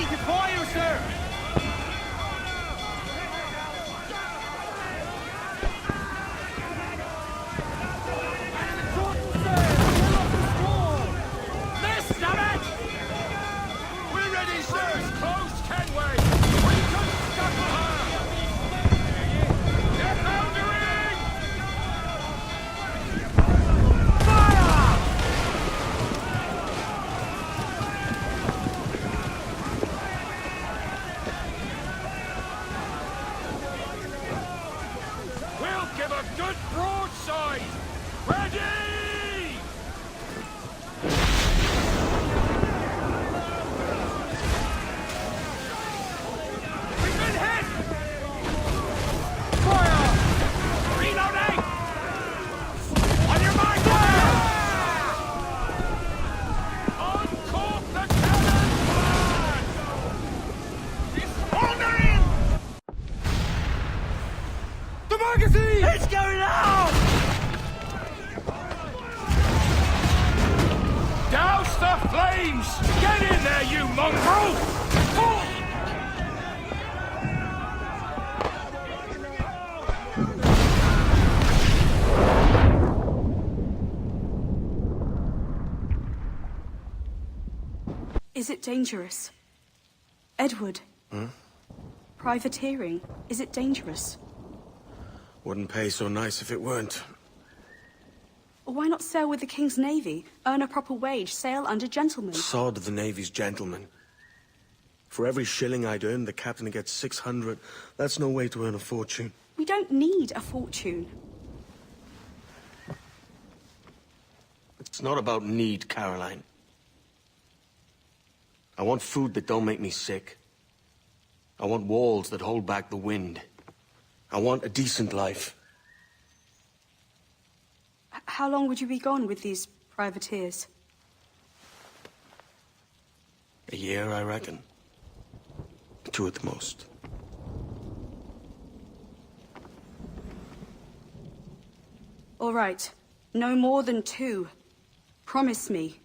ready to fire, sir! This, damn it! We're ready, sir! It's close, kenway! We can scuttle her! They're foundering! Fire! We'll give a good broadside! Ready! We've been hit! Fire! Reloading! On your mark! Fire! Uncork the cannon! Dishonoring! The magazine! It's going out! Douse the flames! Get in there, you mongrel! Oh! Is it dangerous? Edward? Privateering, is it dangerous? Wouldn't pay so nice if it weren't. Why not sail with the King's Navy? Earn a proper wage, sail under gentlemen. Sod the Navy's gentlemen. For every shilling I'd earn, the captain gets 600. That's no way to earn a fortune. We don't need a fortune. It's not about need, Caroline. I want food that don't make me sick. I want walls that hold back the wind. I want a decent life. How long would you be gone with these privateers? A year, I reckon. 2 at the most. All right. No more than 2. Promise me.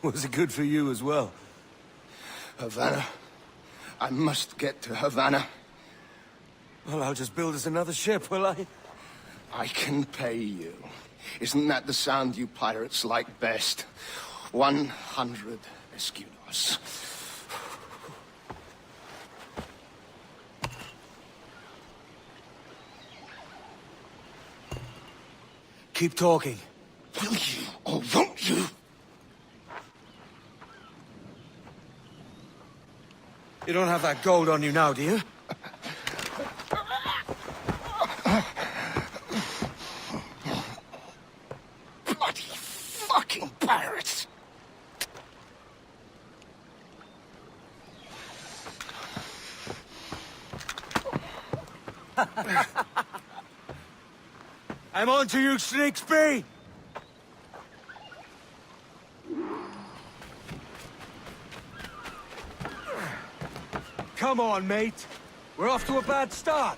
Was it good for you as well? Havana. I must get to Havana. Well, I'll just build us another ship, will I? I can pay you. Isn't that the sound you pirates like best? 100 escudos. Keep talking. Will you or won't you? You don't have that gold on you now, do you? Bloody fucking pirates! I'm on to you, Snakesby! Come on, mate. We're off to a bad start.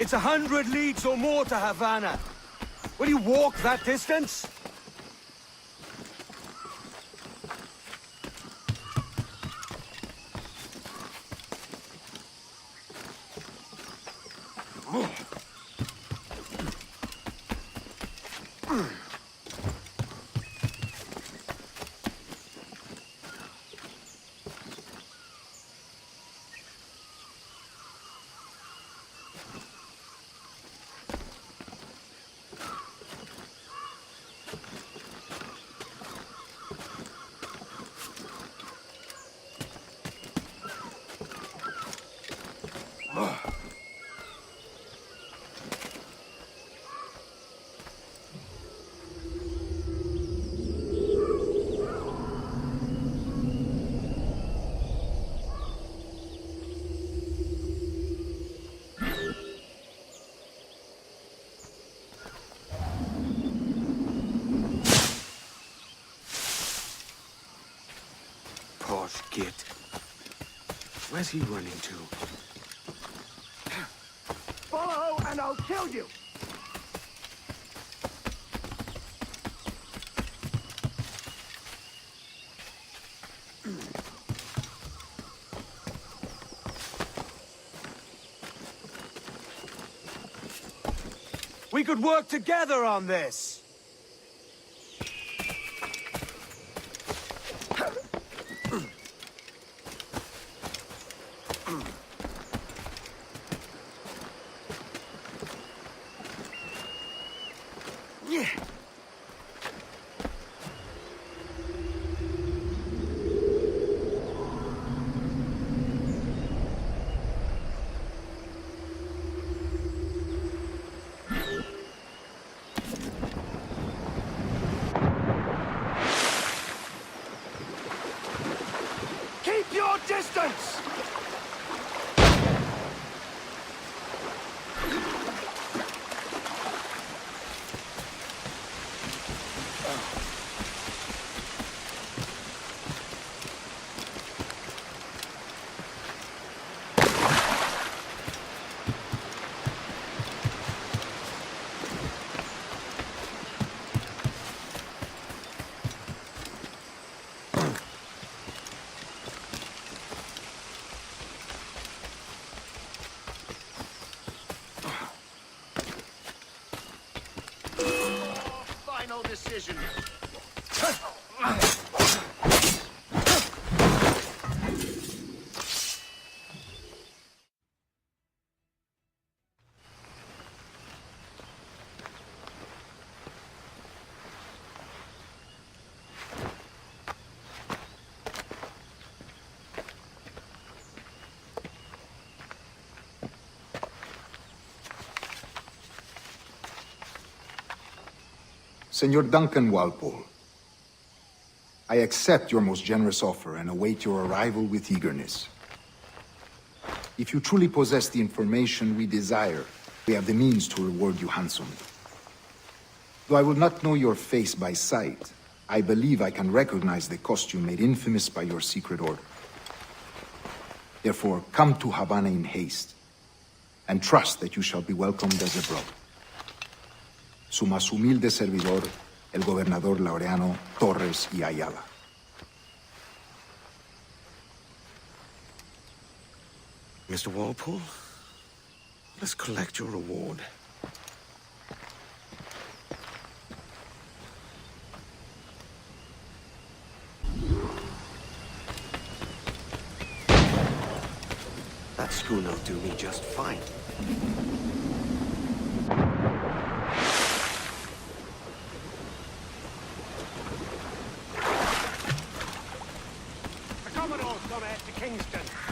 It's 100 leagues or more to Havana. Will you walk that distance? Posh git. Where's he running to? Follow and I'll kill you! We could work together on this! Keep your distance! Final decision. Senor Duncan Walpole, I accept your most generous offer and await your arrival with eagerness. If you truly possess the information we desire, we have the means to reward you handsomely. Though I will not know your face by sight, I believe I can recognize the costume made infamous by your secret order. Therefore, come to Havana in haste, and trust that you shall be welcomed as a brother. Su más humilde servidor, el gobernador Laureano Torres y Ayala. Mr. Walpole, let's collect your reward. That schooner'll do me just fine.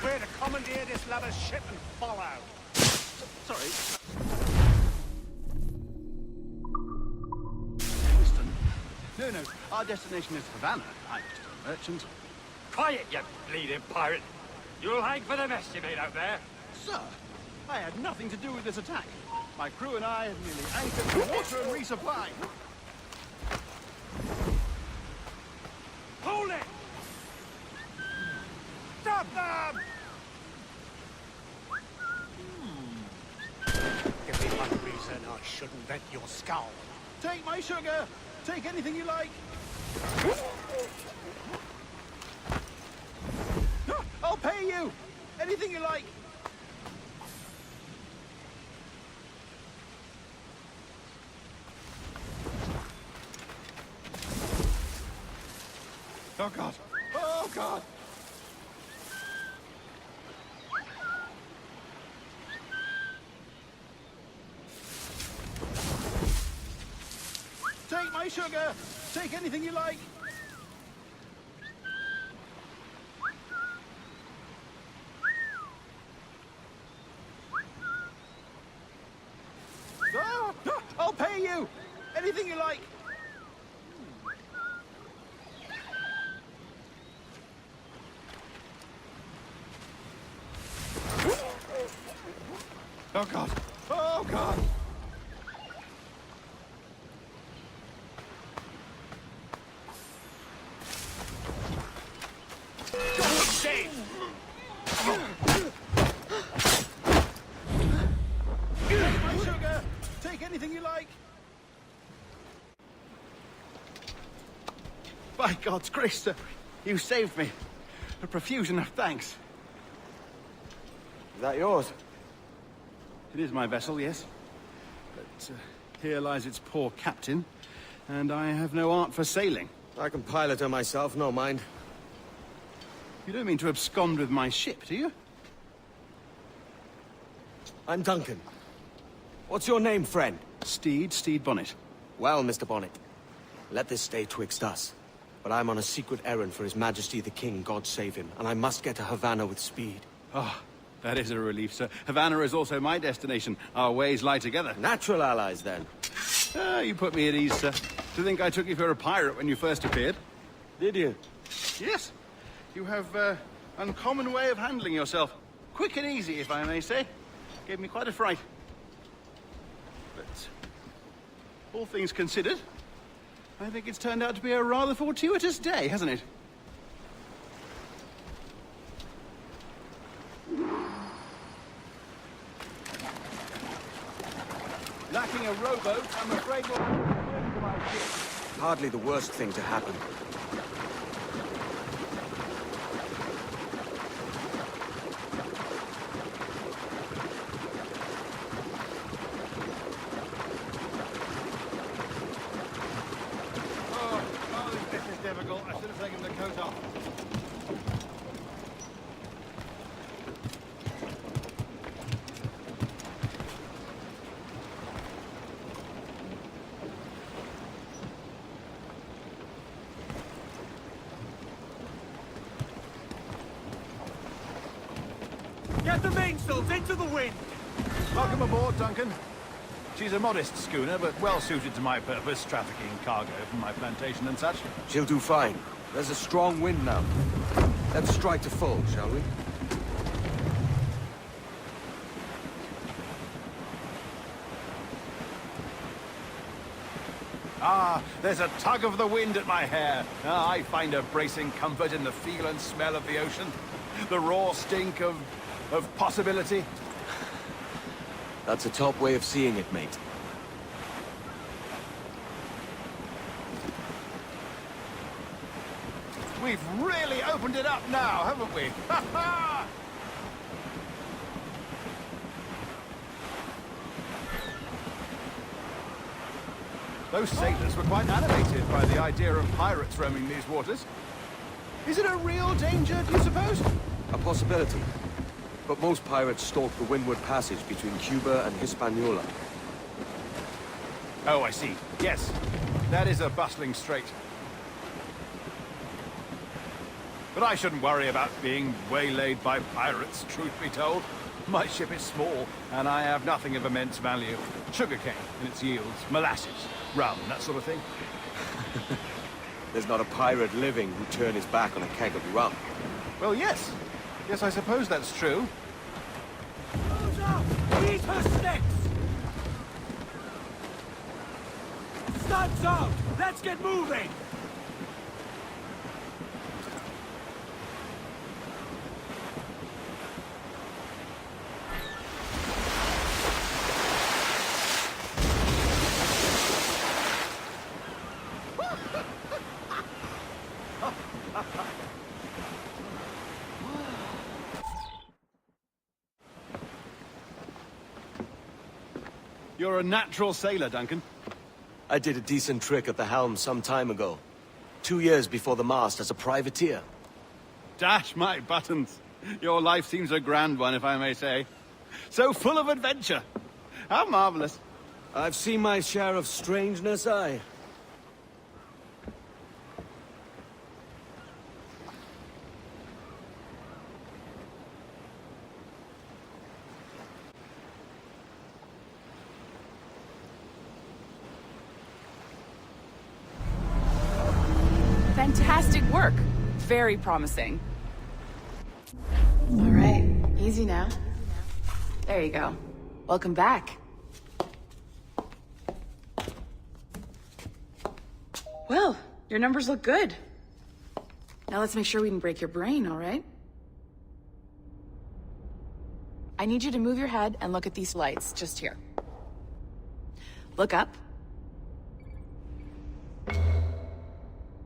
We're to commandeer this lover's ship and follow. Sorry. Winston. No, our destination is Havana. I'm just a merchant. Quiet, you bleeding pirate. You'll hang for the mess you made out there. Sir, I had nothing to do with this attack. My crew and I have merely anchored for water and resupply. Hold it! Stop them! shouldn't let your skull. Take my sugar! Take anything you like! I'll pay you! Anything you like! Oh God! Oh God! Take my sugar! Take anything you like! Oh, I'll pay you! Anything you like! Oh God! Oh God! Take my sugar! Take anything you like! By God's grace, sir, you saved me. A profusion of thanks. Is that yours? It is my vessel, yes. But here lies its poor captain, and I have no art for sailing. I can pilot her myself, no mind. You don't mean to abscond with my ship, do you? I'm Duncan. What's your name, friend? Steed Bonnet. Well, Mr. Bonnet, let this stay twixt us. But I'm on a secret errand for His Majesty the King, God save him, and I must get to Havana with speed. Ah, that is a relief, sir. Havana is also my destination. Our ways lie together. Natural allies, then. Ah, you put me at ease, sir. To think I took you for a pirate when you first appeared. Did you? Yes. You have uncommon way of handling yourself. Quick and easy, if I may say. Gave me quite a fright. But all things considered, I think it's turned out to be a rather fortuitous day, hasn't it? Lacking a rowboat, I'm afraid we'll have to return to my ship. Hardly the worst thing to happen. This is difficult. I should have taken the coat off. Get the mainsails into the wind! Welcome aboard, Duncan. She's a modest schooner, but well suited to my purpose, trafficking cargo from my plantation and such. She'll do fine. There's a strong wind now. Let's strike to full, shall we? Ah, there's a tug of the wind at my hair. Ah, I find a bracing comfort in the feel and smell of the ocean. The raw stink of possibility. That's a top way of seeing it, mate. We've really opened it up now, haven't we? Ha ha! Those sailors were quite animated by the idea of pirates roaming these waters. Is it a real danger, do you suppose? A possibility. But most pirates stalk the windward passage between Cuba and Hispaniola. Oh, I see. Yes, that is a bustling strait. But I shouldn't worry about being waylaid by pirates, truth be told. My ship is small, and I have nothing of immense value. Sugarcane and its yields, molasses, rum, that sort of thing. There's not a pirate living who'd turn his back on a keg of rum. Well, yes. Yes, I suppose that's true. Hold up! Eat her sticks! Studs out! Let's get moving! You're a natural sailor, Duncan. I did a decent trick at the helm some time ago. 2 years before the mast as a privateer. Dash my buttons. Your life seems a grand one, if I may say. So full of adventure. How marvelous. I've seen my share of strangeness, aye. Fantastic work. Very promising. All right, easy now. There you go. Welcome back. Well, your numbers look good. Now let's make sure we can break your brain, all right? I need you to move your head and look at these lights, just here. Look up.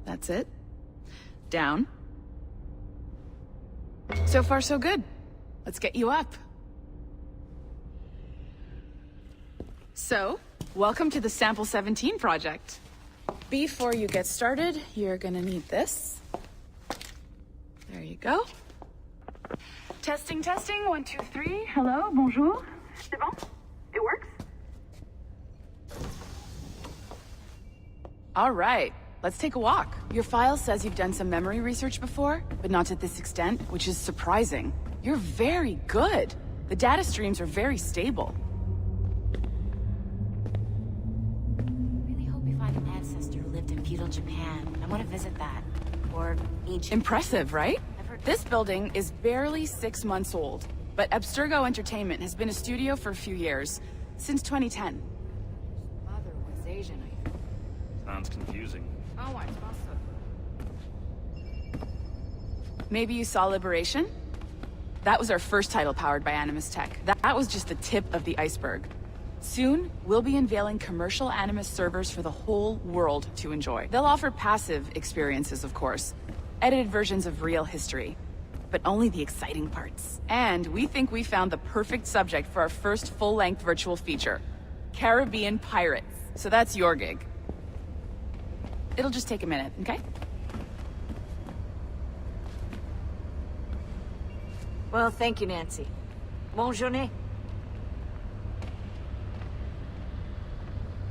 That's it. Down. So far, so good. Let's get you up. So, welcome to the Sample 17 project. Before you get started, you're gonna need this. There you go. Testing, testing, 1, 2, 3. Hello, bonjour. C'est bon? It works? All right, let's take a walk. Your file says you've done some memory research before, but not to this extent, which is surprising. You're very good. The data streams are very stable. Feudal Japan. I want to visit that. Or ancient... Impressive, right? This building is barely 6 months old, but Abstergo Entertainment has been a studio for a few years, since 2010. Mother was Asian, I think. Sounds confusing. Oh, I saw so. Maybe you saw Liberation? That was our first title powered by Animus Tech. That was just the tip of the iceberg. Soon, we'll be unveiling commercial Animus servers for the whole world to enjoy. They'll offer passive experiences, of course. Edited versions of real history. But only the exciting parts. And we think we found the perfect subject for our first full-length virtual feature. Caribbean pirates. So that's your gig. It'll just take a minute, okay? Well, thank you, Nancy. Bonne journée.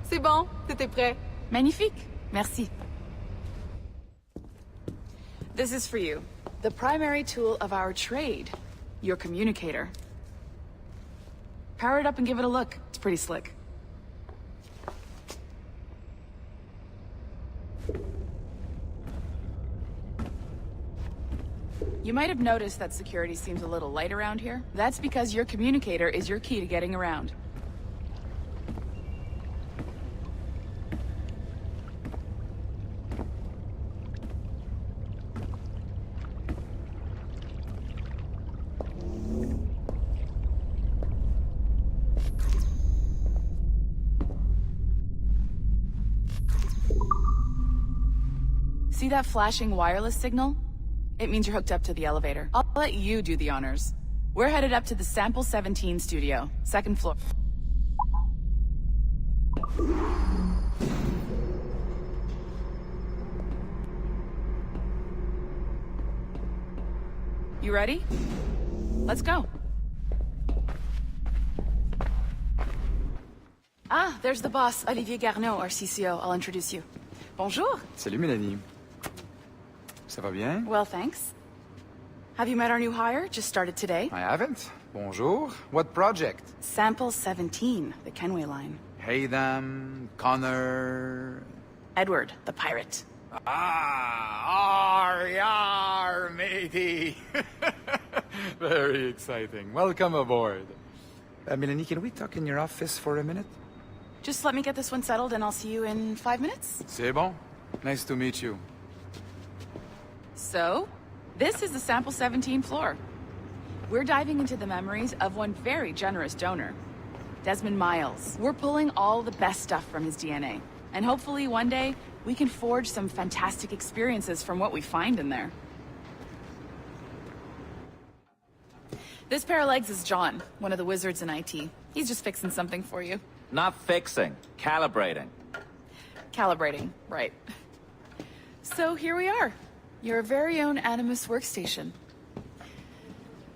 C'est bon, t'étais prêt. Magnifique. Merci. This is for you. The primary tool of our trade. Your communicator. Power it up and give it a look. It's pretty slick. You might have noticed that security seems a little light around here. That's because your communicator is your key to getting around. See that flashing wireless signal? It means you're hooked up to the elevator. I'll let you do the honors. We're headed up to the Sample 17 studio, 2nd floor. You ready? Let's go. Ah, there's the boss, Olivier Garneau, our CCO. I'll introduce you. Bonjour. Salut, Mélanie. Ça va bien? Well, thanks. Have you met our new hire? Just started today. I haven't. Bonjour. What project? Sample 17, the Kenway line. Haytham, Connor... Edward, the pirate. Ah, yar, matey. Very exciting. Welcome aboard. Mélanie, can we talk in your office for a minute? Just let me get this one settled and I'll see you in 5 minutes. C'est bon. Nice to meet you. So, this is the Sample 17 floor. We're diving into the memories of one very generous donor, Desmond Miles. We're pulling all the best stuff from his DNA. And hopefully one day, we can forge some fantastic experiences from what we find in there. This pair of legs is John, one of the wizards in IT. He's just fixing something for you. Not fixing, calibrating. Calibrating, right. So here we are. Your very own Animus workstation.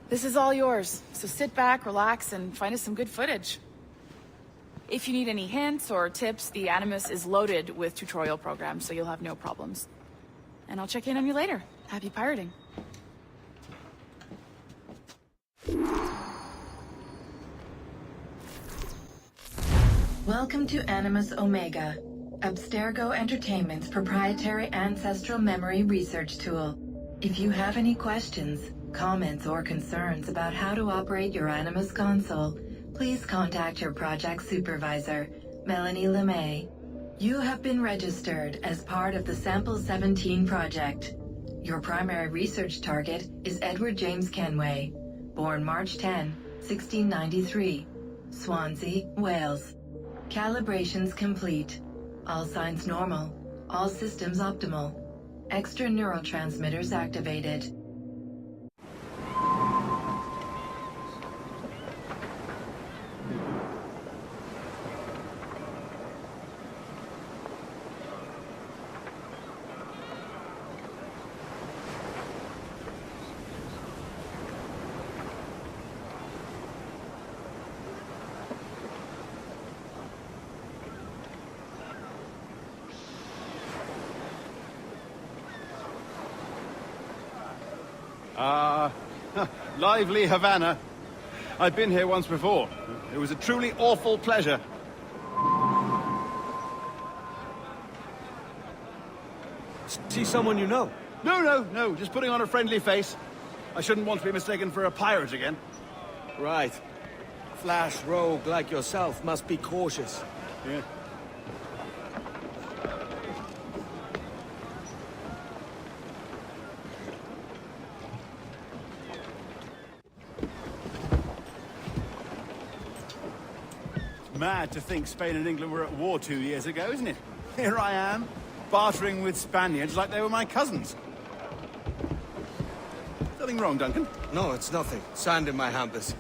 This is all yours, so sit back, relax, and find us some good footage. If you need any hints or tips, the Animus is loaded with tutorial programs, so you'll have no problems. And I'll check in on you later. Happy pirating. Welcome to Animus Omega, Abstergo Entertainment's proprietary ancestral memory research tool. If you have any questions, comments, or concerns about how to operate your Animus console, please contact your project supervisor, Melanie LeMay. You have been registered as part of the Sample 17 project. Your primary research target is Edward James Kenway, born March 10, 1693, Swansea, Wales. Calibrations complete. All signs normal. All systems optimal. Extra neurotransmitters activated. Lively Havana. I've been here once before. It was a truly awful pleasure. See someone you know? No, just putting on a friendly face. I shouldn't want to be mistaken for a pirate again. Right. Flash rogue like yourself must be cautious. Yeah. Mad to think Spain and England were at war 2 years ago, isn't it? Here I am, bartering with Spaniards like they were my cousins. Nothing wrong, Duncan? No, it's nothing. Sand in my hampers.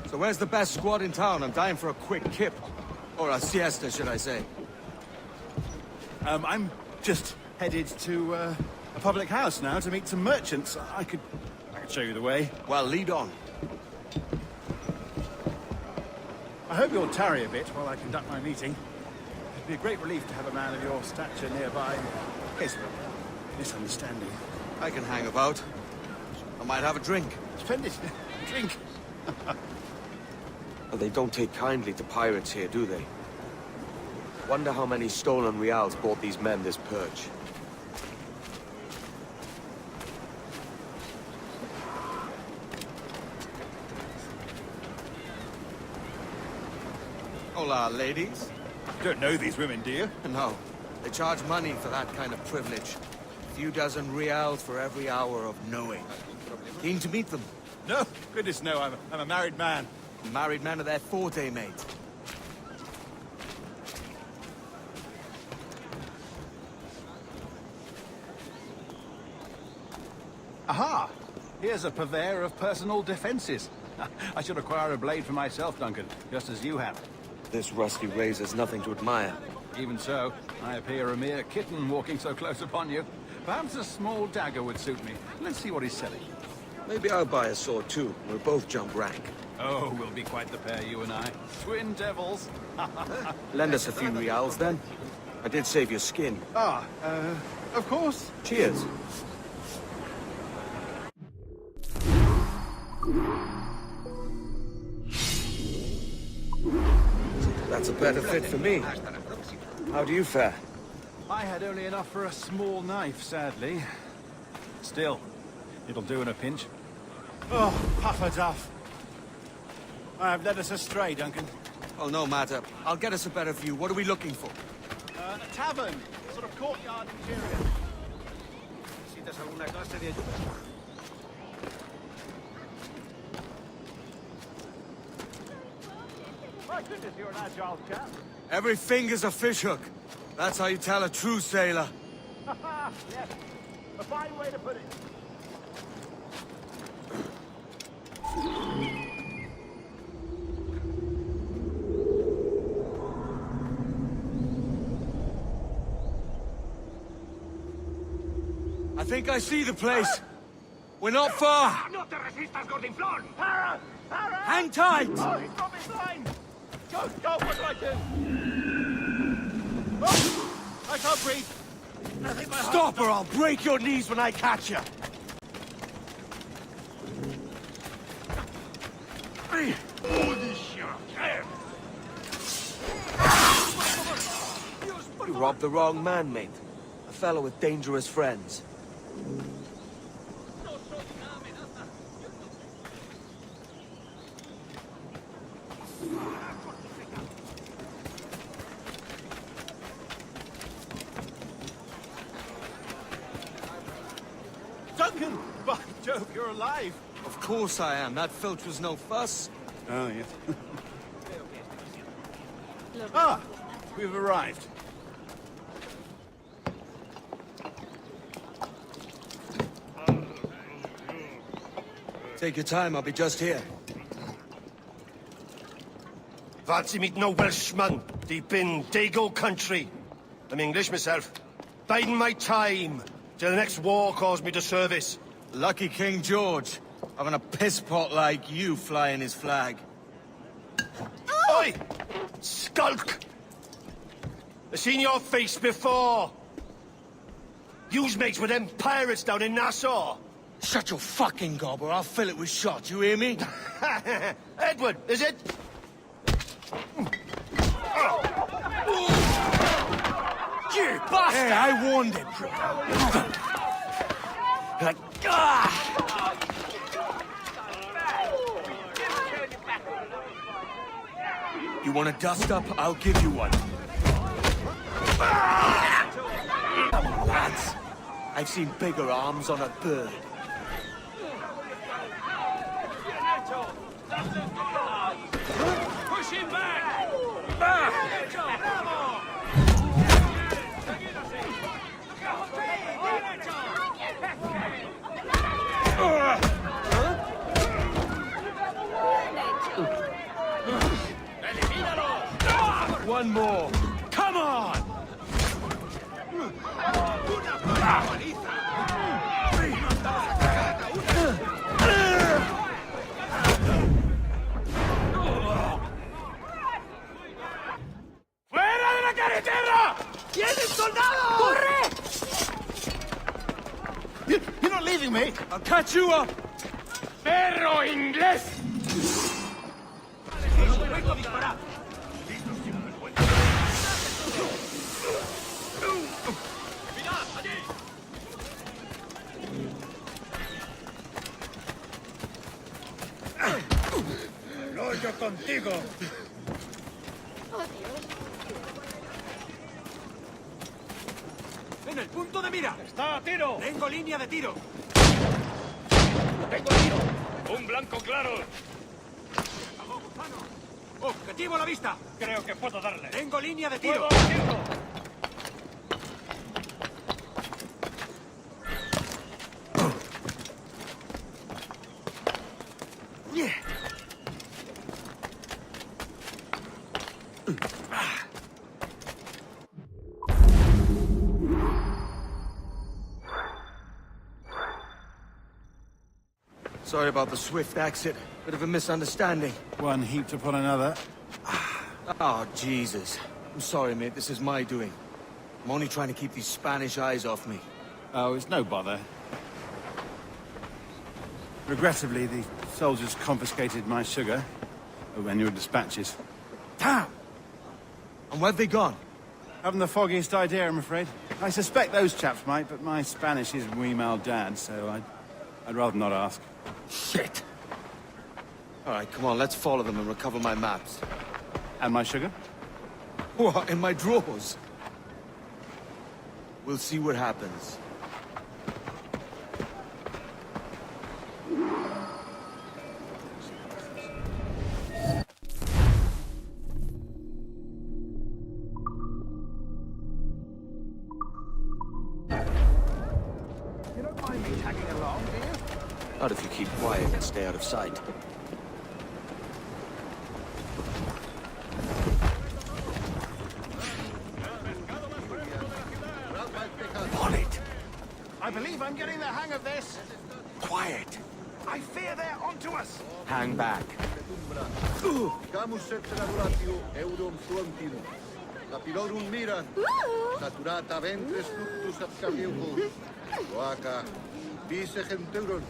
So where's the best squad in town? I'm dying for a quick kip. Or a siesta, should I say. I'm just headed to a public house now to meet some merchants. I could show you the way. Well, lead on. I hope you'll tarry a bit while I conduct my meeting. It'd be a great relief to have a man of your stature nearby in case of a misunderstanding. I can hang about. I might have a drink. Splendid. Drink. Well, they don't take kindly to pirates here, do they? Wonder how many stolen reals bought these men this purge. Hola, ladies. Don't know these women, do you? No. They charge money for that kind of privilege. A few dozen reals for every hour of knowing. Keen to meet them? No, goodness no, I'm a married man. Married men are their forte, mate. Aha! Here's a purveyor of personal defenses. I should acquire a blade for myself, Duncan, just as you have. This rusty razor's nothing to admire. Even so, I appear a mere kitten walking so close upon you. Perhaps a small dagger would suit me. Let's see what he's selling. Maybe I'll buy a sword too. We'll both jump rank. Oh, we'll be quite the pair, you and I. Twin devils. Lend us a few reals, then. I did save your skin. Of course. Cheers. That's a better fit for me. How do you fare? I had only enough for a small knife, sadly. Still, it'll do in a pinch. Oh, Puffer-Duff. I have led us astray, Duncan. Oh, no matter. I'll get us a better view. What are we looking for? A tavern. Sort of courtyard interior. ¿Necesitas alguna clase de ayuda? My goodness, you're an agile chap. Every finger's a fishhook. That's how you tell a true sailor. Yes, a fine way to put it. think I see the place. We're not far. Hang tight! Oh, he's dropped his line! Go, what do I do? Oh, I can't breathe. I think my Stop or I'll break your knees when I catch you. You robbed the wrong man, mate. A fellow with dangerous friends. Duncan! By Jove, you're alive! Of course I am. That filch was no fuss. Oh, yes. Ah! We've arrived. Take your time, I'll be just here. Fancy meeting no Welshman deep in Dago country. I'm English myself. Biding my time till the next war calls me to service. Lucky King George, having a piss pot like you flying his flag. Oi! Skulk! I've seen your face before. Yous mates with them pirates down in Nassau. Shut your fucking gob or I'll fill it with shot, you hear me? Edward, is it? You bastard! Hey, I warned him. You want a dust up? I'll give you one. Come on, lads. I've seen bigger arms on a bird. Push him back! One more. Come on! ¡Fuera de la carretera! ¡Tienen soldados! ¡Corre! You're not leaving me! I'll catch you up! ¡Perro inglés! No, yo contigo. ¡En el punto de mira! ¡Está a tiro! ¡Tengo línea de tiro! ¡Tengo tiro! ¡Un blanco claro! ¡Objetivo a la vista! Creo que puedo darle. ¡Tengo línea de tiro! ¡Puedo hacerlo! Sorry about the swift exit. Bit of a misunderstanding. One heaped upon another. Oh, Jesus. I'm sorry, mate. This is my doing. I'm only trying to keep these Spanish eyes off me. Oh, it's no bother. Regrettably, the soldiers confiscated my sugar when your dispatches. Damn! And where've they gone? Haven't the foggiest idea, I'm afraid. I suspect those chaps might, but my Spanish is muy mal dad, so I'd rather not ask. Shit! All right, come on, let's follow them and recover my maps. And my sugar? What, in my drawers? We'll see what happens. You don't mind me tagging along, do you? Not if you keep quiet and stay out of sight. I've believe I'm getting the hang of this. Quiet. I fear they're onto us. Hang back. Camus septelaboratio eurum frontin. Lapidorum mira. Saturata ventres fluctus abscaviucus. Loaca. Vice genteuron.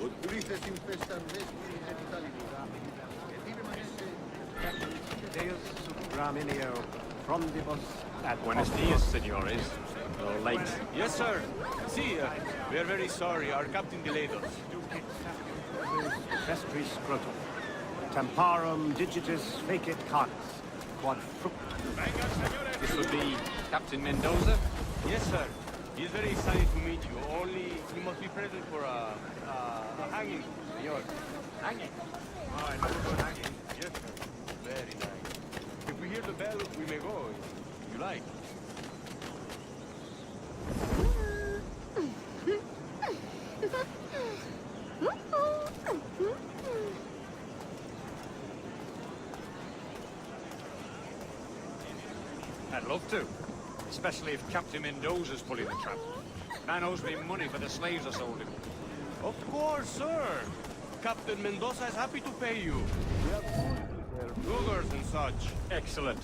Ut pulices infestan respi genitalium. Deus Graminio, frondibus ad Buenos dias, senores. A little late. Yes, sir. See, we are very sorry. Our captain delayed us. vestris scrotum. Temparum digitis fecit canis. Quad fruct. This would be Captain Mendoza? Yes, sir. He is very excited to meet you. Only he must be present for a hanging, senor. Hanging? Oh, I know about hanging. Yes, sir. Very nice. If we hear the bell, we may go, if you like. I'd love to. Especially if Captain Mendoza's pulling the trap. Man owes me money for the slaves I sold him. Of course, sir. Captain Mendoza is happy to pay you. We have food, sugars and such. Excellent.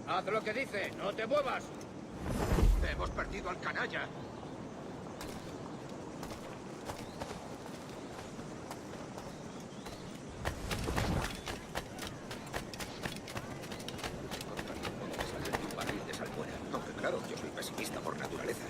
Haz lo que dice, no te muevas. Hemos perdido al canalla. Aunque claro, yo soy pesimista por naturaleza.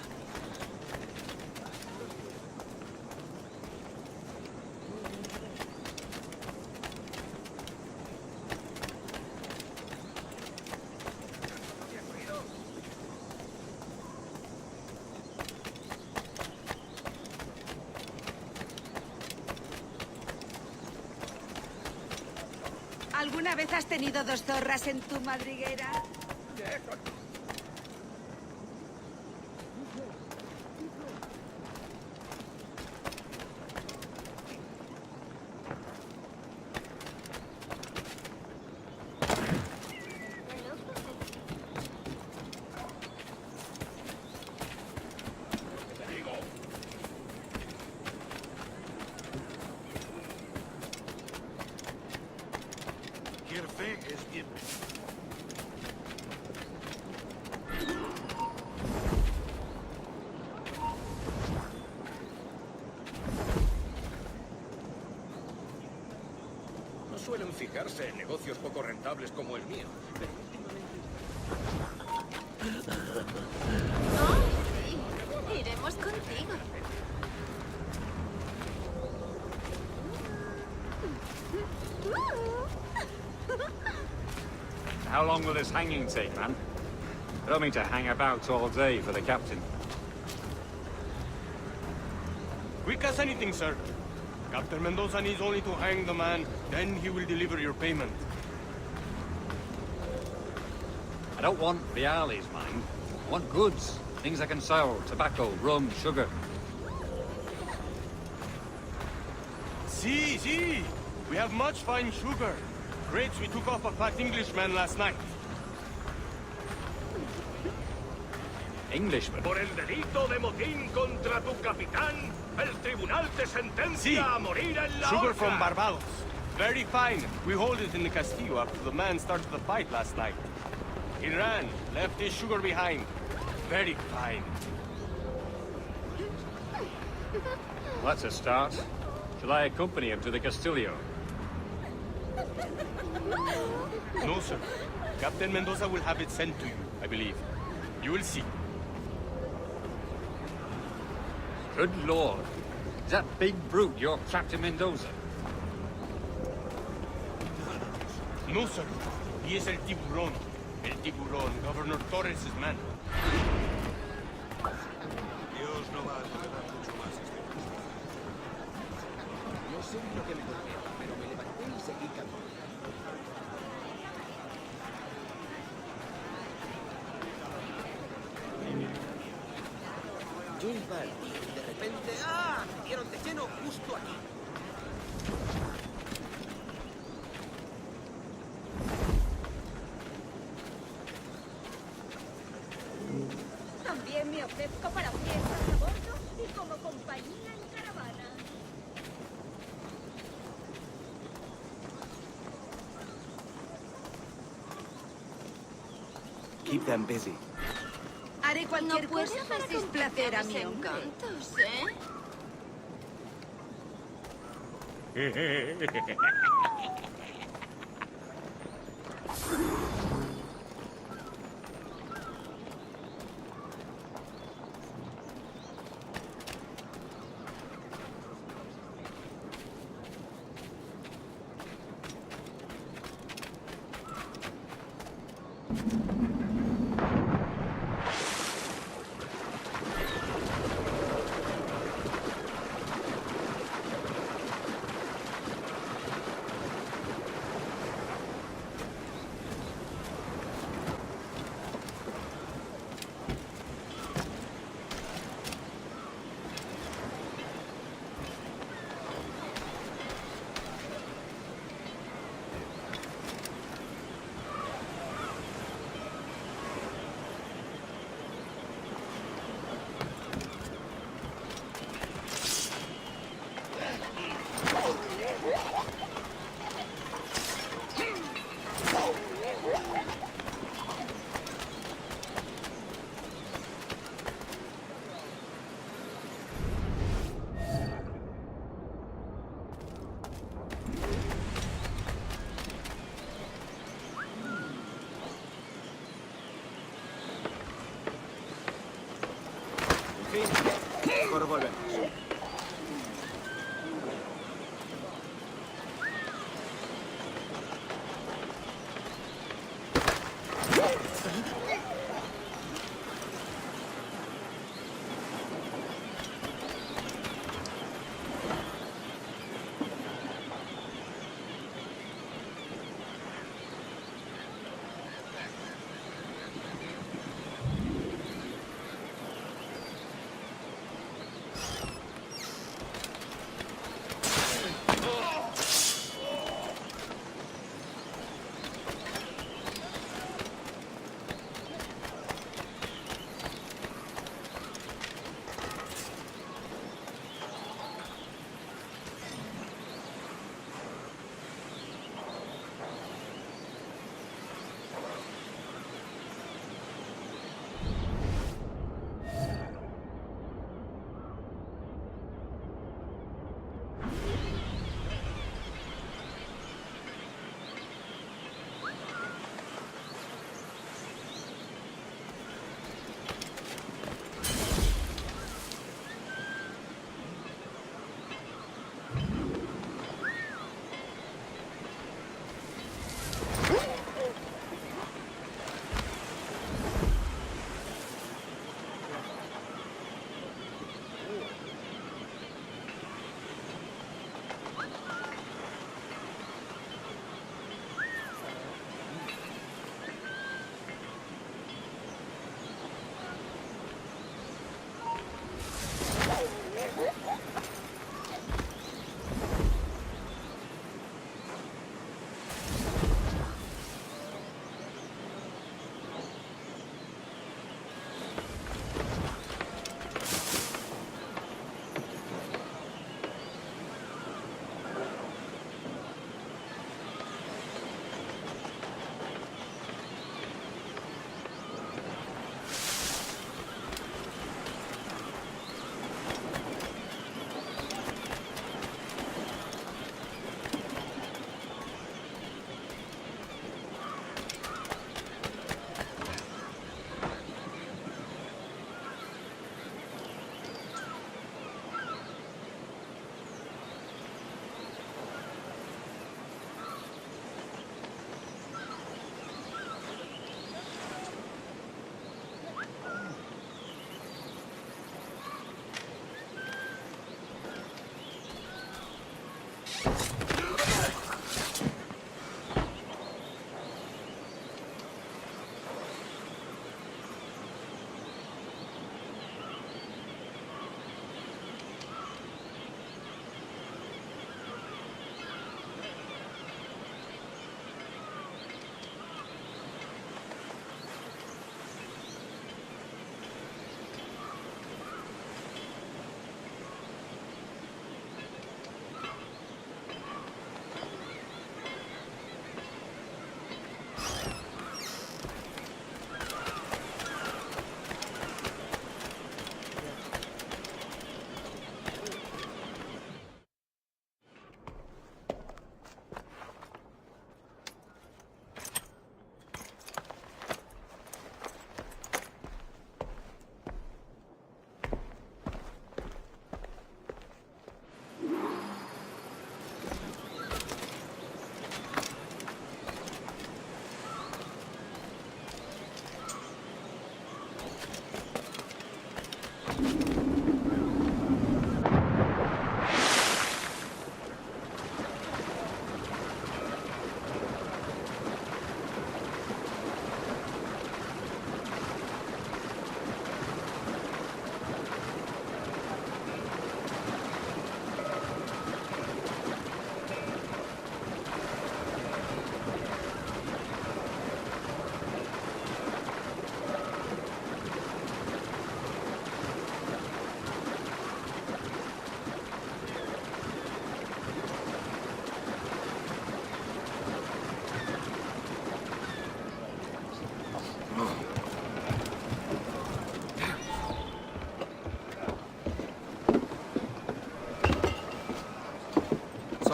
¿Alguna vez has tenido dos zorras en tu madriguera? No suelen fijarse en negocios poco rentables como el mío. Pero Oh, iremos contigo. How long will this hanging take, man? I don't mean to hang about all day for the captain. Quick as anything, sir. Captain Mendoza needs only to hang the man, then he will deliver your payment. I don't want reales, mind. I want goods. Things I can sell. Tobacco, rum, sugar. See. We have much fine sugar. Crates we took off a fat Englishman last night. Englishman? Por el delito de motín contra tu capitán, el tribunal te sentencia a morir en la Sugar horca. from Barbados. Very fine. We hold it in the Castillo after the man started the fight last night. He ran, left his sugar behind. Very fine. Well, that's a start. Shall I accompany him to the Castillo? No, sir. Captain Mendoza will have it sent to you, I believe. You will see. Good lord. Is that big brute your Captain Mendoza? No, sir. He is el tiburón. El tiburón, Governor Torres' man. Dios no va a tolerar mucho más este caso. No sé lo que me golpeó, pero me levanté y seguí caminando. Yo iba al tío y de repente... ¡Ah! Me dieron de lleno justo aquí. También me ofrezco para fiestas a bordo y como compañía en caravana. Keep them busy. Haré cualquier cosa para displacer a mi hombre. encantos, ¿eh? Ahora volvemos.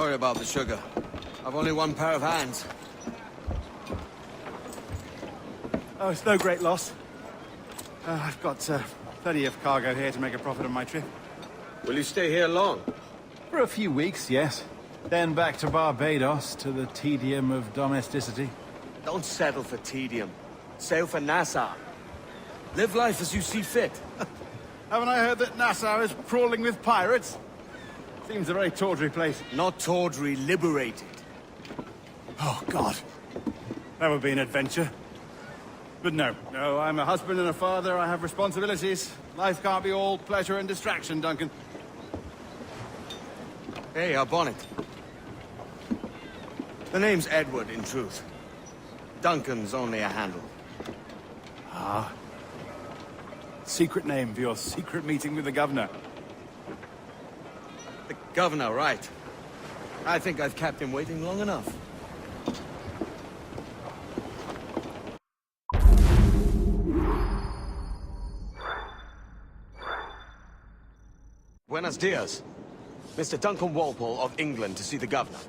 Sorry about the sugar. I've only one pair of hands. Oh, it's no great loss. I've got plenty of cargo here to make a profit on my trip. Will you stay here long? For a few weeks, yes. Then back to Barbados, to the tedium of domesticity. Don't settle for tedium. Sail for Nassau. Live life as you see fit. Haven't I heard that Nassau is crawling with pirates? Seems a very tawdry place. Not tawdry, liberated. Oh, God. That would be an adventure. But no, I'm a husband and a father. I have responsibilities. Life can't be all pleasure and distraction, Duncan. Hey, our bonnet. The name's Edward, in truth. Duncan's only a handle. Ah. Secret name for your secret meeting with the governor. The governor, right. I think I've kept him waiting long enough. Buenos dias. Mr. Duncan Walpole of England to see the governor.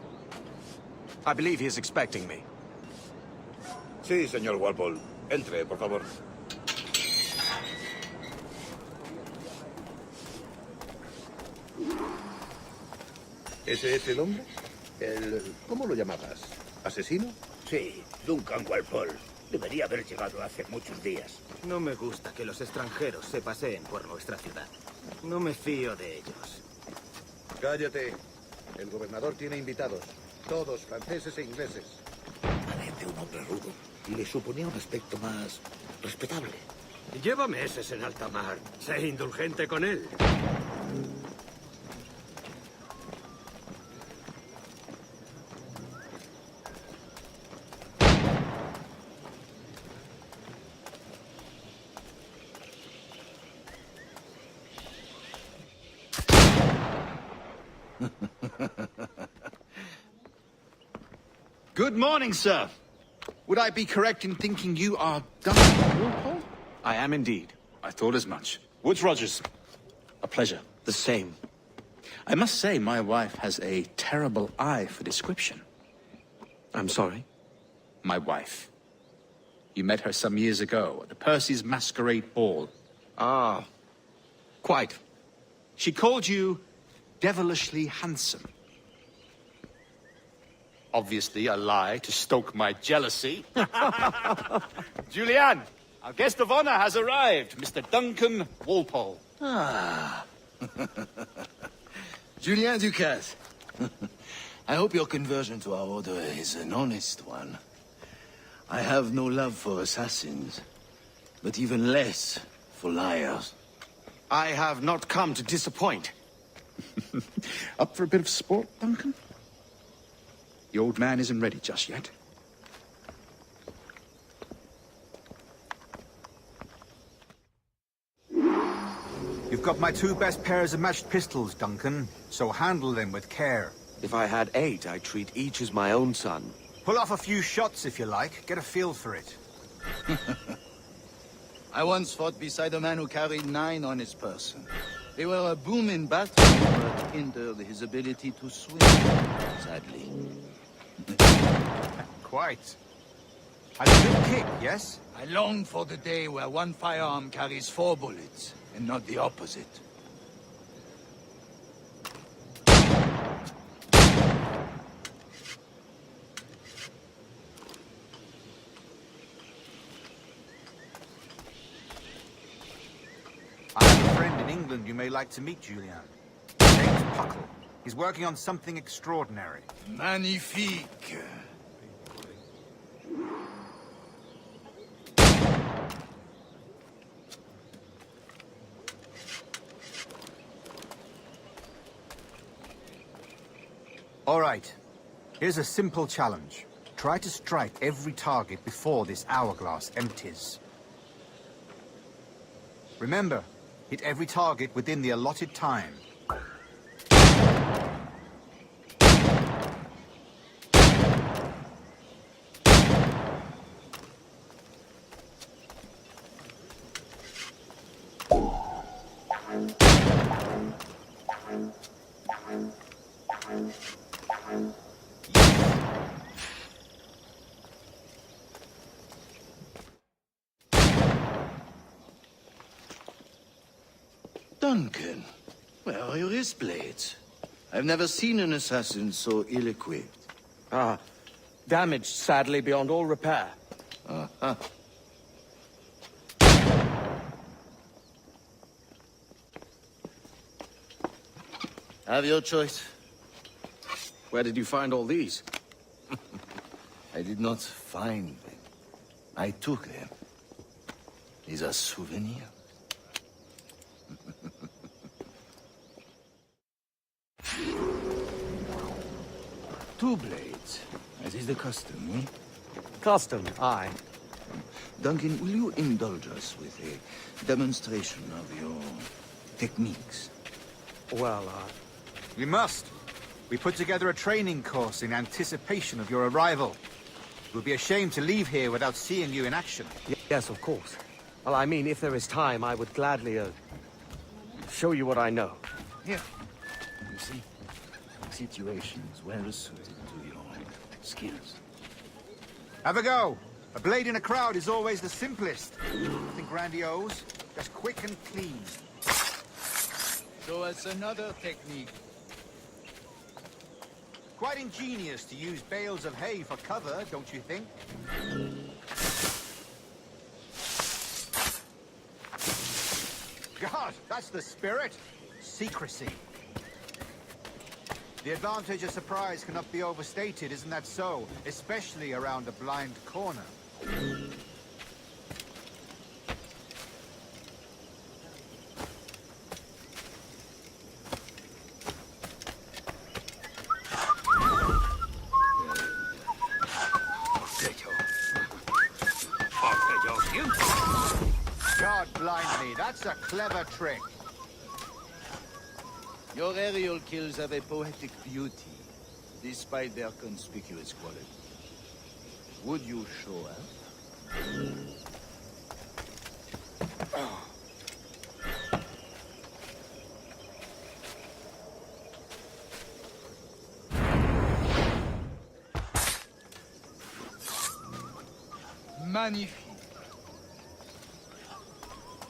I believe he is expecting me. Sí, señor Walpole. Entre, por favor. ¿Ese es el hombre? ¿Cómo lo llamabas? ¿Asesino? Sí, Duncan Walpole. Debería haber llegado hace muchos días. No me gusta que los extranjeros se paseen por nuestra ciudad. No me fío de ellos. Cállate. El gobernador tiene invitados. Todos franceses e ingleses. Parece un hombre rudo. Y le suponía un aspecto más respetable. Lleva meses en alta mar. Sé indulgente con él. Good morning, sir. Would I be correct in thinking you are Duncan Walpole? I am indeed. I thought as much. Woods Rogers. A pleasure. The same. I must say, my wife has a terrible eye for description. I'm sorry? My wife. You met her some years ago at the Percy's Masquerade Ball. Ah, quite. She called you devilishly handsome. Obviously a lie to stoke my jealousy. Julianne, our guest of honor has arrived, Mr. Duncan Walpole. Ah. Julien Ducasse. I hope your conversion to our order is an honest one. I have no love for assassins, but even less for liars. I have not come to disappoint. Up for a bit of sport, Duncan? The old man isn't ready just yet. You've got my 2 best pairs of matched pistols, Duncan, so handle them with care. If I had 8, I'd treat each as my own son. Pull off a few shots if you like. Get a feel for it. I once fought beside a man who carried 9 on his person. They were a boom in battle, but hindered his ability to swim, sadly. Quite. A good kick, yes? I long for the day where one firearm carries 4 bullets, and not the opposite. I have a friend in England you may like to meet, Julian. James Puckle. He's working on something extraordinary. Magnifique! All right. Here's a simple challenge. Try to strike every target before this hourglass empties. Remember, hit every target within the allotted time. Duncan, where are your wrist blades? I've never seen an assassin so ill-equipped. Ah, damaged sadly beyond all repair. Uh-huh. Have your choice. Where did you find all these? I did not find them. I took them. These are souvenirs. Two blades, as is the custom, eh? Custom, aye. Duncan, will you indulge us with a demonstration of your techniques? Well, We must. We put together a training course in anticipation of your arrival. It would be a shame to leave here without seeing you in action. Yes, of course. Well, I mean, if there is time, I would gladly, show you what I know. Here. You see, situations well suited to your skills. Have a go. A blade in a crowd is always the simplest. Nothing grandiose, just quick and clean. Show us another technique. Quite ingenious to use bales of hay for cover, don't you think? God, that's the spirit. Secrecy. The advantage of surprise cannot be overstated, isn't that so? Especially around a blind corner. God blind me, that's a clever trick. Your aerial kills have a poetic beauty, despite their conspicuous quality. Would you show up? Magnifique.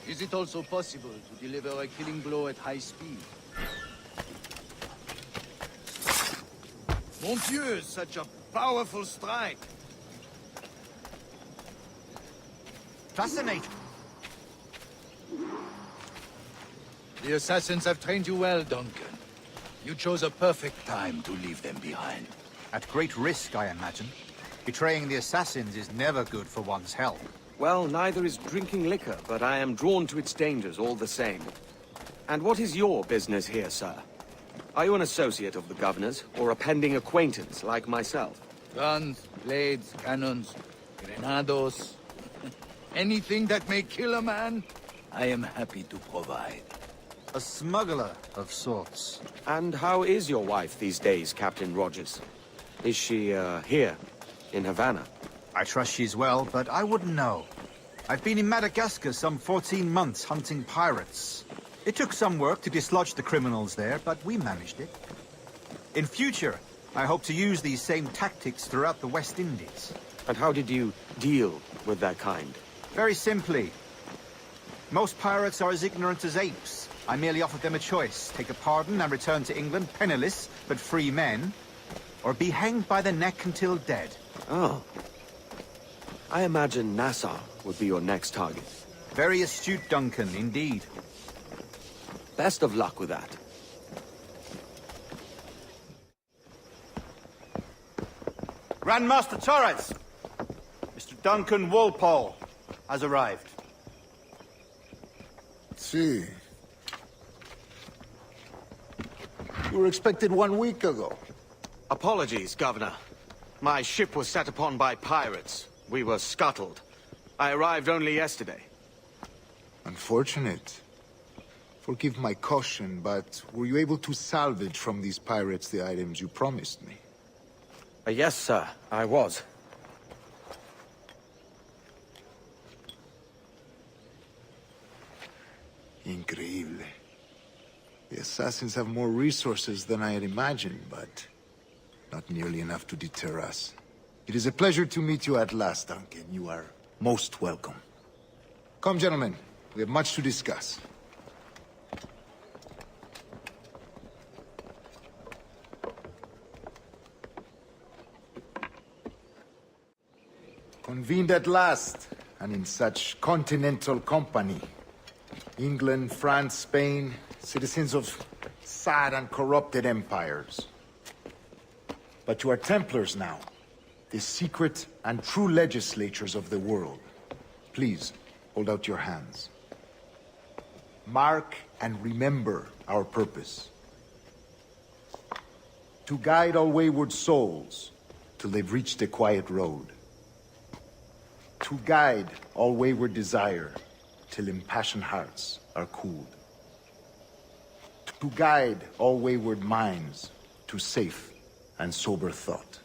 Is it also possible to deliver a killing blow at high speed? Mon Dieu, such a powerful strike! Fascinating. The assassins have trained you well, Duncan. You chose a perfect time to leave them behind. At great risk, I imagine. Betraying the assassins is never good for one's health. Well, neither is drinking liquor, but I am drawn to its dangers all the same. And what is your business here, sir? Are you an associate of the governor's, or a pending acquaintance like myself? Guns, blades, cannons, grenados. Anything that may kill a man, I am happy to provide. A smuggler of sorts. And how is your wife these days, Captain Rogers? Is she, here, in Havana? I trust she's well, but I wouldn't know. I've been in Madagascar some 14 months hunting pirates. It took some work to dislodge the criminals there, but we managed it. In future, I hope to use these same tactics throughout the West Indies. And how did you deal with that kind? Very simply. Most pirates are as ignorant as apes. I merely offered them a choice. Take a pardon and return to England penniless, but free men. Or be hanged by the neck until dead. Oh. I imagine Nassau would be your next target. Very astute, Duncan, indeed. Best of luck with that. Grandmaster Torres! Mr. Duncan Walpole has arrived. See. You were expected 1 week ago. Apologies, Governor. My ship was set upon by pirates. We were scuttled. I arrived only yesterday. Unfortunate. Forgive my caution, but were you able to salvage from these pirates the items you promised me? Yes, sir, I was. Increíble. The assassins have more resources than I had imagined, but not nearly enough to deter us. It is a pleasure to meet you at last, Duncan. You are most welcome. Come, gentlemen. We have much to discuss. Convened at last, and in such continental company. England, France, Spain, citizens of sad and corrupted empires. But you are Templars now, the secret and true legislatures of the world. Please, hold out your hands. Mark and remember our purpose. To guide all wayward souls till they've reached a quiet road. To guide all wayward desire till impassioned hearts are cooled. To guide all wayward minds to safe and sober thought.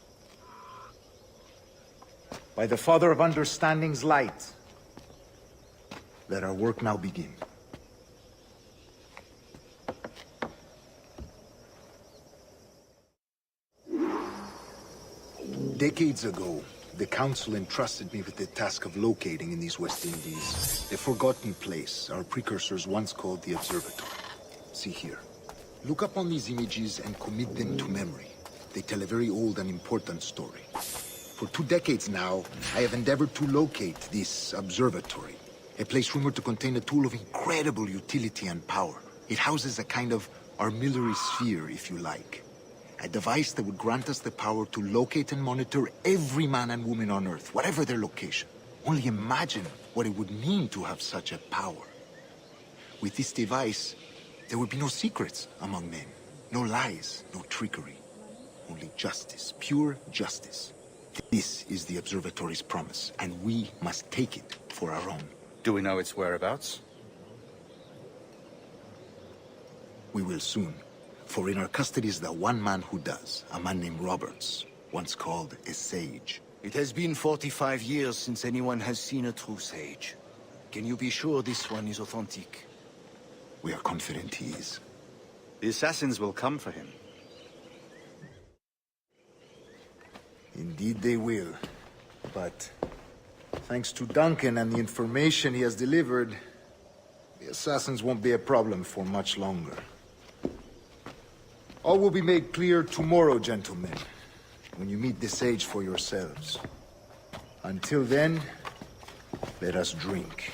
By the Father of Understanding's light, let our work now begin. Decades ago, the Council entrusted me with the task of locating in these West Indies a forgotten place our precursors once called the Observatory. See here. Look up on these images and commit them to memory. They tell a very old and important story. For 2 decades now, I have endeavored to locate this observatory, a place rumored to contain a tool of incredible utility and power. It houses a kind of armillary sphere, if you like. A device that would grant us the power to locate and monitor every man and woman on Earth, whatever their location. Only imagine what it would mean to have such a power. With this device, there would be no secrets among men, no lies, no trickery. Only justice, pure justice. This is the Observatory's promise, and we must take it for our own. Do we know its whereabouts? We will soon. For in our custody is the one man who does, a man named Roberts, once called a sage. It has been 45 years since anyone has seen a true sage. Can you be sure this one is authentic? We are confident he is. The assassins will come for him. Indeed they will. But thanks to Duncan and the information he has delivered, the assassins won't be a problem for much longer. All will be made clear tomorrow, gentlemen, when you meet the sage for yourselves. Until then, let us drink.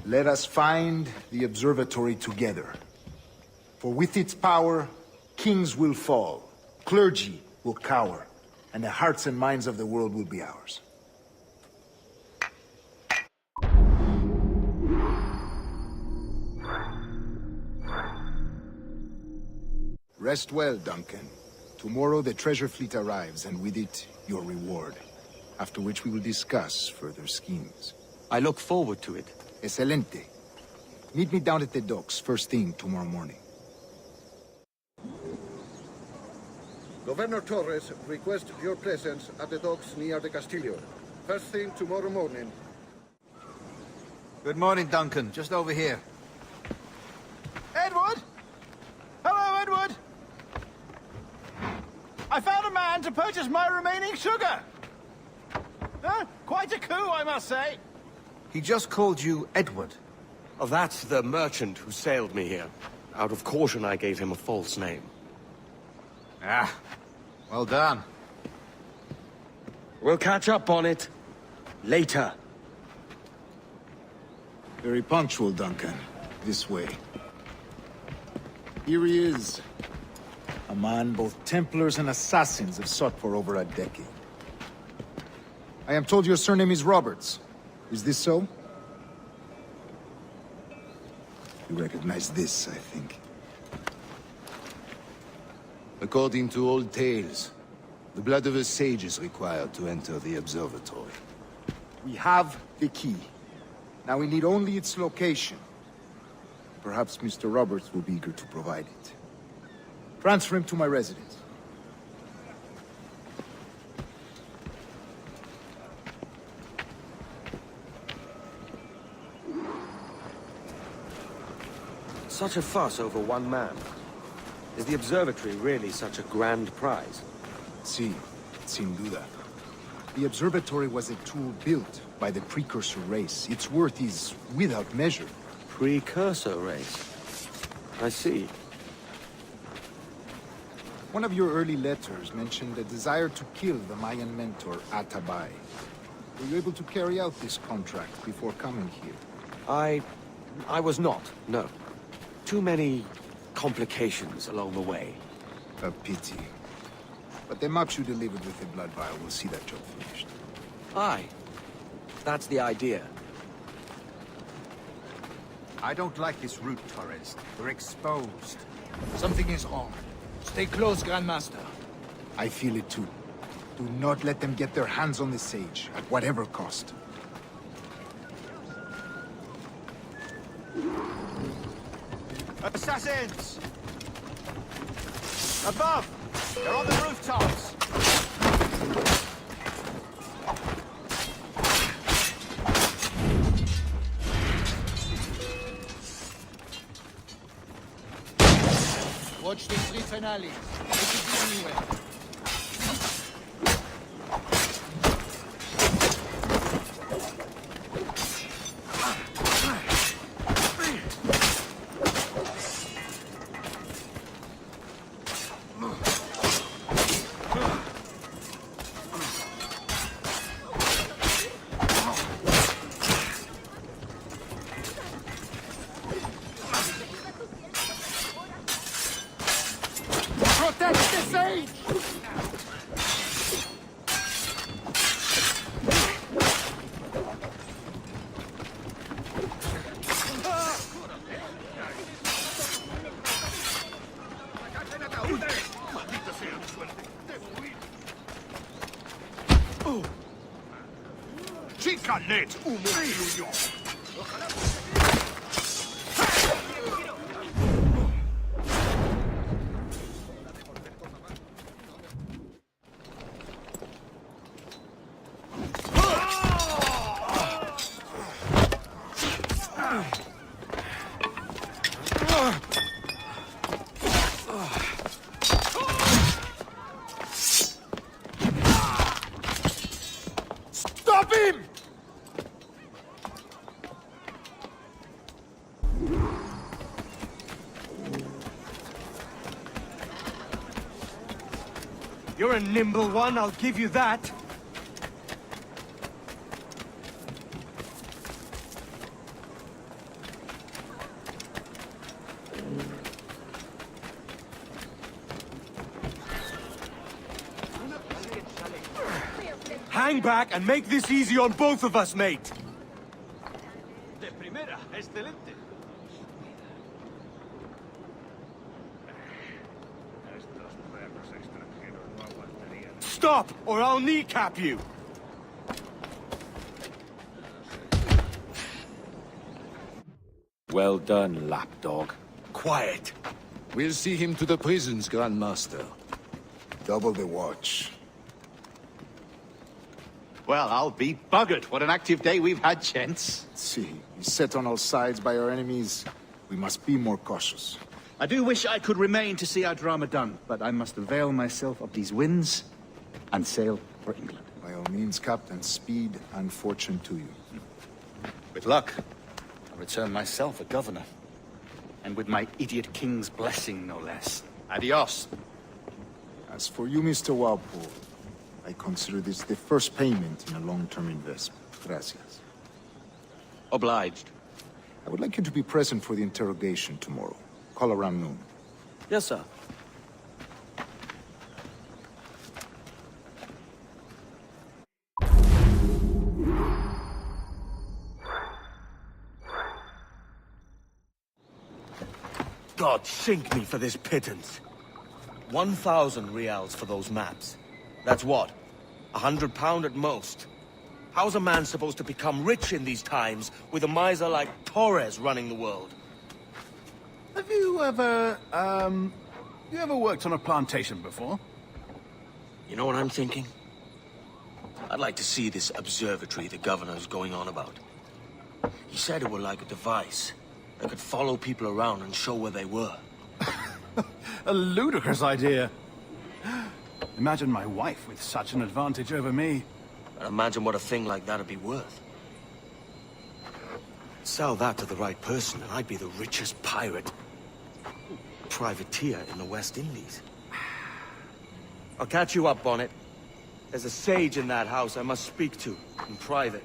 Let us find the observatory together. For with its power, kings will fall, clergy will cower, and the hearts and minds of the world will be ours. Rest well, Duncan. Tomorrow the treasure fleet arrives, and with it, your reward. After which we will discuss further schemes. I look forward to it. Excelente. Meet me down at the docks first thing tomorrow morning. Governor Torres requests your presence at the docks near the Castillo. First thing tomorrow morning. Good morning, Duncan. Just over here. Edward? Hello, Edward! I found a man to purchase my remaining sugar! Quite a coup, I must say. He just called you Edward. Oh, that's the merchant who sailed me here. Out of caution, I gave him a false name. Ah, well done. We'll catch up on it later. Very punctual, Duncan. This way. Here he is. A man both Templars and Assassins have sought for over a decade. I am told your surname is Roberts. Is this so? You recognize this, I think. According to old tales, the blood of a sage is required to enter the observatory. We have the key. Now we need only its location. Perhaps Mr. Roberts will be eager to provide it. Transfer him to my residence. Such a fuss over one man. Is the observatory really such a grand prize? Si, sin duda. The observatory was a tool built by the precursor race. Its worth is without measure. Precursor race? I see. One of your early letters mentioned a desire to kill the Mayan mentor, Atabay. Were you able to carry out this contract before coming here? I was not, no. Too many complications along the way. A pity. But the maps you delivered with the blood vial will see that job finished. Aye. That's the idea. I don't like this route, Torres. We're exposed. Something is wrong. Stay close, Grandmaster. I feel it too. Do not let them get their hands on the sage, at whatever cost. Assassins! Above! They're on the rooftops! Watch the streets and alleys. It could be anywhere. Chicanet, humo. Stop him! You're a nimble one, I'll give you that. Hang back and make this easy on both of us, mate. De primera, excelente. Stop, or I'll kneecap you! Well done, lapdog. Quiet. We'll see him to the prisons, Grandmaster. Double the watch. Well, I'll be buggered. What an active day we've had, gents. See, set on all sides by our enemies. We must be more cautious. I do wish I could remain to see our drama done, but I must avail myself of these winds and sail for England. By all means, Captain, speed and fortune to you. With luck, I'll return myself a governor. And with my idiot king's blessing, no less. Adios. As for you, Mr. Walpole, I consider this the first payment in a long-term investment. Gracias. Obliged. I would like you to be present for the interrogation tomorrow. Call around noon. Yes, sir. God sink me for this pittance. 1,000 reals for those maps. That's what? £100 at most. How's a man supposed to become rich in these times with a miser like Torres running the world? Have you ever worked on a plantation before? You know what I'm thinking? I'd like to see this observatory the governor's going on about. He said it were like a device that could follow people around and show where they were. A ludicrous idea. Imagine my wife with such an advantage over me. And imagine what a thing like that'd be worth. Sell that to the right person and I'd be the richest privateer in the West Indies. I'll catch you up, Bonnet. There's a sage in that house I must speak to, in private.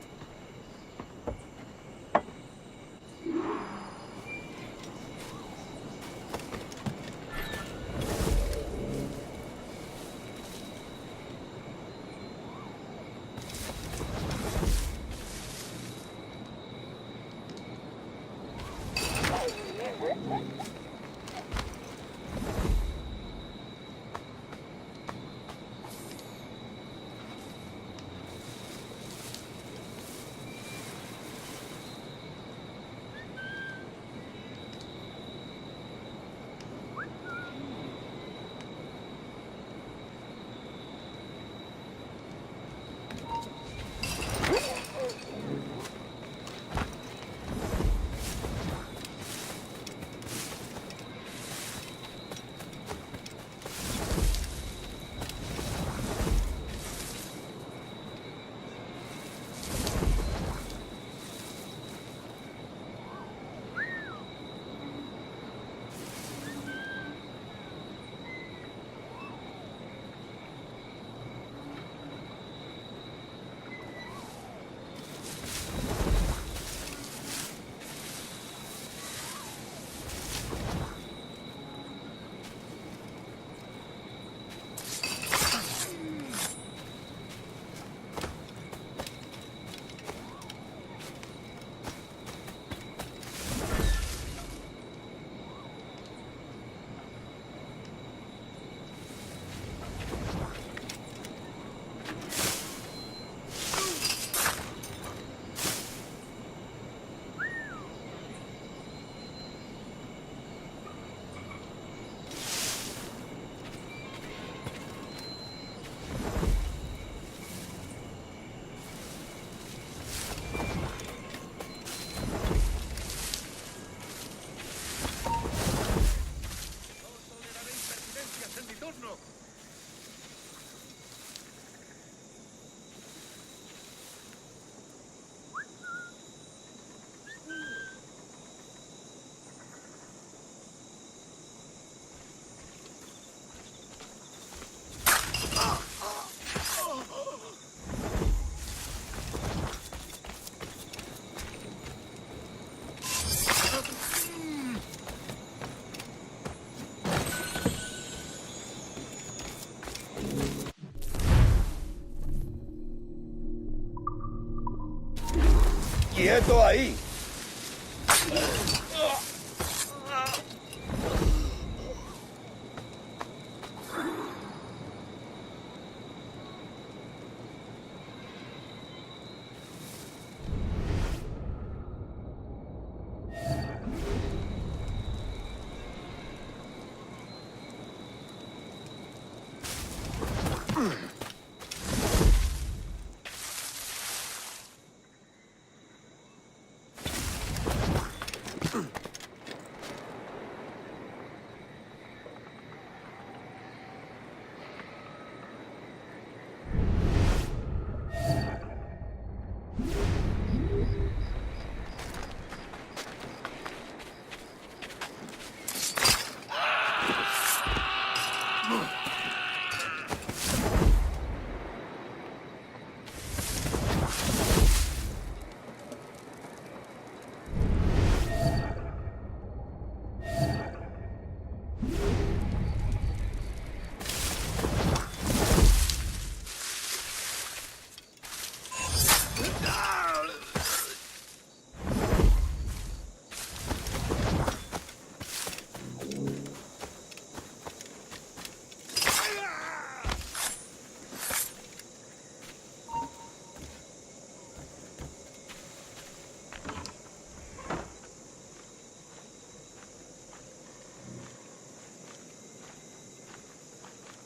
¡Quieto ahí!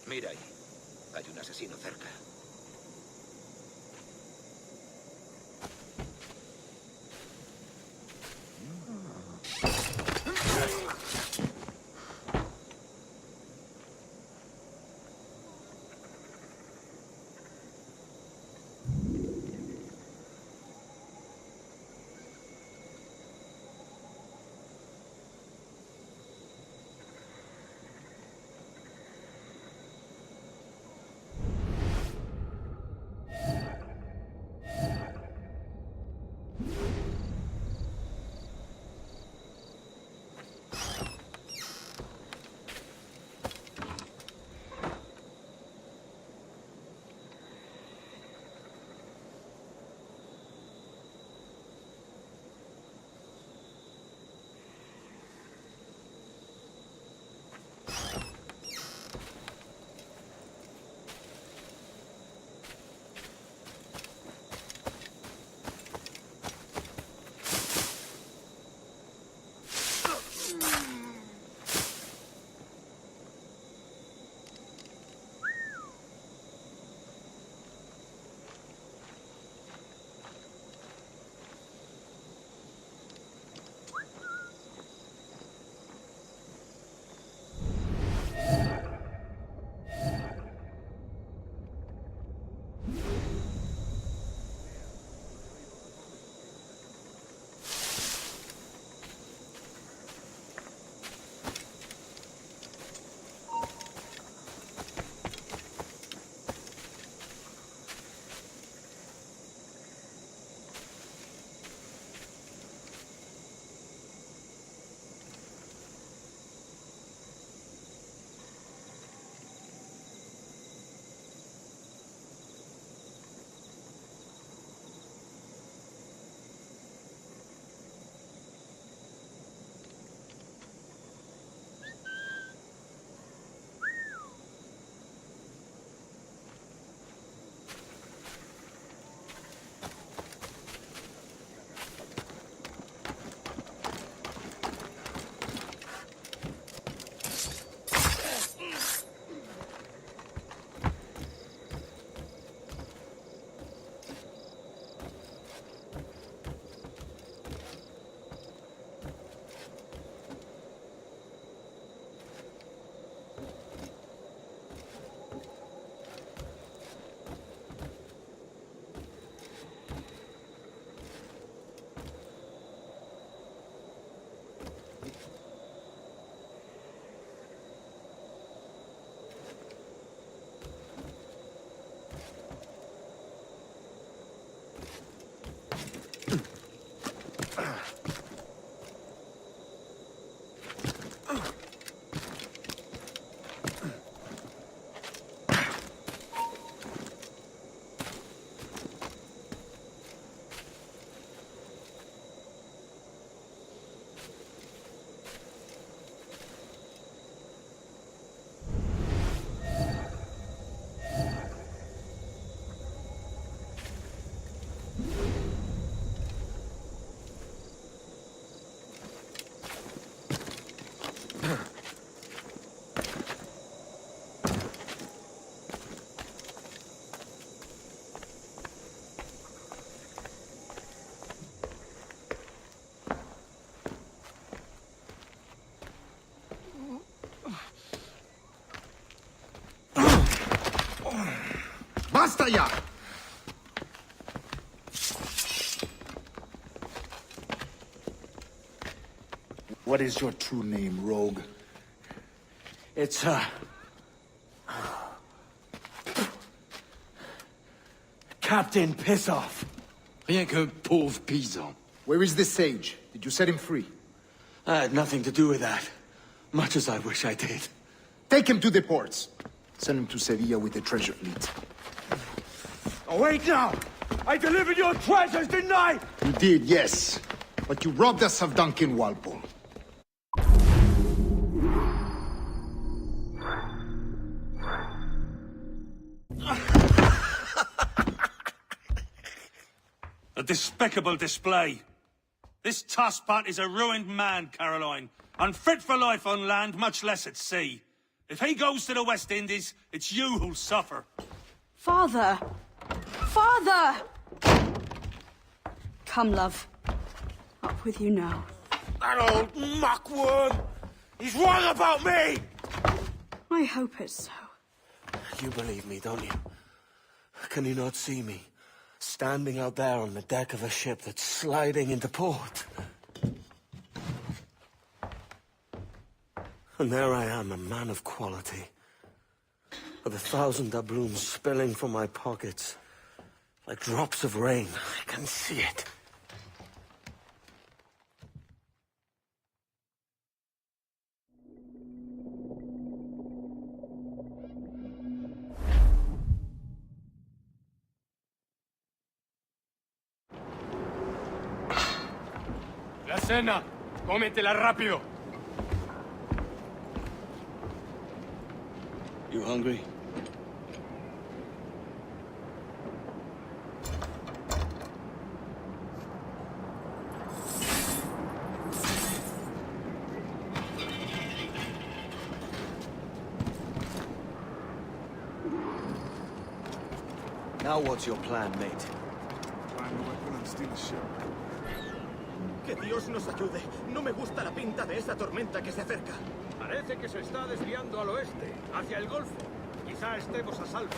Mira ahí. Hay un asesino cerca. Basta ya! What is your true name, rogue? It's, Captain Pissoff. Rien qu'un pauvre paysan. Where is the sage? Did you set him free? I had nothing to do with that. Much as I wish I did. Take him to the ports. Send him to Sevilla with the treasure fleet. Oh, wait now! I delivered your treasures, didn't I? You did, yes. But you robbed us of Duncan Walpole. A despicable display. This tosspot is a ruined man, Caroline. Unfit for life on land, much less at sea. If he goes to the West Indies, it's you who'll suffer. Father! Father! Come, love. Up with you now. That old muckworm! He's wrong about me! I hope it's so. You believe me, don't you? Can you not see me? Standing out there on the deck of a ship that's sliding into port. And there I am, a man of quality. With 1,000 doubloons spilling from my pockets. Like drops of rain. I can see it. La cena. Cómetela rápido. You hungry? Now what's your plan, mate? Find a weapon and steal a ship. Que Dios nos ayude. No me gusta la pinta de esta tormenta que se acerca. Parece que se está desviando al oeste, hacia el Golfo. Quizá estemos a salvo.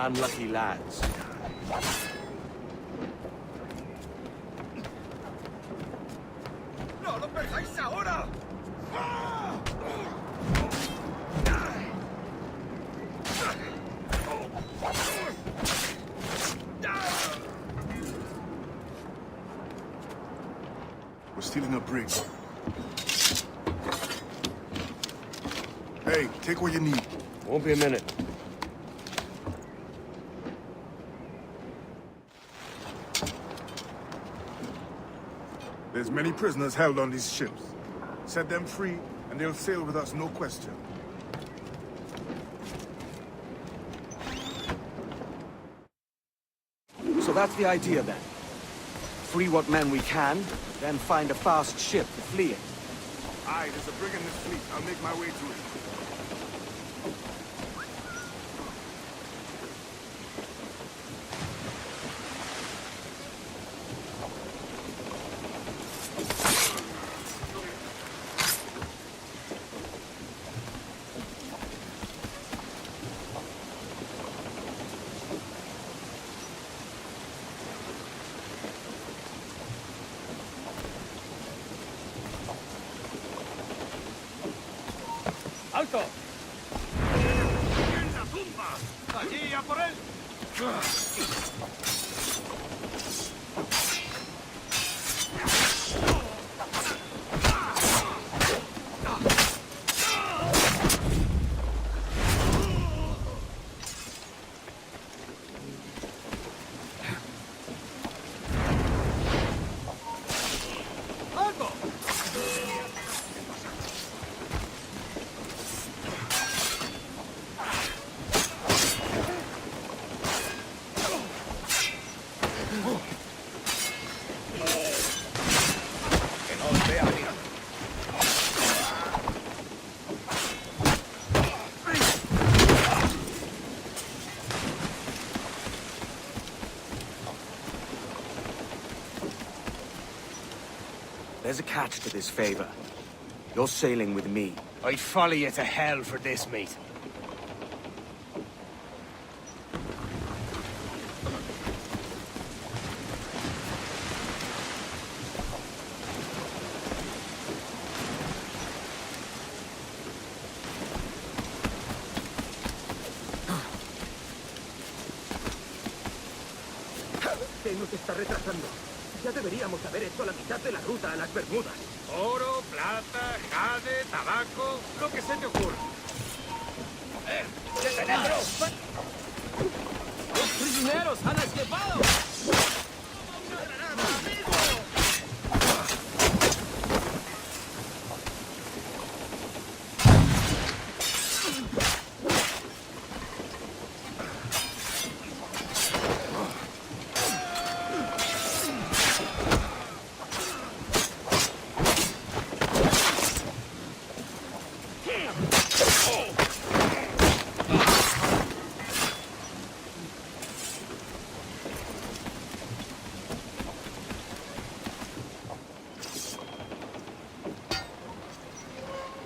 Unlucky lads. ¡No lo perdáis ahora! We're stealing a brig. Hey, take what you need. Won't be a minute. There's many prisoners held on these ships. Set them free, and they'll sail with us, no question. So that's the idea, then. Free what men we can, then find a fast ship to flee it. Aye, there's a brig in this fleet. I'll make my way to it. ¡Alto! ¡En la tumba! ¡Allí, a por él! there's a catch to this favor. You're sailing with me. I'd follow you to hell for this, mate. Se nos está retrasando. Ya deberíamos haber hecho la mitad de la ruta a las Bermudas. Oro, plata, jade, tabaco, lo que se te ocurra. ¡Detenedlo! ¡Los prisioneros han escapado!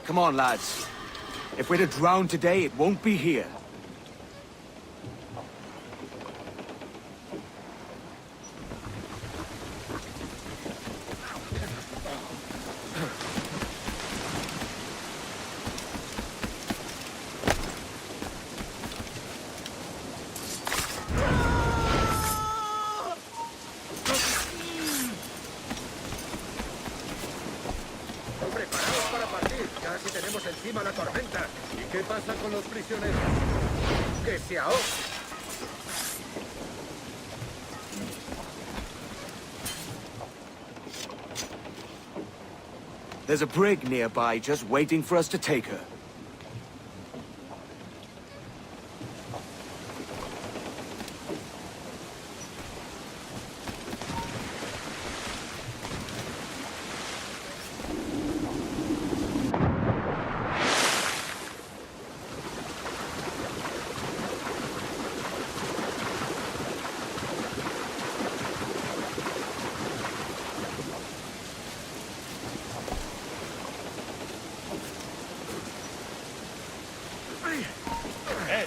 Come on, lads. If we're to drown today, it won't be here. Preparaos para partir. Casi tenemos encima la tormenta. ¿Y qué pasa con los prisioneros? ¡Que se ahogan! There's a brig nearby just waiting for us to take her.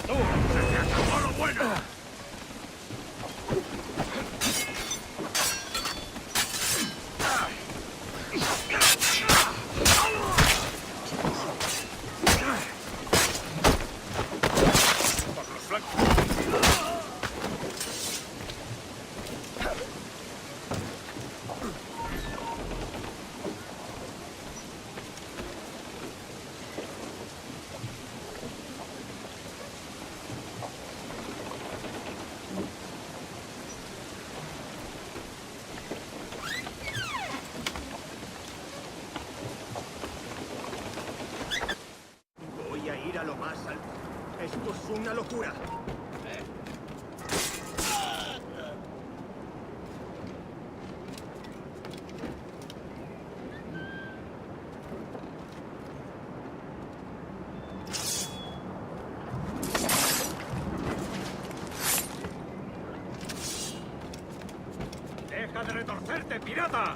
¡Tú! ¡Se te acabó lo bueno! Por los flancos. Voy a ir a lo más alto. Esto es una locura. ¡Deja de retorcerte, pirata!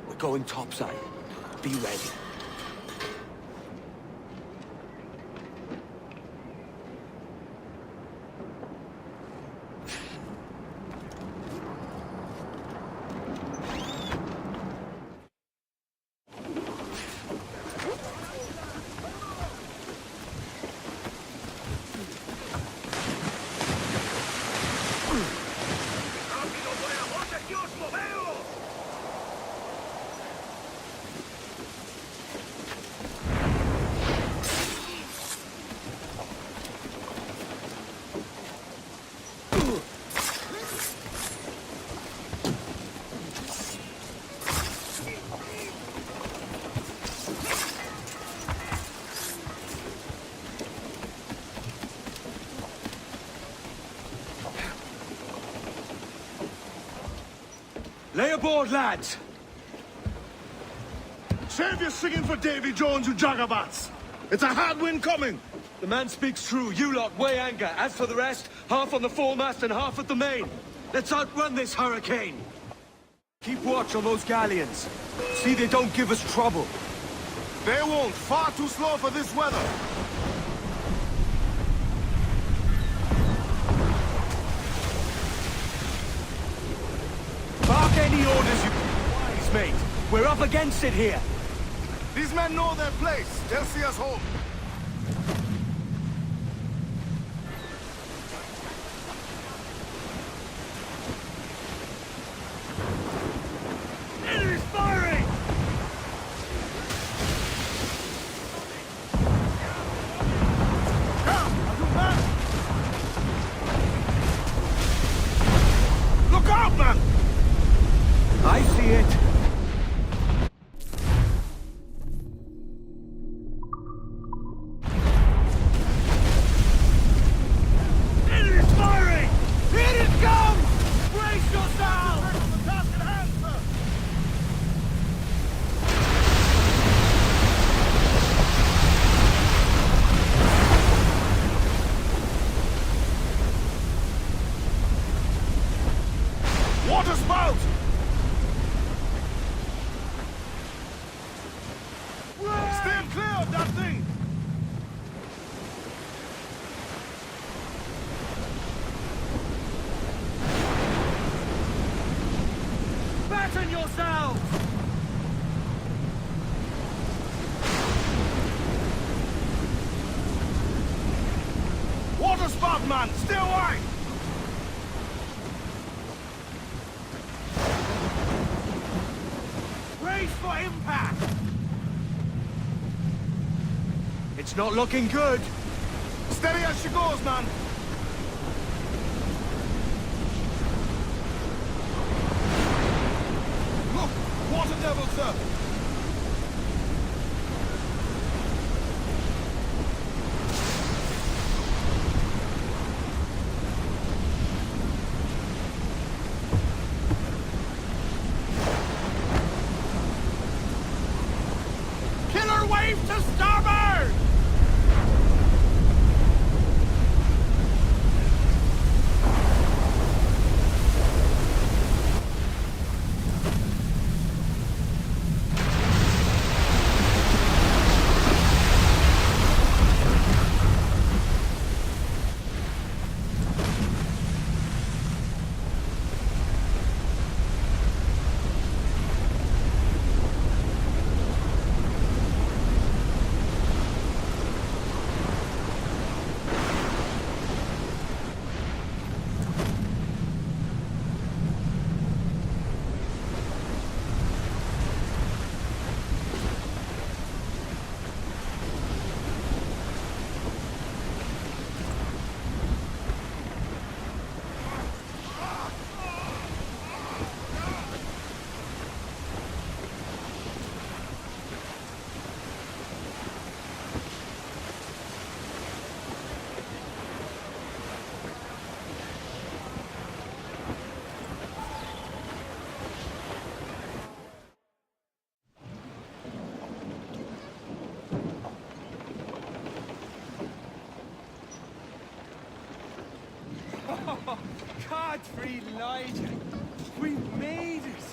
We're going topside. Be ready. ¡Rápido, buena voz, que os moveo! Lay aboard, lads! Save your singing for Davy Jones, you jagabats! It's a hard wind coming! The man speaks true. You lot weigh anchor. As for the rest, half on the foremast and half at the main. Let's outrun this hurricane. Keep watch on those galleons. See they don't give us trouble. They won't. Far too slow for this weather. Bark any orders you wise, mate. We're up against it here. These men know their place. They'll see us home. Enemy's firing! Look out, man! I see it. Enemy's firing! Here it comes! Brace yourselves! Water spout! Stay clear of that thing! Batten yourselves! Water spout, man! Stay away! Brace for impact! It's not looking good. Steady as she goes, man! Look! Water devil, sir! Killer wave to starboard! Godfrey Elijah, we made it.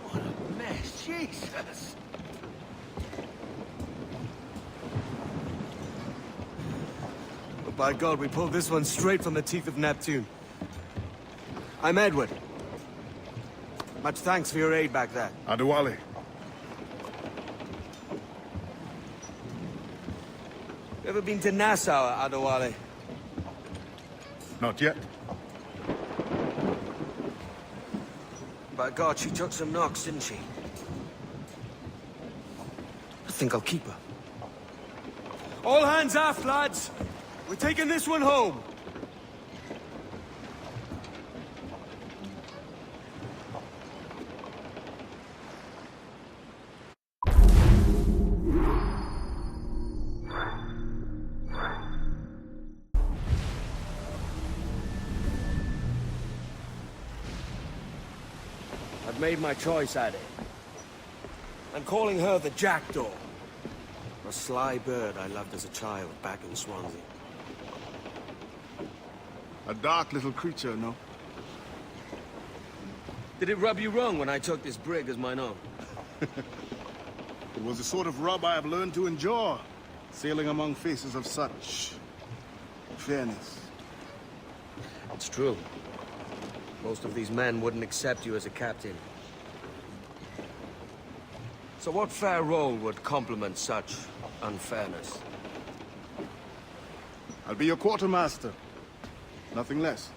What a mess, Jesus! Oh, by God, we pulled this one straight from the teeth of Neptune. I'm Edward. Much thanks for your aid back there. Adewale. You ever been to Nassau, Adewale? Not yet. By God, she took some knocks, didn't she? I think I'll keep her. All hands aft, lads! We're taking this one home! I've made my choice, Addy. I'm calling her the Jackdaw. A sly bird I loved as a child back in Swansea. A dark little creature, no? Did it rub you wrong when I took this brig as mine own? It was the sort of rub I have learned to endure, sailing among faces of such fairness. It's true. Most of these men wouldn't accept you as a captain. So what fair role would complement such unfairness? I'll be your quartermaster. Nothing less.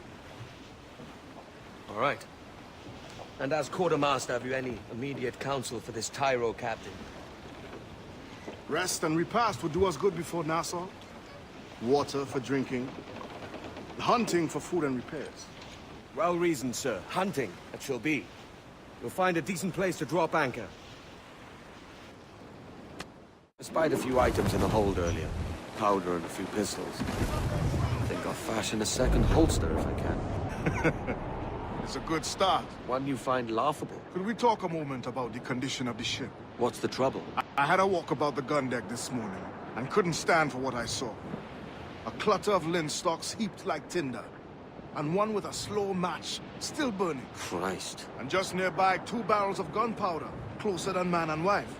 All right. And as quartermaster, have you any immediate counsel for this Tyro captain? Rest and repast would do us good before Nassau. Water for drinking. Hunting for food and repairs. Well reasoned, sir. Hunting, it shall be. You'll find a decent place to drop anchor. I spied a few items in the hold earlier. Powder and a few pistols. I think I'll fashion a second holster if I can. It's a good start. One you find laughable. Could we talk a moment about the condition of the ship? What's the trouble? I had a walk about the gun deck this morning, and couldn't stand for what I saw. A clutter of linstocks heaped like tinder, and one with a slow match still burning. Christ. And just nearby, 2 barrels of gunpowder, closer than man and wife.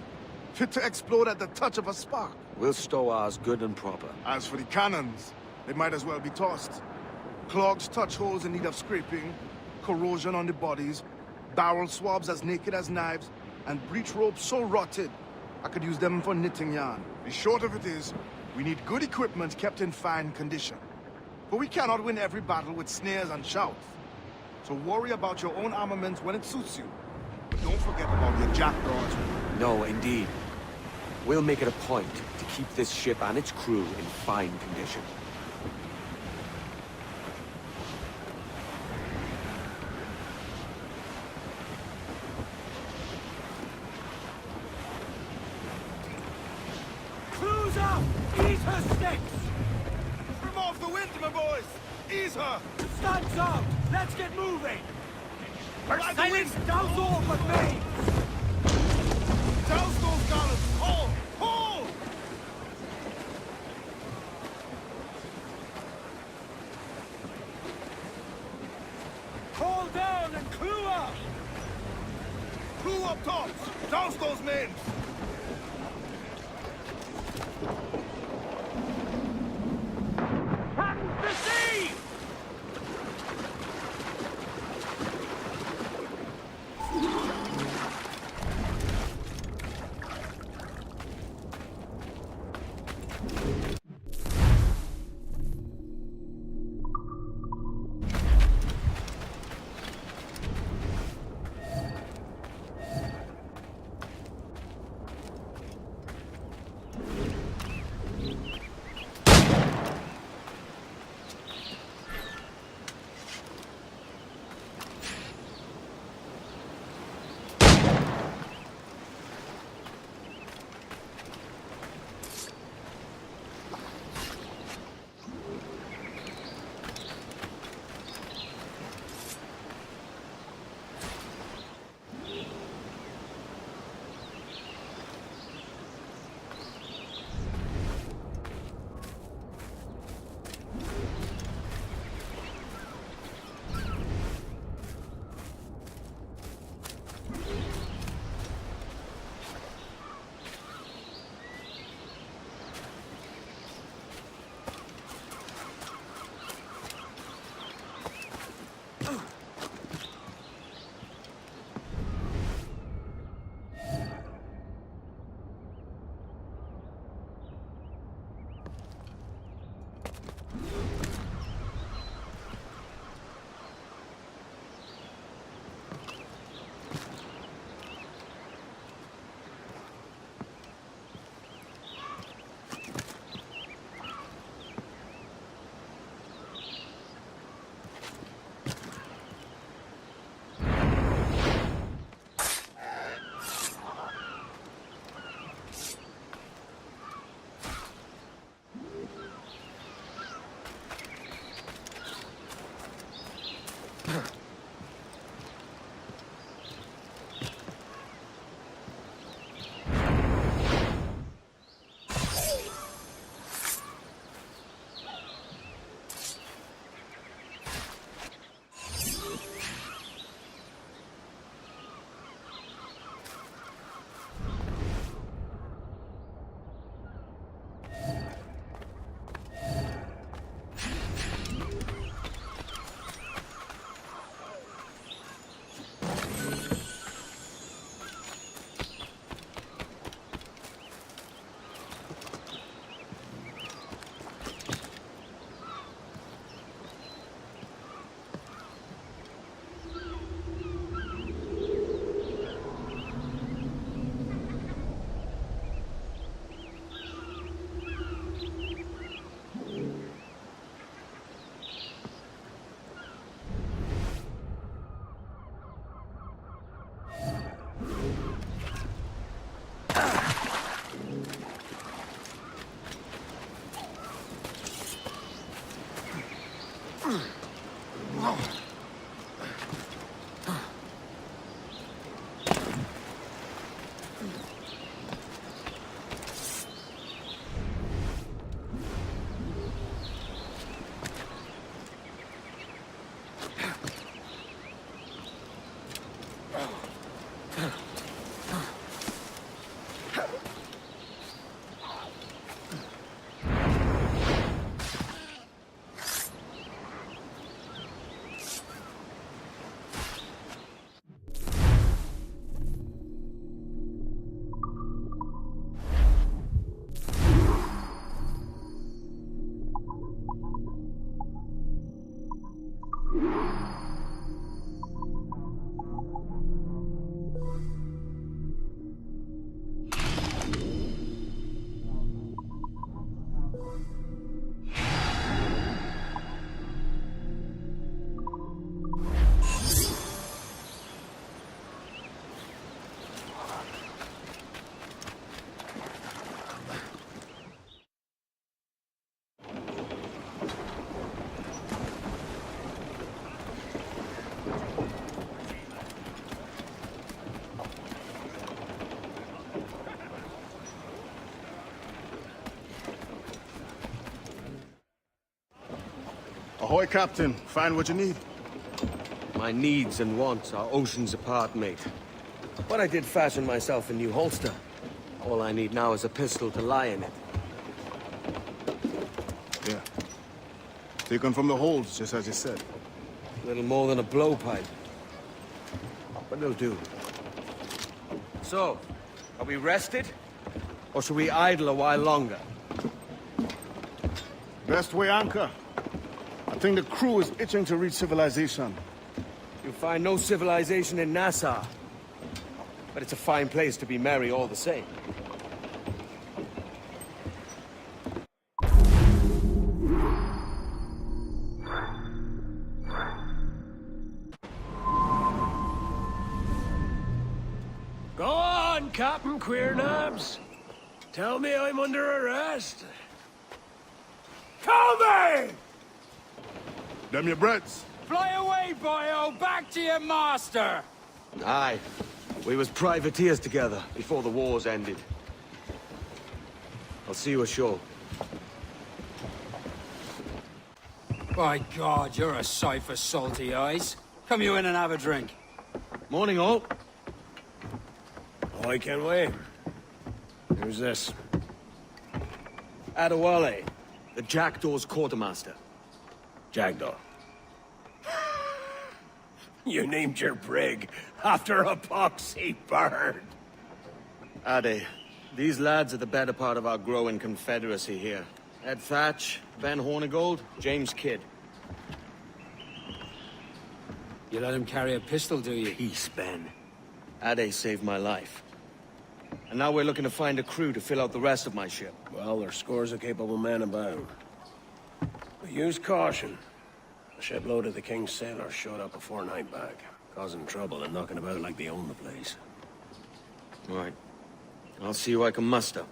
Fit to explode at the touch of a spark. We'll stow ours good and proper. As for the cannons, they might as well be tossed. Clogged touch holes in need of scraping, corrosion on the bodies, barrel swabs as naked as knives, and breech ropes so rotted, I could use them for knitting yarn. The short of it is, we need good equipment kept in fine condition. But we cannot win every battle with snares and shouts. So worry about your own armament when it suits you. But don't forget about your jackdaws. No, indeed. We'll make it a point to keep this ship and its crew in fine condition. Crew's up! Ease her sticks! Trim off the wind, my boys! Ease her! Stunts out! Let's get moving! Silence! Douse all but me! Douse those gallants! Haul! Haul! Haul down and crew up! Crew up tops! Douse those men! The sea! Ahoy, Captain. Find what you need. My needs and wants are oceans apart, mate. But I did fashion myself a new holster. All I need now is a pistol to lie in it. Yeah. Taken from the holds, just as you said. Little more than a blowpipe. But it'll do. So, are we rested? Or should we idle a while longer? Best way anchor. I think the crew is itching to reach civilization. You'll find no civilization in Nassau. But it's a fine place to be merry all the same. Go on, Captain Queernabs. Tell me I'm under arrest. Tell me! Them your breads. Fly away, boyo! Back to your master! Aye. We was privateers together before the wars ended. I'll see you ashore. By God, you're a sight for salty eyes. Come you in and have a drink. Morning, all. Ahoy, kenway. Who's this? Adewale, the Jackdaw's quartermaster. Jackdaw. You named your brig after a poxy bird. Ade, these lads are the better part of our growing confederacy here. Ed Thatch, Ben Hornigold, James Kidd. You let him carry a pistol, do you? Peace, Ben. Ade saved my life. And now we're looking to find a crew to fill out the rest of my ship. Well, there's scores of capable men about. But use caution. A shipload of the King's sailors showed up a fortnight back, causing trouble and knocking about like they own the place. Right. I'll see who I can muster.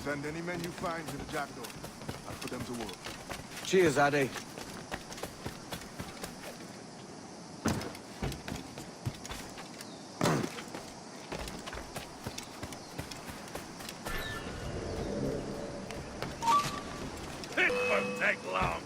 Send any men you find to the Jackdaw. I'll put them to work. Cheers, Ade. It won't take long.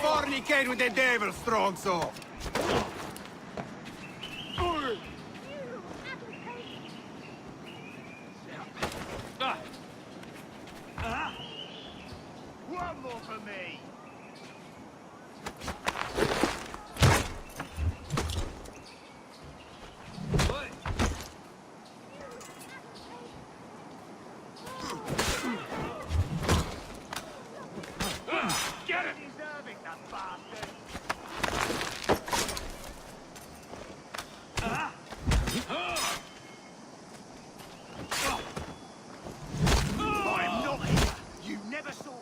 fornicate with the devil, strong soul. One more for me. Get him! Deserving, that bastard! I'm not here! You never saw...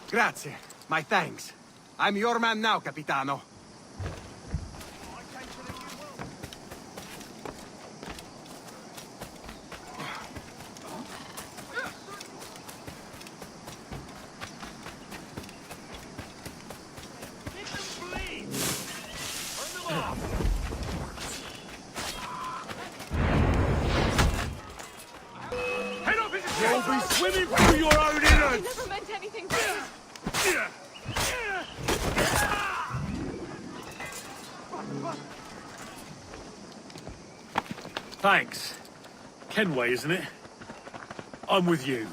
Grazie. My thanks. I'm your man now, Capitano. You'll be swimming through your own innards! I never meant anything to you. Thanks. Kenway, isn't it? I'm with you.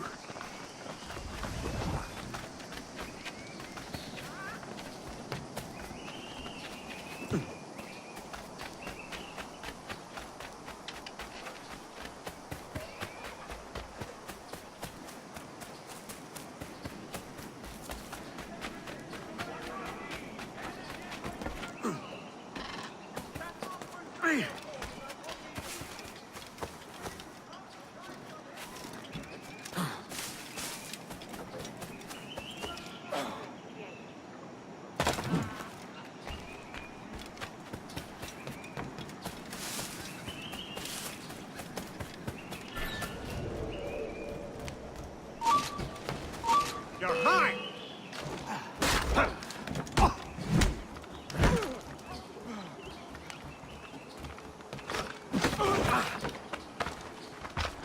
You're mine!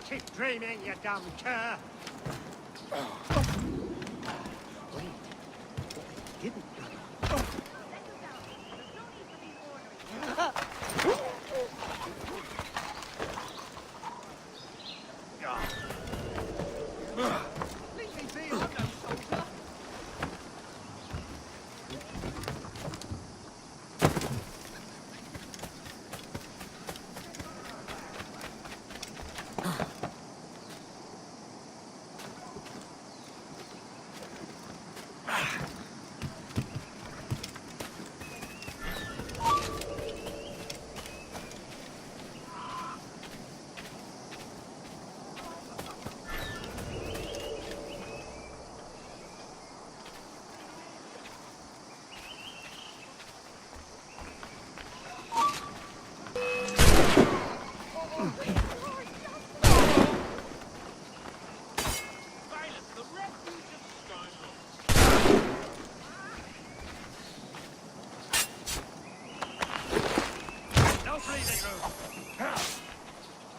Keep dreaming, you dumb cur! Didn't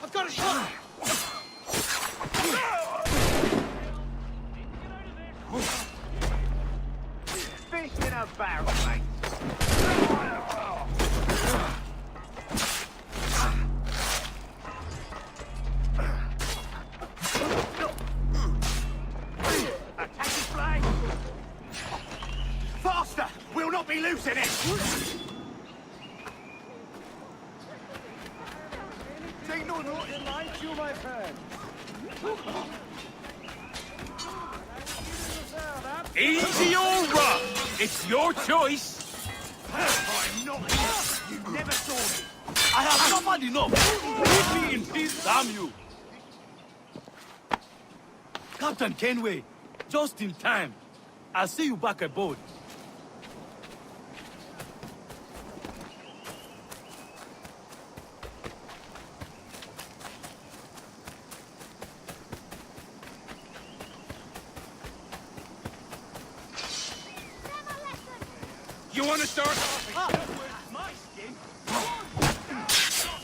I've got a shot! Fish in a barrel, mate. Attack his flag! Faster! We'll not be losing it! Take no notice, mind you, my friend. Easy or rough, it's your choice. I'm not here. You never saw me. I have suffered enough. Leave me in peace, damn you. Captain Kenway, just in time. I'll see you back aboard. You want to start off? My skin?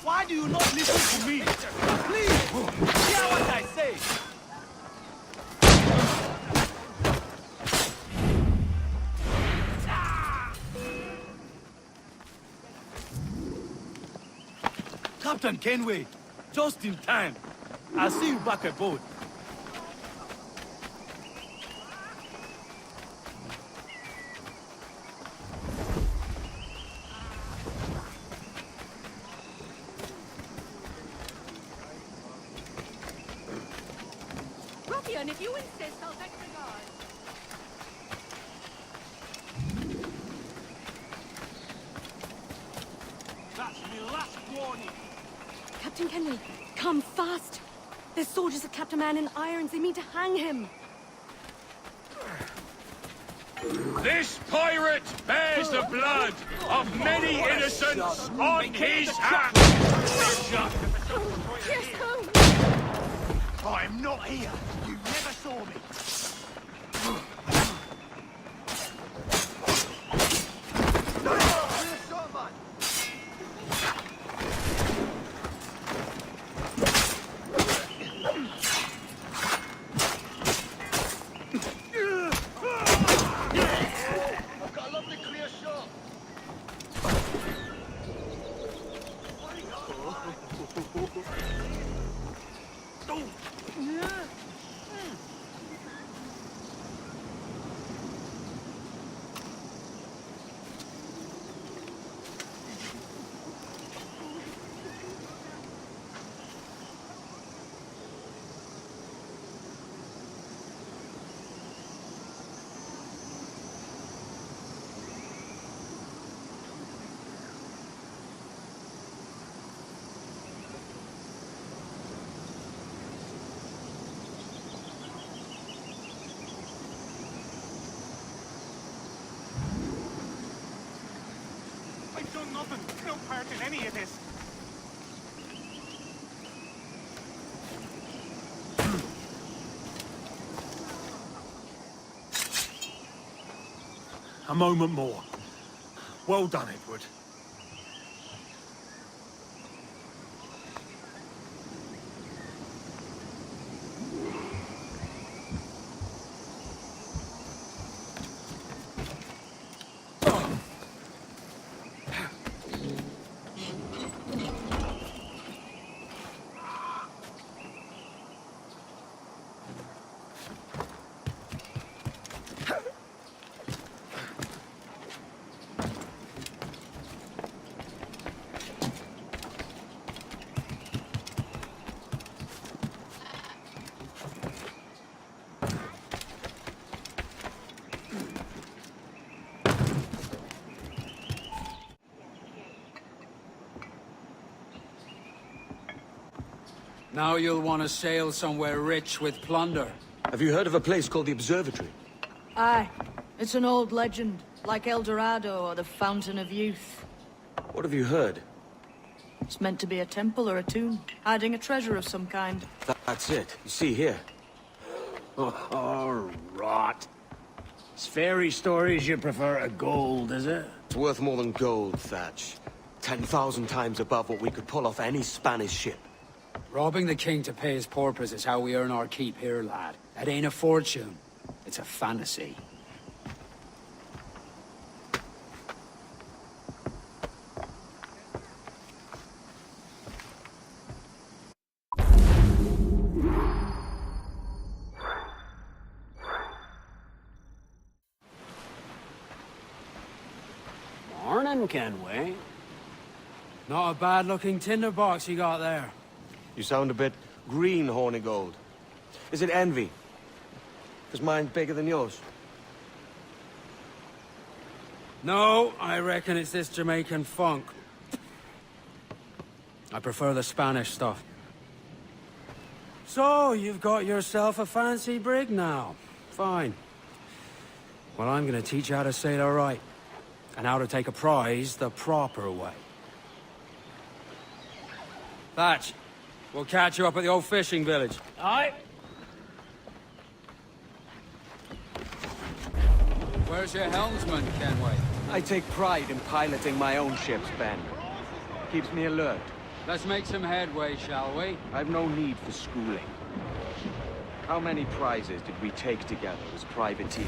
Why do you not listen to me? Please, hear what I say. Captain Kenway, just in time. I'll see you back aboard. Ruffian, if you insist, I'll vex the guard. That's my last warning. Captain Kenway, come fast. There's soldiers of Captain Man in irons. They mean to hang him. This pirate bears the blood of many innocents on his hands! Yes, home! I'm not here. You never saw me. I've done nothing. No part in any of this. A moment more. Well done, Edward. Now you'll want to sail somewhere rich with plunder. Have you heard of a place called the Observatory? Aye. It's an old legend, like El Dorado or the Fountain of Youth. What have you heard? It's meant to be a temple or a tomb, hiding a treasure of some kind. That's it. You see here. Oh, rot. It's fairy stories you prefer to gold, is it? It's worth more than gold, Thatch. 10,000 times above what we could pull off any Spanish ship. Robbing the king to pay his porpoise is how we earn our keep here, lad. It ain't a fortune. It's a fantasy. Morning, Kenway. Not a bad-looking tinderbox you got there. You sound a bit green, Hornigold. Is it envy? Is mine bigger than yours? No, I reckon it's this Jamaican funk. I prefer the Spanish stuff. So, you've got yourself a fancy brig now. Fine. Well, I'm gonna teach you how to sail her right. And how to take a prize the proper way. Thatch, we'll catch you up at the old fishing village. Aye. Where's your helmsman, Kenway? I take pride in piloting my own ships, Ben. Keeps me alert. Let's make some headway, shall we? I've no need for schooling. How many prizes did we take together as privateers?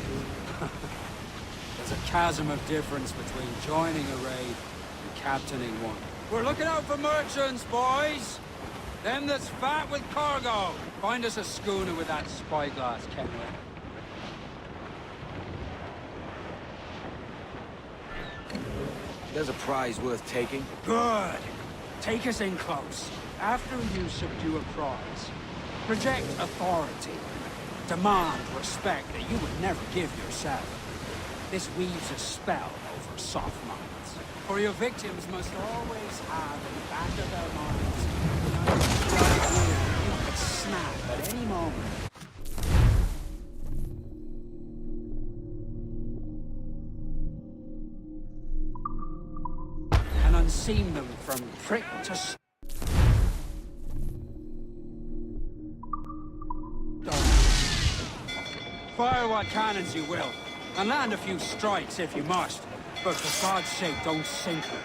There's a chasm of difference between joining a raid and captaining one. We're looking out for merchants, boys. Them that's fat with cargo. Find us a schooner with that spyglass, kenway. There's a prize worth taking. Good. Take us in close. After you subdue a prize, project authority. Demand respect that you would never give yourself. This weaves a spell over soft minds. For your victims must always have in the back of their minds you could snap at any moment. And unseam them from prick to stone. Fire what cannons you will, and land a few strikes if you must. But for God's sake, don't sink her.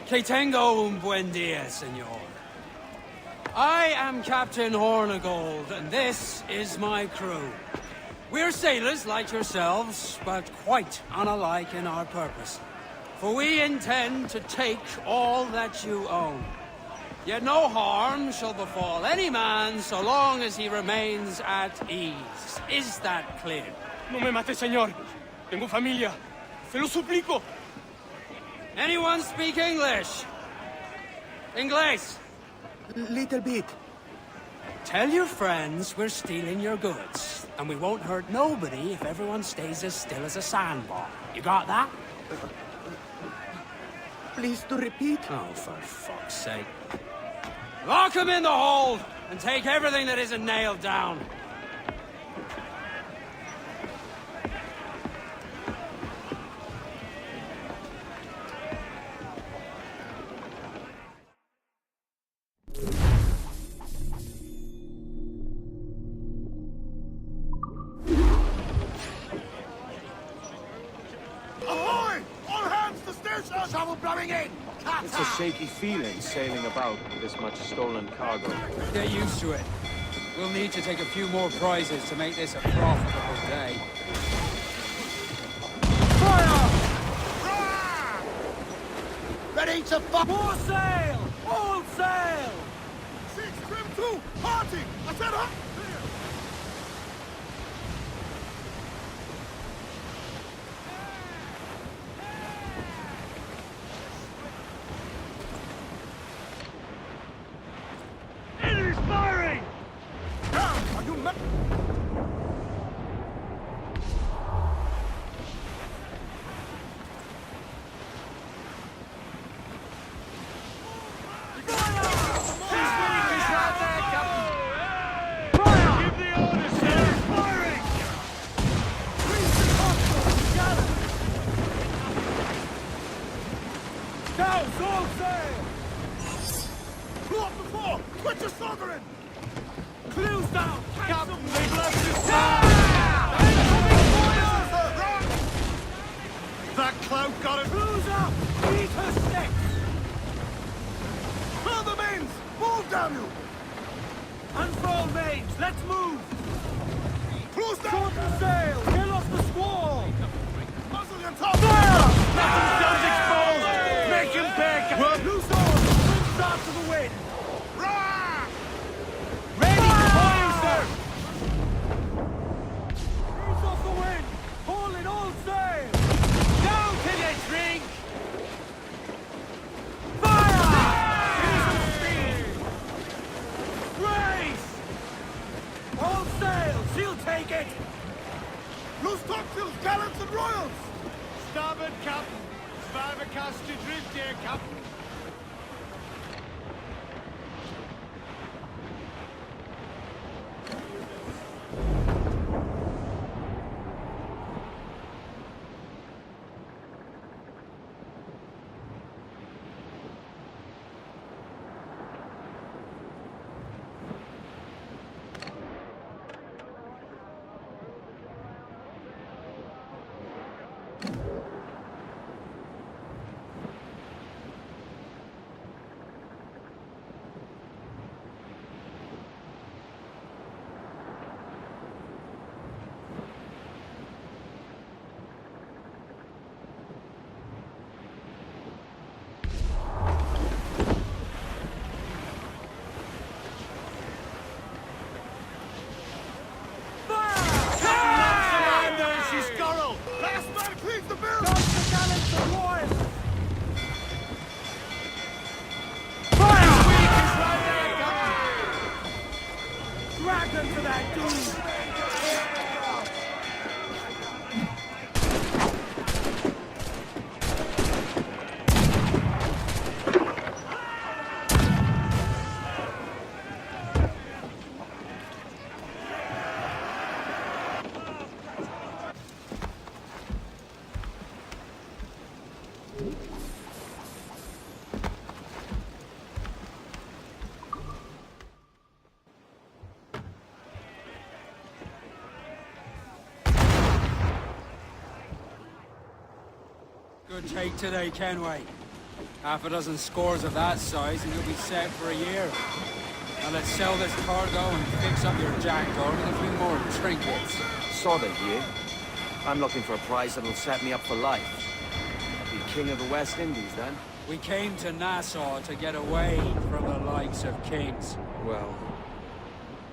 Que tengo un buen dia, senor. I am Captain Hornigold, and this is my crew. We're sailors like yourselves, but quite unalike in our purpose. For we intend to take all that you own. Yet no harm shall befall any man so long as he remains at ease. Is that clear? No me mate, señor. Tengo familia. Se lo suplico. Anyone speak English? English? Little bit. Tell your friends we're stealing your goods, and we won't hurt nobody if everyone stays as still as a sandbar. You got that? Please to repeat. Oh, for fuck's sake. Lock him in the hold, and take everything that isn't nailed down. It's a shaky feeling sailing about with this much stolen cargo. Get used to it. We'll need to take a few more prizes to make this a profitable day. Fire! Ready to fuck! More sail! All sail! 6 trim 2! Party! I said up! Firing! Are you mad? Quit your sluggering! Clues down! Captain, they've left us down! That clout got it! Clues up! Eat her sticks! Fill the mains! Move, damn you! Unfurl mains! Let's move! Close down! Short the sail! Get off the squall! Muzzle your top! Fire! Let them guns exposed! Make him beg! Well, loose oars! Swim start to the wind! Loose topsails, gallants and royals! Starboard, Captain. Starboard cast to drift here, Captain. Good take today, Kenway. Half a dozen scores of that size and you'll be set for a year. Now let's sell this cargo and fix up your jackdaw with a few more trinkets. Sod it, yeah? I'm looking for a prize that'll set me up for life. Be king of the West Indies, then? We came to Nassau to get away from the likes of kings. Well,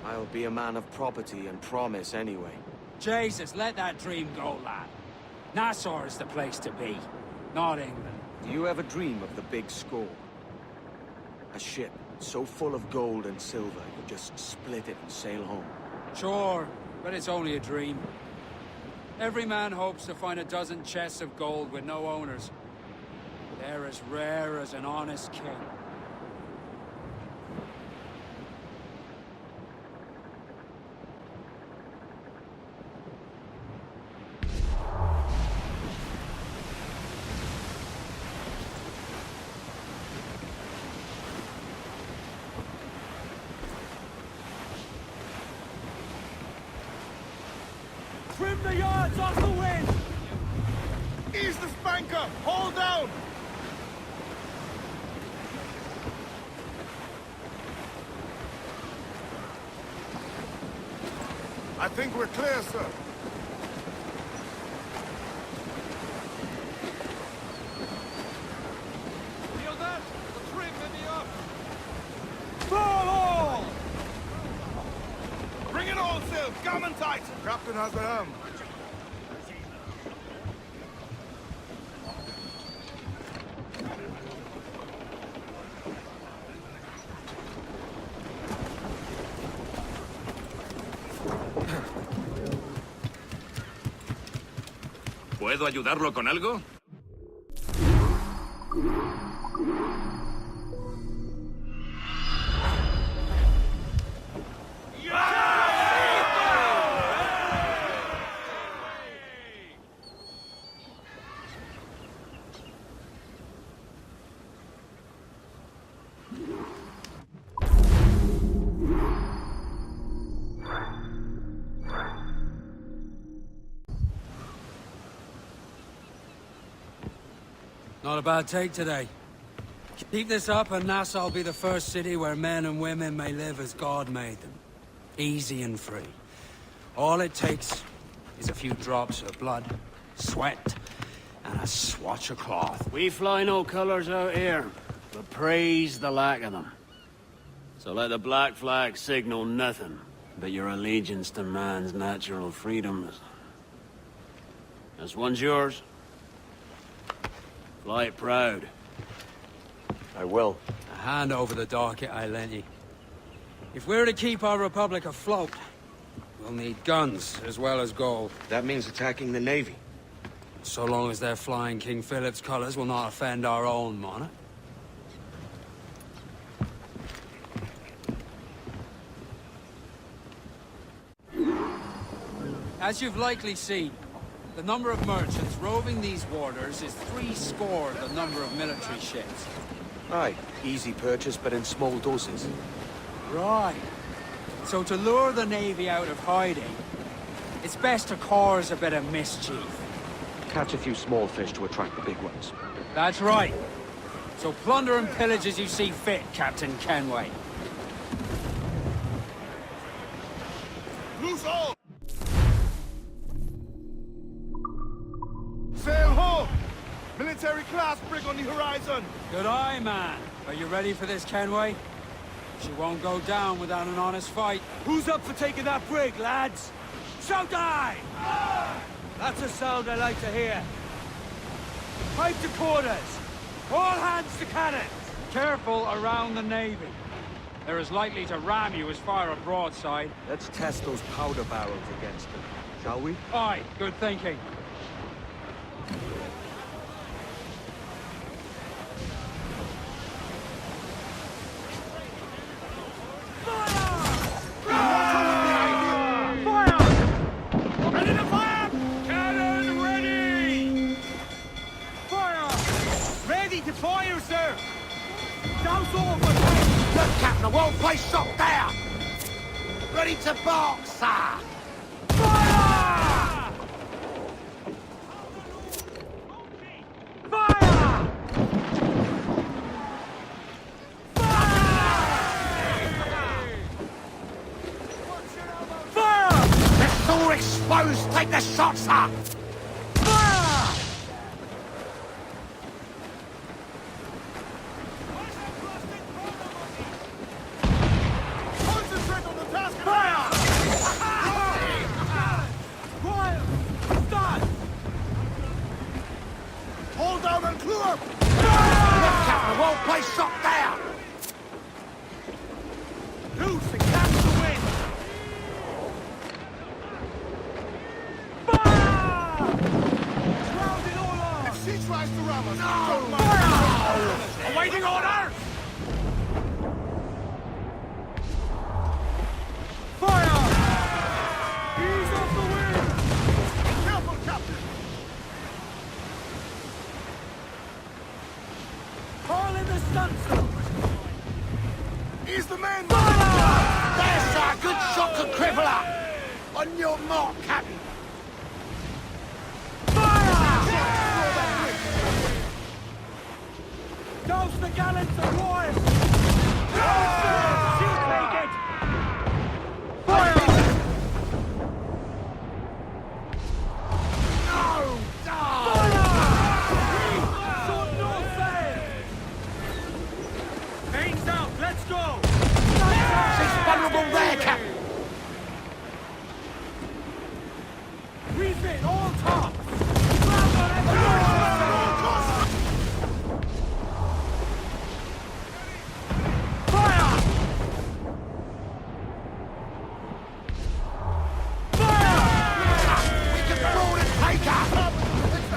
I'll be a man of property and promise anyway. Jesus, let that dream go, lad. Nassau is the place to be, not England. Do you ever dream of the big score? A ship so full of gold and silver, you just split it and sail home. Sure, but it's only a dream. Every man hopes to find a dozen chests of gold with no owners. They're as rare as an honest king. Trim the yards off the wind! Ease the spanker! Hold down! I think we're clear, sir. Feel that? The trim may be up! Fall all! Bring it all, Sil! Gammon tight! Captain has the helm. ¿Puedo ayudarlo con algo? Not a bad take today. Keep this up and Nassau will be the first city where men and women may live as God made them. Easy and free. All it takes is a few drops of blood, sweat, and a swatch of cloth. We fly no colors out here, but praise the lack of them. So let the black flag signal nothing but your allegiance to man's natural freedoms. This one's yours. Fly it proud. I will. A hand over the docket I lent you. If we're to keep our republic afloat, we'll need guns as well as gold. That means attacking the Navy. So long as they're flying King Philip's colors will not offend our own monarch. As you've likely seen, the number of merchants roving these waters is threescore the number of military ships. Aye, easy purchase, but in small doses. Right. So to lure the Navy out of hiding, it's best to cause a bit of mischief. Catch a few small fish to attract the big ones. That's right. So plunder and pillage as you see fit, Captain Kenway. Loose all! Sail ho! Military class brig on the horizon! Good eye, man. Are you ready for this, Kenway? She won't go down without an honest fight. Who's up for taking that brig, lads? Shout aye! That's a sound I like to hear. Pipe to quarters! All hands to cannons! Careful around the Navy. They're as likely to ram you as fire a broadside. Let's test those powder barrels against them, shall we? Aye, good thinking. Fire, sir! Douse over! Look, Captain, a well-placed shot there! Ready to bark, sir! Fire! Fire! You're exposed! Take the shot, sir! Concentrate on the task at Quiet! Start! Hold down and clear! Look, Captain, well placed shot down! Loose and catch the wind! If she tries to ram us, don't mind. Awaiting orders! Fire! Ease off the wind! Careful, Captain! Haul in the stunsail! He's the man! There's a good shot to crippler! On your mark, Captain! Douse the gallants and royals! She'll take it! Fire! No! Short north sail! Mains out, let's go! She's vulnerable there, Captain! Refit all tops!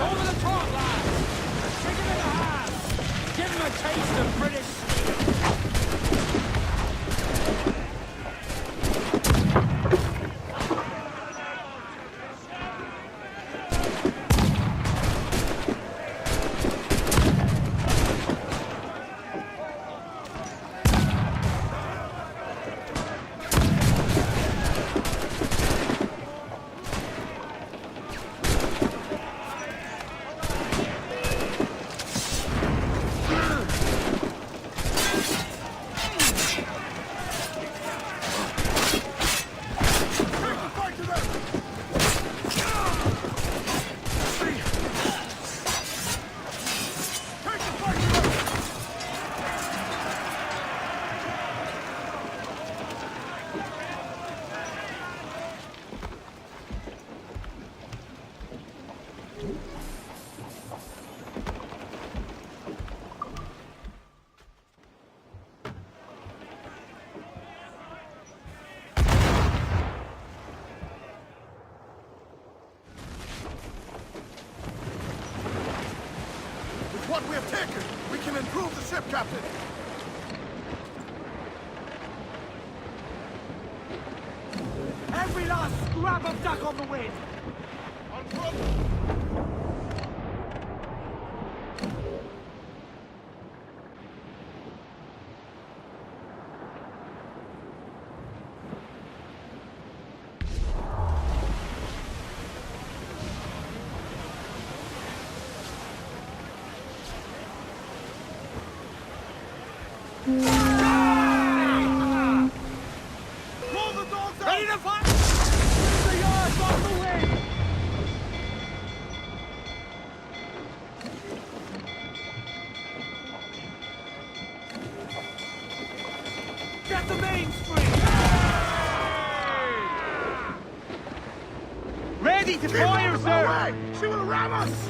Over the top, lads! Stick him in the hand! Give him a taste of British steel! What we have taken, we can improve the ship, Captain. Every last scrap of duck on the wind! On foot! Roll the dogs out! Ready to fight! The yards on the wind! Get the mains free! Ready to fire, sir! She will ram us!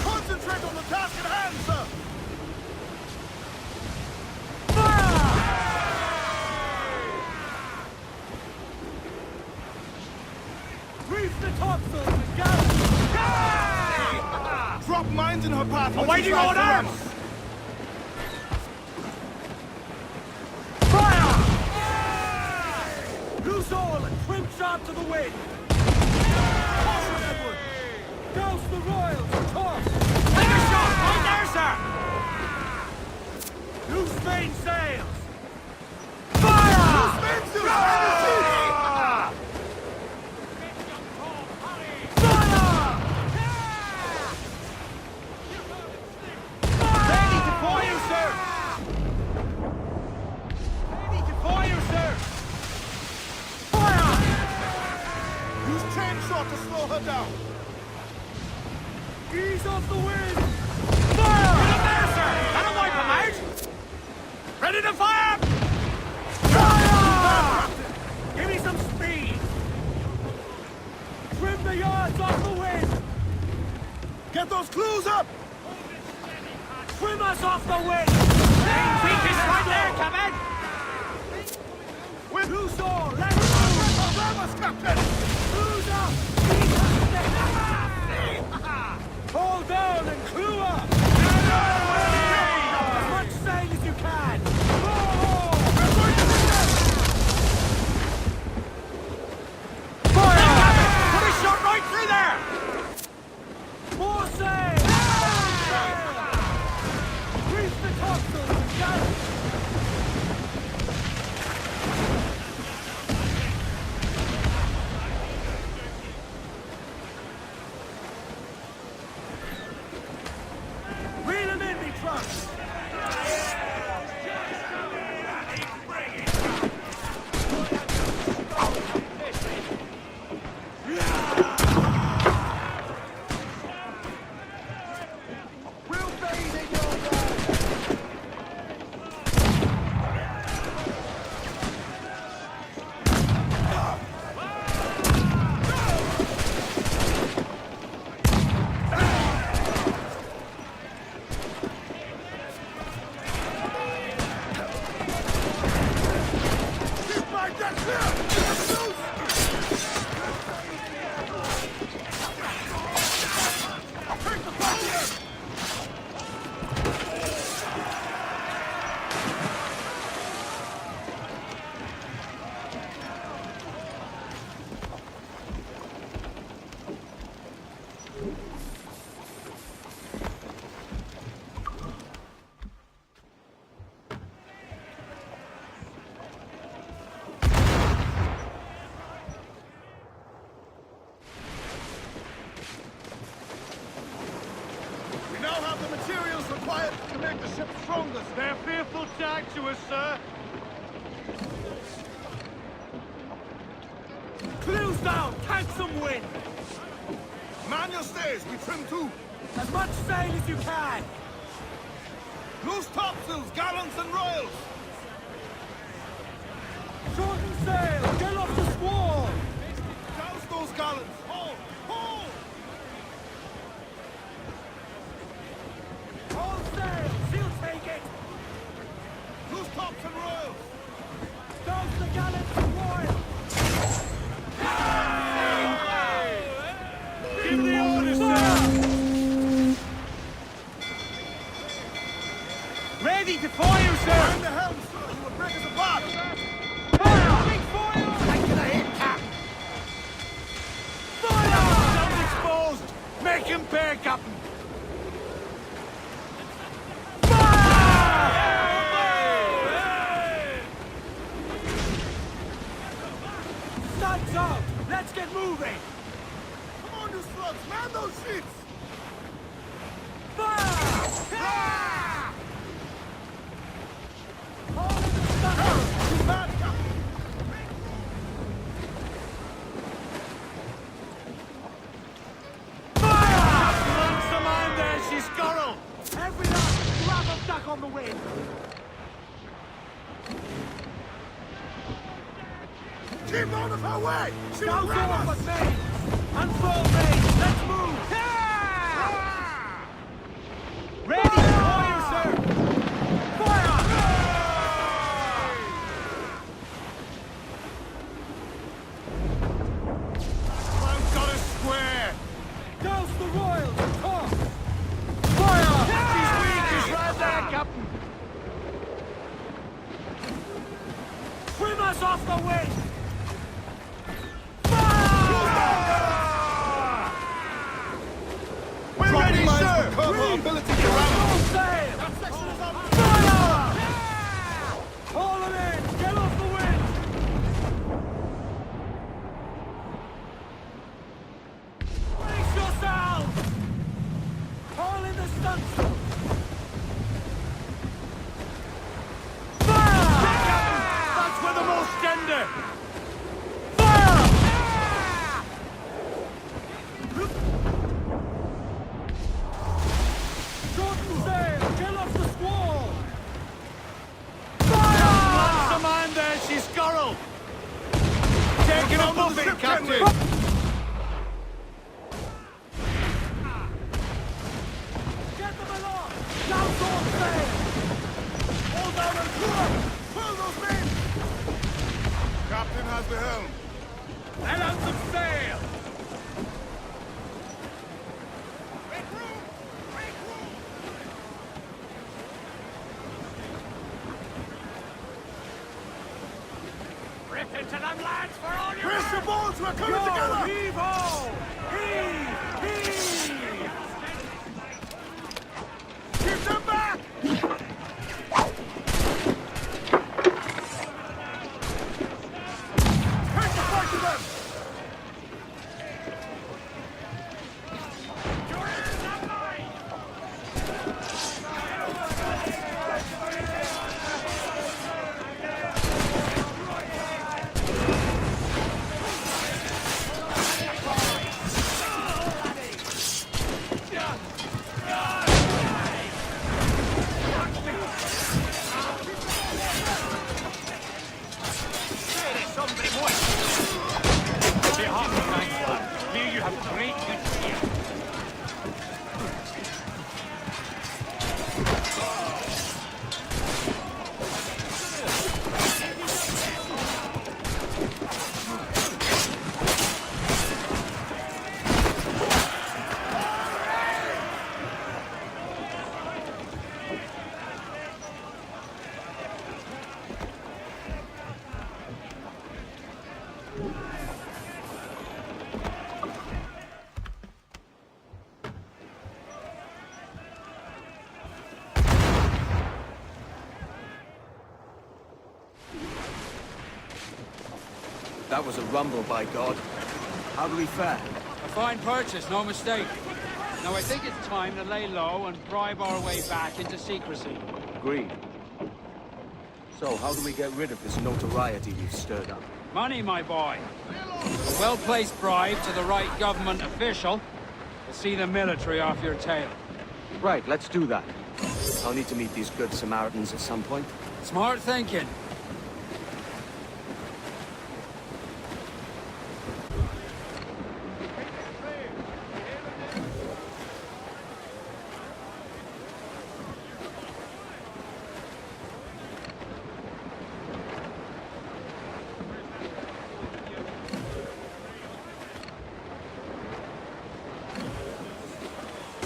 Concentrate on the task at hand, sir! Reef the topsails and gallants! Drop mines in her path. when she Awaiting tries to ram orders! us. Loose all and trim sharp to the wind! Caution, Edward! Douse the royals and toss! Take a shot! Right there, sir! Loose main sails! Fire! Loose mainsails! ought to slow her down. Ease off the wind! Fire! Get there, sir! That'll wipe him out! Ready to fire! Fire! Give me some speed! Trim the yards off the wind! Get those clues up! Trim us off the wind! Main peak is right there, Captain! With Loose all! Let's move! Observers, Captain! Clues up! Hold down and clue up! As much sail as you can! Fire! Put a shot right through there! More sail! Reef the topsails and galley! Reel 'em in, me trunks! We'll bathe in your blood! Keep my deck clear! Take the fire! We now have the materials required to make the ship stronger. They're fearful tag to us, sir! Clues down! Catch some wind! Man your stays, we trim too. As much sail as you can! Loose topsails, gallants and royals. Shorten sail! Get off the squall! Douse those gallants. Haul! Haul! All sail! She'll take it! Loose tops and royals. Douse the gallants and royals! Give the orders, sir! Ready to fire, sir! Find the helm, sir. You will break us apart. Fire! Big foil! Take to the hit, Cap. Fire! Some's exposed! Make him pay, Captain! Sun's out! Let's get moving! Come on, you slugs. Man those ships. Fire! All of the stuff! Too bad, Captain. Fire! Lungs the man there, she's scorrel! Every last grab of duck on the wind! Keep out of her way. She will Douse ram off us. at me! Unfurl me! Let's move! Ready to fire, sir! Fire! I've got a square! Douse the royals! Talk! Fire! She's weak! She's right there, Captain! Trim us off the wind! We're ready, sir. Cover our ability to ram. Full sail! That section is on. Fire! Haul them in! Get off the wind! Brace yourselves! Haul in the stunsail! Fire! That's for the most tender! Taking a buffet, Captain! Get them along! Down all sail! Hold down and pull those men! Captain has the helm. Let out some sail! Rip into them, lads, for all you Press your balls, we're coming together! Heave-ho! Heave! Heave! Keep them back! Take the fight to them! You have great good cheer. That was a rumble, by God. How do we fare? A fine purchase, no mistake. Now I think it's time to lay low and bribe our way back into secrecy. Agreed. So, how do we get rid of this notoriety you've stirred up? Money, my boy. A well-placed bribe to the right government official will see the military off your tail. Right, let's do that. I'll need to meet these good Samaritans at some point. Smart thinking.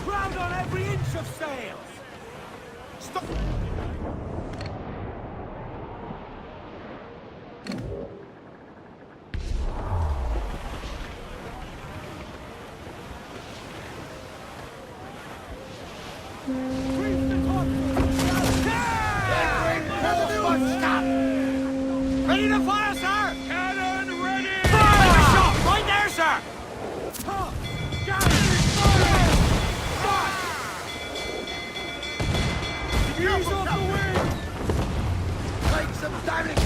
Ground on every inch of sails! Stop! Ready to fire, sir! Cannon ready! Fire! Take a shot! Right there, sir! Use off the wind! Take some damage!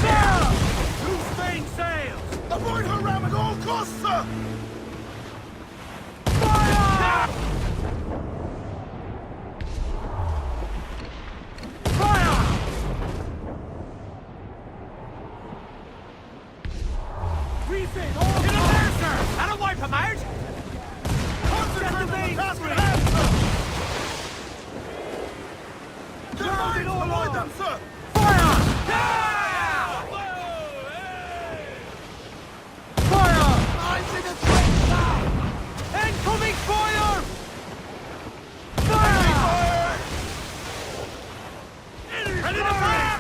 Loose main sails! Avoid her ram at all costs, sir! Fire! Fire! Refit! All Get him there, sir! That'll wipe him out! Concentrate on the task at hand, sir! They're mine! Avoid them, sir! Fire! Fire! Mines in the trench, sir! Incoming fire! Enemy fire! Ready to fire!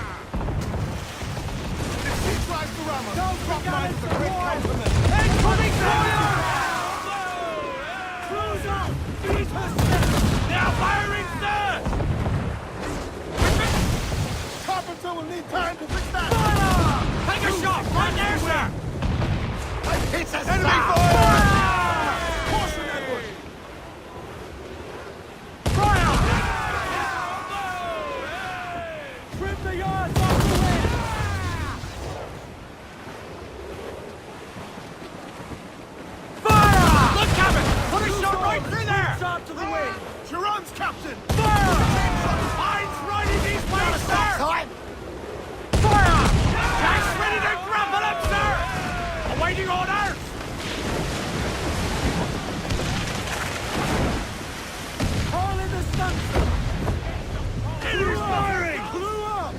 If she tries to ram us, Don't drop forget mine it's with a great war! compliment! Incoming fire! Cruiser! Jesus! Now firing, sir! Carpenter will need time to fix that! Take a shot! Right there, sir! It's a enemy fire! Caution, Edward! Fire! Trim the yards off the wind! Fire! Look, Gambit! Put a shot right through there! Shot to the wind! She runs, Captain! Fire! Mine's right in these ways, sir! Time! Fire! Tanks ready to grapple him, sir! Waiting orders! All in the sunset! Enemy's firing! Blew up!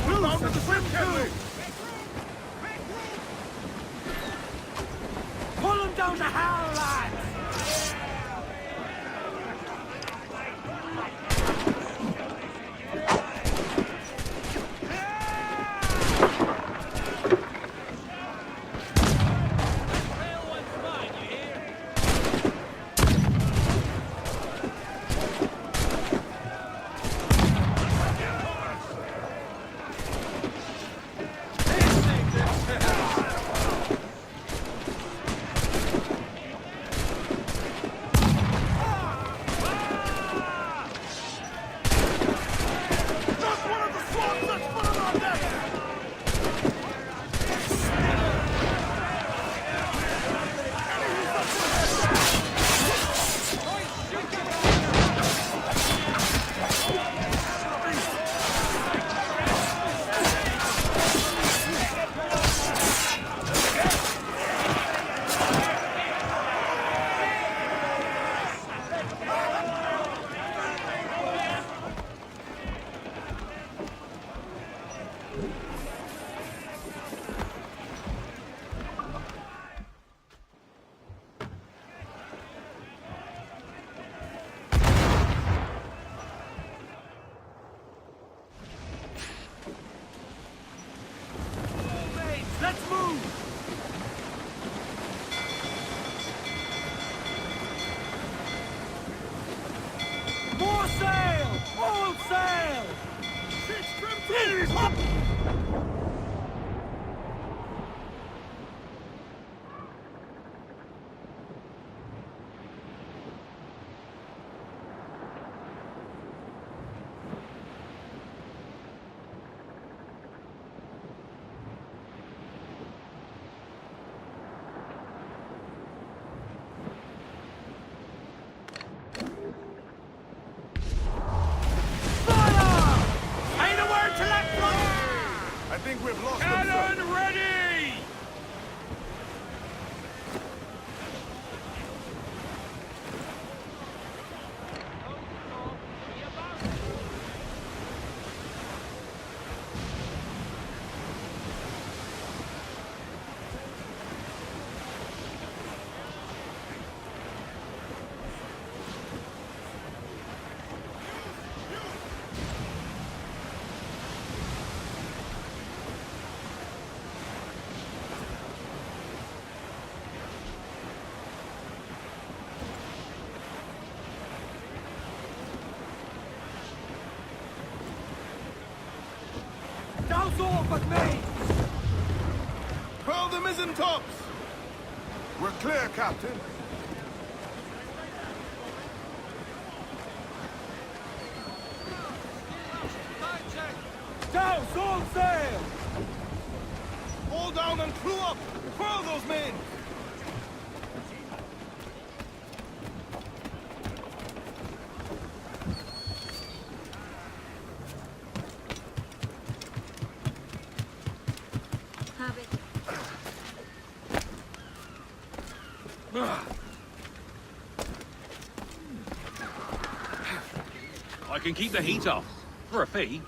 We're bound to the swim, kenway! Pull them down to hell, lads! Let's move! More sail! All sail! Enemies up! I think we've lost them, Cannon sir. ready! Douse all but me! Curl the mizzen tops! We're clear, Captain. Douse all sail! All down and crew up! Curl those men! I can keep the heat off. For a fee.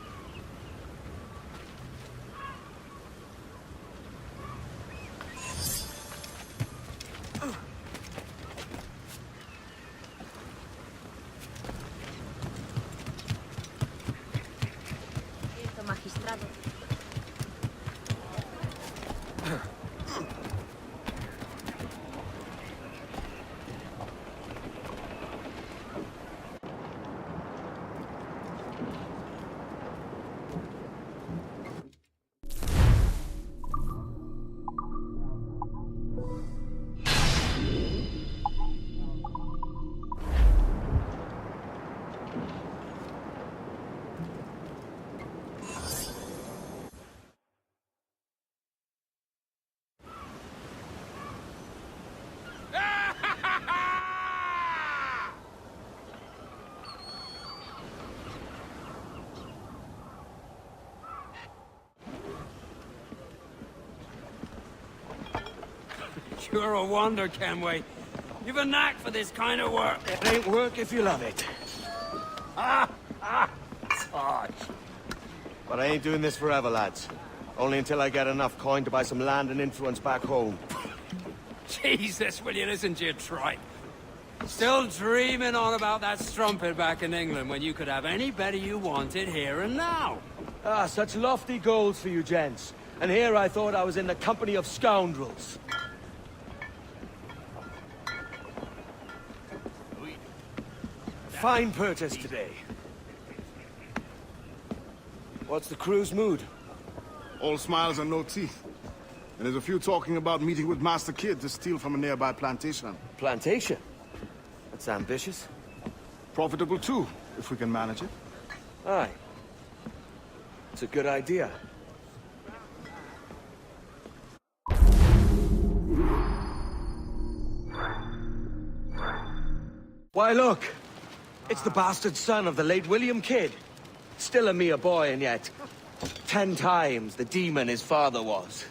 Magistrado. You're a wonder, Kenway. You've a knack for this kind of work. It ain't work if you love it. Sarge. But I ain't doing this forever, lads. Only until I get enough coin to buy some land and influence back home. Jesus, will you listen to your tripe? Still dreaming on about that strumpet back in England when you could have any better you wanted here and now. Ah, such lofty goals for you gents. And here I thought I was in the company of scoundrels. Fine purchase today. What's the crew's mood? All smiles and no teeth. And there's a few talking about meeting with Master Kid to steal from a nearby plantation. Plantation? That's ambitious. Profitable too, if we can manage it. Aye. It's a good idea. Why, look! It's the bastard son of the late William Kidd. Still a mere boy, and yet 10 times the demon his father was.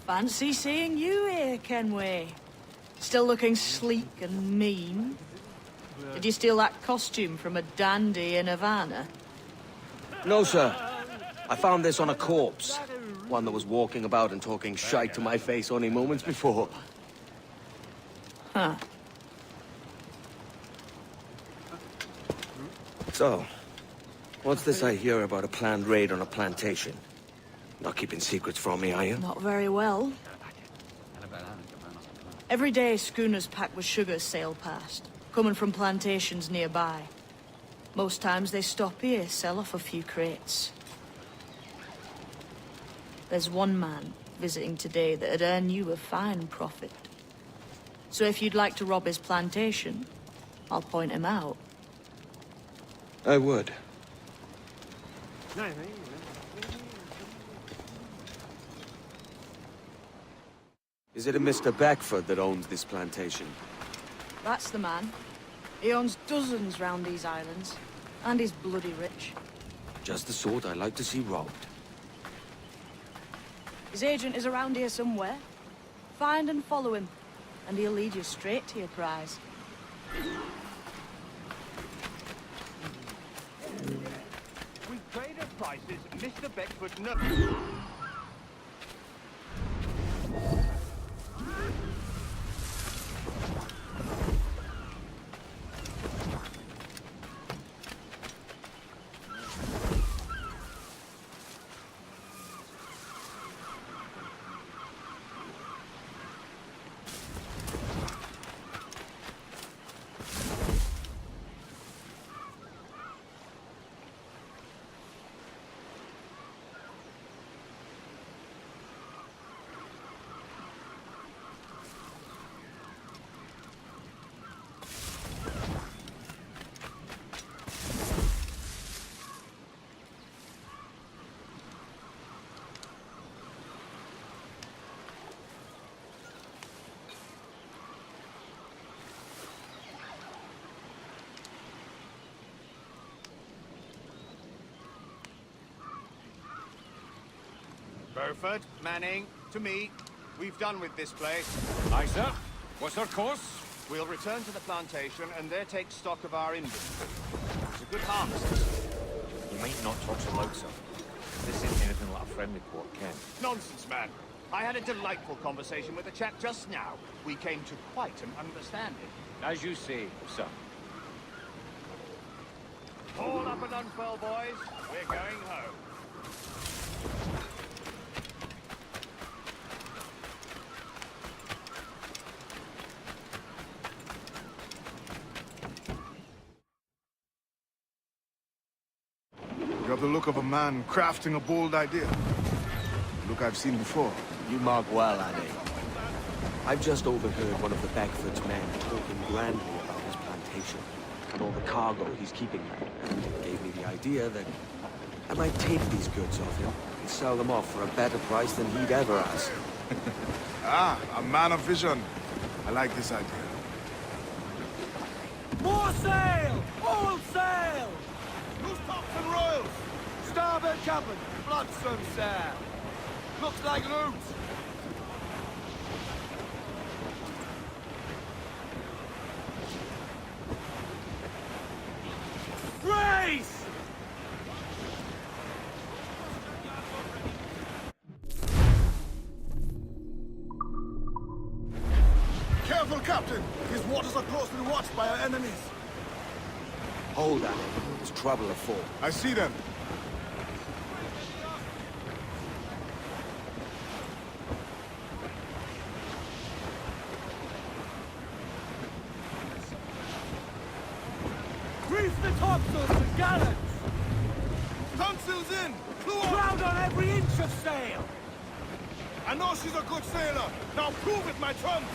Fancy seeing you here, Kenway. Still looking sleek and mean. Did you steal that costume from a dandy in Havana? No, sir. I found this on a corpse. One that was walking about and talking shite to my face only moments before. Huh. So, what's this I hear about a planned raid on a plantation? Not keeping secrets from me, are you? Not very well. Every day, schooners packed with sugar sail past, coming from plantations nearby. Most times they stop here, sell off a few crates. There's one man visiting today that'd earn you a fine profit. So if you'd like to rob his plantation, I'll point him out. I would. Is it a Mr. Beckford that owns this plantation? That's the man. He owns dozens round these islands, and he's bloody rich. Just the sort I like to see robbed. His agent is around here somewhere. Find and follow him, and he'll lead you straight to your prize. With trader prices, Mr. Beckford never... Burford, Manning, to me. We've done with this place. Aye, sir. What's our course? We'll return to the plantation and there take stock of our inventory. It's a good harvest. You might not talk so loud, sir. This isn't anything like a friendly port, Ken. Nonsense, man. I had a delightful conversation with a chap just now. We came to quite an understanding. As you say, sir. All up and unfurl, boys. We're going home. You have the look of a man crafting a bold idea. Look I've seen before. You mark well, Annie. I've just overheard one of the Beckford's men talking grandly about his plantation and all the cargo he's keeping, and it gave me the idea that I might take these goods off him and sell them off for a better price than he'd ever ask. Ah, a man of vision. I like this idea. More sail! All sail! Loose tops and royals! Starboard cabin, bloodstone, sir. Looks like loot. careful, Captain. These waters are closely watched by our enemies. Hold at it. There's trouble afoot. I see them. Reef the topsails and gallants! Topsails in! Crowd on every inch of sail! I know she's a good sailor. Now prove it, my trumps!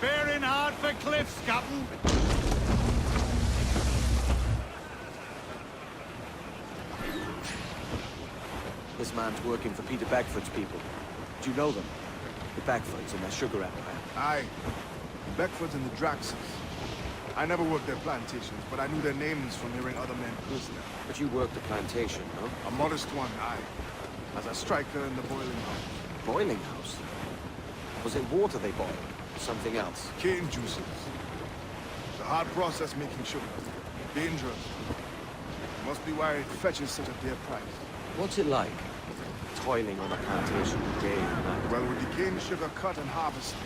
Bearing hard for cliffs, Captain. This man's working for Peter Beckford's people. Do you know them? The Beckfords and their sugar empire. Aye. The Beckfords and the Draxes. I never worked their plantations, but I knew their names from hearing other men personally. But you worked a plantation, no? A modest one, aye. As a striker in the boiling house. Boiling house? Was it water they boiled? Something else? Cane juices. It's a hard process making sugar. Dangerous. Must be why it fetches such a dear price. What's it like? Toiling on a plantation day and night? Well, with the cane sugar cut and harvested,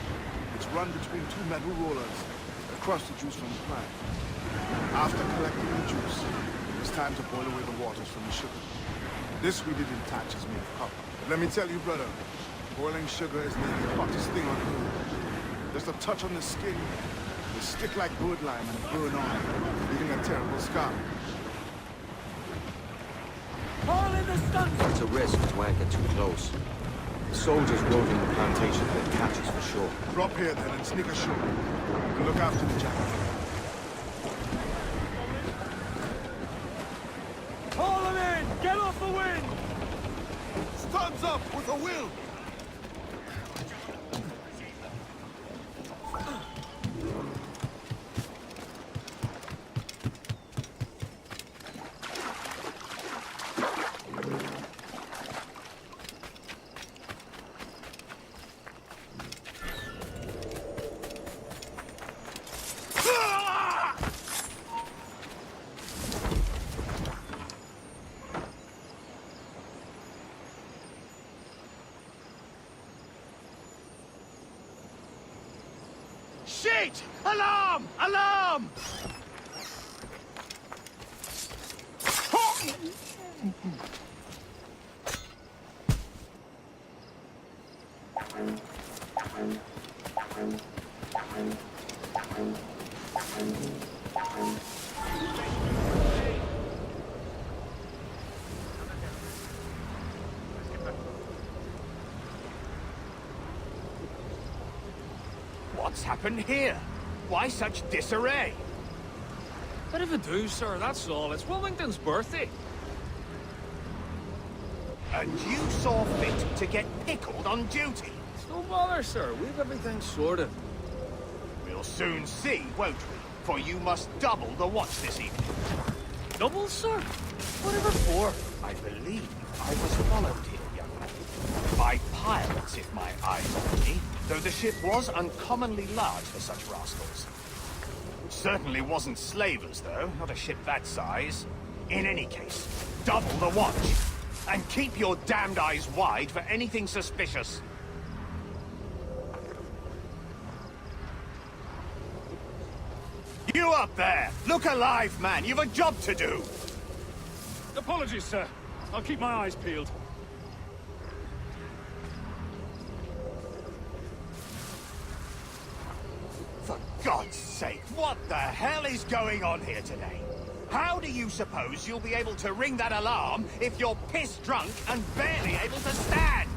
it's run between two metal rollers that crush the juice from the plant. After collecting the juice, it's time to boil away the waters from the sugar. This we did in tatches made of copper. But let me tell you, brother, boiling sugar is nearly the hottest thing on earth. Just a touch on the skin, they stick like bird lime and burn on, leaving a terrible scar. All in the stunts! It's a risk to anchor too close. The soldiers roving the plantation will catch us for sure. Drop here then and sneak ashore. And look after the jacket. Haul them in! Get off the wind! Studs up with a will! Shit! Alarm! Alarm! What's happened here? Why such disarray? Bit of a do, sir, that's all. It's Wilmington's birthday. And you saw fit to get pickled on duty? It's no bother, sir. We've everything sorted. We'll soon see, won't we? For you must double the watch this evening. Double, sir? Whatever for? I believe I was followed here, young man. By pirates, if my eyes are me. Though the ship was uncommonly large for such rascals. Certainly wasn't slavers, though. Not a ship that size. In any case, double the watch. And keep your damned eyes wide for anything suspicious. You up there! Look alive, man! You've a job to do! Apologies, sir. I'll keep my eyes peeled. For God's sake, what the hell is going on here today? How do you suppose you'll be able to ring that alarm if you're piss drunk and barely able to stand?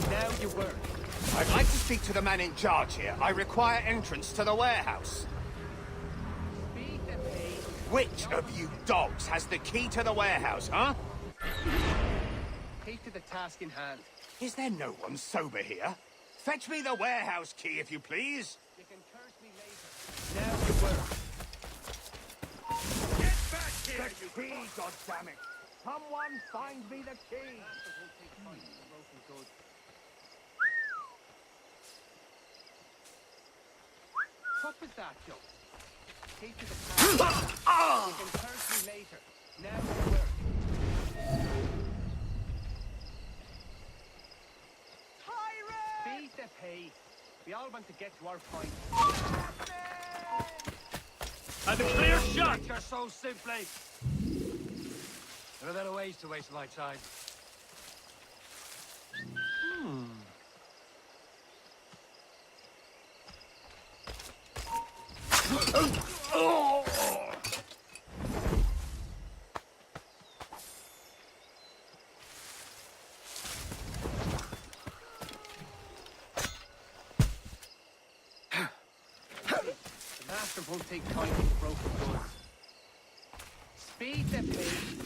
Now you work. I'd like to speak to the man in charge here. I require entrance to the warehouse. Which of you dogs has the key to the warehouse, huh? Take to the task in hand. Is there no one sober here? Fetch me the warehouse key, if you please. You can curse me later. Now you work. Get back here, you key, goddammit! Someone find me the key! What was that, Joe? Take to the task. You can curse me later. Now you work. Tyro! Beat the pace. We all want to get to our point. And a clear shot! You're so simply. There are better ways to waste my time. The master won't take kindly to broken goods. Speed the pace.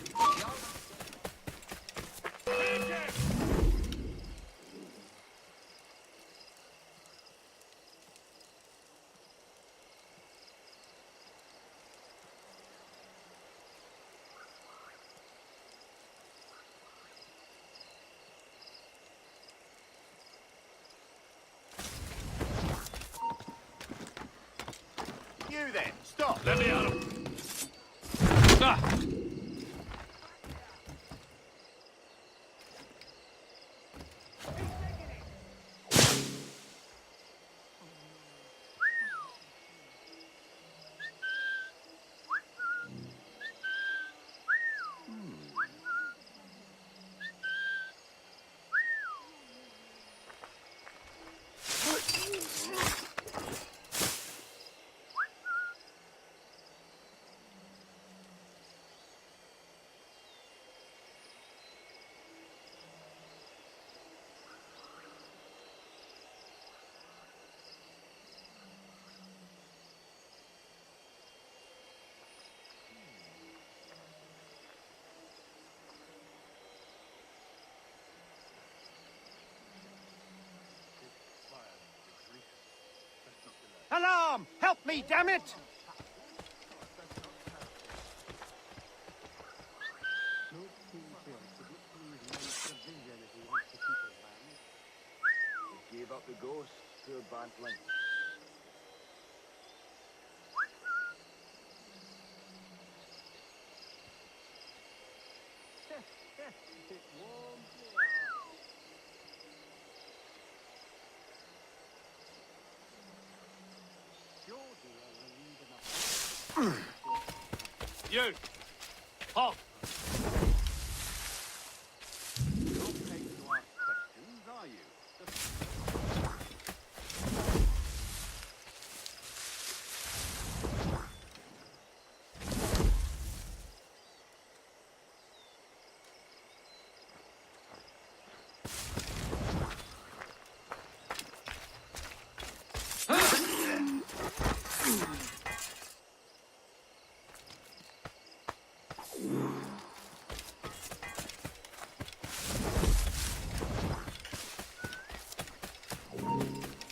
You then, stop! Let me out of him. Ah. Alarm! Help me, damn it! Gave up the ghost to a bantling. You! Halt! Not paid to ask questions, are you?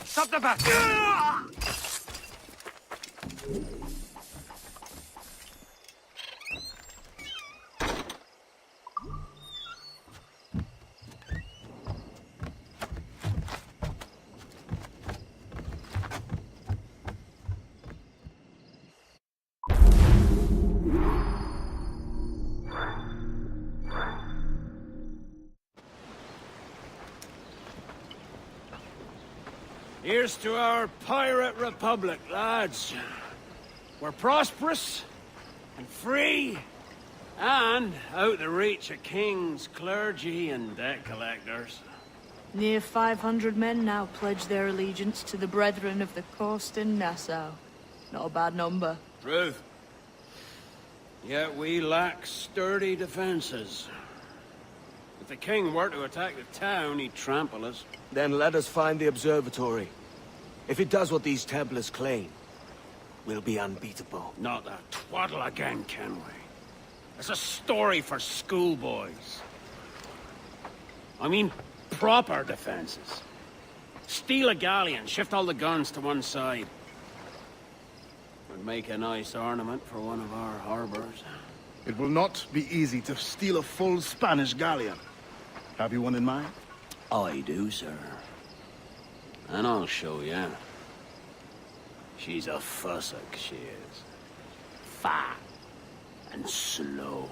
Stop the bat! Here's to our pirate republic, lads. We're prosperous and free and out the reach of kings, clergy, and debt collectors. Near 500 men now pledge their allegiance to the Brethren of the Coast in Nassau. Not a bad number. Truth. Yet we lack sturdy defenses. If the king were to attack the town, he'd trample us. Then let us find the observatory. If it does what these Templars claim, we'll be unbeatable. Not that twaddle again, Kenway. It's a story for schoolboys. I mean, proper defenses. Steal a galleon, shift all the guns to one side. Would make a nice ornament for one of our harbors. It will not be easy to steal a full Spanish galleon. Have you one in mind? I do, sir. And I'll show you. She's a fussock, she is. Fat and slow.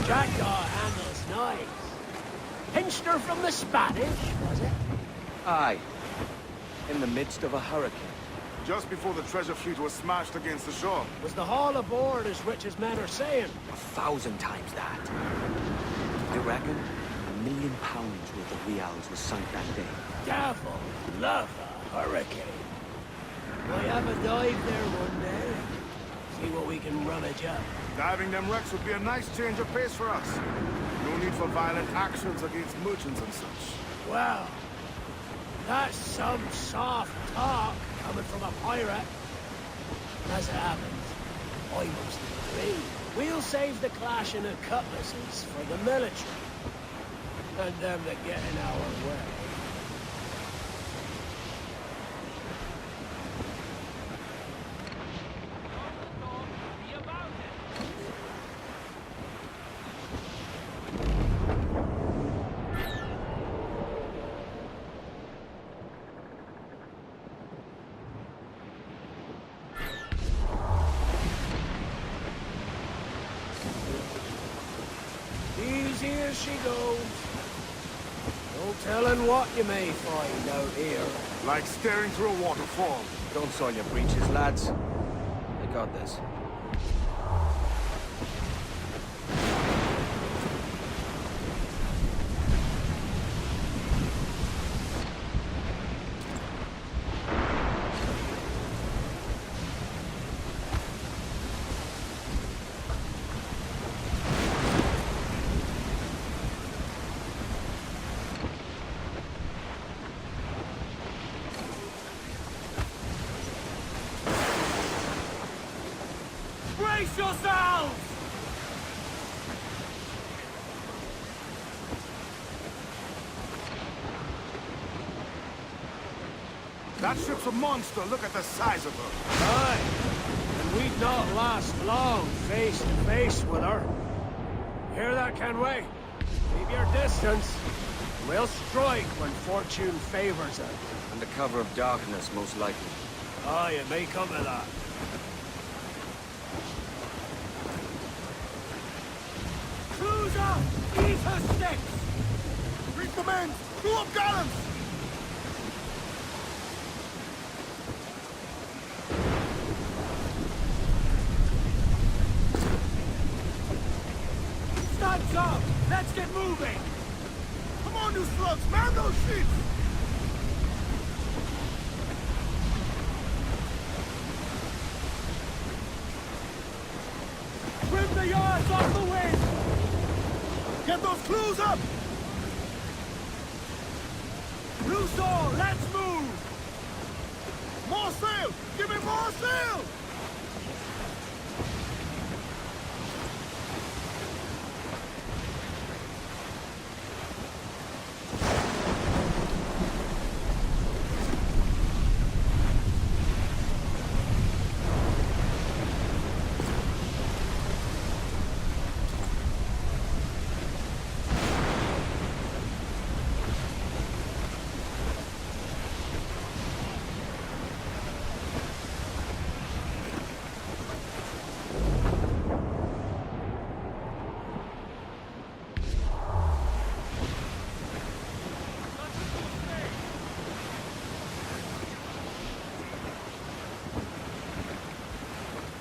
Jackdaw handles nice. Pinched her from the Spanish, was it? Aye. In the midst of a hurricane. Just before the treasure fleet was smashed against the shore. Was the haul aboard as rich as men are saying? 1,000 times that. I reckon £1 million worth of reals was sunk that day. Devil love a hurricane. We'll have a dive there one day. See what we can rummage up. Diving them wrecks would be a nice change of pace for us. No need for violent actions against merchants and such. Well, that's some soft talk coming from a pirate. As it happens, I mostly agree. We'll save the clashing of cutlasses for the military. And them that get in our way. Here she goes. No telling what you may find out here. Like staring through a waterfall. Don't soil your breeches, lads. I got this. Brace yourselves! That ship's a monster. Look at the size of her. Aye. And we'd not last long face to face with her. Hear that, Kenway? Keep your distance. We'll strike when fortune favors us. Under cover of darkness, most likely. Aye, it may come to that. Cruise up! Eat her sticks! Reach the men! Pull up gallants! Studs up! Let's get moving! Come on, you slugs! Man those sheets! Trim the yards off the wind! Get those clues up! Loose all! Let's move! More sail! Give me more sail!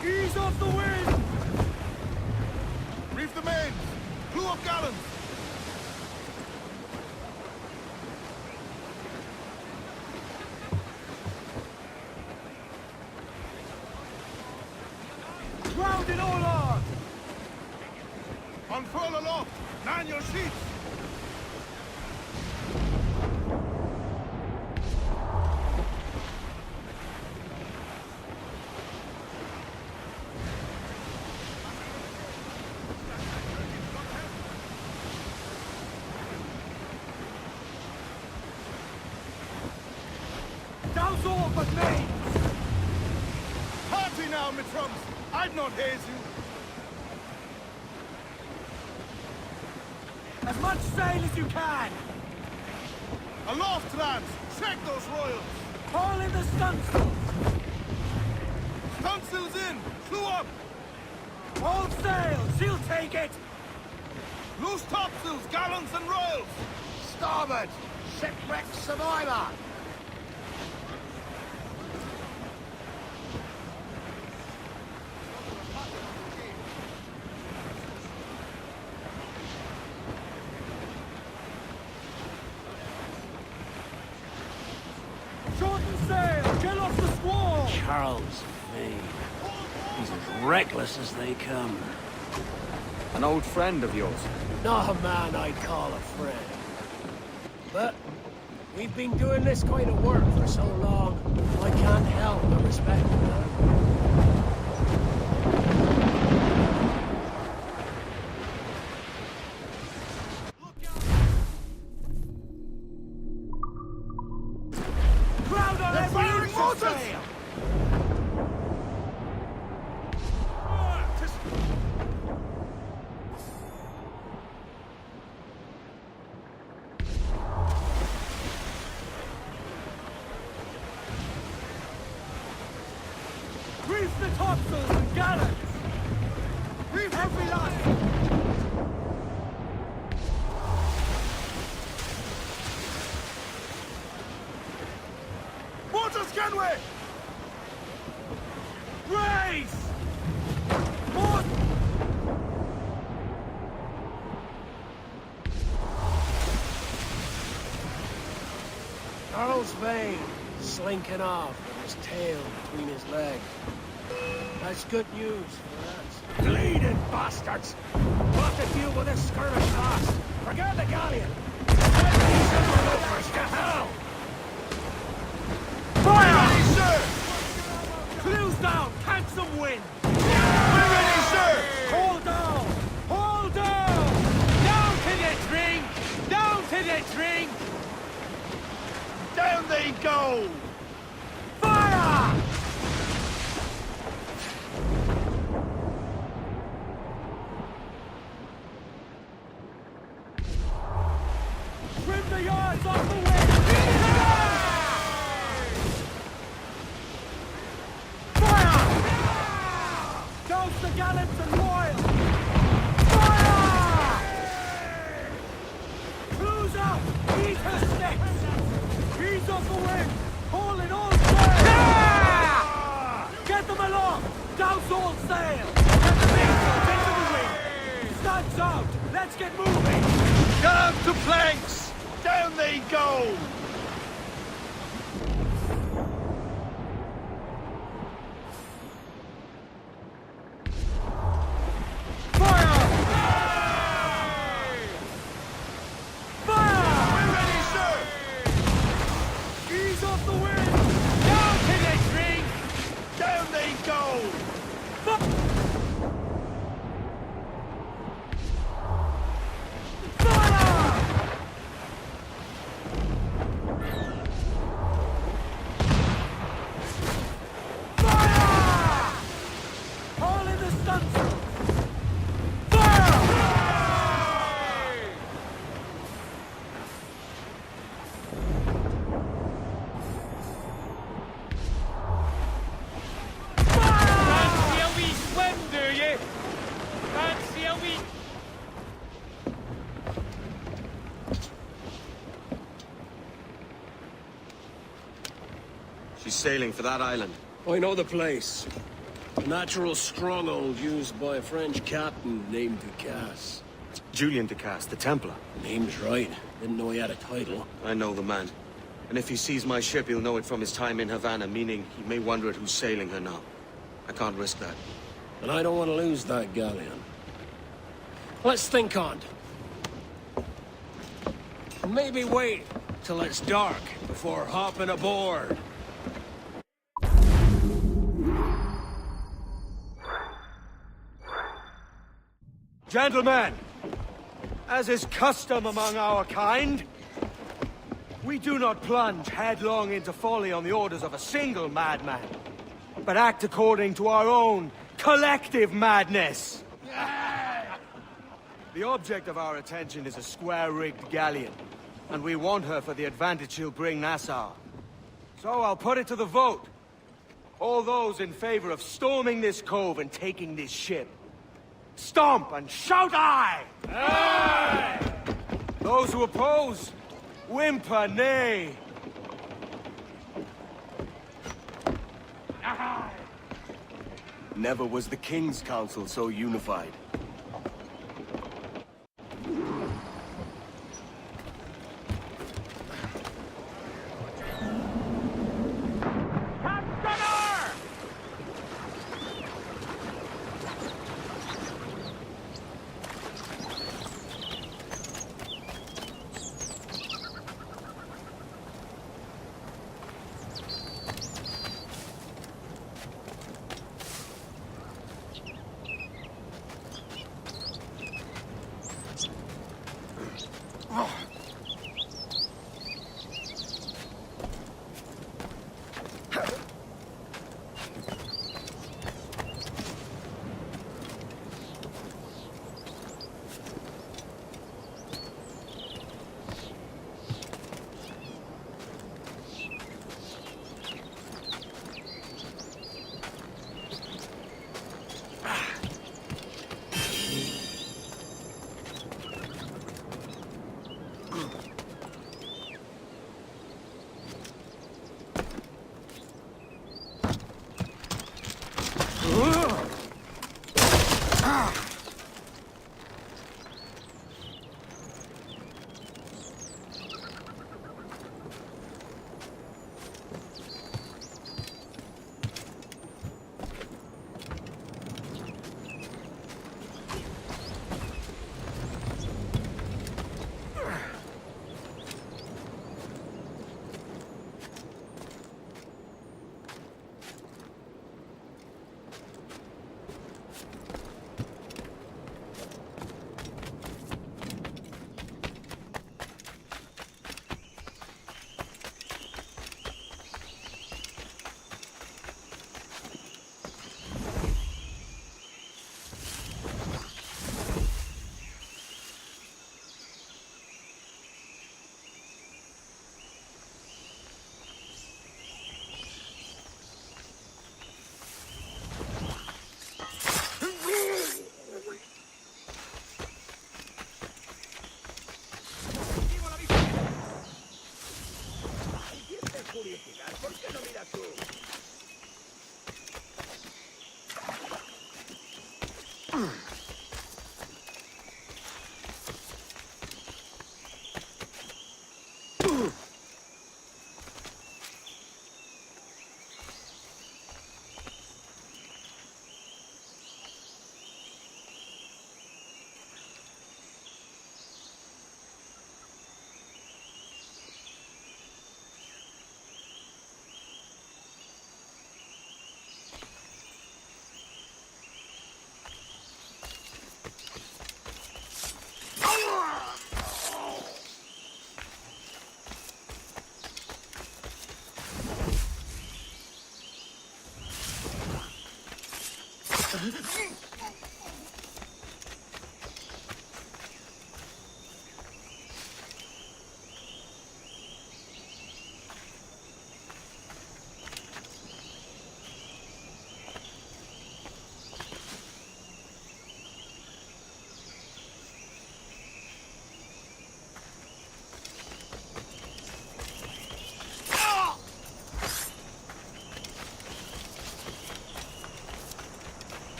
Ease off the wind! up gallons! Ground in all on! Unfurl aloft! Man your sheets! Douse all but me! Party now, my trumps! I'd not haze you! As much sail as you can! Aloft, lads! Check those royals! Haul in the stunsails! Stunsails in! Clew up! All sails! She'll take it! Loose topsails, gallants and royals! Starboard! Shipwreck survivor! Shorten sail! Get off the squall! Charles Vane. He's as reckless as they come. An old friend of yours? Not a man I'd call a friend. But we've been doing this kind of work for so long, I can't help but respect him. Crowd on every sail! Reef the topsails and gallants! Reef every last! Waters kenway! Raise! More! Charles Vane, slinking off with his tail between his legs. That's good news for us. Bleeding bastards! We'll have to deal with this skirmish fast. Forget the galleon! Let these interlopers to hell! Fire! Ready, sir! Clews down! Catch some wind! We're ready, sir! Hold down! Hold down! Down to the drink! Down to the drink! Down they go! Fire! Trim the yards off the wind! Fire! Douse the gallants and royals! Fire! Cruise out! Eat her sticks! Ease off the wind! Haul in all sail! Get them along! Douse all sail! Get the mainsails into the wind! Studs out! Let's get moving! Down to planks! Down they go! Fire! Fire! We're ready, sir! Ease off the wind! Down to the drink! Down they go! She's sailing for that island. I know the place. A natural stronghold used by a French captain named Ducasse. Julian de Cass, the Templar. Name's right. Didn't know he had a title. I know the man. And if he sees my ship, he'll know it from his time in Havana, meaning he may wonder at who's sailing her now. I can't risk that. And I don't want to lose that galleon. Let's think on it. Maybe wait till it's dark before hopping aboard. Gentlemen, as is custom among our kind, we do not plunge headlong into folly on the orders of a single madman, but act according to our own collective madness. The object of our attention is a square-rigged galleon, and we want her for the advantage she'll bring Nassau. So I'll put it to the vote. All those in favor of storming this cove and taking this ship, stomp and shout aye! Aye! Those who oppose, whimper nay. Aye! Never was the King's Council so unified.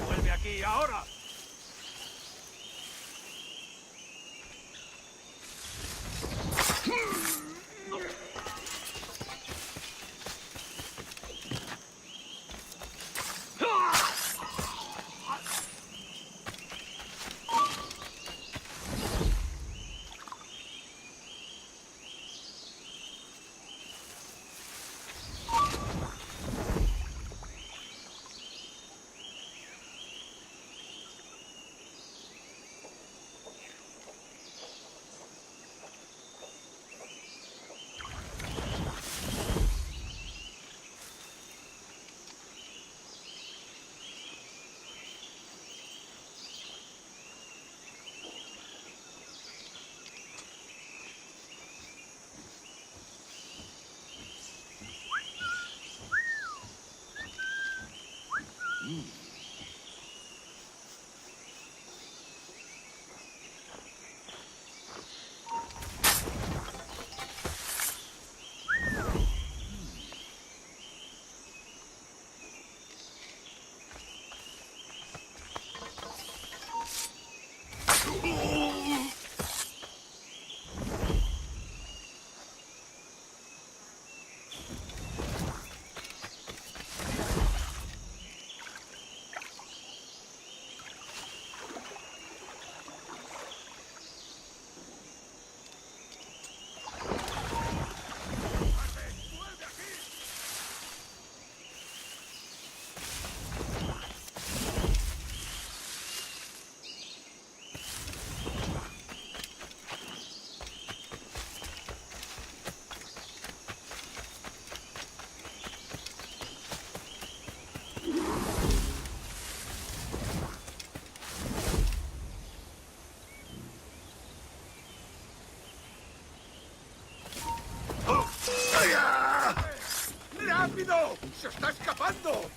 ¡Vuelve aquí ahora! ¡Rápido! ¡Se está escapando!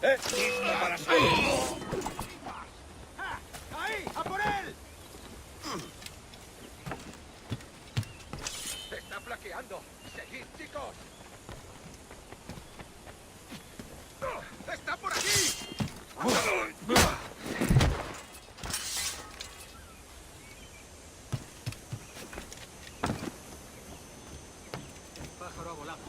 ¡Listo para salir! ¡Ahí! ¡A por él! Se está flaqueando. ¡Seguid, chicos! ¡Está por aquí! El pájaro ha volado.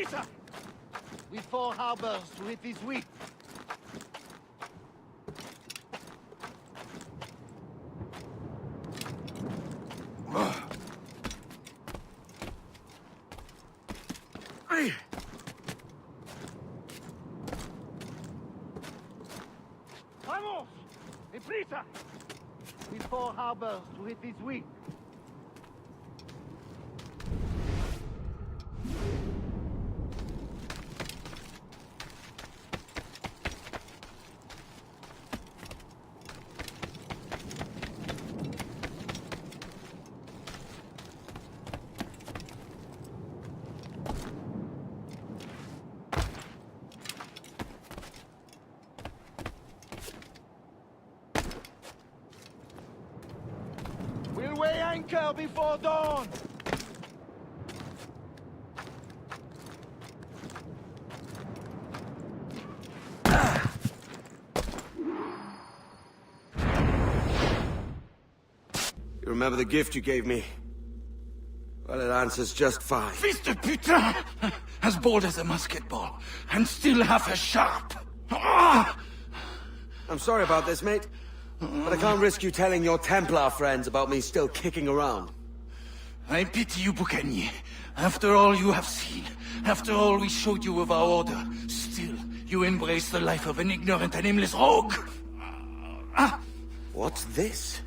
Prisa! With 4 harbors to hit this week. Vamos! Deprisa! With 4 harbors to hit this week. We'll weigh anchor before dawn! You remember the gift you gave me? Well, it answers just fine. Fils de putain! As bold as a musket ball, and still half as sharp. Ah! I'm sorry about this, mate. But I can't risk you telling your Templar friends about me still kicking around. I pity you, Boucanier. After all you have seen, after all we showed you of our order, still you embrace the life of an ignorant and aimless rogue. What's this?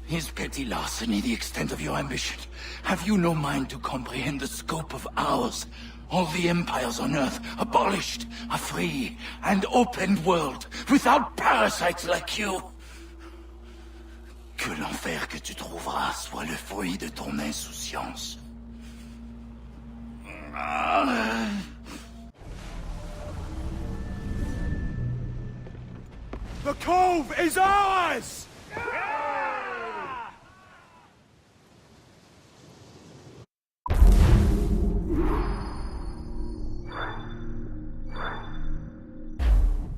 Is petty larceny the extent of your ambition? Have you no mind to comprehend the scope of ours? All the empires on Earth abolished, a free and open world, without parasites like you. Que l'enfer que tu trouveras soit le fruit de ton insouciance. The cove is ours!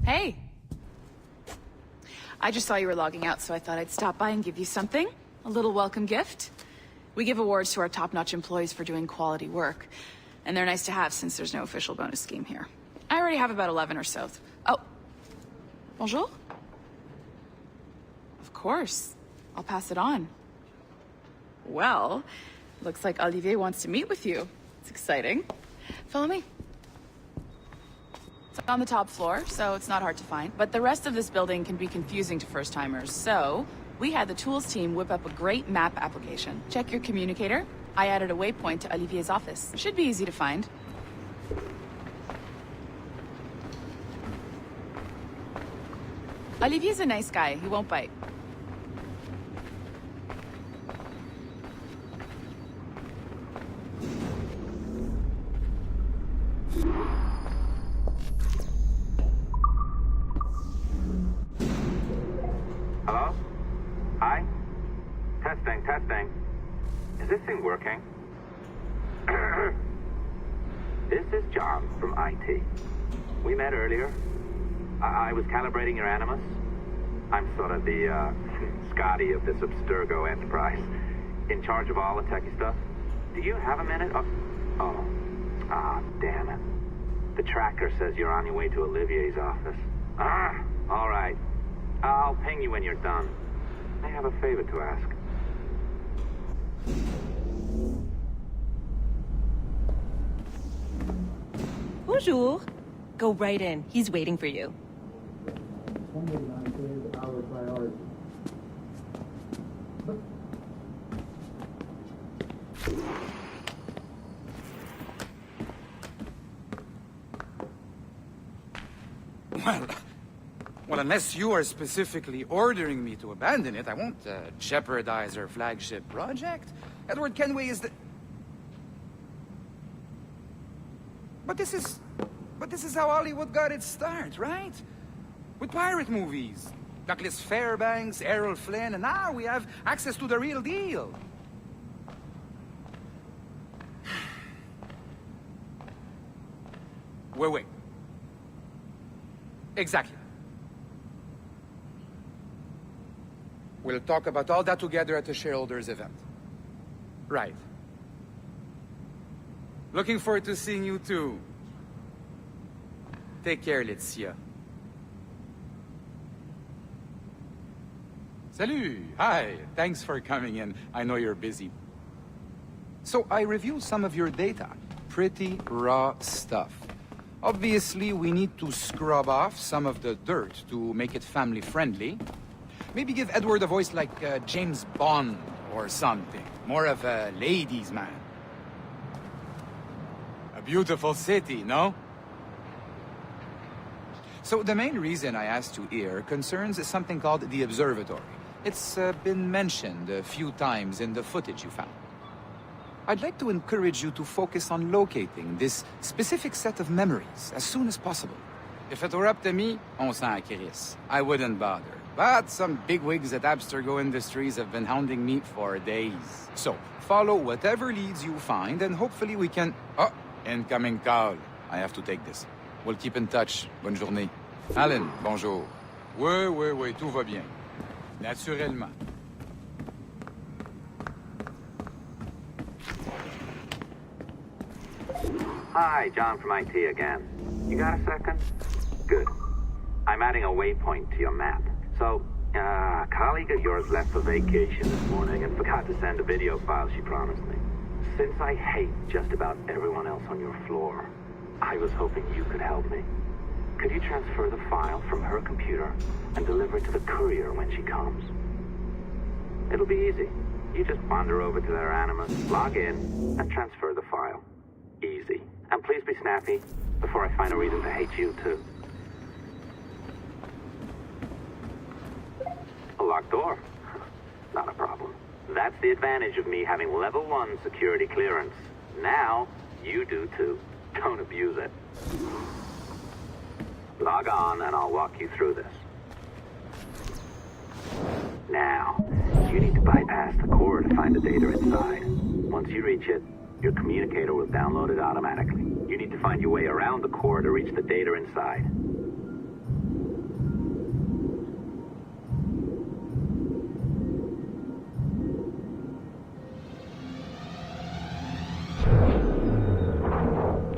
Hey. I just saw you were logging out, so I thought I'd stop by and give you something. A little welcome gift. We give awards to our top-notch employees for doing quality work. And they're nice to have since there's no official bonus scheme here. I already have about 11 or so. Oh. Bonjour? Of course. I'll pass it on. Well, looks like Olivier wants to meet with you. It's exciting. Follow me. It's on the top floor, so it's not hard to find. But the rest of this building can be confusing to first-timers, so we had the tools team whip up a great map application. Check your communicator. I added a waypoint to Olivier's office. Should be easy to find. Olivier's a nice guy. He won't bite. Hello? Hi? Testing, testing. Is this thing working? This is John from IT. We met earlier. I was calibrating your Animus. I'm sort of the, Scotty of this Abstergo enterprise. In charge of all the techie stuff. Do you have a minute? Damn it. The tracker says you're on your way to Olivier's office. All right. I'll ping you when you're done. I have a favor to ask. Bonjour. Go right in. He's waiting for you. Well, unless you are specifically ordering me to abandon it, I won't jeopardize our flagship project. Edward Kenway is the... But this is how Hollywood got its start, right? With pirate movies. Douglas Fairbanks, Errol Flynn, and now we have access to the real deal. Wait. Exactly. We'll talk about all that together at the shareholders event. Right. Looking forward to seeing you too, Take care, Laetitia. Salut! Hi! Thanks for coming in. I know you're busy. So, I reviewed some of your data. Pretty raw stuff. Obviously, we need to scrub off some of the dirt to make it family-friendly. Maybe give Edward a voice like James Bond or something. More of a ladies' man. A beautiful city, no? So the main reason I asked you here concerns something called the Observatory. It's been mentioned a few times in the footage you found. I'd like to encourage you to focus on locating this specific set of memories as soon as possible. If it were up to me, on s'en crisse. I wouldn't bother. But some bigwigs at Abstergo Industries have been hounding me for days. So, follow whatever leads you find, and hopefully we can... Oh, incoming call. I have to take this. We'll keep in touch. Bonne journée. Alan, bonjour. Oui, tout va bien. Naturellement. Hi, John from IT again. You got a second? Good. I'm adding a waypoint to your map. So, a colleague of yours left for vacation this morning and forgot to send a video file she promised me. Since I hate just about everyone else on your floor, I was hoping you could help me. Could you transfer the file from her computer and deliver it to the courier when she comes? It'll be easy. You just wander over to their Animus, log in, and transfer the file. Easy. And please be snappy before I find a reason to hate you, too. A locked door? Not a problem. That's the advantage of me having level 1 security clearance. Now, you do too. Don't abuse it. Log on and I'll walk you through this. Now, you need to bypass the core to find the data inside. Once you reach it, your communicator will download it automatically. You need to find your way around the core to reach the data inside.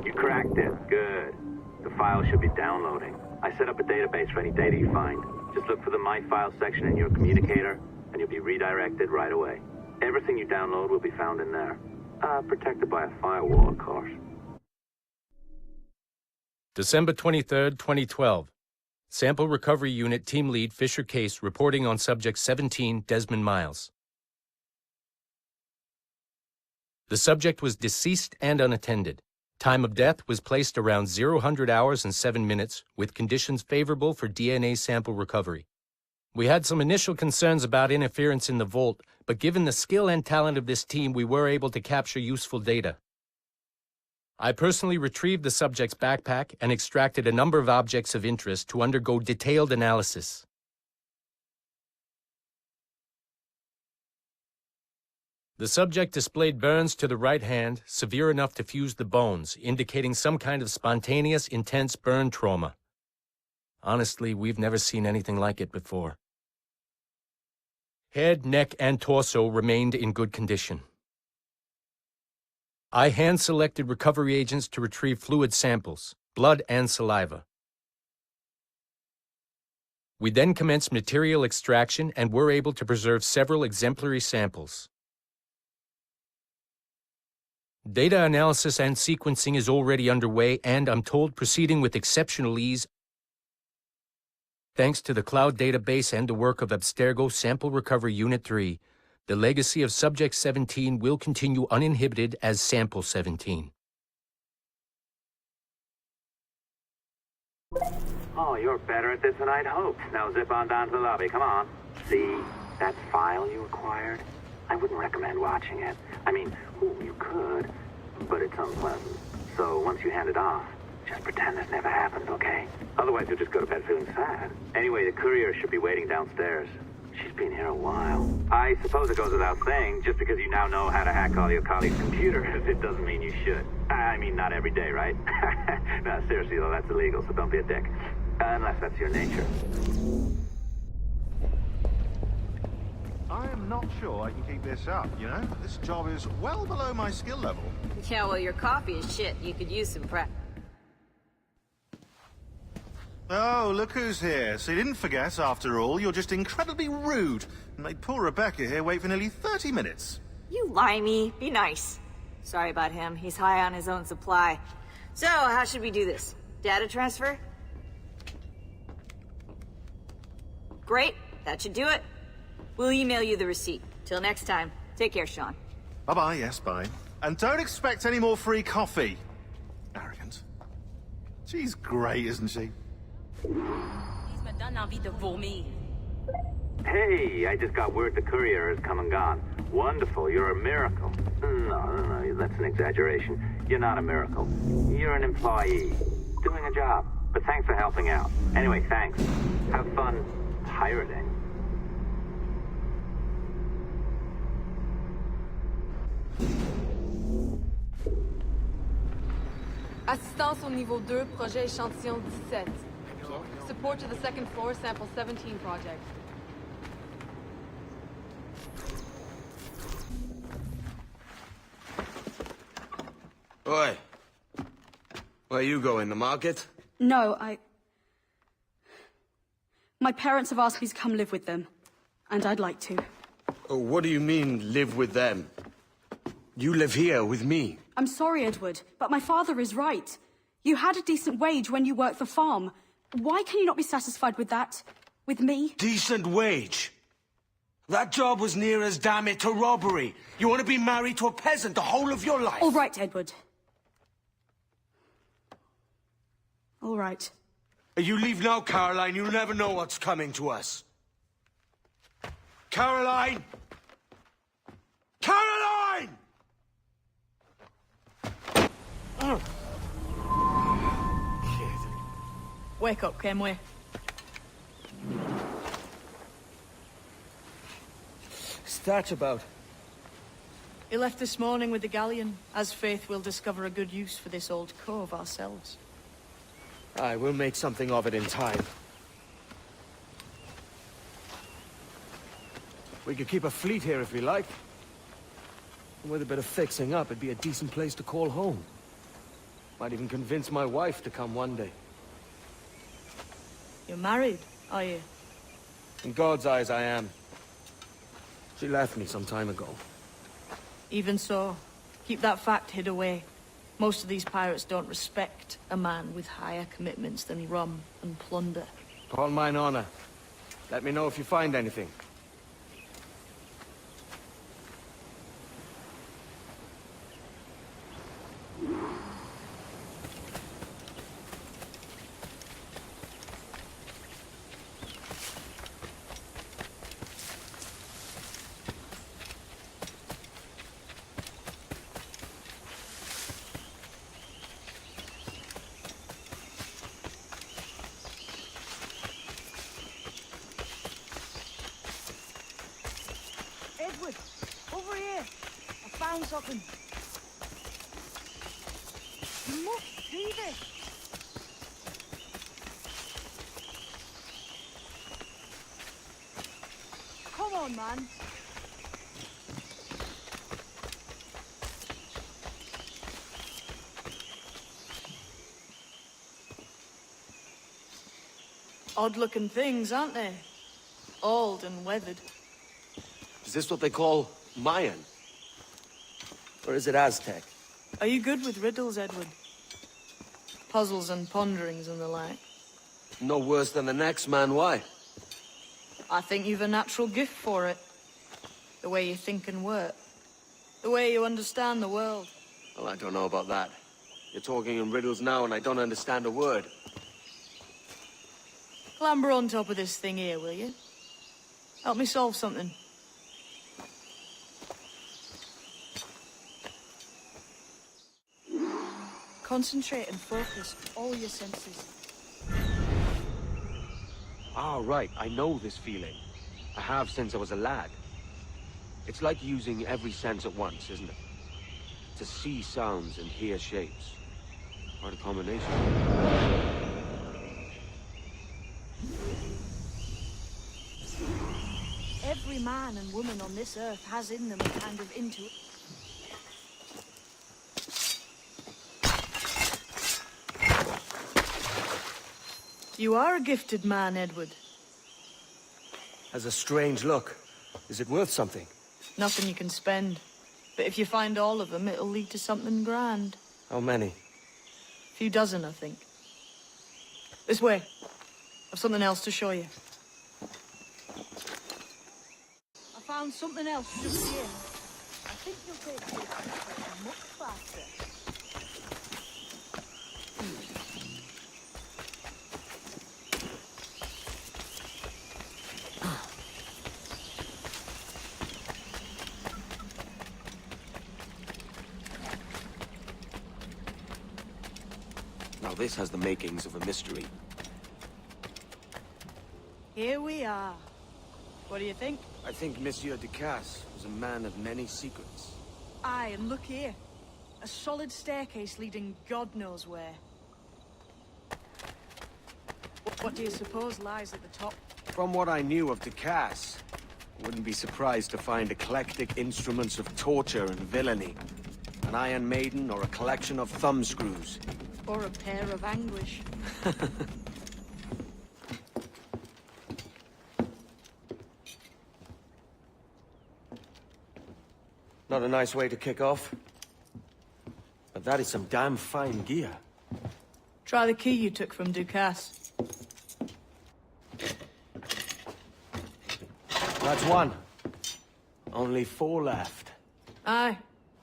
You cracked it. Good. The file should be downloading. I set up a database for any data you find. Just look for the My Files section in your communicator, and you'll be redirected right away. Everything you download will be found in there. Protected by a firewall, of course. December 23rd, 2012. Sample Recovery Unit Team Lead Fisher Case reporting on Subject 17, Desmond Miles. The subject was deceased and unattended. Time of death was placed around 00 hours and 7 minutes, with conditions favorable for DNA sample recovery. We had some initial concerns about interference in the vault, but given the skill and talent of this team, we were able to capture useful data. I personally retrieved the subject's backpack and extracted a number of objects of interest to undergo detailed analysis. The subject displayed burns to the right hand, severe enough to fuse the bones, indicating some kind of spontaneous, intense burn trauma. Honestly, we've never seen anything like it before. Head, neck, and torso remained in good condition. I hand-selected recovery agents to retrieve fluid samples, blood and saliva. We then commenced material extraction and were able to preserve several exemplary samples. Data analysis and sequencing is already underway, and I'm told proceeding with exceptional ease thanks to the cloud database and the work of Abstergo Sample Recovery Unit 3. The legacy of Subject 17 will continue uninhibited as Sample 17. Oh, you're better at this than I'd hoped. Now zip on down to the lobby. Come on. See that file you acquired? I wouldn't recommend watching it. I mean, you could, but it's unpleasant. So once you hand it off, just pretend this never happened, okay? Otherwise you'll just go to bed feeling sad. Anyway, the courier should be waiting downstairs. She's been here a while. I suppose it goes without saying, just because you now know how to hack all your colleagues' computers, it doesn't mean you should. I mean, not every day, right? No, seriously though, that's illegal, so don't be a dick. Unless that's your nature. I am not sure I can keep this up, you know? This job is well below my skill level. Yeah, well, your coffee is shit. You could use some prep. Oh, look who's here. So you didn't forget, after all, you're just incredibly rude and made poor Rebecca here wait for nearly 30 minutes. You limey. Be nice. Sorry about him. He's high on his own supply. So, how should we do this? Data transfer? Great. That should do it. We'll email you the receipt. Till next time. Take care, Sean. Bye-bye, yes, bye. And don't expect any more free coffee. Arrogant. She's great, isn't she? Hey, I just got word the courier has come and gone. Wonderful, you're a miracle. No, that's an exaggeration. You're not a miracle. You're an employee. Doing a job. But thanks for helping out. Anyway, thanks. Have fun pirating. Assistance au niveau 2, projet échantillon 17. Support to the second floor, sample 17 project. Oi. Where you going, the market? No, my parents have asked me to come live with them, and I'd like to. Oh, what do you mean, live with them? You live here with me. I'm sorry, Edward, but my father is right. You had a decent wage when you worked the farm. Why can you not be satisfied with that? With me? Decent wage? That job was near as damn it to robbery. You want to be married to a peasant the whole of your life? All right, Edward. All right. You leave now, Caroline. You'll never know what's coming to us. Caroline! Caroline! Wake up, Kenway. What's that about? He left this morning with the galleon. As faith, we'll discover a good use for this old cove ourselves. Aye, we'll make something of it in time. We could keep a fleet here if we like. And with a bit of fixing up, it'd be a decent place to call home. Might even convince my wife to come one day. You're married, are you? In God's eyes, I am. She left me some time ago. Even so, keep that fact hid away. Most of these pirates don't respect a man with higher commitments than rum and plunder. Call mine honor. Let me know if you find anything. Edward, over here. I found something. You must see this. Come on, man. Odd-looking things, aren't they? Old and weathered. Is this what they call Mayan? Or is it Aztec? Are you good with riddles, Edward? Puzzles and ponderings and the like? No worse than the next man, why? I think you've a natural gift for it. The way you think and work. The way you understand the world. Well, I don't know about that. You're talking in riddles now and I don't understand a word. Clamber on top of this thing here, will you? Help me solve something. Concentrate and focus all your senses. Ah, right. I know this feeling. I have since I was a lad. It's like using every sense at once, isn't it? To see sounds and hear shapes. What a combination. Every man and woman on this earth has in them a kind of intuition. You are a gifted man, Edward. Has a strange look. Is it worth something? Nothing you can spend. But if you find all of them, it'll lead to something grand. How many? A few dozen, I think. This way. I've something else to show you. I found something else just here. I think you'll take this much faster. Now this has the makings of a mystery. Here we are. What do you think? I think Monsieur Ducasse was a man of many secrets. Aye, and look here. A solid staircase leading God knows where. What do you suppose lies at the top? From what I knew of Ducasse, I wouldn't be surprised to find eclectic instruments of torture and villainy. An Iron Maiden or a collection of thumbscrews. Or a pair of anguish. Not a nice way to kick off. But that is some damn fine gear. Try the key you took from Ducasse. That's one. Only 4 left. Aye.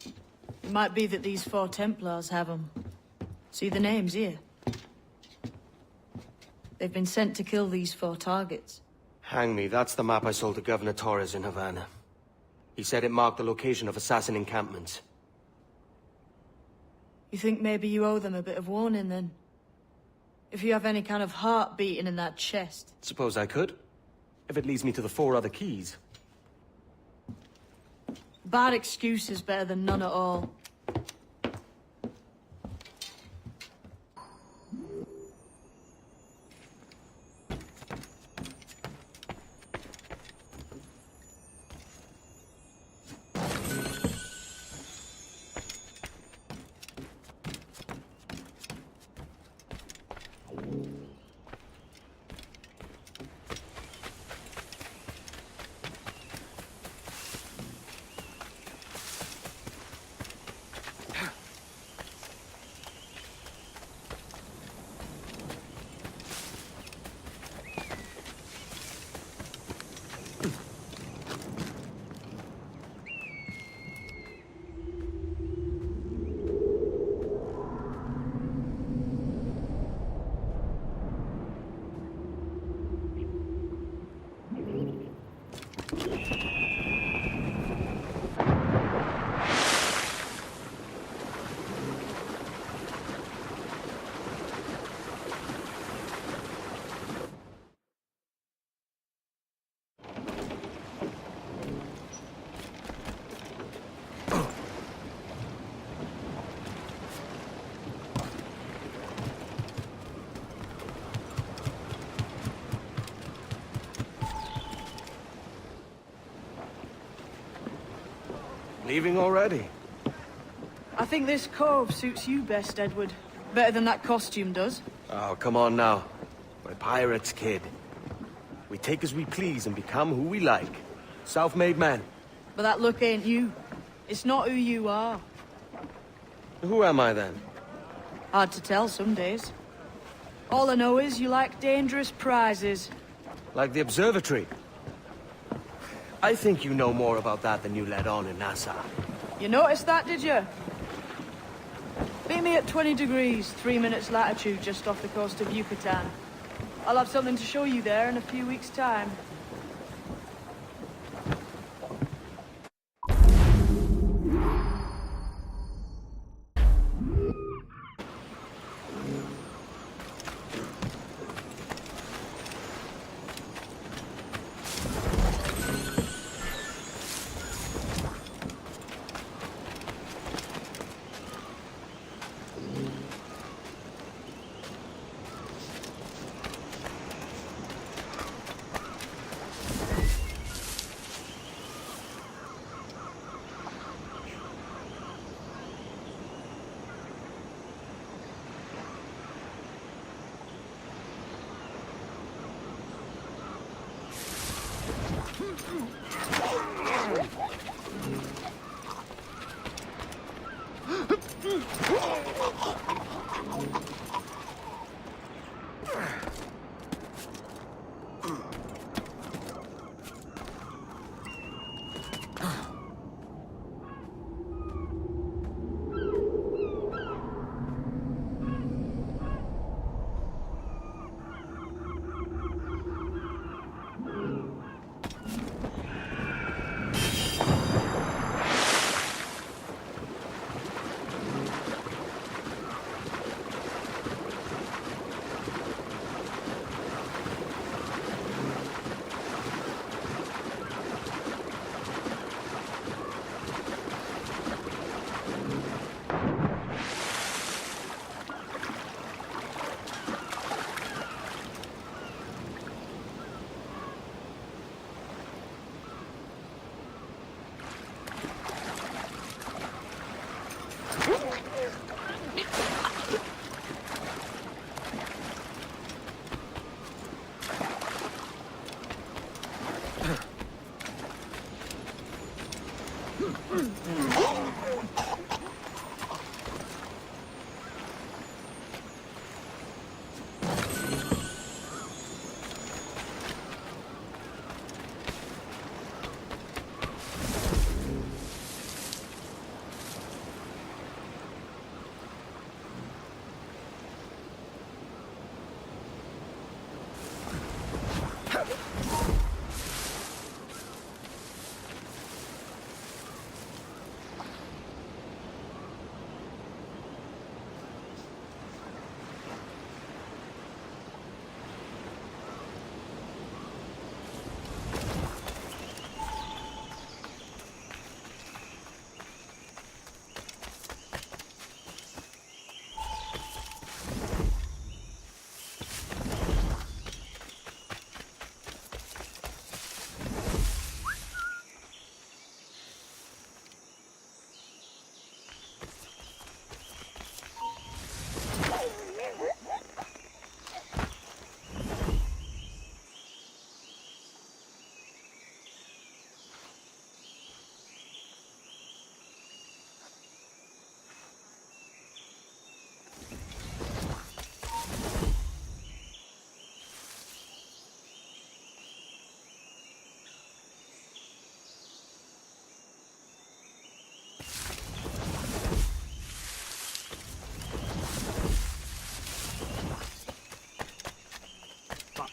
It might be that these 4 Templars have them. See the names here? They've been sent to kill these 4 targets. Hang me, that's the map I sold to Governor Torres in Havana. He said it marked the location of assassin encampments. You think maybe you owe them a bit of warning, then? If you have any kind of heart beating in that chest. Suppose I could. If it leads me to the 4 other keys. Bad excuse is better than none at all. Leaving already? I think this cove suits you best, Edward. Better than that costume does. Oh, come on now. We're pirates, kid. We take as we please and become who we like. Self-made men. But that look ain't you. It's not who you are. Who am I, then? Hard to tell some days. All I know is you like dangerous prizes. Like the Observatory. I think you know more about that than you let on in Nassau. You noticed that, did you? Beat me at 20 degrees, 3 minutes latitude just off the coast of Yucatan. I'll have something to show you there in a few weeks' time.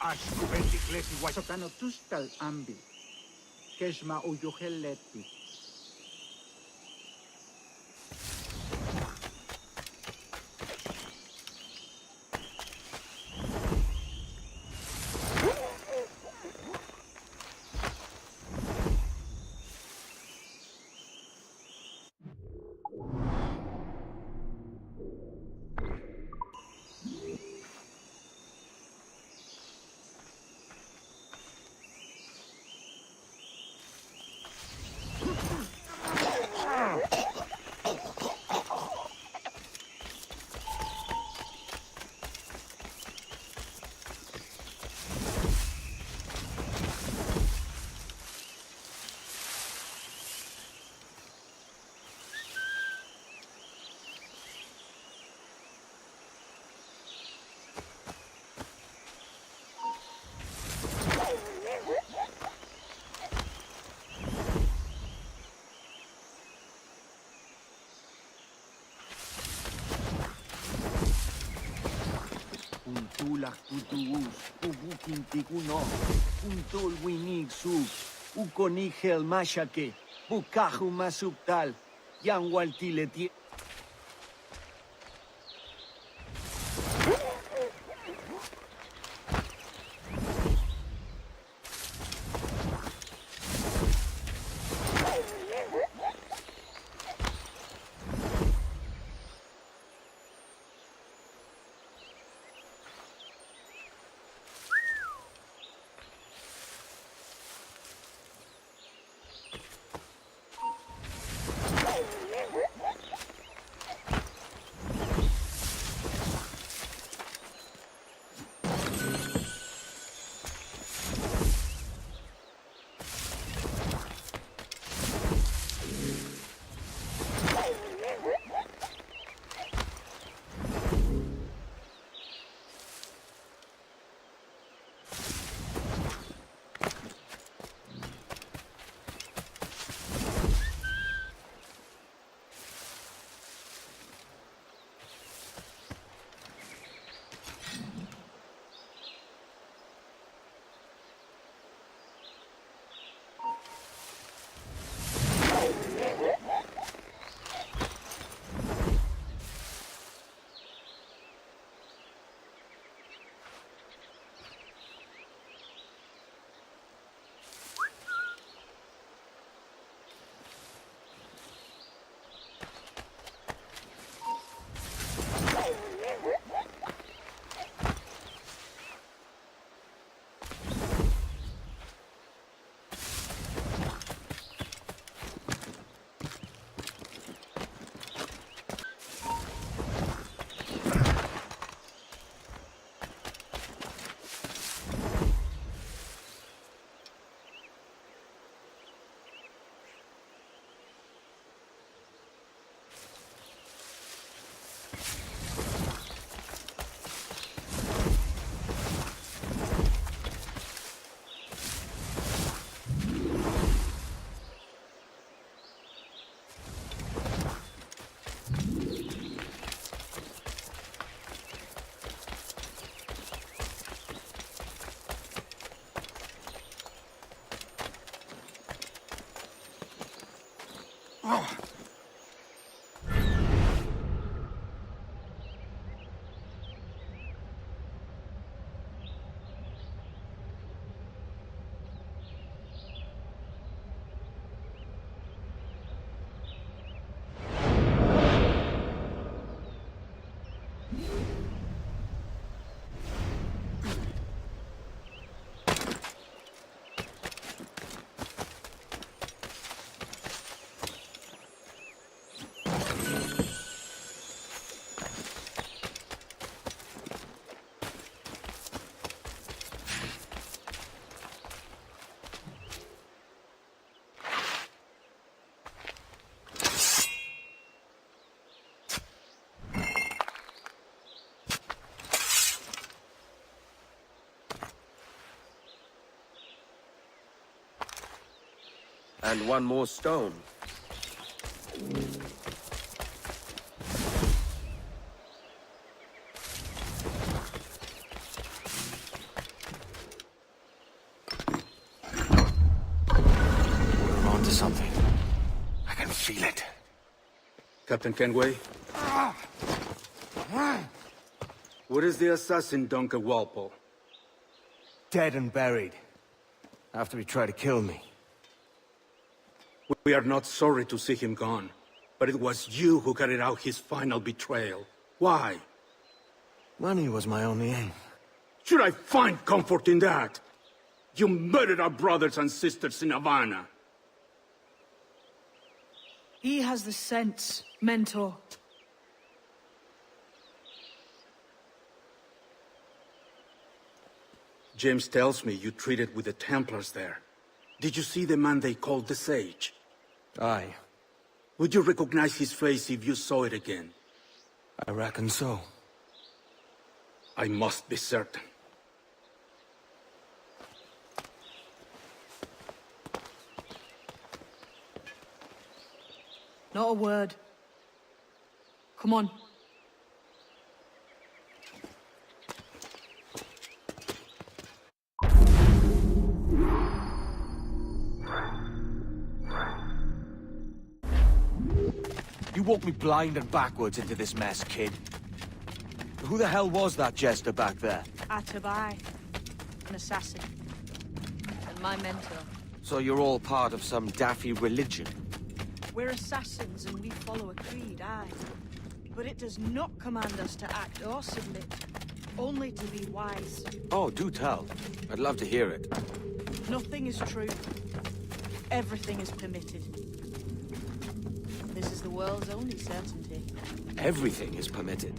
Ashku benti klesi wa sotano tustal ambi. Keshma uyoheleti. Tulak tutuus, ubukintikuno, untul winig sub, ukonigel mashake, bukahu masubtal, yanwaltileti. And one more stone. We're onto something. I can feel it. Captain Kenway? Where is the assassin Duncan Walpole? Dead and buried. After he tried to kill me. We are not sorry to see him gone, but it was you who carried out his final betrayal. Why? Money was my only aim. Should I find comfort in that? You murdered our brothers and sisters in Havana. He has the sense, Mentor. James tells me you treated with the Templars there. Did you see the man they called the Sage? Aye. Would you recognize his face if you saw it again? I reckon so. I must be certain. Not a word. Come on. You walked me blind and backwards into this mess, kid. Who the hell was that jester back there? Atabai. An assassin. And my mentor. So you're all part of some daffy religion? We're assassins and we follow a creed, aye. But it does not command us to act or submit. Only to be wise. Oh, do tell. I'd love to hear it. Nothing is true. Everything is permitted. This is the world's only certainty. Everything is permitted.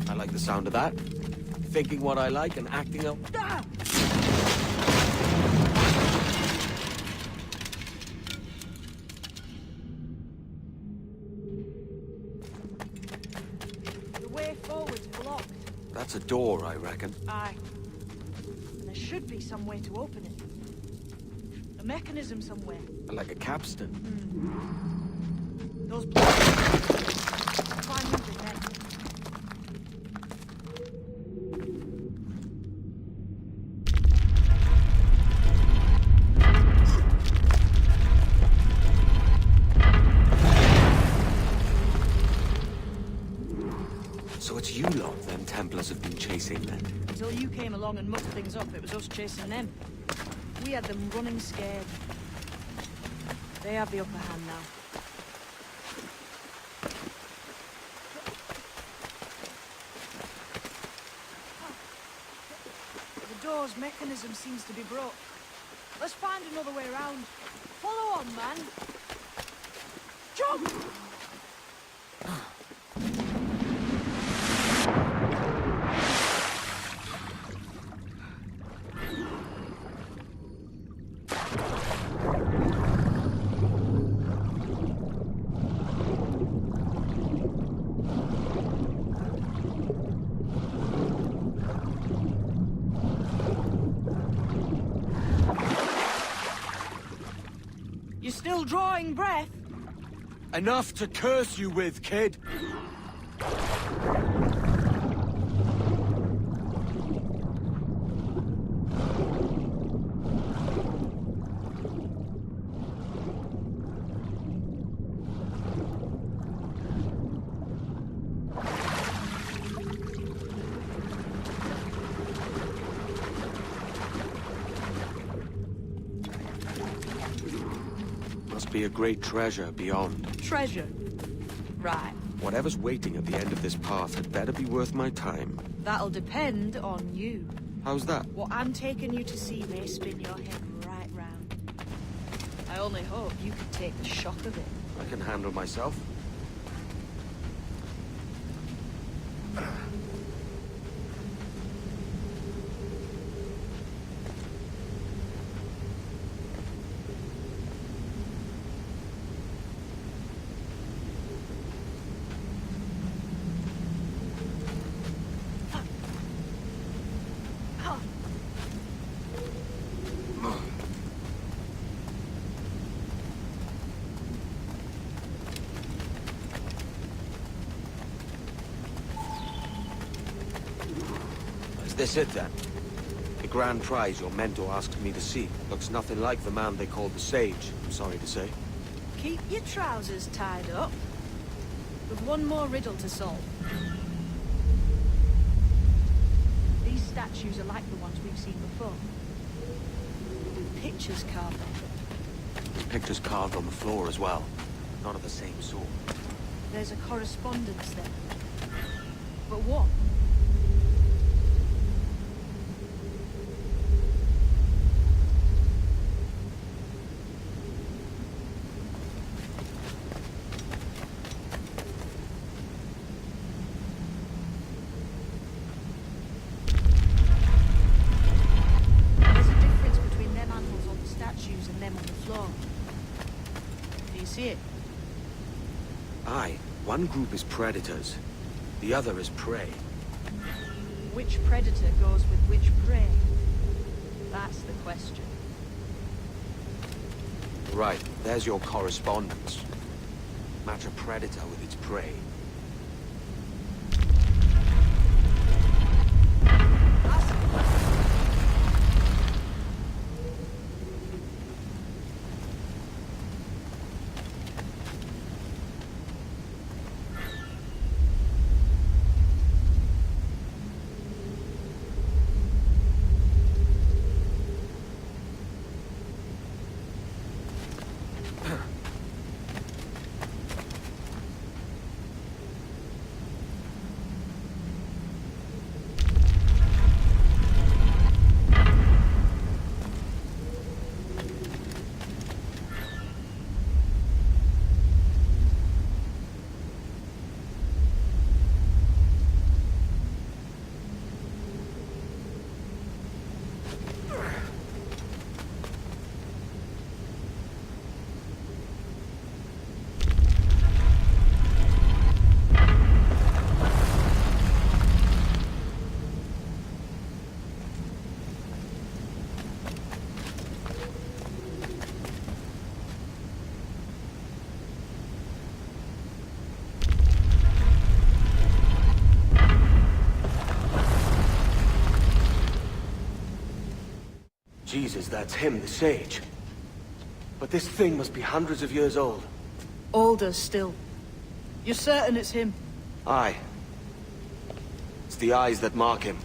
I like the sound of that. Thinking what I like and acting up. Ah! The way forward's blocked. That's a door, I reckon. Aye. And there should be some way to open it. A mechanism somewhere. Like a capstan. Those blocks. Try moving then. So it's you lot them Templars have been chasing then? Until you came along and mucked things up, it was us chasing them. We had them running scared. They have the upper hand now. The door's mechanism seems to be broke. Let's find another way around. Follow on, man. Jump! You're still drawing breath? Enough to curse you with, kid. must be a great treasure beyond. Treasure? Right. Whatever's waiting at the end of this path had better be worth my time. That'll depend on you. How's that? What I'm taking you to see may spin your head right round. I only hope you can take the shock of it. I can handle myself. Is this it, then? The grand prize your mentor asked me to see. Looks nothing like the man they called the Sage, I'm sorry to say. Keep your trousers tied up. With one more riddle to solve. These statues are like the ones we've seen before. With pictures carved on them. There's pictures carved on the floor as well. Not of the same sort. There's a correspondence there. But what? One group is predators, the other is prey. Which predator goes with which prey? That's the question. Right, there's your correspondence. Match a predator with its prey. Jesus, that's him, the Sage. But this thing must be hundreds of years old. Older still. You're certain it's him? Aye. It's the eyes that mark him.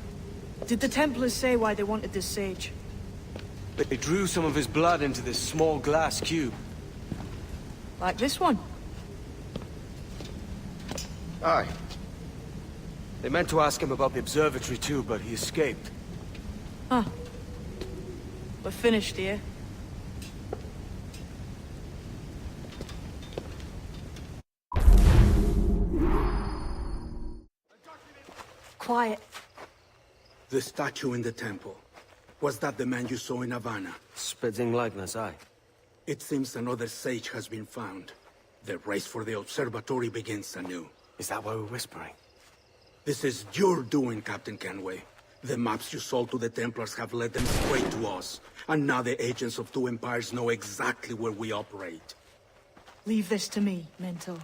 Did the Templars say why they wanted this Sage? They drew some of his blood into this small glass cube. Like this one? Aye. They meant to ask him about the Observatory too, but he escaped. Huh. We're finished here. Quiet. The statue in the temple. Was that the man you saw in Havana? Spitting likeness, aye. It seems another sage has been found. The race for the Observatory begins anew. Is that why we're whispering? This is your doing, Captain Kenway. The maps you sold to the Templars have led them straight to us. And now the agents of two empires know exactly where we operate. Leave this to me, Mentor.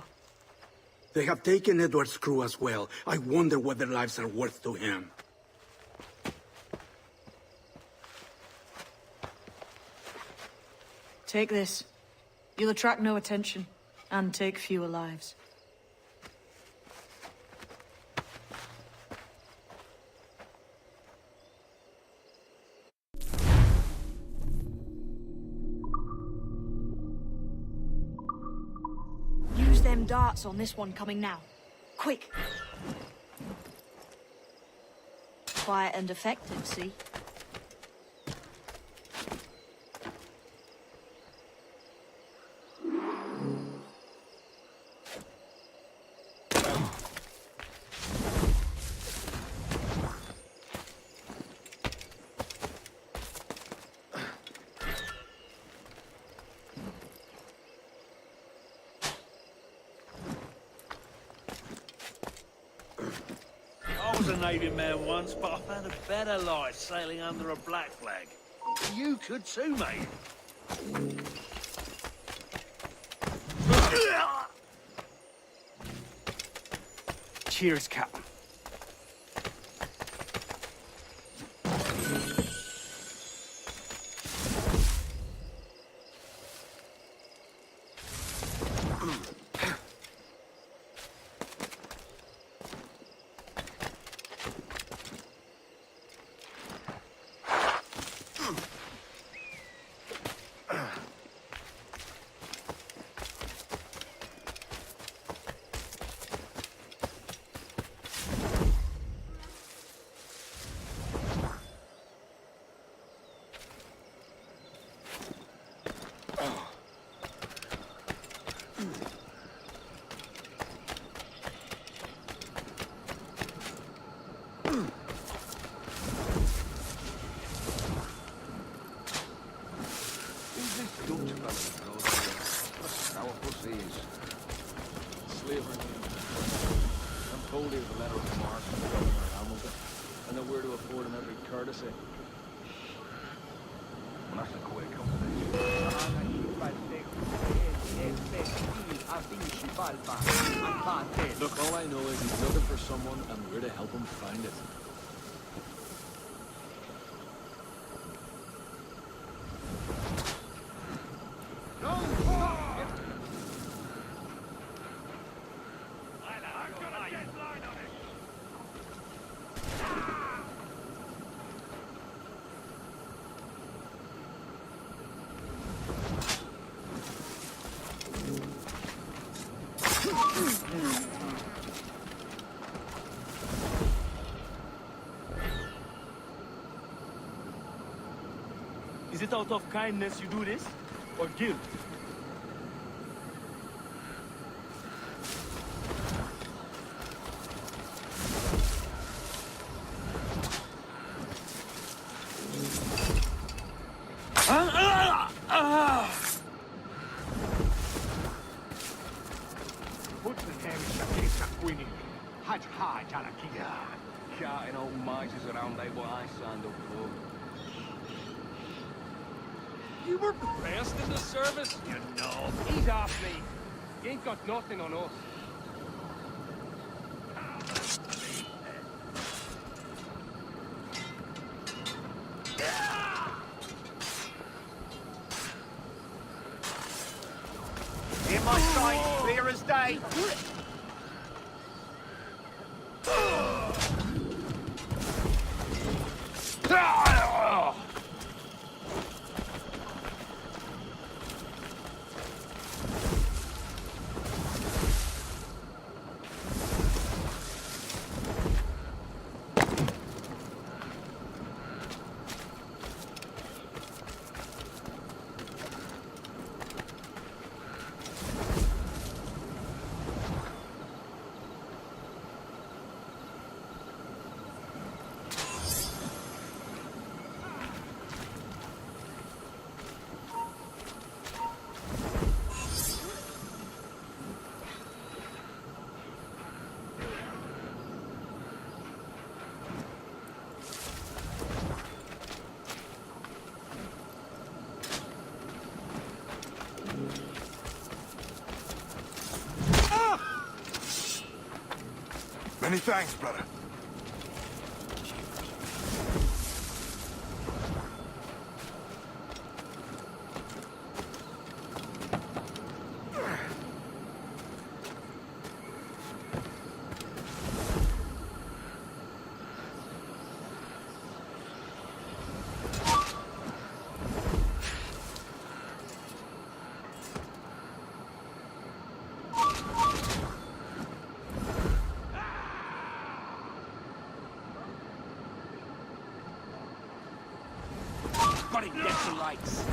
They have taken Edward's crew as well. I wonder what their lives are worth to him. Take this. You'll attract no attention, and take fewer lives. them darts on this one coming now. Quick! Quiet and effective, see? I was a Navy man once, but I found a better life sailing under a black flag. You could too, mate. Cheers, Captain. Look, all I know is he's looking for someone, and we're to help him find it. Is it out of kindness you do this? Or guilt? Shouting old misers around like what I signed up for. You were pressed in the service? You know. He's off me. He ain't got nothing on us. In my sight, clear as day. Many thanks, brother. Everybody gets the likes.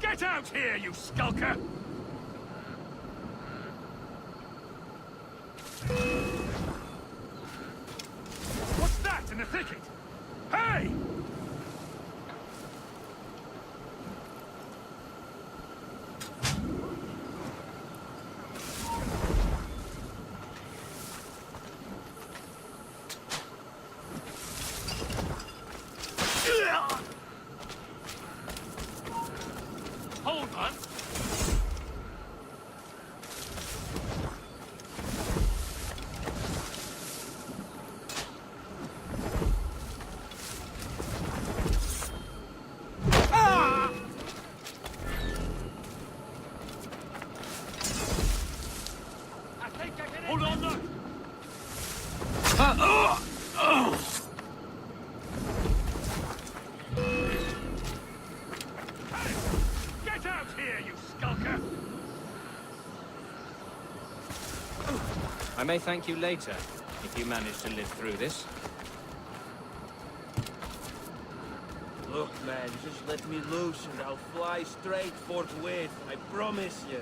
Get out here, you skulker! What's that in the thicket? Hey! Hold on. Hold on, no. Get out here, you skulker! I may thank you later, if you manage to live through this. Look, man, just let me loose and I'll fly straight forthwith. I promise you.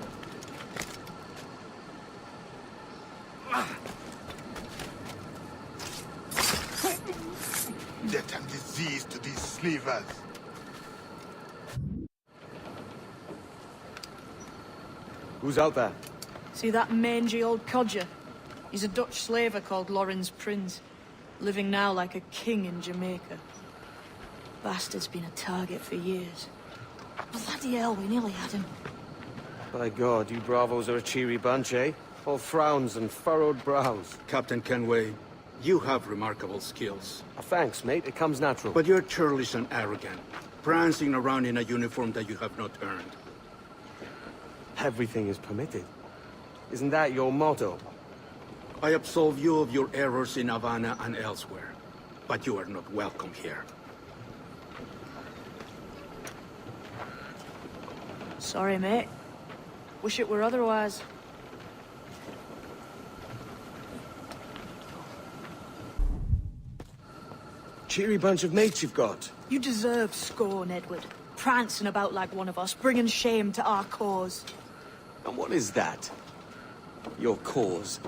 Death and disease to these slavers. Who's out there? See that mangy old codger? He's a Dutch slaver called Lawrence Prince, living now like a king in Jamaica. Bastard's been a target for years. Bloody hell, we nearly had him. By God, you bravos are a cheery bunch, eh? All frowns and furrowed brows. Captain Kenway, you have remarkable skills. Thanks, mate. It comes natural. But you're churlish and arrogant, prancing around in a uniform that you have not earned. Everything is permitted. Isn't that your motto? I absolve you of your errors in Havana and elsewhere, but you are not welcome here. Sorry, mate. Wish it were otherwise. Cheery bunch of mates you've got. You deserve scorn, Edward. Prancing about like one of us, bringing shame to our cause. And what is that? Your cause?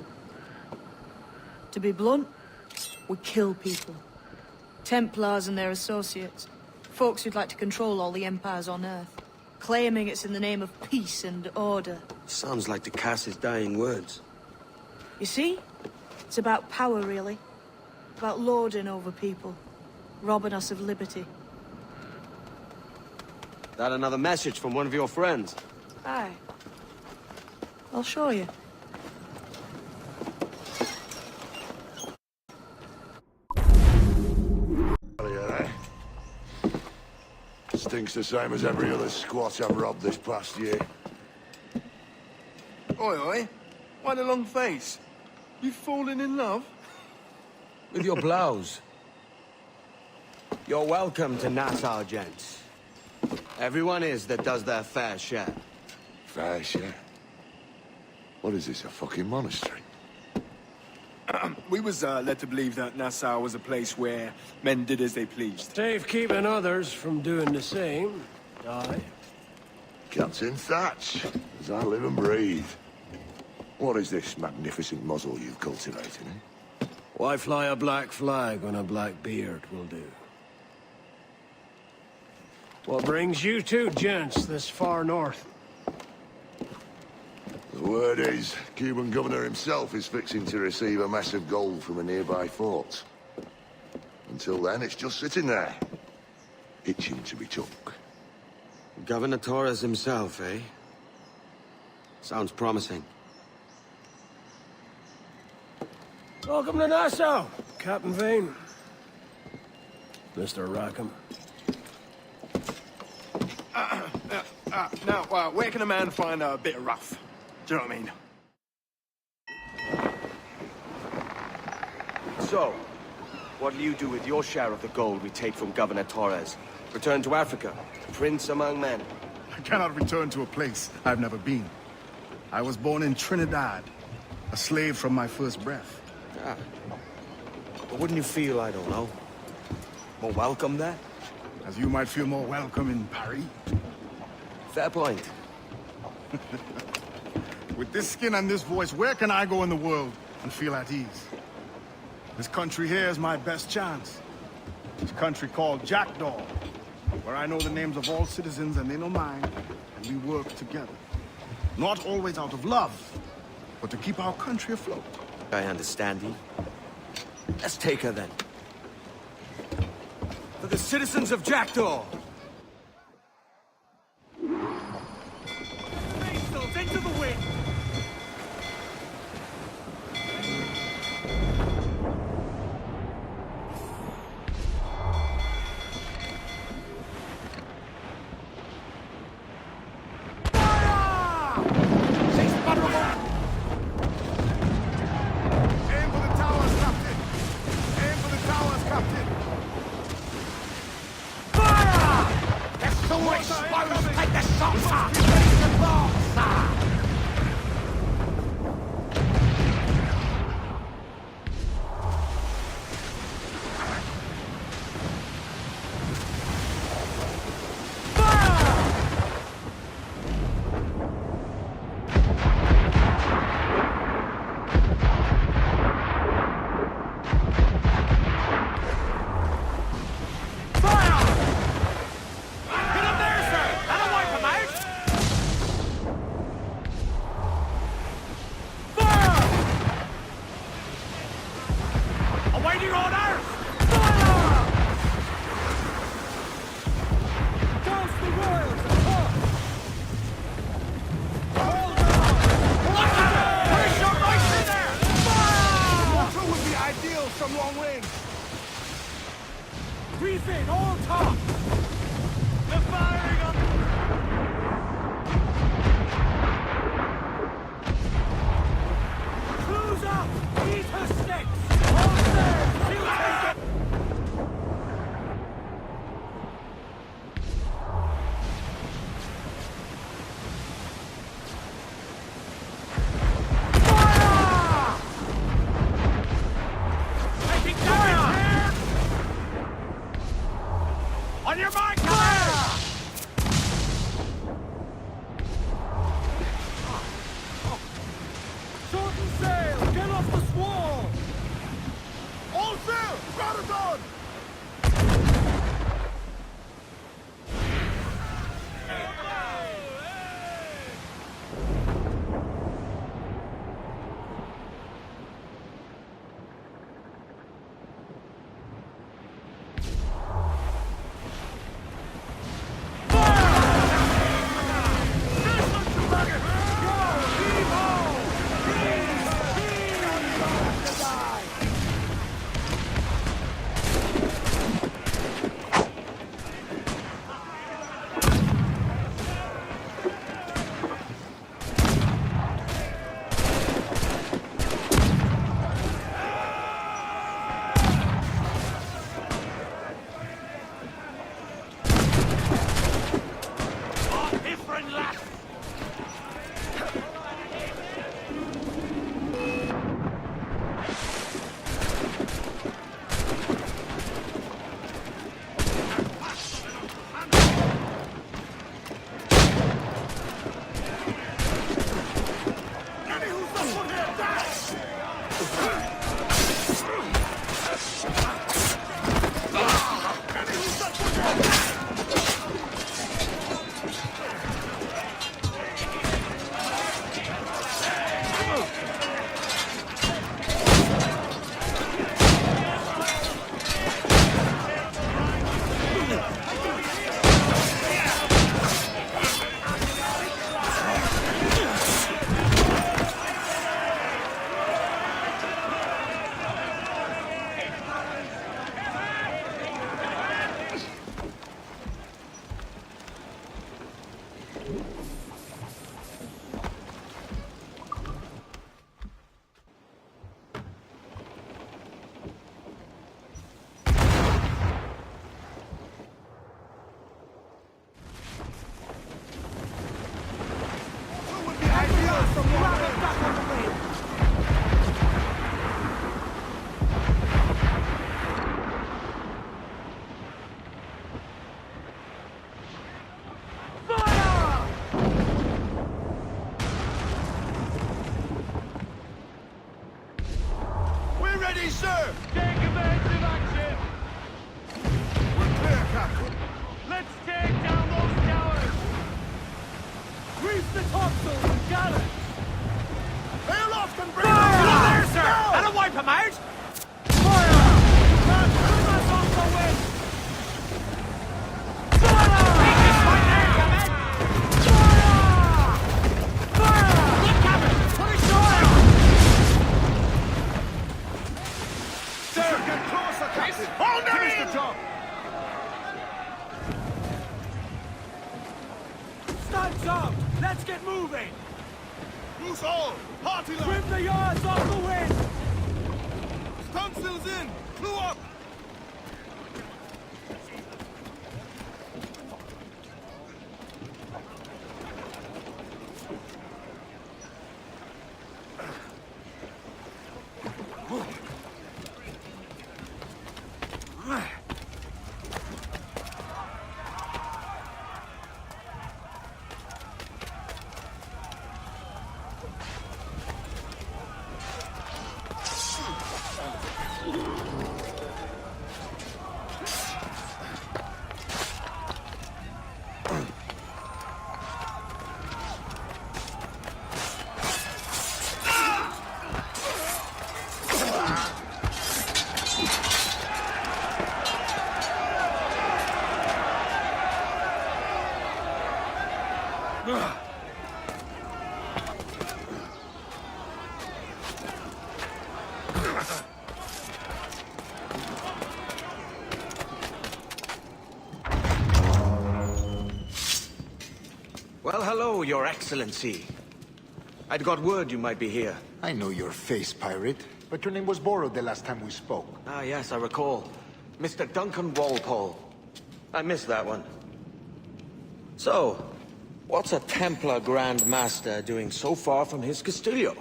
To be blunt, we kill people. Templars and their associates. Folks who'd like to control all the empires on Earth. Claiming it's in the name of peace and order. Sounds like Ducass's dying words. You see? It's about power, really. About lording over people. Robbing us of liberty. That another message from one of your friends? Aye. I'll show you. Stinks the same as every other squat I've robbed this past year. Oi, oi. Why the long face? You fallen in love? With your blouse. You're welcome to Nassau, gents. Everyone is that does their fair share. Fair share? What is this, a fucking monastery? We was led to believe that Nassau was a place where men did as they pleased. Safe keeping others from doing the same. Aye. Captain Thatch, as I live and breathe. What is this magnificent muzzle you've cultivated, eh? Why fly a black flag when a black beard will do? What brings you two gents this far north? The word is, Cuban governor himself is fixing to receive a mess of gold from a nearby fort. Until then, it's just sitting there, itching to be took. Governor Torres himself, eh? Sounds promising. Welcome to Nassau, Captain Vane. Mr. Rackham. Now, where can a man find a bit of rough? Do you know what I mean? So, what'll you do with your share of the gold we take from Governor Torres? Return to Africa, prince among men? I cannot return to a place I've never been. I was born in Trinidad, a slave from my first breath. Ah. But wouldn't you feel, I don't know, more welcome there? As you might feel more welcome in Paris. Fair point. With this skin and this voice, where can I go in the world and feel at ease? This country here is my best chance. This country called Jackdaw, where I know the names of all citizens and they know mine, and we work together. Not always out of love, but to keep our country afloat. I understand you. Let's take her then. For the citizens of Jackdaw! Pistols into the wind! Sir! Take evasive action! We're clear, Captain. Let's take down those towers! Reef the topsails and gallants! Hail off and bring Fire! there, sir! That'll wipe him out! Fire! Bring us off the wind! Fire! Take this right there, Gambit! Fire! Fire! Look, Gambit! Put ashore! Sir, get closer, Captain! Finish the job! Stunts up! Let's get moving! Loose all! Party line! Trim the yards off the wind! Stunsails in! Clew up! Well, hello, Your Excellency. I'd got word you might be here. I know your face, pirate, but your name was borrowed the last time we spoke. Ah, yes, I recall. Mr. Duncan Walpole. I missed that one. So, what's a Templar Grand Master doing so far from his Castillo?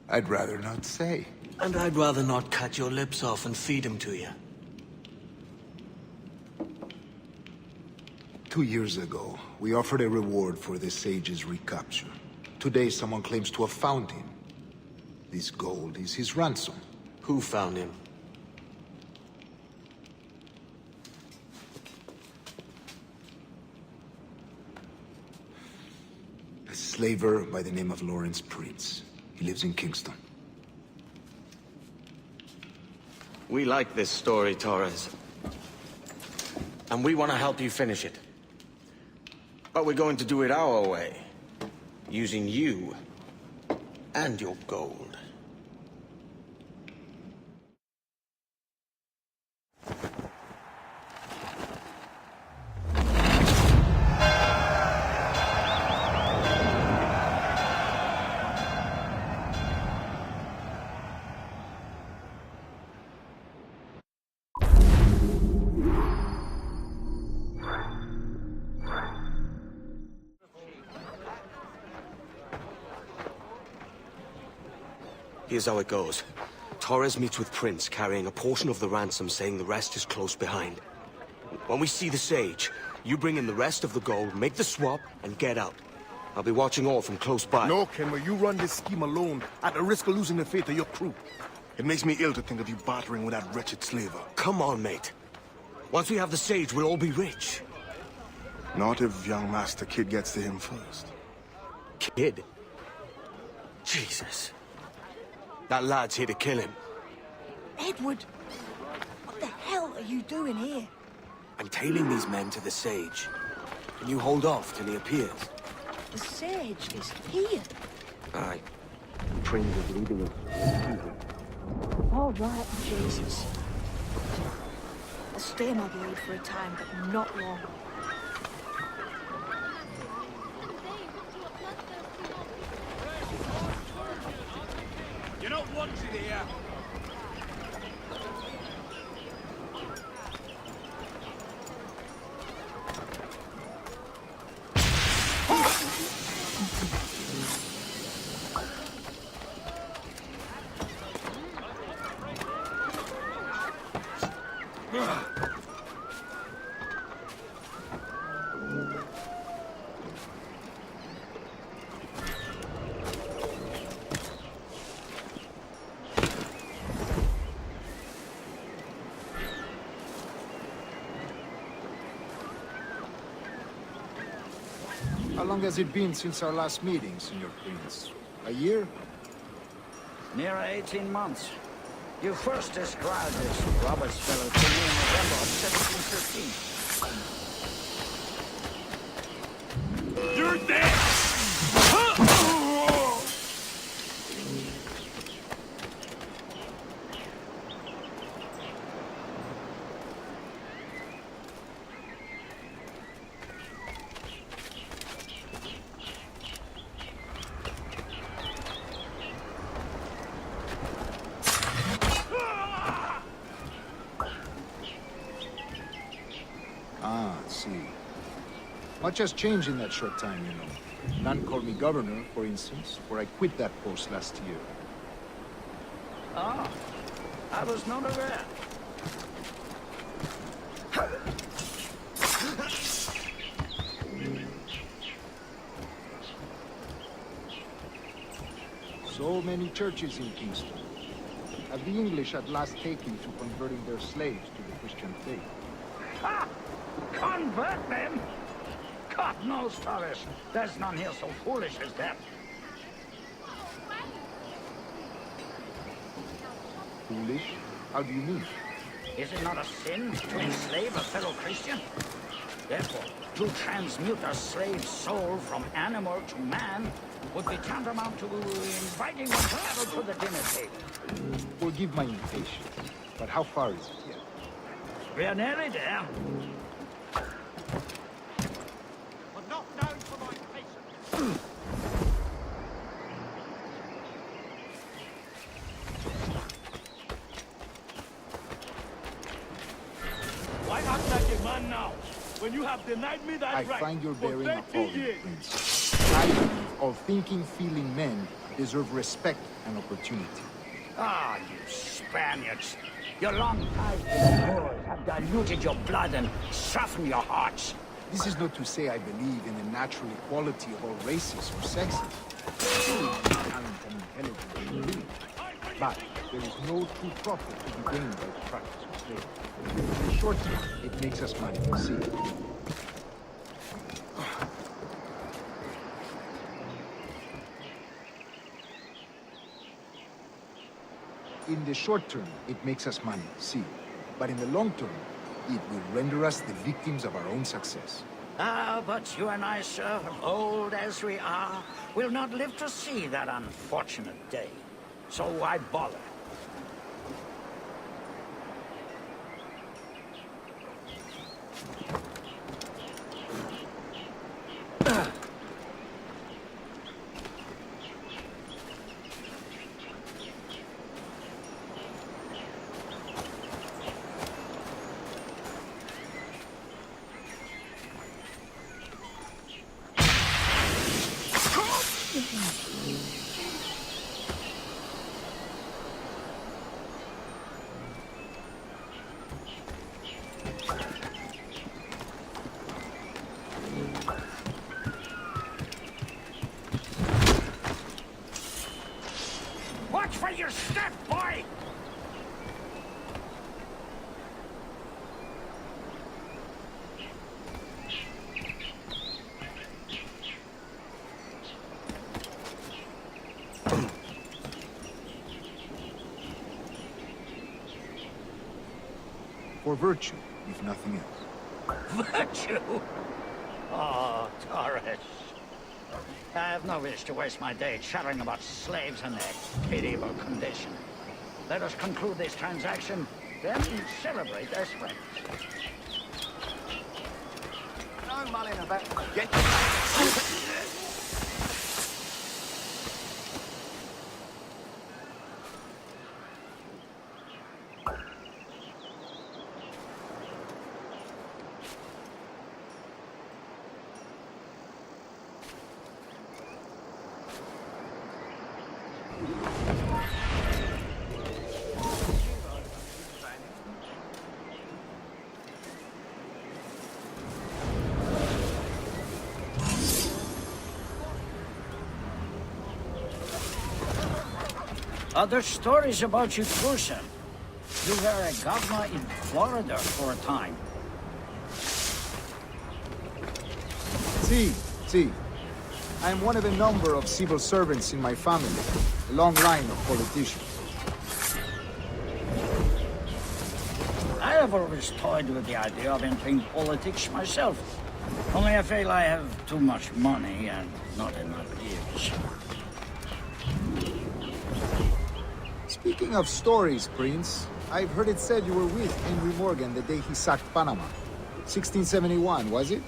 I'd rather not say. And I'd rather not cut your lips off and feed him to you. 2 years ago, we offered a reward for the sage's recapture. Today, someone claims to have found him. This gold is his ransom. Who found him? A slaver by the name of Lawrence Prince. He lives in Kingston. We like this story, Torres. And we want to help you finish it. But we're going to do it our way. Using you and your gold. Here's how it goes. Torres meets with Prince, carrying a portion of the ransom, saying the rest is close behind. When we see the Sage, you bring in the rest of the gold, make the swap, and get out. I'll be watching all from close by. No, Kenway, you run this scheme alone, at the risk of losing the faith of your crew. It makes me ill to think of you bartering with that wretched slaver. Come on, mate. Once we have the Sage, we'll all be rich. Not if young Master Kid gets to him first. Kid? Jesus. That lad's here to kill him. Edward, what the hell are you doing here? I'm tailing these men to the Sage. Can you hold off till he appears? The Sage is here. Aye. Prince is leading us. All right, Jesus. I'll stay my blade for a time, but not long. not wanted here. How long has it been since our last meeting, Senor Prince? A year? Near 18 months. You first described this Roberts fellow to me in November of 1715. You're dead! Much has changed in that short time, you know. None called me governor, for instance, where I quit that post last year. Ah, I was not aware. So many churches in Kingston. Have the English at last taken to converting their slaves to the Christian faith? Ha! Convert them? God knows, Torres. There's none here so foolish as that. Foolish? How do you mean? Is it not a sin to enslave a fellow Christian? Therefore, to transmute a slave's soul from animal to man would be tantamount to inviting one to travel to the dinner table. Forgive my impatience, but how far is it yet? We're nearly there. Why act like a man now, when you have denied me that right I find your for bearing 30 appalling, years? Prince. I believe all thinking, feeling men deserve respect and opportunity. Ah, you Spaniards. Your long ties to the Moors have diluted your blood and softened your hearts. This is not to say I believe in the natural equality of all races or sexes. Talent and intelligence. But there is no true profit to be gained by the practice of slavery. In the short term, it makes us money. See? In the short term, it makes us money, see. But in the long term, it will render us the victims of our own success. Ah, but you and I, sir, old as we are, will not live to see that unfortunate day. So why bother? Watch for your step, boy! For virtue, if nothing else. Virtue? Oh, Torres. I have no wish to waste my day chattering about slaves and their pitiable condition. Let us conclude this transaction, then celebrate as friends. No mulling about. Get Other stories about you too, sir. You were a governor in Florida for a time. See. I am one of a number of civil servants in my family. A long line of politicians. I have always toyed with the idea of entering politics myself. Only I feel I have too much money and not enough years. Speaking of stories, Prince, I've heard it said you were with Henry Morgan the day he sacked Panama. 1671, was it?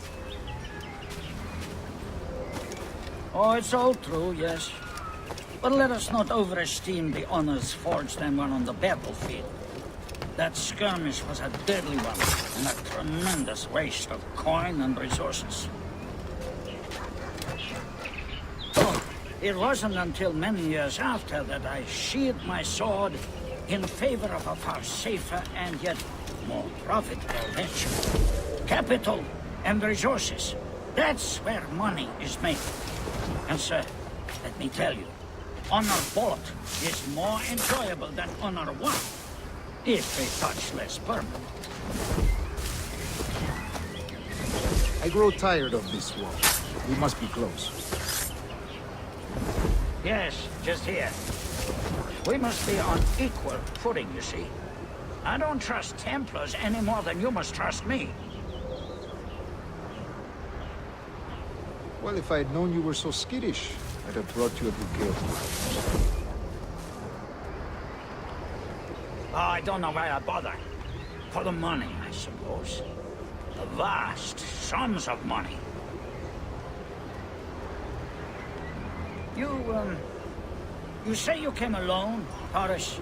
Oh, it's all true, yes. But let us not overesteem the honors forged and won on the battlefield. That skirmish was a deadly one, and a tremendous waste of coin and resources. Oh, it wasn't until many years after that I sheathed my sword in favor of a far safer and yet more profitable venture. Capital and resources. That's where money is made. And sir, let me tell you, honor bought is more enjoyable than honor won, if a touch less permanent. I grow tired of this war. We must be close. Yes, just here. We must be on equal footing, you see. I don't trust Templars any more than you must trust me. Well, if I had known you were so skittish, I'd have brought you a bouquet of flowers. Oh, I don't know why I bother. For the money, I suppose. The vast sums of money. You say you came alone, Horace?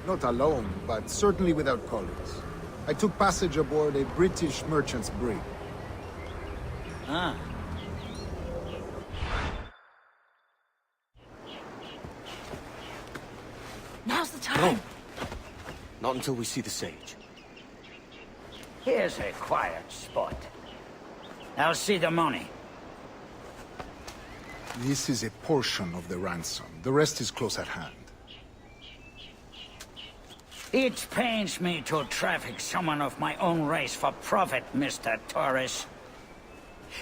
Not alone, but certainly without colleagues. I took passage aboard a British merchant's brig. Ah. Now's the time. No. Not until we see the sage. Here's a quiet spot. I'll see the money. This is a portion of the ransom. The rest is close at hand. It pains me to traffic someone of my own race for profit, Mr. Torres.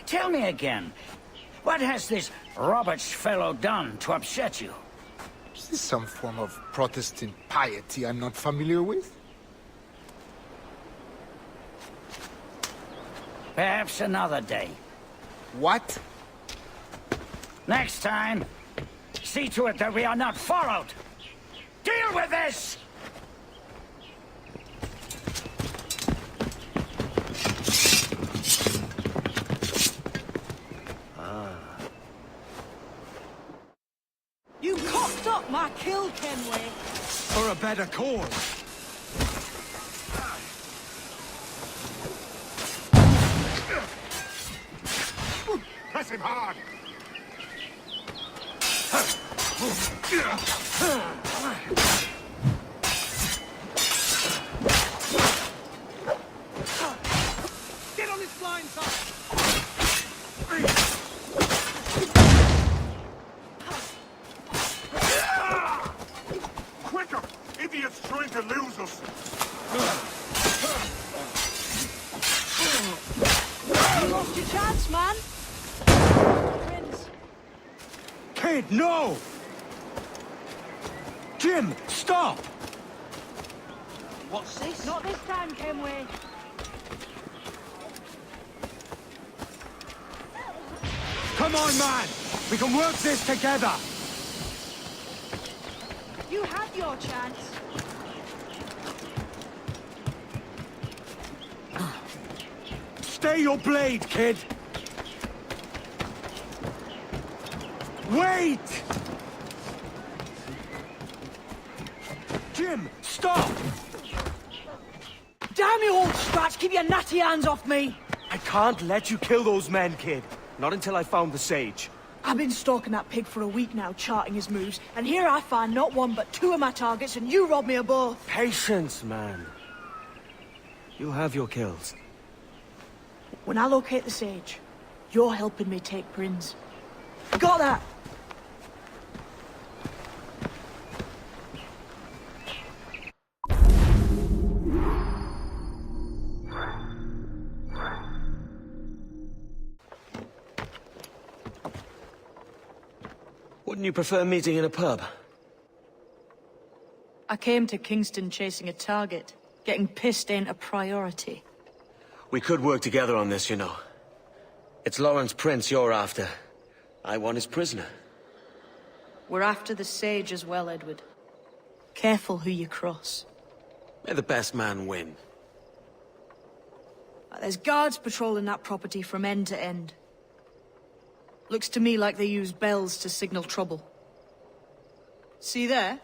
Tell me again, what has this Roberts fellow done to upset you? Is this some form of Protestant piety I'm not familiar with? Perhaps another day. What? Next time, see to it that we are not followed. Deal with this! You cocked up my kill, Kenway. For a better cause. Press him hard! Get on his blind side! Quicker! Idiot's trying to lose us! You lost your chance, man. Kid, no! Jim, stop! What's this? Not this time, Kenway. Come on, man! We can work this together! You had your chance. Stay your blade, kid! Wait! Jim, stop! Damn you, old scratch! Keep your natty hands off me! I can't let you kill those men, kid. Not until I found the sage. I've been stalking that pig for a week now, charting his moves, and here I find not one but two of my targets, and you rob me of both. Patience, man. You'll have your kills. When I locate the sage, you're helping me take Prinz. Got that? Wouldn't you prefer meeting in a pub? I came to Kingston chasing a target. Getting pissed ain't a priority. We could work together on this, you know. It's Lawrence Prince you're after. I want his prisoner. We're after the sage as well, Edward. Careful who you cross. May the best man win. There's guards patrolling that property from end to end. Looks to me like they use bells to signal trouble. See there?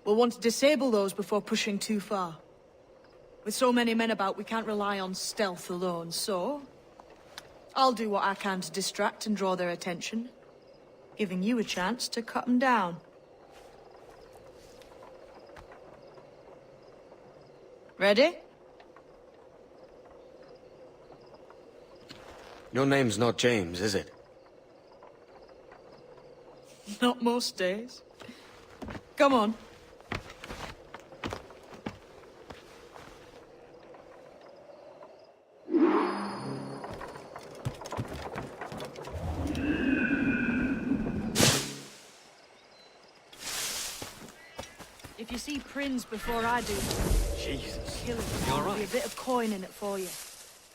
We'll want to disable those before pushing too far. With so many men about, we can't rely on stealth alone, so... I'll do what I can to distract and draw their attention, giving you a chance to cut them down. Ready? Your name's not James, is it? Not most days. Come on. If you see Prinz before I do, Jesus. kill him. You all There'll right? be a bit of coin in it for you.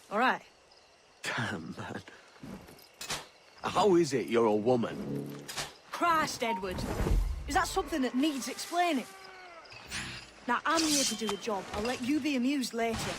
All right. Damn, man. How is it you're a woman? Christ, Edward. Is that something that needs explaining? Now, I'm here to do the job. I'll let you be amused later.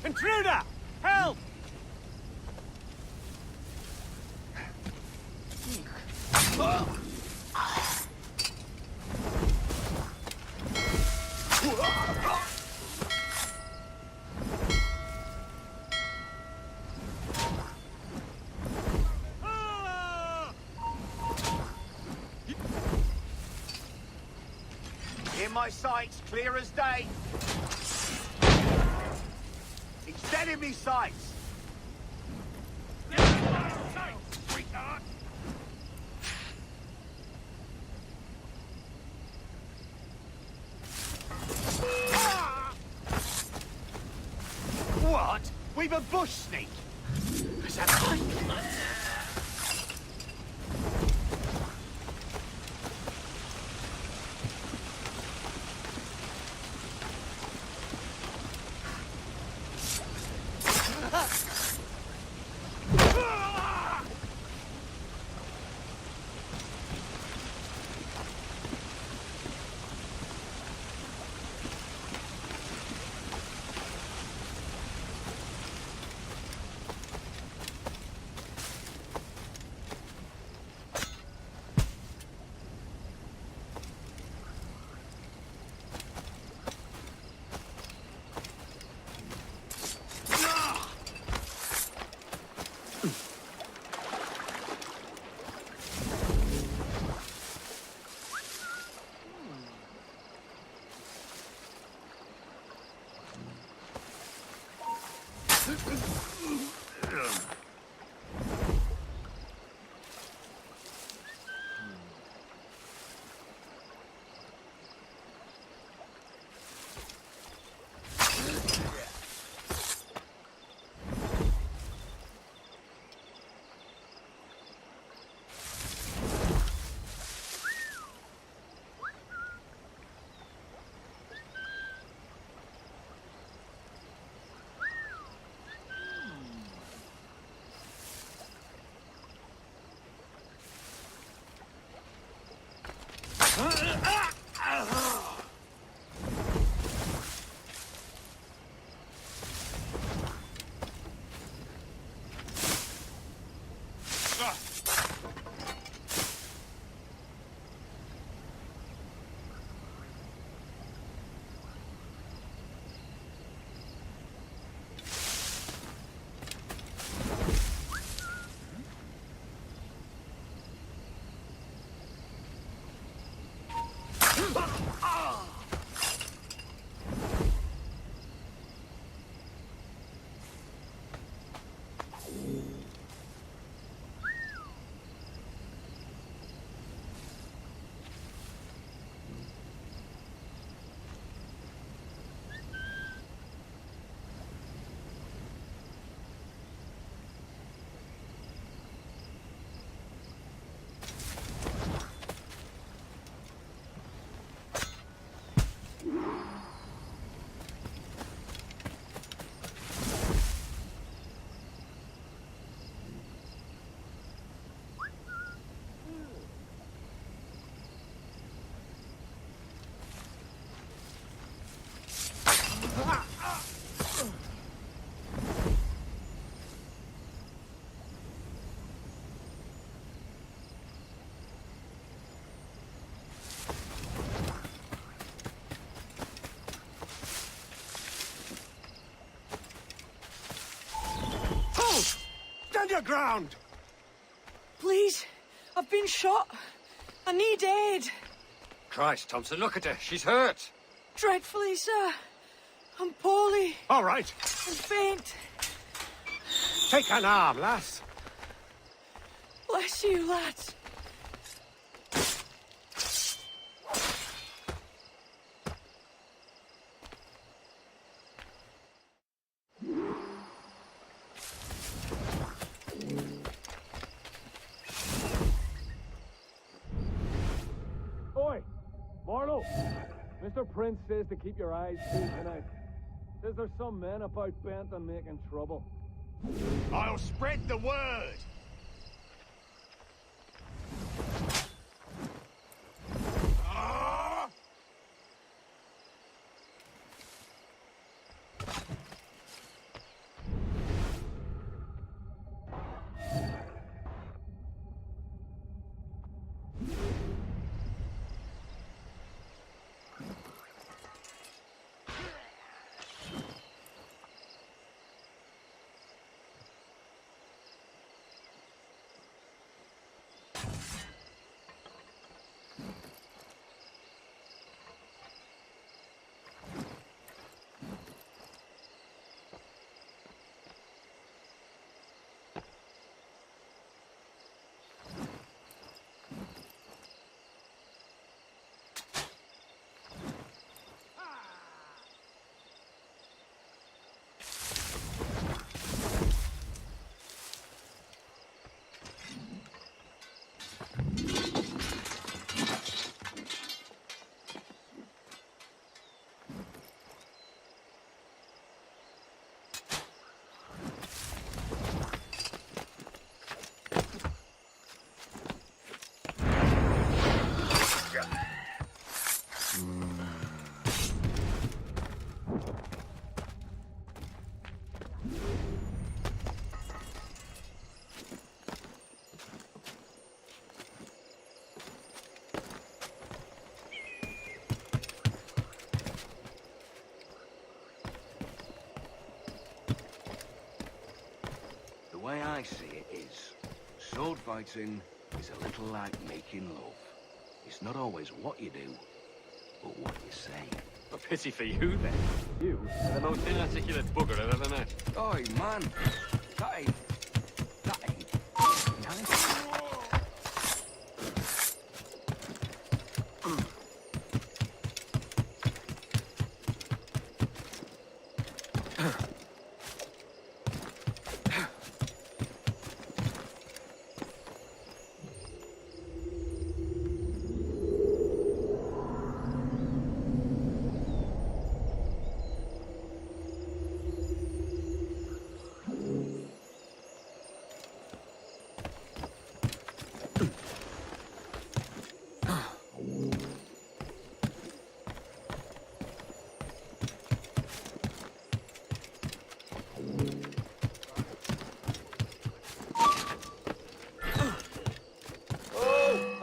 Intruder! Help! In my sights, clear as day. It's dead in me sights. What? We've a bush sneak. Is that right? Stand your ground! Please, I've been shot. I need aid. Christ, Thompson, look at her. She's hurt. Dreadfully, sir. I'm poorly. All right. And faint. Take an arm, lass. Bless you, lads. Marlowe, Mr. Prince says to keep your eyes peeled tonight. Says there's some men about bent on making trouble. I'll spread the word! I see it is, sword fighting is a little like making love. It's not always what you do, but what you say. A pity for you, then. You are the most inarticulate bugger I've ever met. Oi, man. That ain't...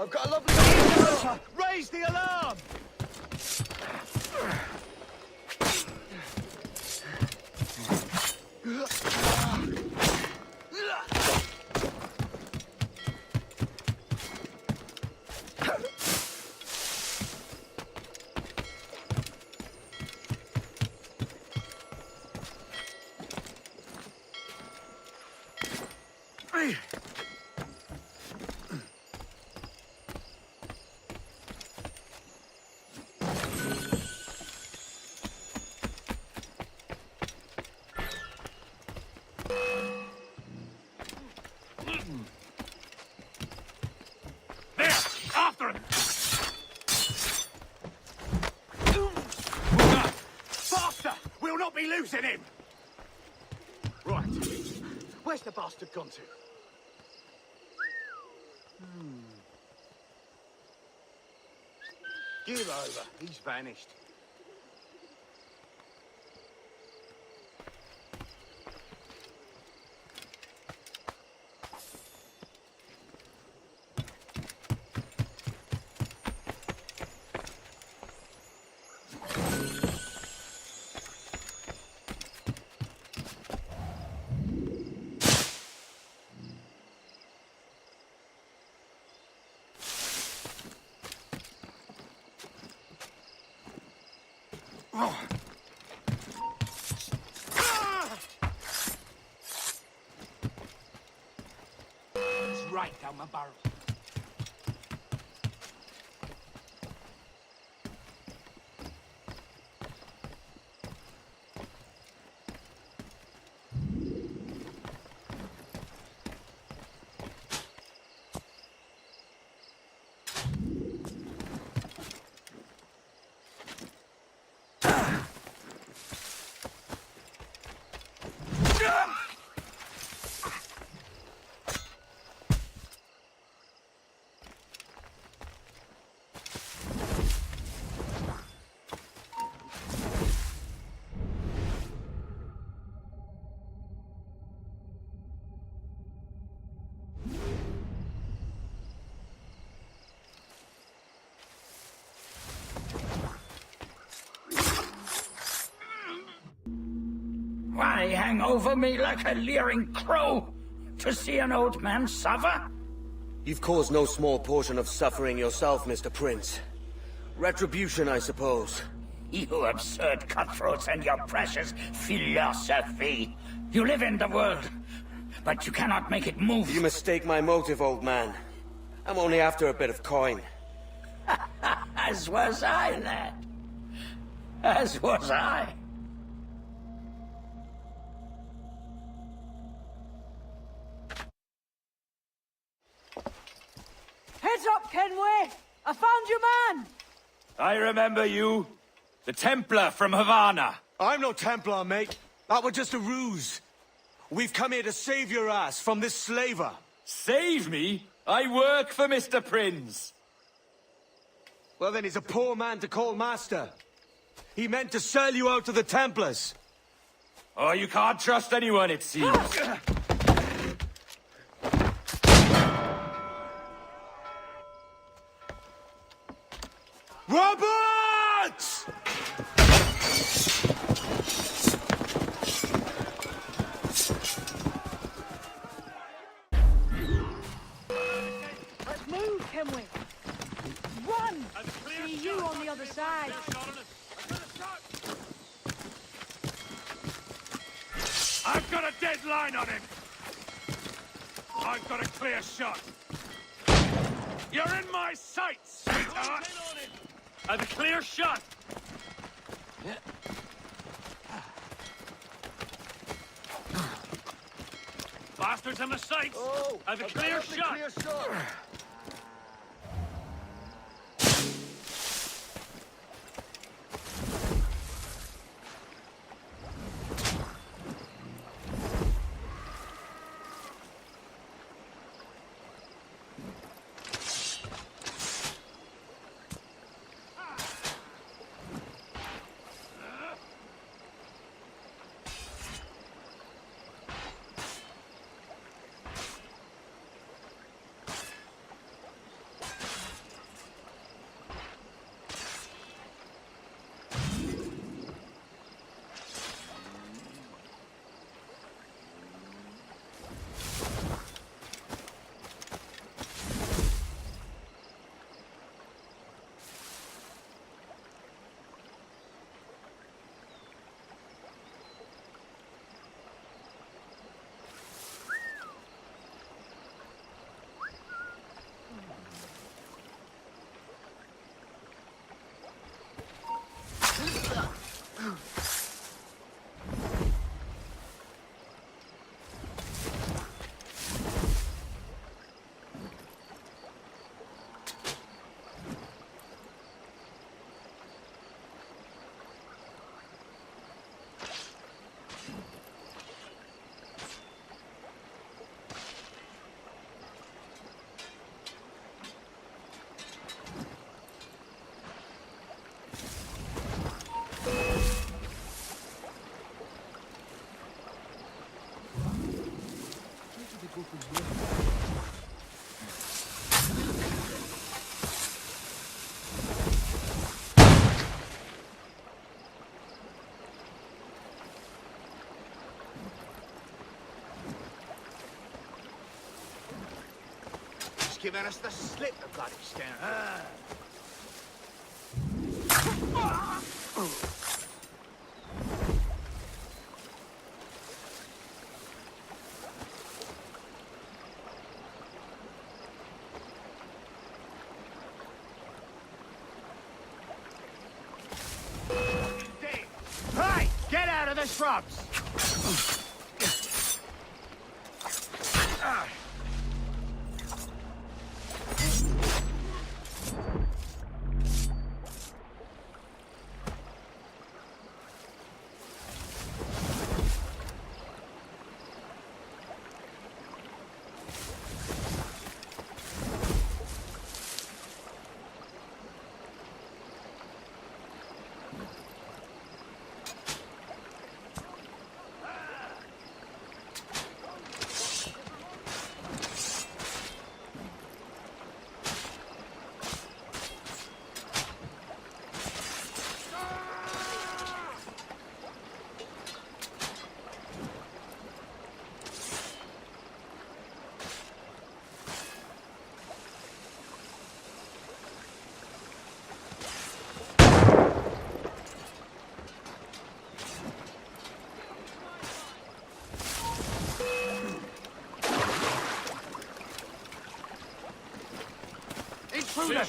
I've got a lovely... Raise the alarm! Losing him! Right. Where's the bastard gone to? Give over. He's vanished. It's right down my barrel. Why hang over me like a leering crow to see an old man suffer? You've caused no small portion of suffering yourself, Mr. Prince. Retribution, I suppose. You absurd cutthroats and your precious philosophy. You live in the world, but you cannot make it move. You mistake my motive, old man. I'm only after a bit of coin. As was I, lad. As was I. Heads up, Kenway! I found your man! I remember you. The Templar from Havana. I'm no Templar, mate. That was just a ruse. We've come here to save your ass from this slaver. Save me? I work for Mr. Prince. Well, then he's a poor man to call master. He meant to sell you out to the Templars. Oh, you can't trust anyone, it seems. Roberts! Kenway. Run! See you on the other side. I've got a dead line on him! I've got a clear shot! You're in my sights, sweetheart! I've a clear shot! Bastards in my sights! I've a clear shot! Giving us the slip, the bloody scoundrel. Right, get out of the shrubs!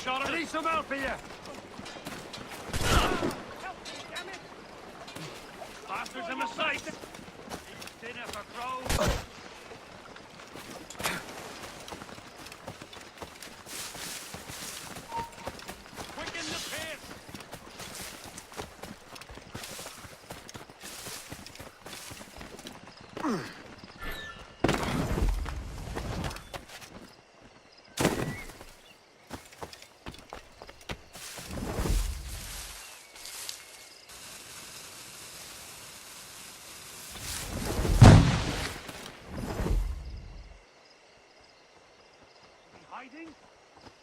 I need some help here! Bastards in my sights! Dinner for crows! Quicken the pace!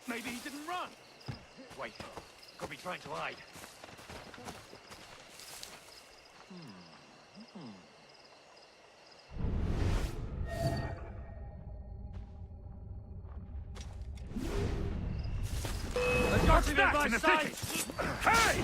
Maybe he didn't run. Wait, could be trying to hide. that in the thicket! Hey!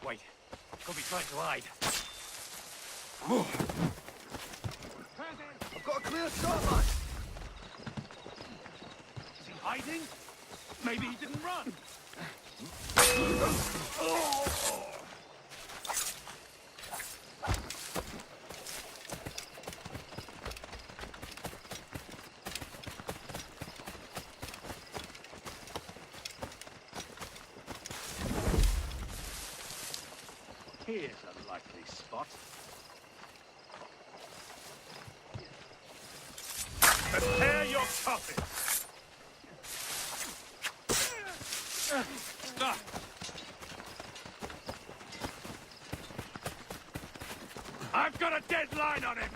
Wait, could be trying to hide. I've got a clear shot, man. Is he hiding? Maybe he didn't run. Here's a likely spot. Prepare your coffin! I've got a deadline on him!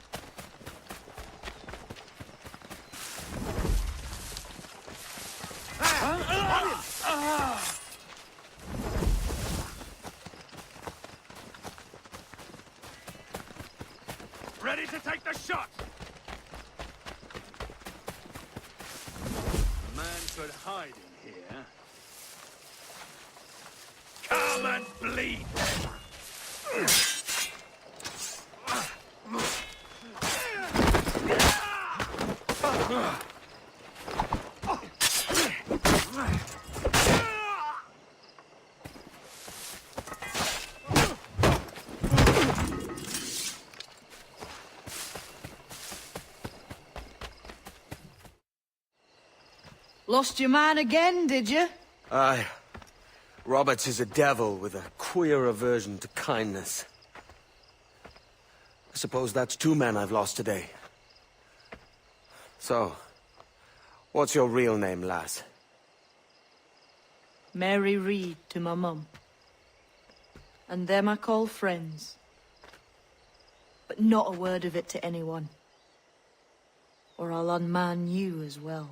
Ready to take the shot! A man could hide in here. Come and bleed! Lost your man again, did you? Aye. Roberts is a devil with a queer aversion to kindness. I suppose that's 2 men I've lost today. So, what's your real name, lass? Mary Reed to my mum. And them I call friends. But not a word of it to anyone. Or I'll unman you as well.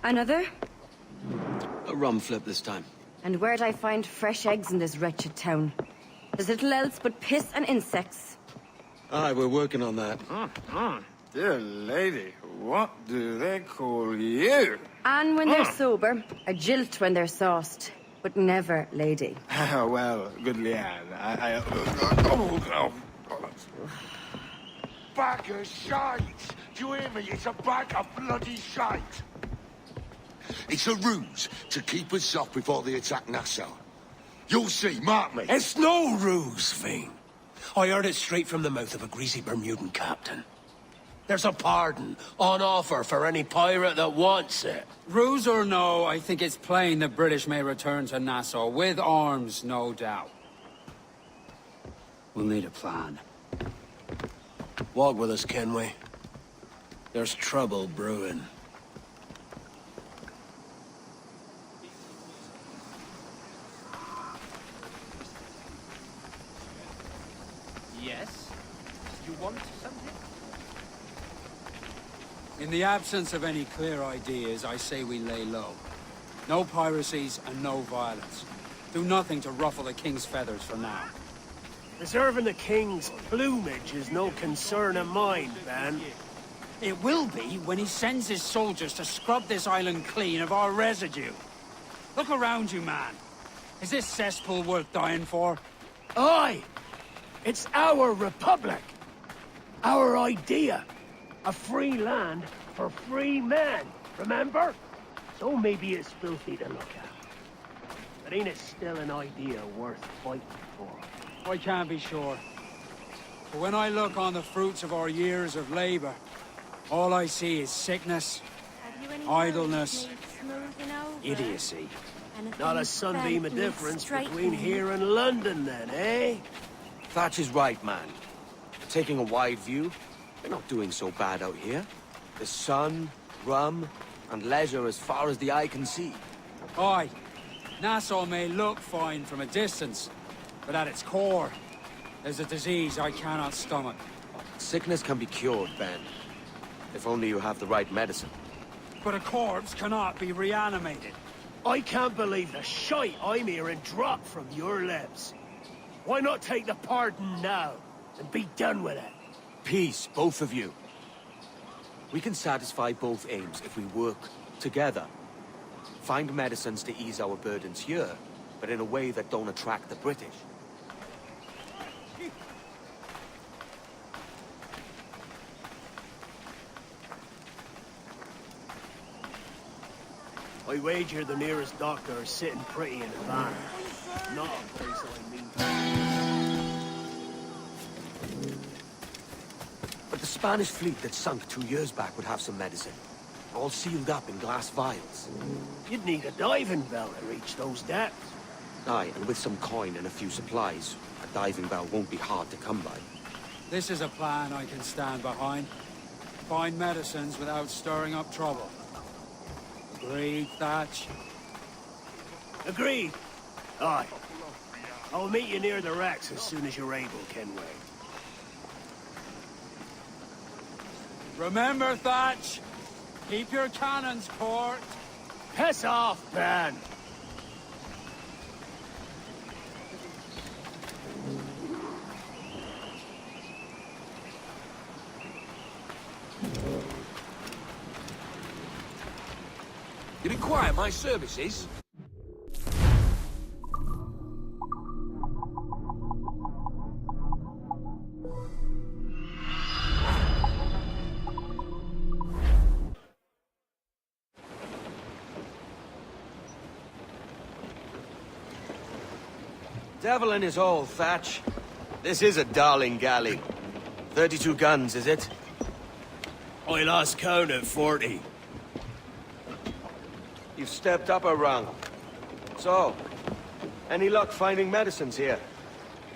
Another? A rum flip this time. And where'd I find fresh eggs in this wretched town? There's little else but piss and insects. Aye, we're working on that. Dear lady, what do they call you? And when they're sober, a jilt when they're sauced. But never lady. Well, good Leanne, Bag of shite! Do you hear me? It's a bag of bloody shite! It's a ruse to keep us off before they attack Nassau. You'll see, mark me. It's no ruse, Vane. I heard it straight from the mouth of a greasy Bermudan captain. There's a pardon on offer for any pirate that wants it. Ruse or no, I think it's plain the British may return to Nassau, with arms, no doubt. We'll need a plan. Walk with us, Kenway. There's trouble brewing. Yes? You want something? In the absence of any clear ideas, I say we lay low. No piracies and no violence. Do nothing to ruffle the king's feathers for now. Preserving the king's plumage is no concern of mine, Ben. It will be when he sends his soldiers to scrub this island clean of our residue. Look around you, man. Is this cesspool worth dying for? Aye! It's our republic! Our idea! A free land for free men, remember? So maybe it's filthy to look at. But ain't it still an idea worth fighting for? I can't be sure. But when I look on the fruits of our years of labor, all I see is sickness, Idleness. Idiocy. Not a sunbeam of difference between here and London, then, eh? Thatch is right, man. Taking a wide view, we're not doing so bad out here. There's sun, rum, and leisure as far as the eye can see. Aye. Nassau may look fine from a distance, but at its core, there's a disease I cannot stomach. Sickness can be cured, Ben. If only you have the right medicine. But a corpse cannot be reanimated. I can't believe the shite I'm hearing drop from your lips. Why not take the pardon now, and be done with it? Peace, both of you. We can satisfy both aims if we work together. Find medicines to ease our burdens here, but in a way that don't attract the British. I wager the nearest doctor is sitting pretty in Havana. Not a place I mean. But the Spanish fleet that sunk 2 years back would have some medicine. All sealed up in glass vials. You'd need a diving bell to reach those depths. Aye, and with some coin and a few supplies, a diving bell won't be hard to come by. This is a plan I can stand behind. Find medicines without stirring up trouble. Agreed, Thatch? Agreed. Aye. I'll meet you near the wrecks as soon as you're able, Kenway. Remember, Thatch! Keep your cannons port. Piss off, Ben! You require my services? Devil in his hole, Thatch. This is a darling galley. 32 guns, is it? I lost count at 40. You've stepped up a rung. So, any luck finding medicines here?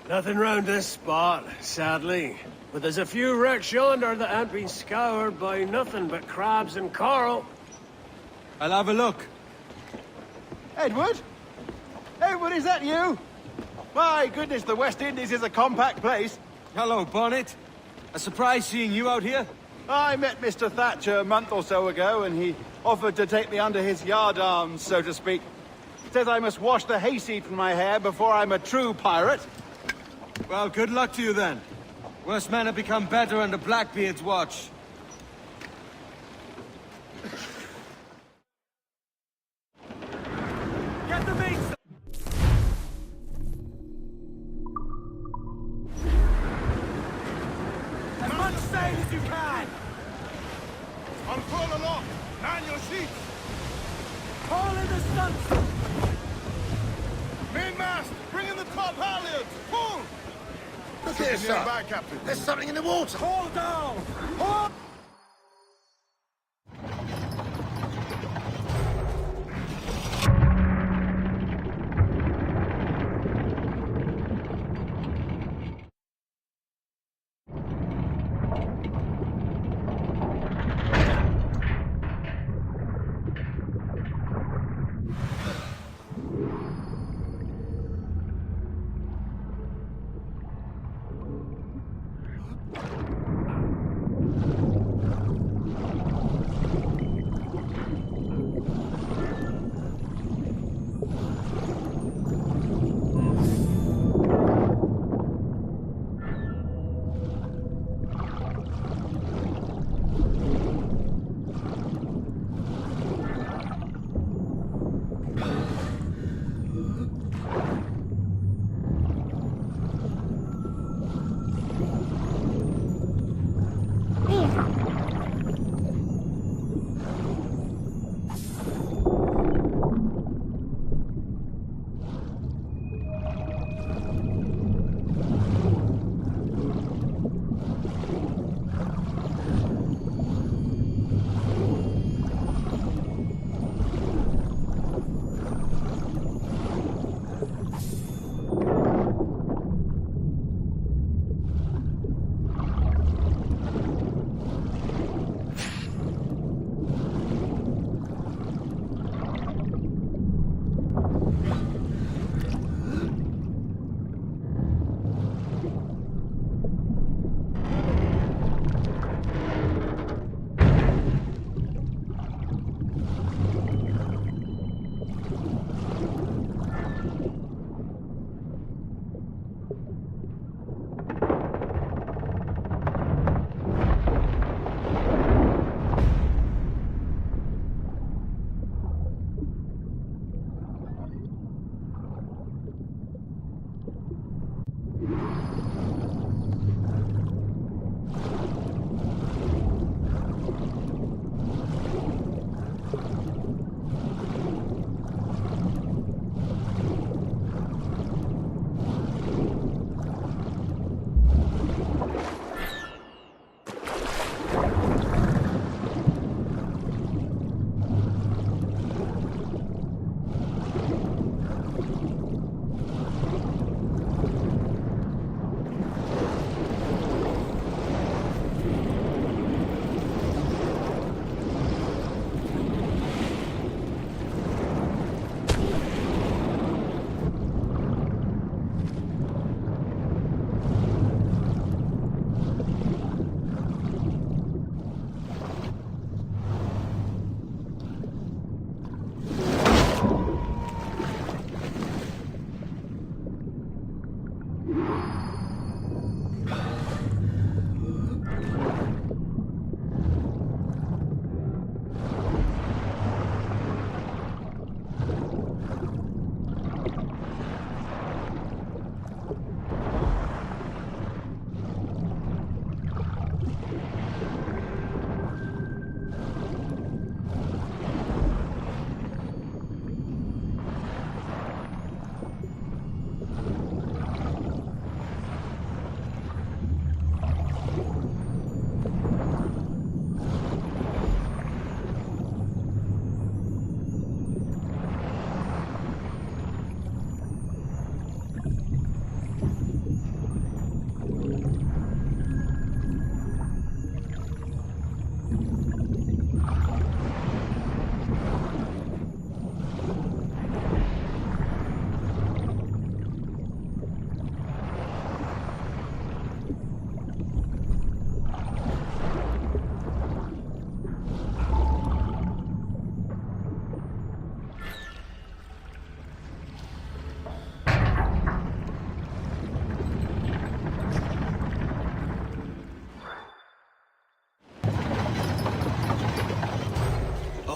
Nothing round this spot, sadly. But there's a few wrecks yonder that ain't been scoured by nothing but crabs and coral. I'll have a look. Edward? Edward, is that you? My goodness, the West Indies is a compact place. Hello, Bonnet. A surprise seeing you out here? I met Mr. Thatcher a month or so ago, and he offered to take me under his yardarms, so to speak. Says I must wash the hayseed from my hair before I'm a true pirate. Well, good luck to you then. Worse men have become better under Blackbeard's watch. Get the mates! As much sail as you can! Unfurl aloft! Man your sheets! Haul in the stunsail! Mainmast! Bring in the top halyards! Pull! Look here, sir. Back, Captain. There's something in the water. Hold down! Hold!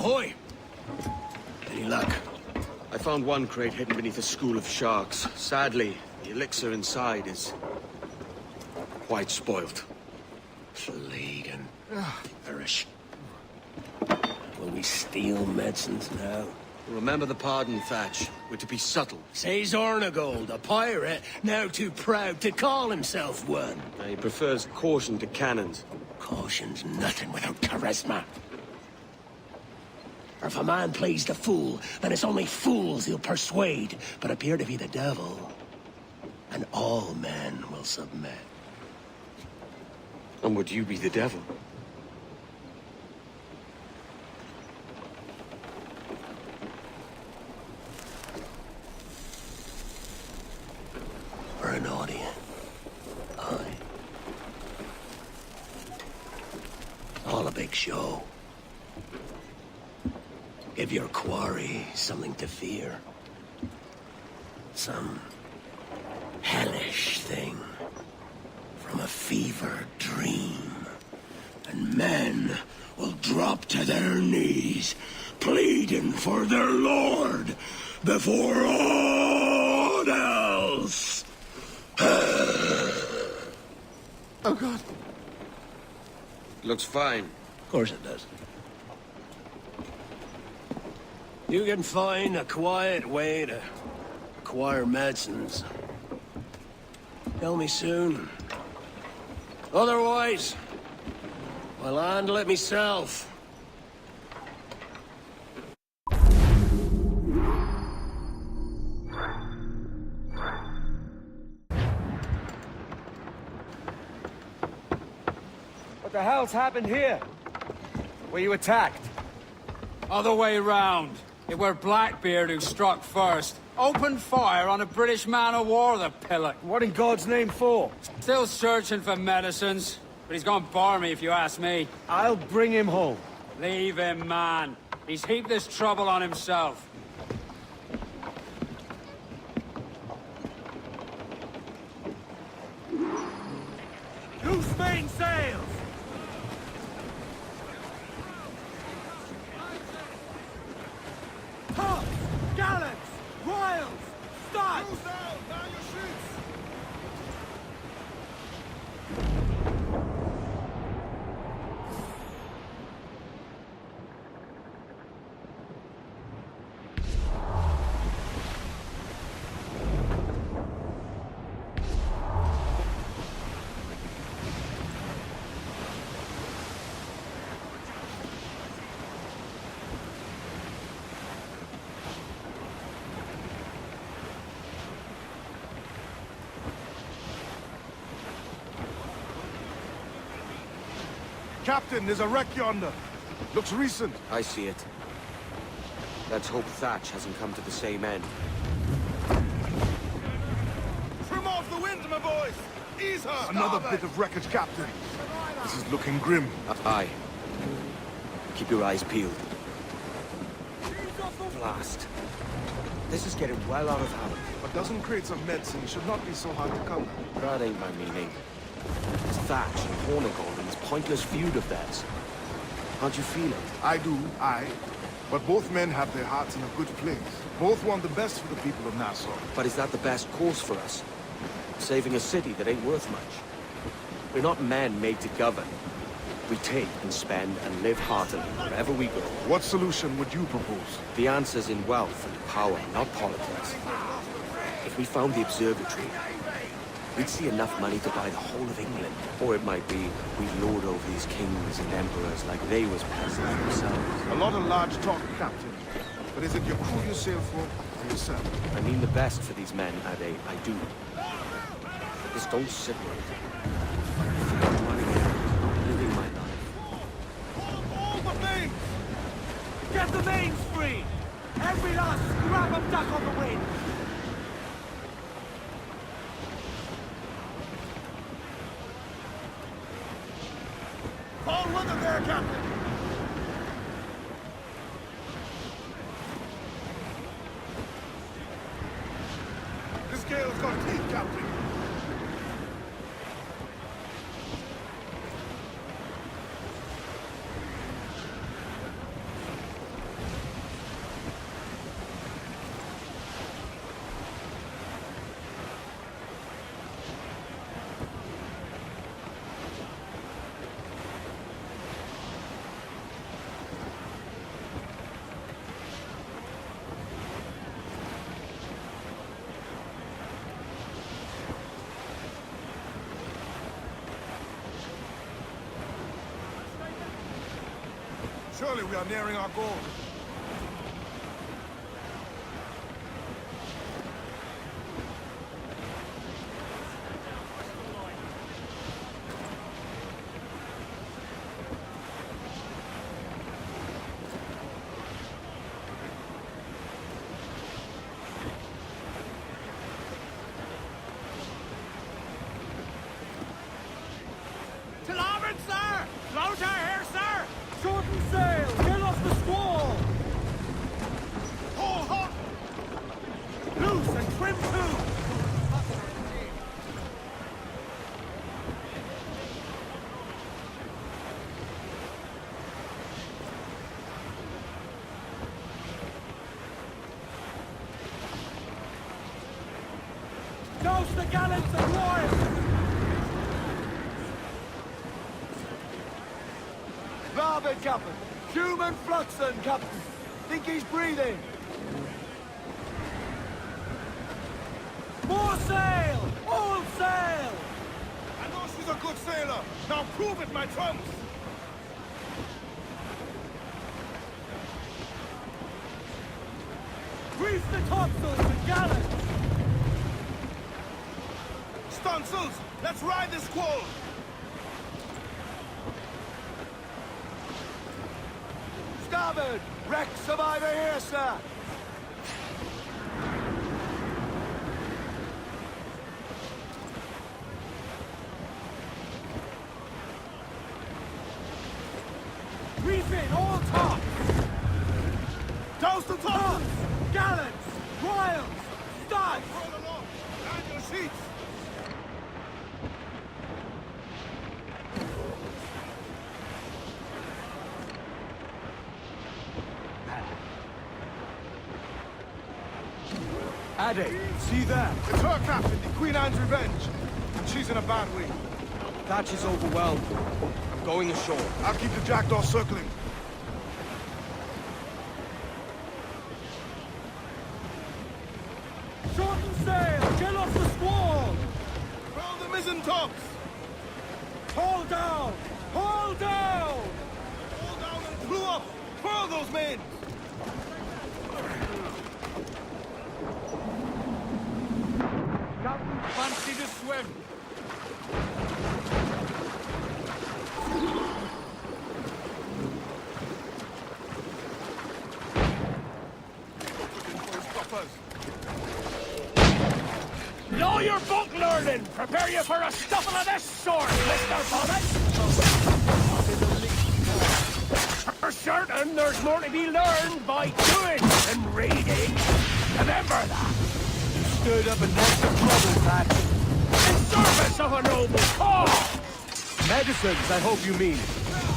ahoy! Any luck? I found one crate hidden beneath a school of sharks. Sadly, the elixir inside is quite spoilt. Plague and perish. Will we steal medicines now? Remember the pardon, Thatch. We're to be subtle. Says Ornagold, a pirate, now too proud to call himself one. He prefers caution to cannons. Caution's nothing without charisma. Or if a man plays the fool, then it's only fools he'll persuade, but appear to be the devil. And all men will submit. And would you be the devil? Or an audience. Aye. All a big show. Give your quarry something to fear. Some hellish thing from a fever dream. And men will drop to their knees, pleading for their lord before all else. Oh, God. Looks fine. Of course it does. You can find a quiet way to acquire medicines. Tell me soon. Otherwise, I'll handle it myself. What the hell's happened here? Were you attacked? Other way round. It were Blackbeard who struck first. Opened fire on a British man-o'-war, the pillock. What in God's name for? Still searching for medicines, but he's gone barmy if you ask me. I'll bring him home. Leave him, man. He's heaped this trouble on himself. Loose mainsails! Tops! Gallants! Royals! Start! Cruise down! Now your shoots! Captain, there's a wreck yonder. Looks recent. I see it. Let's hope Thatch hasn't come to the same end. Trim off the wind, my boys! Ease her! Another bit of wreckage, Captain. This is looking grim. Aye. Keep your eyes peeled. Blast. This is getting well out of hand. A dozen crates of medicine should not be so hard to come. That ain't my meaning. It's Thatch and Hornigold and this pointless feud of theirs. Can't you feel it? I do, aye. But both men have their hearts in a good place. Both want the best for the people of Nassau. But is that the best course for us? Saving a city that ain't worth much? We're not men made to govern. We take and spend and live heartily wherever we go. What solution would you propose? The answer's in wealth and power, not politics. If we found the Observatory, we'd see enough money to buy the whole of England. Or it might be we lord over these kings and emperors like they was peasants themselves. A lot of large talk, Captain. But is it your crew you sail for, or yourself? I mean the best for these men, Ade. I do. Just don't sit right. I feel I'm running out, living my life. All the mains! Get the mains free! Every last scrap of duck on the wind! All weather there, Captain! This gale's got teeth, Captain. Surely we are nearing our goal. To larboard, sir! Float her here, sir! Shorten sail! Get off the squall! Haul hot! Loose and trim too! Douse the gallants and royals! Larboard, Captain. Human Fluxon, Captain. Think he's breathing. More sail! All sail! I know she's a good sailor. Now prove it, my trumps! Grease the topsails and gallants! Stunsails, let's ride this squall! Starboard! Wreck survivor here, sir! Reef in, all tops! Douse the tops! Gallants! Royals! Studs! Roll along! Land your sheets! Addy, see that? It's her, Captain, the Queen Anne's Revenge. She's in a bad way. Thatch is overwhelmed. I'm going ashore. I'll keep the jackdaw circling. Shorten sail! Get off the squall! Roll the mizzen tops! Haul down! Haul down! Haul down and clew up! Furl those men! Captain, fancy to swim! Know your book learning! Prepare you for a scuffle of this sort, Mr. Bonnet! For certain, there's more to be learned by doing than reading. Remember that! Stirred up a nest of trouble, Thatch. In service of a noble cause! Medicines, I hope you mean.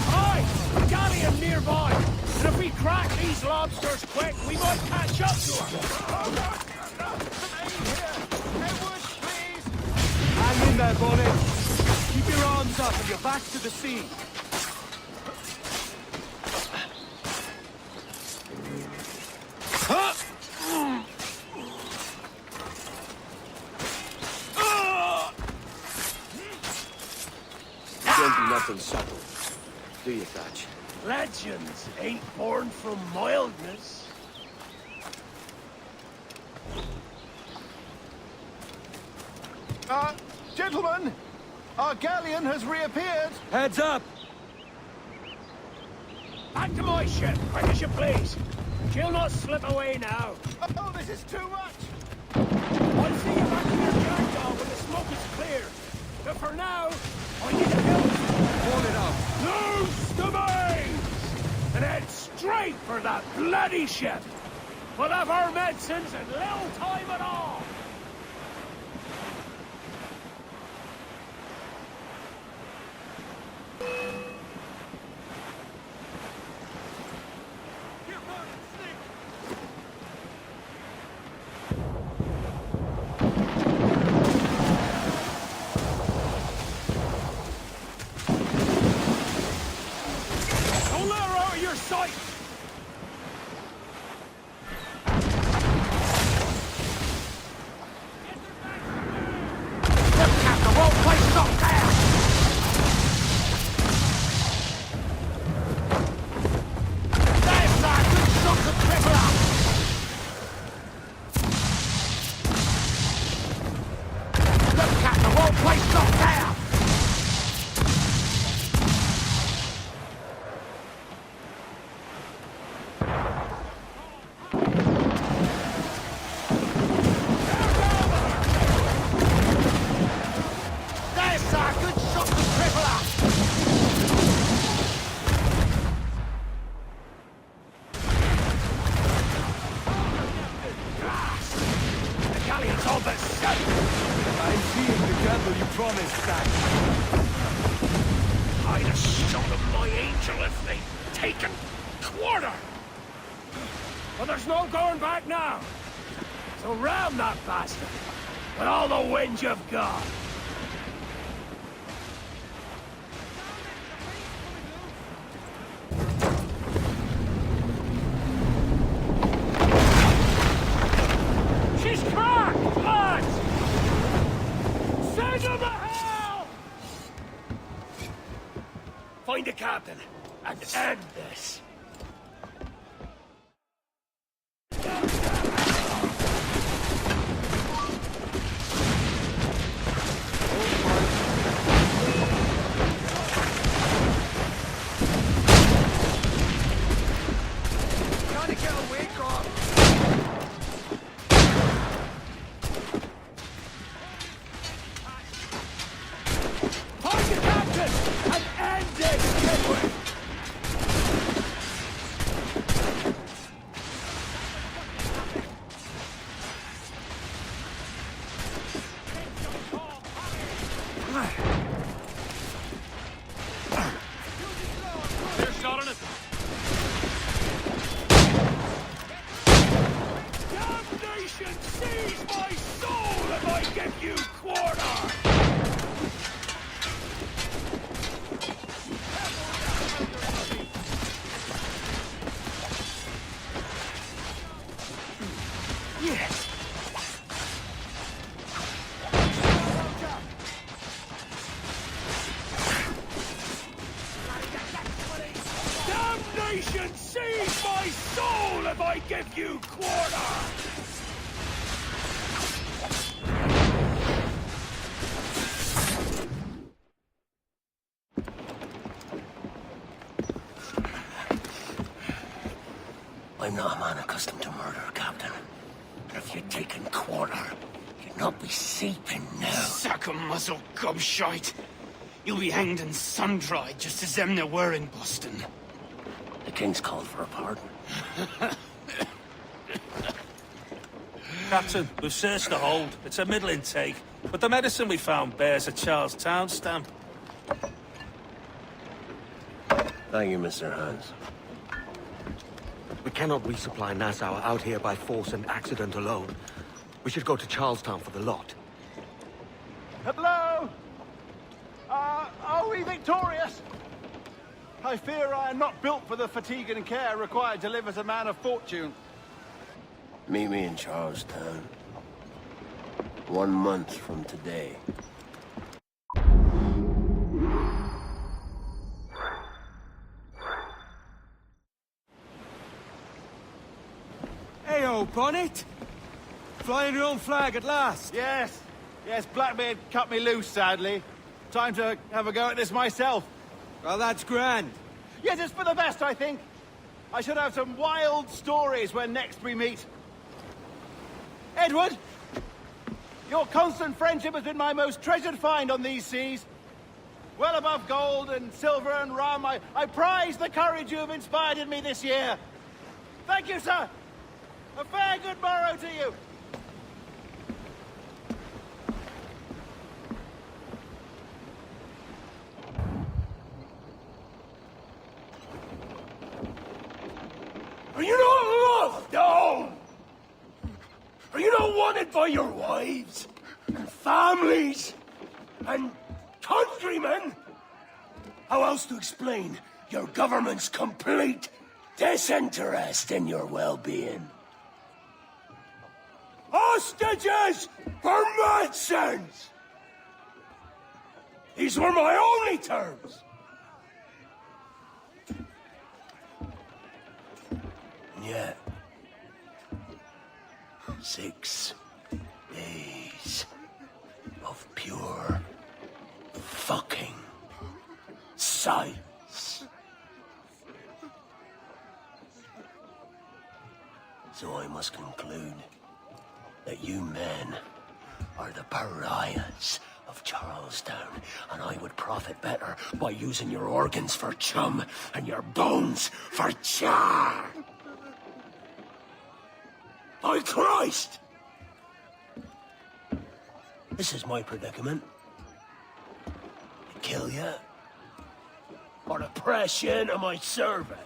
Aye! A galleon nearby! And if we crack these lobsters quick, we might catch up to them! Hang in there, Bonnet. Keep your arms up and your back to the sea. Don't do nothing subtle, do you, Thatch? Legends ain't born from mildness. Gentlemen, our galleon has reappeared. Heads up! Back to my ship, quick as you please. She'll not slip away now. Oh, this is too much. I'll see you back to your jackdaw when the smoke is clear. But for now, I need to help. Hold it up. Loose the mains! And head straight for that bloody ship. We'll have our medicines in little time at all. Will you promise that? I'd have shown them my angel if they'd taken quarter. But there's no going back now. So ram that bastard with all the wind you've got. She's cracked, lads! Send her to hell! Find the captain and end this. I'm not a man accustomed to murder, Captain. But if you'd taken quarter, you'd not be seeping now. Sack a muzzle, gobshite. You'll be hanged and sun-dried just as them there were in Boston. The King's called for a pardon. Captain, we've searched the hold. It's a middling take, but the medicine we found bears a Charles-Towne stamp. Thank you, Mr. Hans. We cannot resupply Nassau out here by force and accident alone. We should go to Charlestown for the lot. Hello? Are we victorious? I fear I am not built for the fatigue and care required to live as a man of fortune. Meet me in Charlestown. 1 month from today. Hey-o, Bonnet! Flying your own flag at last! Yes. Yes, Blackbeard cut me loose, sadly. Time to have a go at this myself. Well, that's grand. Yes, it's for the best, I think. I should have some wild stories when next we meet. Edward! Your constant friendship has been my most treasured find on these seas. Well above gold and silver and rum, I prize the courage you have inspired in me this year. Thank you, sir. A fair good morrow to you. Are you not loved, no? Are you not wanted by your wives, and families, and countrymen? How else to explain your government's complete disinterest in your well-being? Hostages for medicines! These were my only terms. And yet, 6 days of pure fucking silence. So I must conclude that you men are the pariahs of Charles-Towne, and I would profit better by using your organs for chum and your bones for char. By Christ! This is my predicament. kill you? Or to press you into my service?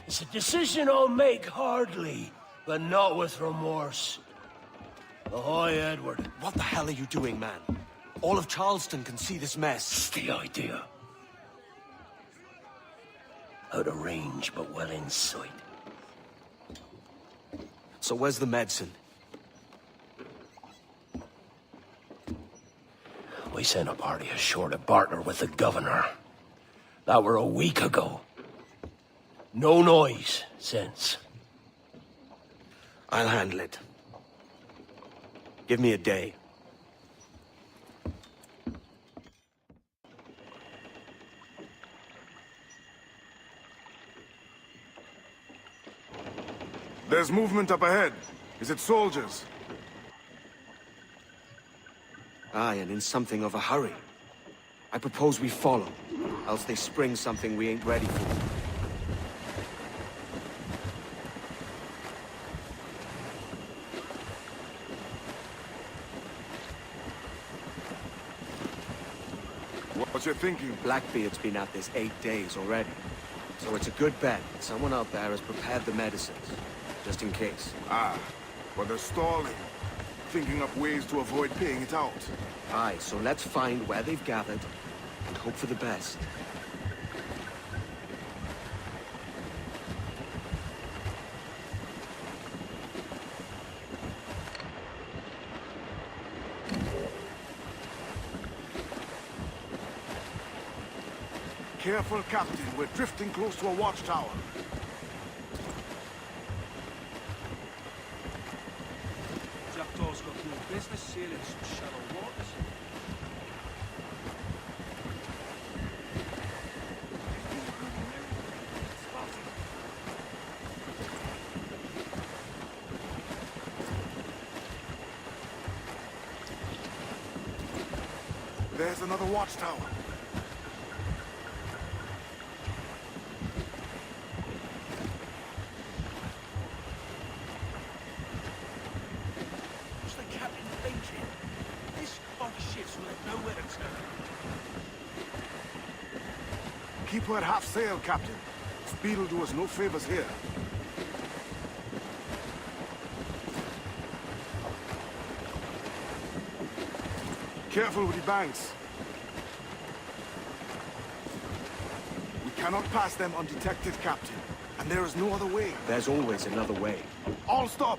It's a decision I'll make hardly, but not with remorse. Ahoy, Edward. What the hell are you doing, man? All of Charleston can see this mess. It's the idea. Out of range, but well in sight. So where's the medicine? We sent a party ashore to partner with the governor. That were a week ago. No noise since. I'll handle it. Give me a day. There's movement up ahead. Is it soldiers? Aye, and in something of a hurry. I propose we follow, else they spring something we ain't ready for. What's your thinking? Blackbeard's been at this 8 days already. So it's a good bet that someone out there has prepared the medicines, just in case. Ah, but they're stalling. Thinking up ways to avoid paying it out. Aye, so let's find where they've gathered and hope for the best. Careful, Captain. We're drifting close to a watchtower. Jackdaw's got no business sailing some shallow waters. There's another watchtower. Keep her at half sail, Captain. Speed will do us no favors here. Careful with the banks. We cannot pass them undetected, Captain. And there is no other way. There's always another way. All stop!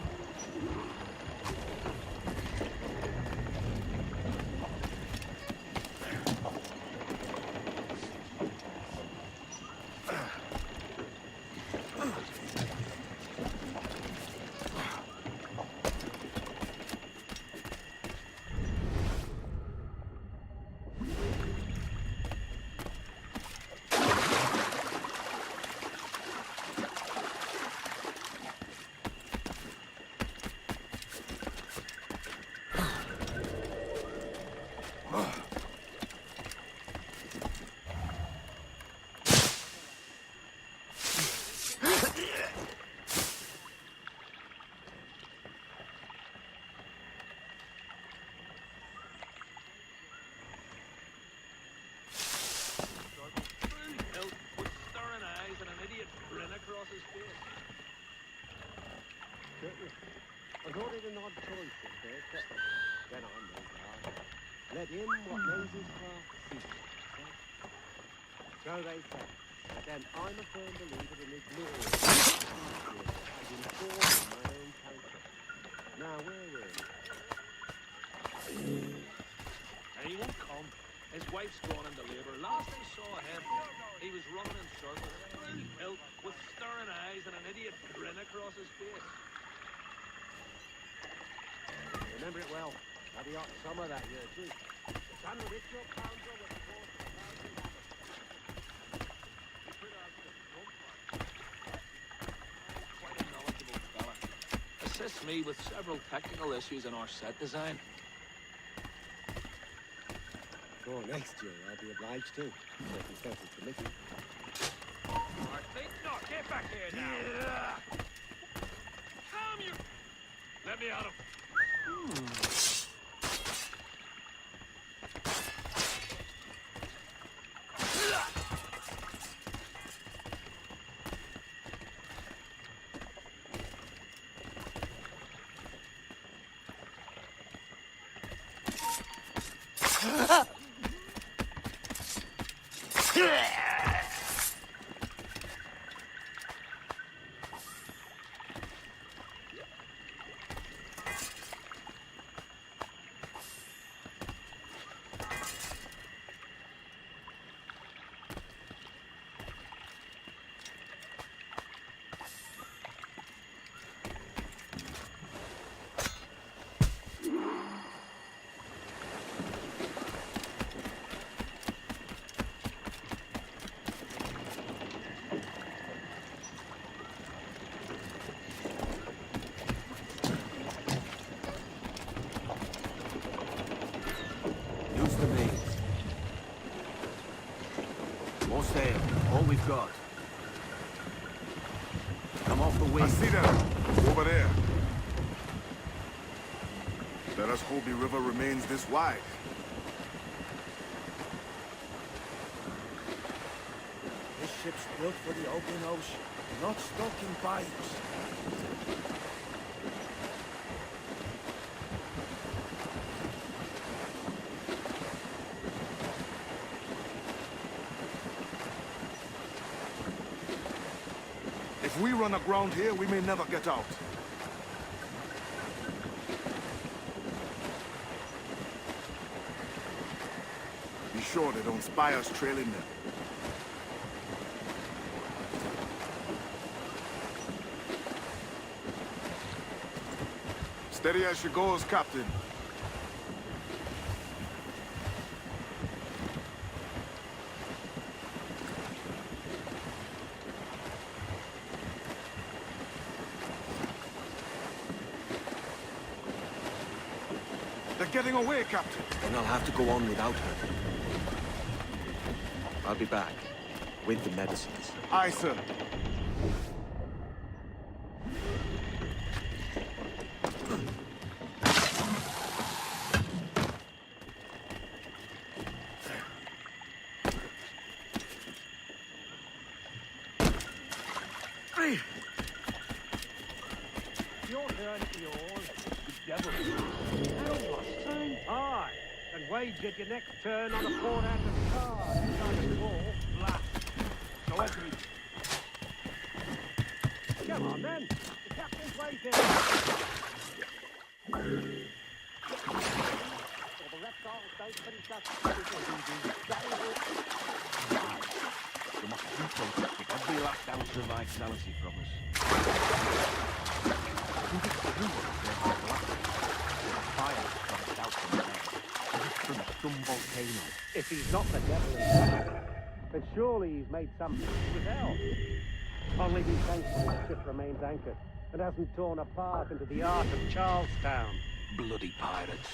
I've ordered an odd choice of this. Then I'm no God. Let him what knows his craft seek. So they say. Then I'm a firm believer in ignoring and informing my own counsel. Now, where were we? He won't come. His wife's gone into labour. Last I saw him, he was running in circles, fully built, with staring eyes and an idiot grin across his face. Remember it well. I'll be out summer that year, too. The sun will hit your pounder with the force of Quite a knowledgeable fella. Assists me with several technical issues in our set design. Sure, next year I'll be obliged to. Circumstances permitting. No, get back here now! Yeah. Calm you! Let me out of... got? Come off the way. I see them. Over there. Let us hope the river remains this wide. This ship's built for the open ocean, not stuck in pipes. If we run aground here, we may never get out. Be sure they don't spy us trailing them. Steady as she goes, Captain. They're getting away, Captain. Then I'll have to go on without her. I'll be back. With the medicines. Aye, sir. Your turn, yours. The devil. How lost time? Aye. And wage at your next turn on a four-handed card. Kind of ball. Blast. So every... Come on, then. The captain's waiting. Well, the reptiles don't finish up. You must take every last ounce of vitality from us. I think it's true what it says on the last fire comes out from there. As if from some volcano. If he's not the devil himself, then surely he's made some with hell. Only be thankful the ship remains anchored and hasn't torn apart into the art of Charles-Towne. Bloody pirates.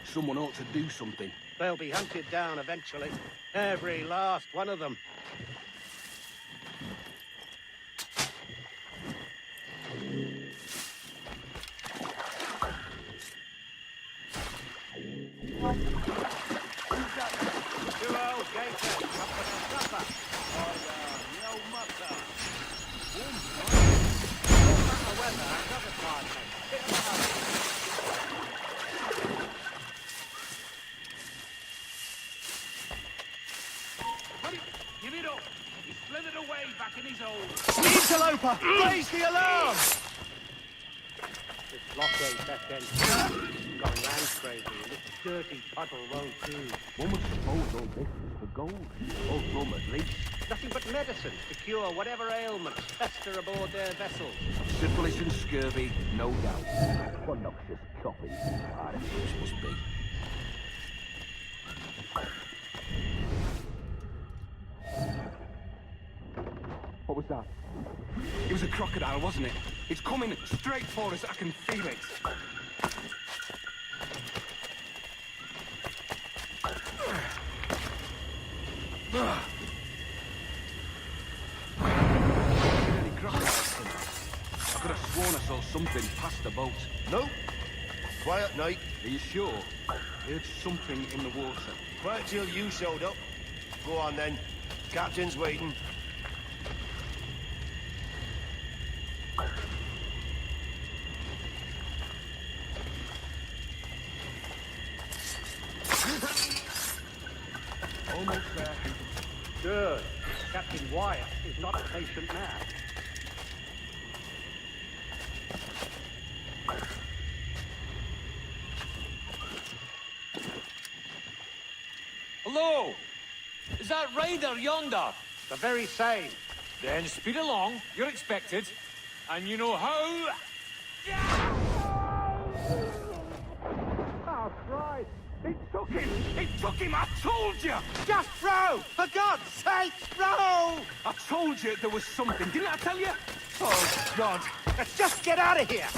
Someone ought to do something. They'll be hunted down eventually. Every last one of them. Give it up! He's slithered away back in his hole. Interloper! Raise the alarm! This blockade back end gone land crazy, and this dirty puddle won't do. One would suppose all this is for gold. Or rum, at least. Nothing but medicine to cure whatever ailments fester aboard their vessels. Syphilis and scurvy, no doubt. What noxious copies pirate ships must be. What was that? It was a crocodile, wasn't it? It's coming straight for us. I can feel it. Really crocodiles in it. I could have sworn I saw something past the boat. Nope. Quiet night. Are you sure? I heard something in the water. Quiet till you showed up. Go on then. Captain's waiting. Almost there. Good. Captain Wyatt is not a patient man. Hello! Is that rider yonder? The very same. Then speed along. You're expected. And you know how... Oh, Christ! It took him! It took him! I told you! Just row! For God's sake, row! I told you there was something. Didn't I tell you? Oh, God. Let's just get out of here!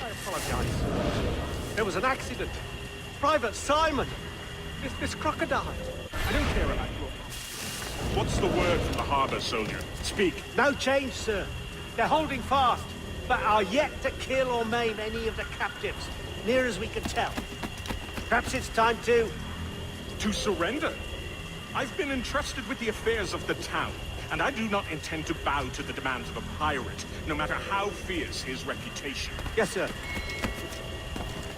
I apologize. There was an accident. Private Simon! This crocodile. I don't care about you. What's the word from the harbor, soldier? Speak. No change, sir. They're holding fast, but are yet to kill or maim any of the captives, near as we can tell. Perhaps it's time to... To surrender? I've been entrusted with the affairs of the town, and I do not intend to bow to the demands of a pirate, no matter how fierce his reputation. Yes, sir.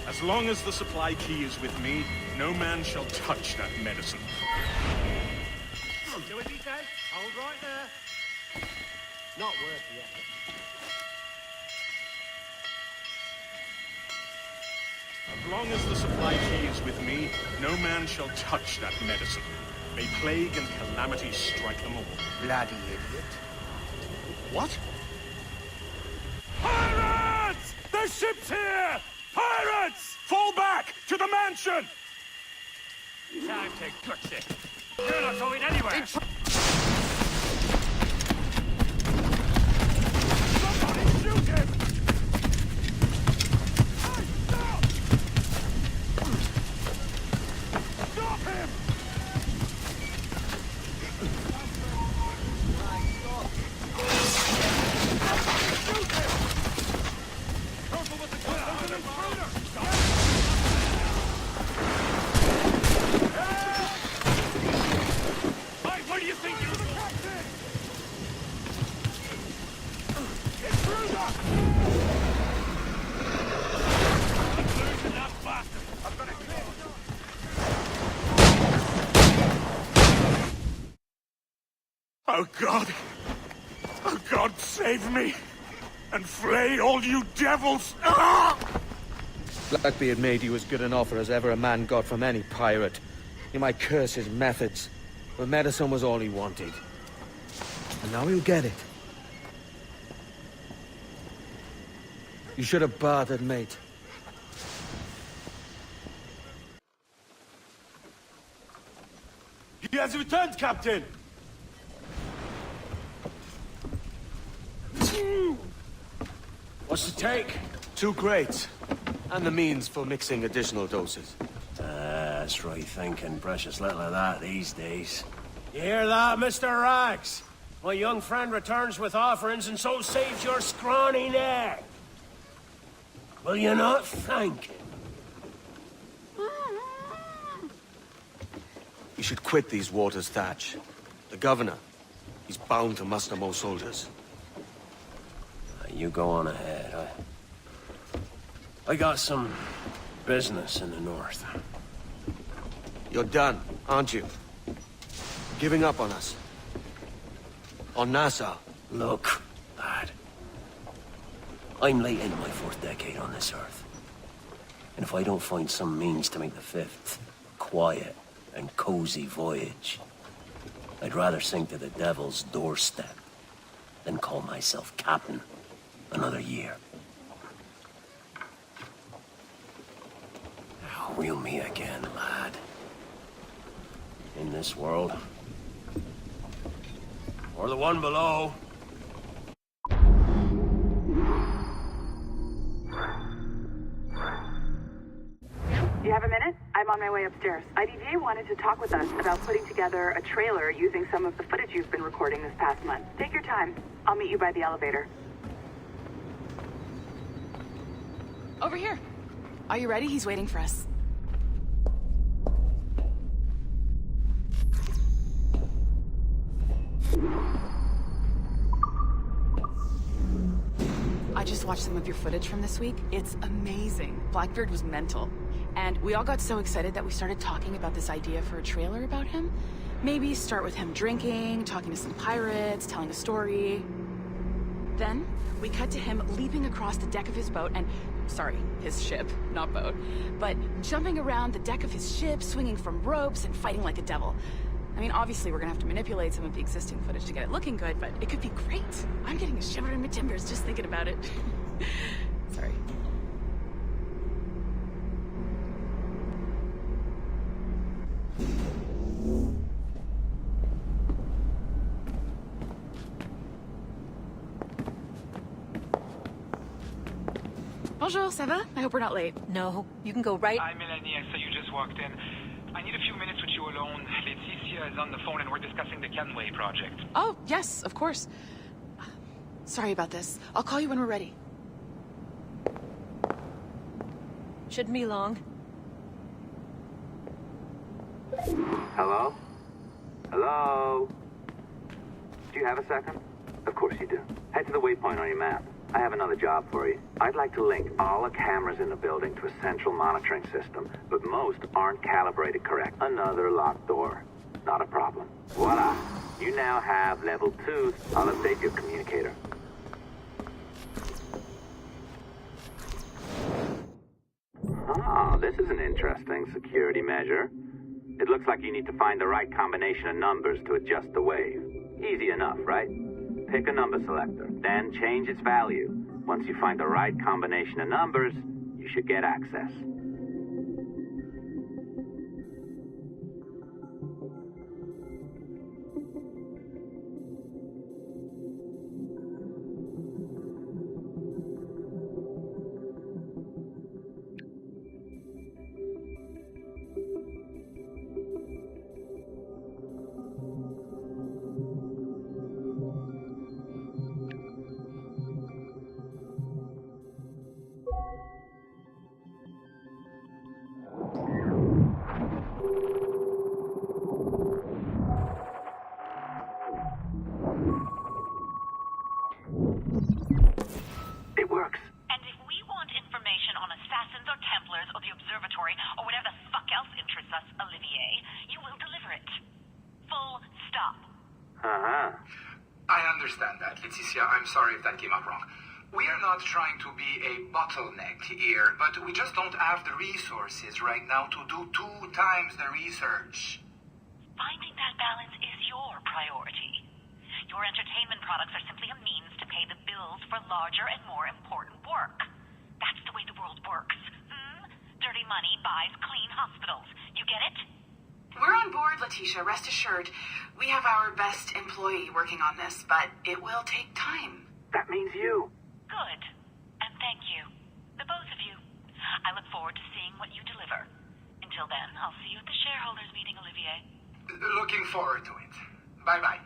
As long as the supply key is with me, no man shall touch that medicine. Do as he says. Hold right there. Not worth the effort. As long as the supply key is with me, no man shall touch that medicine. May plague and calamity strike them all. Bloody idiot. What? Pirates! The ship's here! Pirates! Fall back! To the mansion! Time to gut it. You're not going anywhere! Somebody shoot him! Hey, stop! Stop him! Shoot him! Careful with the gun! There's an intruder! Where do you think you're the captain? Intruder! Losing that bastard! I'm gonna clear. Oh God! Oh God, save me! And flay all you devils! Ah! Blackbeard made you as good an offer as ever a man got from any pirate. You might curse his methods, but medicine was all he wanted. And now he'll get it. You should have bartered, mate. He has returned, Captain! What's the take? 2 crates. And the means for mixing additional doses. That's right thinking. Precious little of that these days. You hear that, Mr. Rags? My young friend returns with offerings and so saves your scrawny neck. Will you not thank him? You should quit these waters, Thatch. The governor, he's bound to muster more soldiers. You go on ahead. I got some business in the north. You're done, aren't you? Giving up on us. On Nassau. Look, lad. I'm late in my 4th decade on this earth. And if I don't find some means to make the 5th quiet and cozy voyage, I'd rather sink to the devil's doorstep than call myself captain another year. Now, we'll meet again, lad. In this world. Or the one below. Do you have a minute? I'm on my way upstairs. IDV wanted to talk with us about putting together a trailer using some of the footage you've been recording this past month. Take your time. I'll meet you by the elevator. Over here. Are you ready? He's waiting for us. I just watched some of your footage from this week. It's amazing. Blackbeard was mental. And we all got so excited that we started talking about this idea for a trailer about him. Maybe start with him drinking, talking to some pirates, telling a story. Then, we cut to him leaping across the deck of his boat and... Sorry, his ship, not boat. But jumping around the deck of his ship, swinging from ropes, and fighting like a devil. I mean, obviously we're gonna have to manipulate some of the existing footage to get it looking good, but it could be great. I'm getting a shiver in my timbers just thinking about it. Sorry. Bonjour, ça va? I hope we're not late. No, you can go right... Hi, Melanie. I saw you just walked in. I need a few minutes with you alone. Laetitia is on the phone and we're discussing the Kenway project. Oh, yes, of course. Sorry about this. I'll call you when we're ready. Shouldn't be long. Hello? Hello? Do you have a second? Of course you do. Head to the waypoint on your map. I have another job for you. I'd like to link all the cameras in the building to a central monitoring system, but most aren't calibrated correct. Another locked door. Not a problem. Voila. You now have level 2. I'll update your communicator. Ah, this is an interesting security measure. It looks like you need to find the right combination of numbers to adjust the wave. Easy enough, right? Pick a number selector, then change its value. Once you find the right combination of numbers, you should get access. And if we want information on assassins or Templars or the Observatory or whatever the fuck else interests us, Olivier, you will deliver it. Full stop. Uh-huh. I understand that, Laetitia. I'm sorry if that came up wrong. We are not trying to be a bottleneck here, but we just don't have the resources right now to do 2 times the research. Finding that balance is your priority. Your entertainment products are simply a means to pay the bills for larger and more important work. That's the way the world works. Dirty money buys clean hospitals. You get it? We're on board, Letitia, rest assured. We have our best employee working on this, but it will take time. That means you. Good. And thank you. The both of you. I look forward to seeing what you deliver. Until then, I'll see you at the shareholders meeting, Olivier. Looking forward to it. Bye-bye.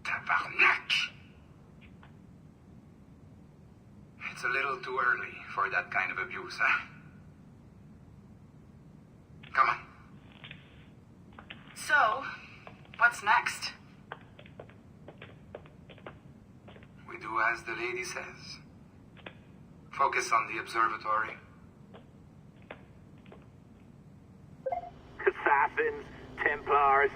Tabarnak! It's a little too early for that kind of abuse, huh? Come on. So, what's next? We do as the lady says. Focus on the observatory. Assassins, Templars,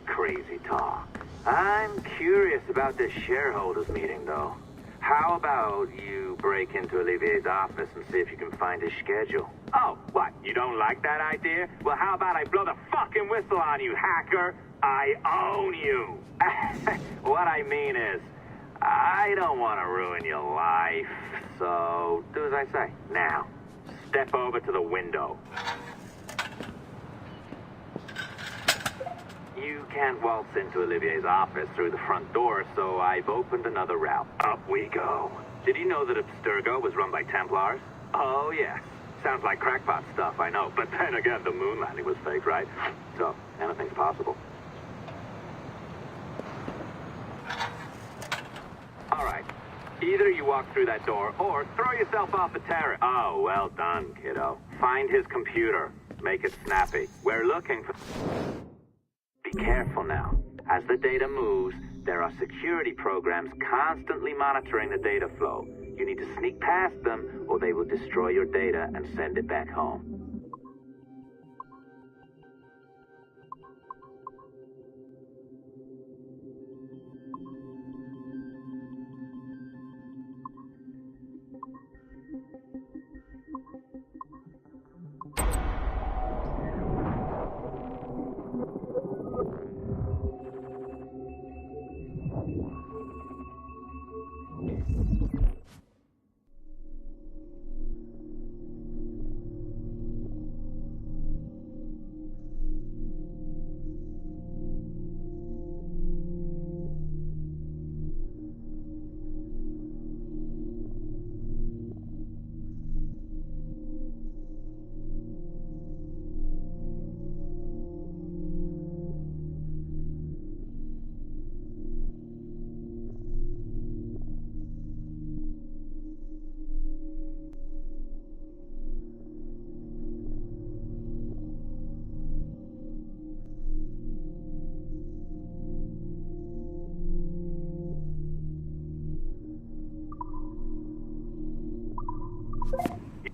crazy talk. I'm curious about this shareholders meeting, though. How about you break into Olivier's office and see if you can find his schedule? Oh, what? You don't like that idea? Well, how about I blow the fucking whistle on you, hacker? I own you. What I mean is, I don't want to ruin your life. So, do as I say. Now, step over to the window. You can't waltz into Olivier's office through the front door, so I've opened another route. Up we go. Did you know that Abstergo was run by Templars? Oh, yes. Sounds like crackpot stuff, I know. But then again, the moon landing was fake, right? So, anything's possible. All right. Either you walk through that door, or throw yourself off the terrace. Oh, well done, kiddo. Find his computer. Make it snappy. We're looking for... Be careful now. As the data moves, there are security programs constantly monitoring the data flow. You need to sneak past them, or they will destroy your data and send it back home.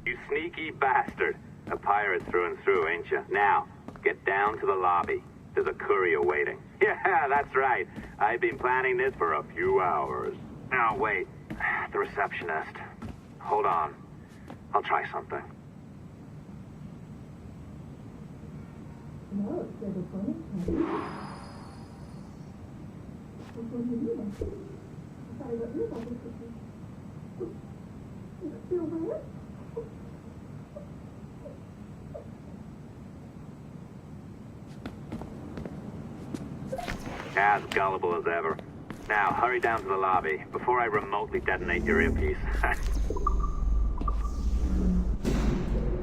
You sneaky bastard. A pirate through and through, ain't you? Now, get down to the lobby. There's a courier waiting. Yeah, that's right. I've been planning this for a few hours. Now, wait. The receptionist. Hold on. I'll try something. As gullible as ever. Now, hurry down to the lobby before I remotely detonate your earpiece.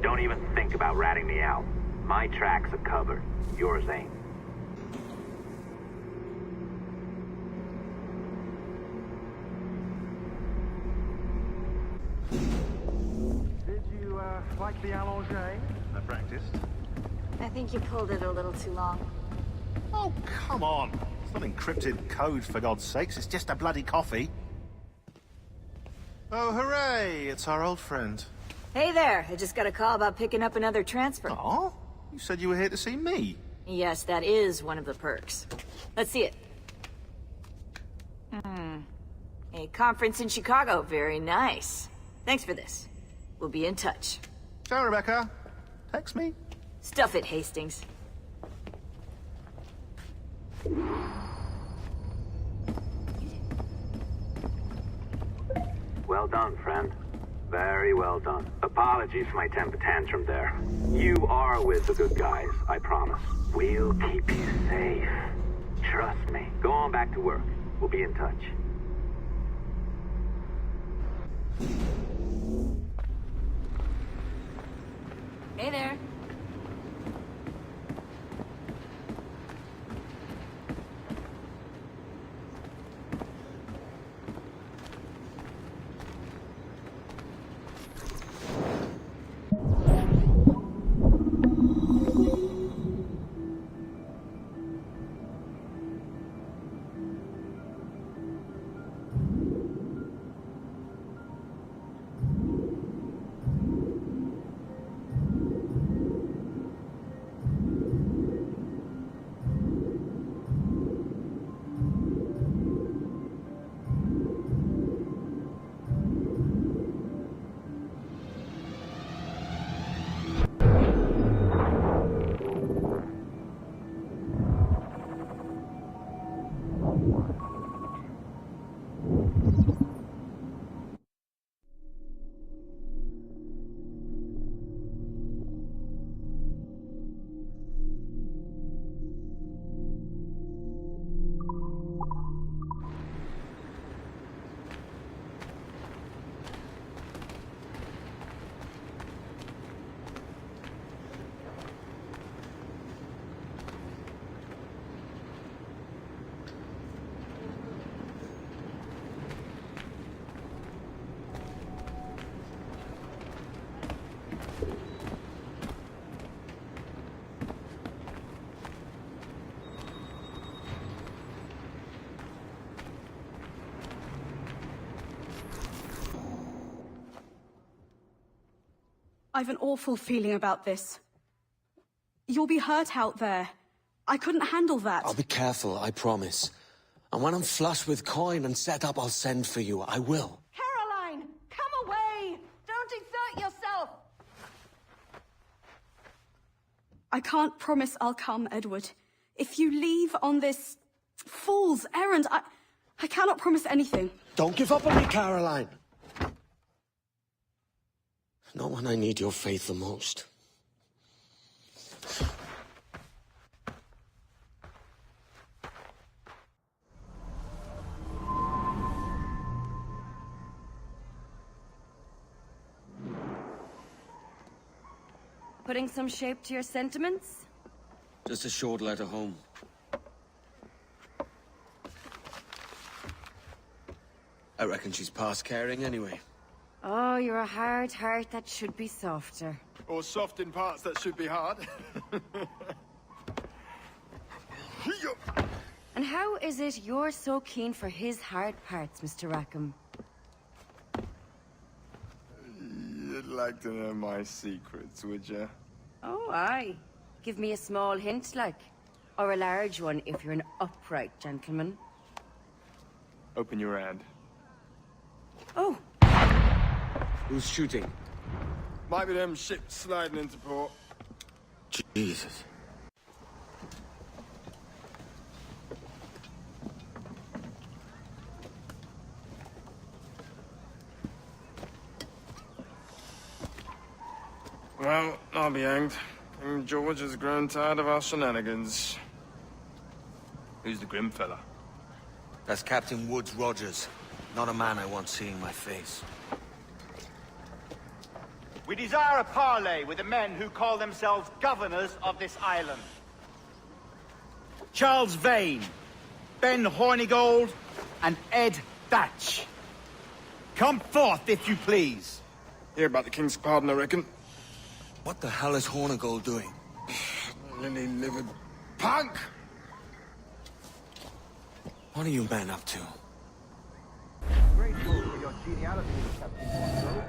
Don't even think about ratting me out. My tracks are covered. Yours ain't. Did you, like the allongé? I practiced. I think you pulled it a little too long. Oh, come on. It's not encrypted code, for God's sakes. It's just a bloody coffee. Oh, hooray! It's our old friend. Hey there, I just got a call about picking up another transfer. Oh? You said you were here to see me. Yes, that is one of the perks. Let's see it. A conference in Chicago. Very nice. Thanks for this. We'll be in touch. Ciao, Rebecca. Text me. Stuff it, Hastings. Well done, friend. Very well done. Apologies for my temper tantrum there. You are with the good guys, I promise. We'll keep you safe. Trust me. Go on back to work. We'll be in touch. Hey there. I've an awful feeling about this. You'll be hurt out there. I couldn't handle that. I'll be careful, I promise. And when I'm flush with coin and set up, I'll send for you. I will. Caroline, come away! Don't exert yourself! I can't promise I'll come, Edward. If you leave on this fool's errand, I cannot promise anything. Don't give up on me, Caroline! Not when I need your faith the most. Putting some shape to your sentiments? Just a short letter home. I reckon she's past caring anyway. Oh, you're a hard heart that should be softer. Or soft in parts that should be hard. And how is it you're so keen for his hard parts, Mr. Rackham? like to know my secrets, would you? Oh, aye. Give me a small hint, like. Or a large one if you're an upright gentleman. Open your hand. Oh. Who's shooting? Might be them ships sliding into port. Jesus. Well, I'll be hanged. King George has grown tired of our shenanigans. Who's the grim fella? That's Captain Woods Rogers. Not a man I want seeing my face. We desire a parley with the men who call themselves governors of this island. Charles Vane, Ben Hornigold, and Ed Thatch. Come forth, if you please. Hear about the King's pardon, I reckon. What the hell is Hornigold doing? Lily-livered punk! What are you men up to? Grateful for your geniality, Captain Hornigold.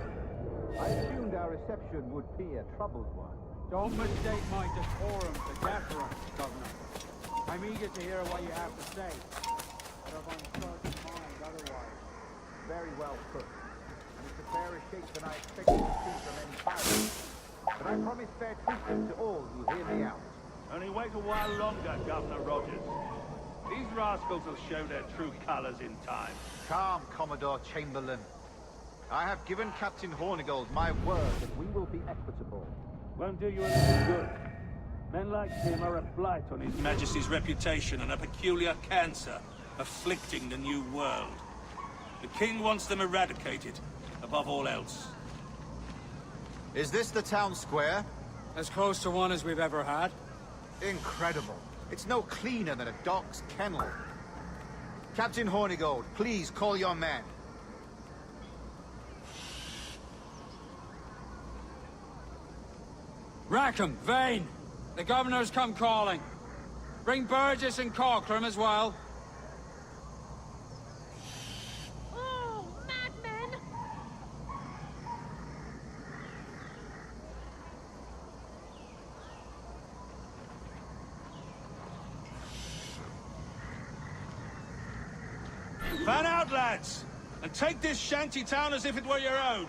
I assumed our reception would be a troubled one. Don't mistake my decorum for deference, Governor. I'm eager to hear what you have to say. But of uncertain mind otherwise. Very well put. And it's a fairer shape than I expected to see from any pirates. But I promise fair treatment to all who hear me out. Only wait a while longer, Governor Rogers. These rascals will show their true colors in time. Calm, Commodore Chamberlain. I have given Captain Hornigold my word that we will be equitable. Won't do you any good. Men like him are a blight on His Majesty's reputation and a peculiar cancer afflicting the New World. The King wants them eradicated, above all else. Is this the town square? As close to one as we've ever had. Incredible. It's no cleaner than a dog's kennel. Captain Hornigold, please call your men. Rackham, Vane! The Governor's come calling. Bring Burgess and Corcoran as well. Oh, madmen! Fan out, lads! And take this shanty town as if it were your own.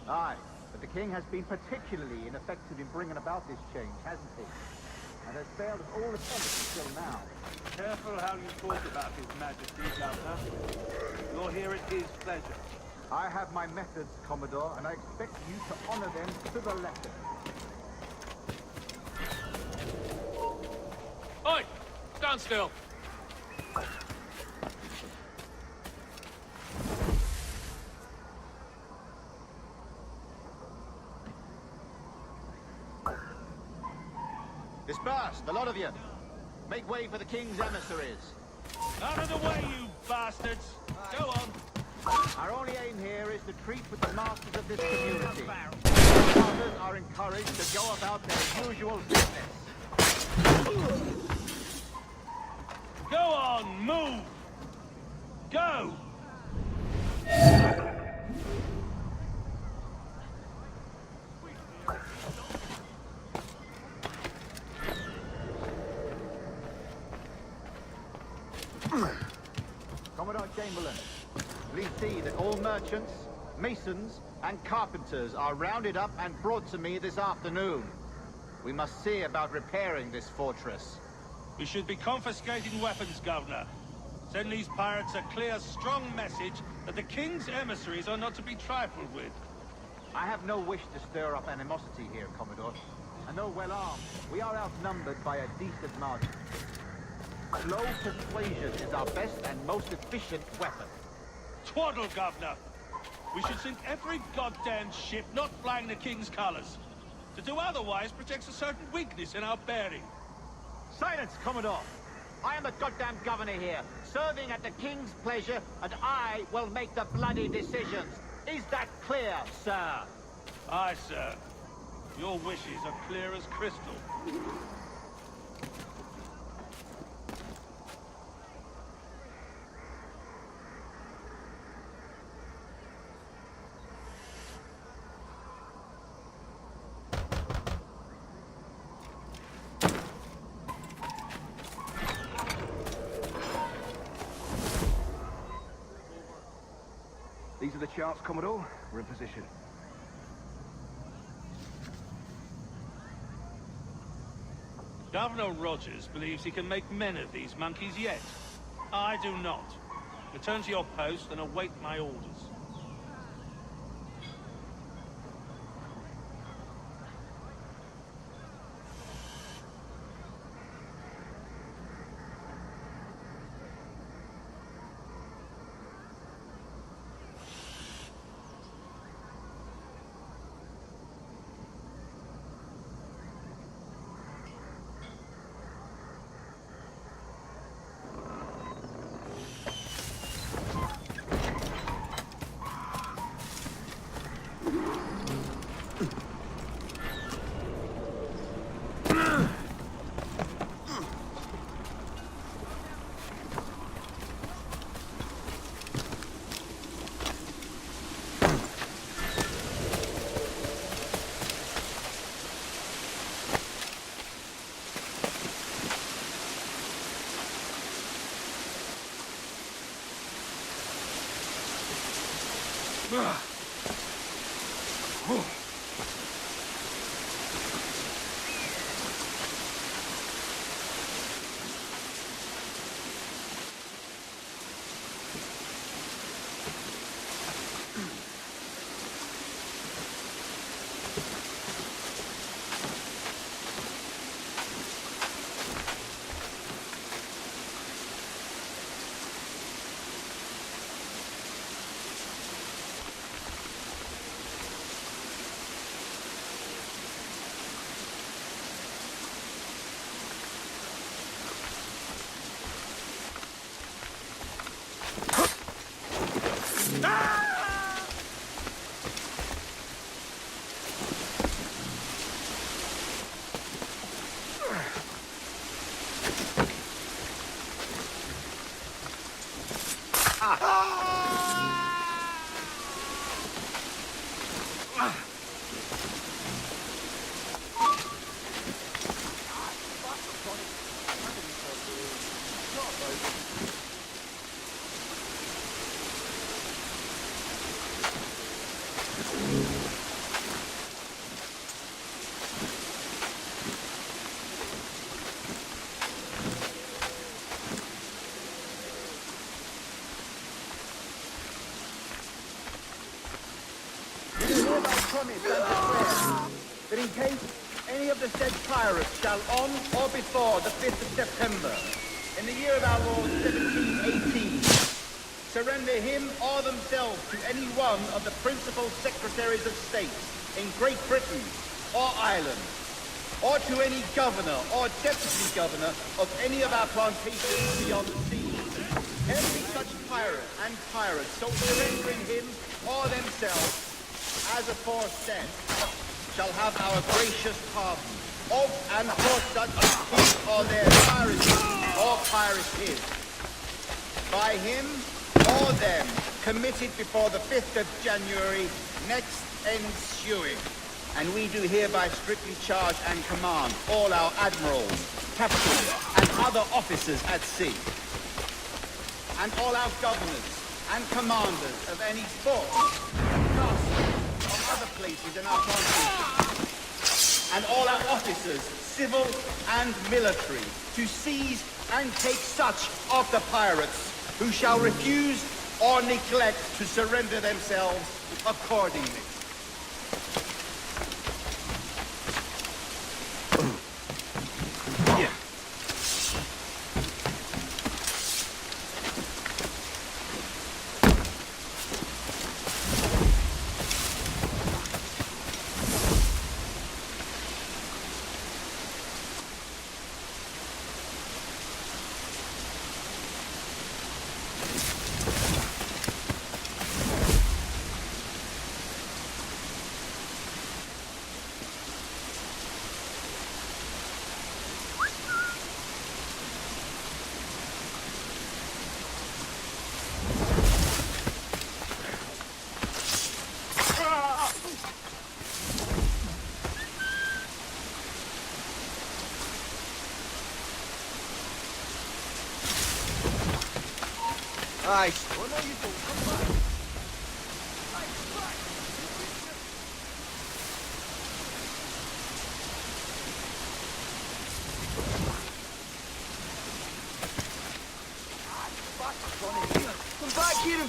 Aye, but the King has been particularly ineffective in bringing about this change, hasn't he? And has failed at all attempts until now. Careful how you talk about His Majesty, Governor. You're here at his pleasure. I have my methods, Commodore, and I expect you to honor them to the letter. Oi! Stand still! Disperse, the lot of you. Make way for the King's emissaries. Out of the way, you bastards! Go on! Our only aim here is to treat with the masters of this community. Others are encouraged to go about their usual business. Go on, move! Go! Commodore Chamberlain, please see that all merchants, masons, and carpenters are rounded up and brought to me this afternoon. We must see about repairing this fortress. We should be confiscating weapons, Governor. Send these pirates a clear, strong message that the King's emissaries are not to be trifled with. I have no wish to stir up animosity here, Commodore. And though well armed, we are outnumbered by a decent margin. Slow persuasion is our best and most efficient weapon. Twaddle, Governor! We should sink every goddamn ship not flying the King's colours. To do otherwise protects a certain weakness in our bearing. Silence, Commodore! I am the goddamn governor here, serving at the King's pleasure, and I will make the bloody decisions. Is that clear, sir? Aye, sir. Your wishes are clear as crystal. These are the charts, Commodore. We're in position. Governor Rogers believes he can make men of these monkeys yet. I do not. Return to your post and await my orders. That in case any of the said pirates shall on or before the 5th of September, in the year of our Lord 1718, surrender him or themselves to any one of the principal secretaries of state in Great Britain or Ireland, or to any governor or deputy governor of any of our plantations beyond the sea, every such pirate and pirate so surrendering him or themselves as aforesaid, shall have our gracious pardon, of and for such his or their piracy or piracies, by him or them committed before the 5th of January next ensuing. And we do hereby strictly charge and command all our admirals, captains, and other officers at sea, and all our governors and commanders of any fort, castle, other places in our plantation, and all our officers, civil and military, to seize and take such of the pirates who shall refuse or neglect to surrender themselves accordingly. Aye. Oh, no, you don't. Come back. Come back here!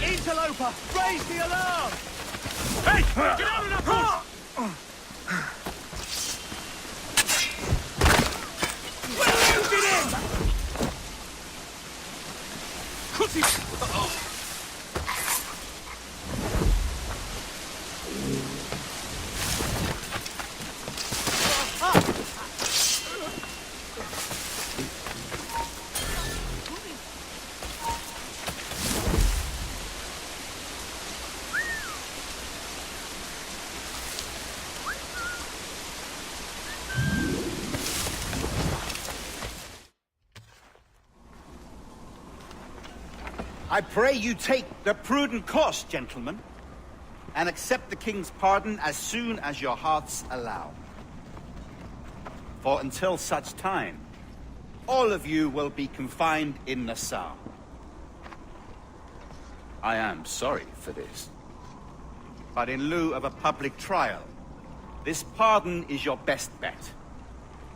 Interloper, raise the alarm! Hey! Get out of that bush! I pray you take the prudent course, gentlemen, and accept the king's pardon as soon as your hearts allow. For until such time, all of you will be confined in Nassau. I am sorry for this, but in lieu of a public trial, this pardon is your best bet.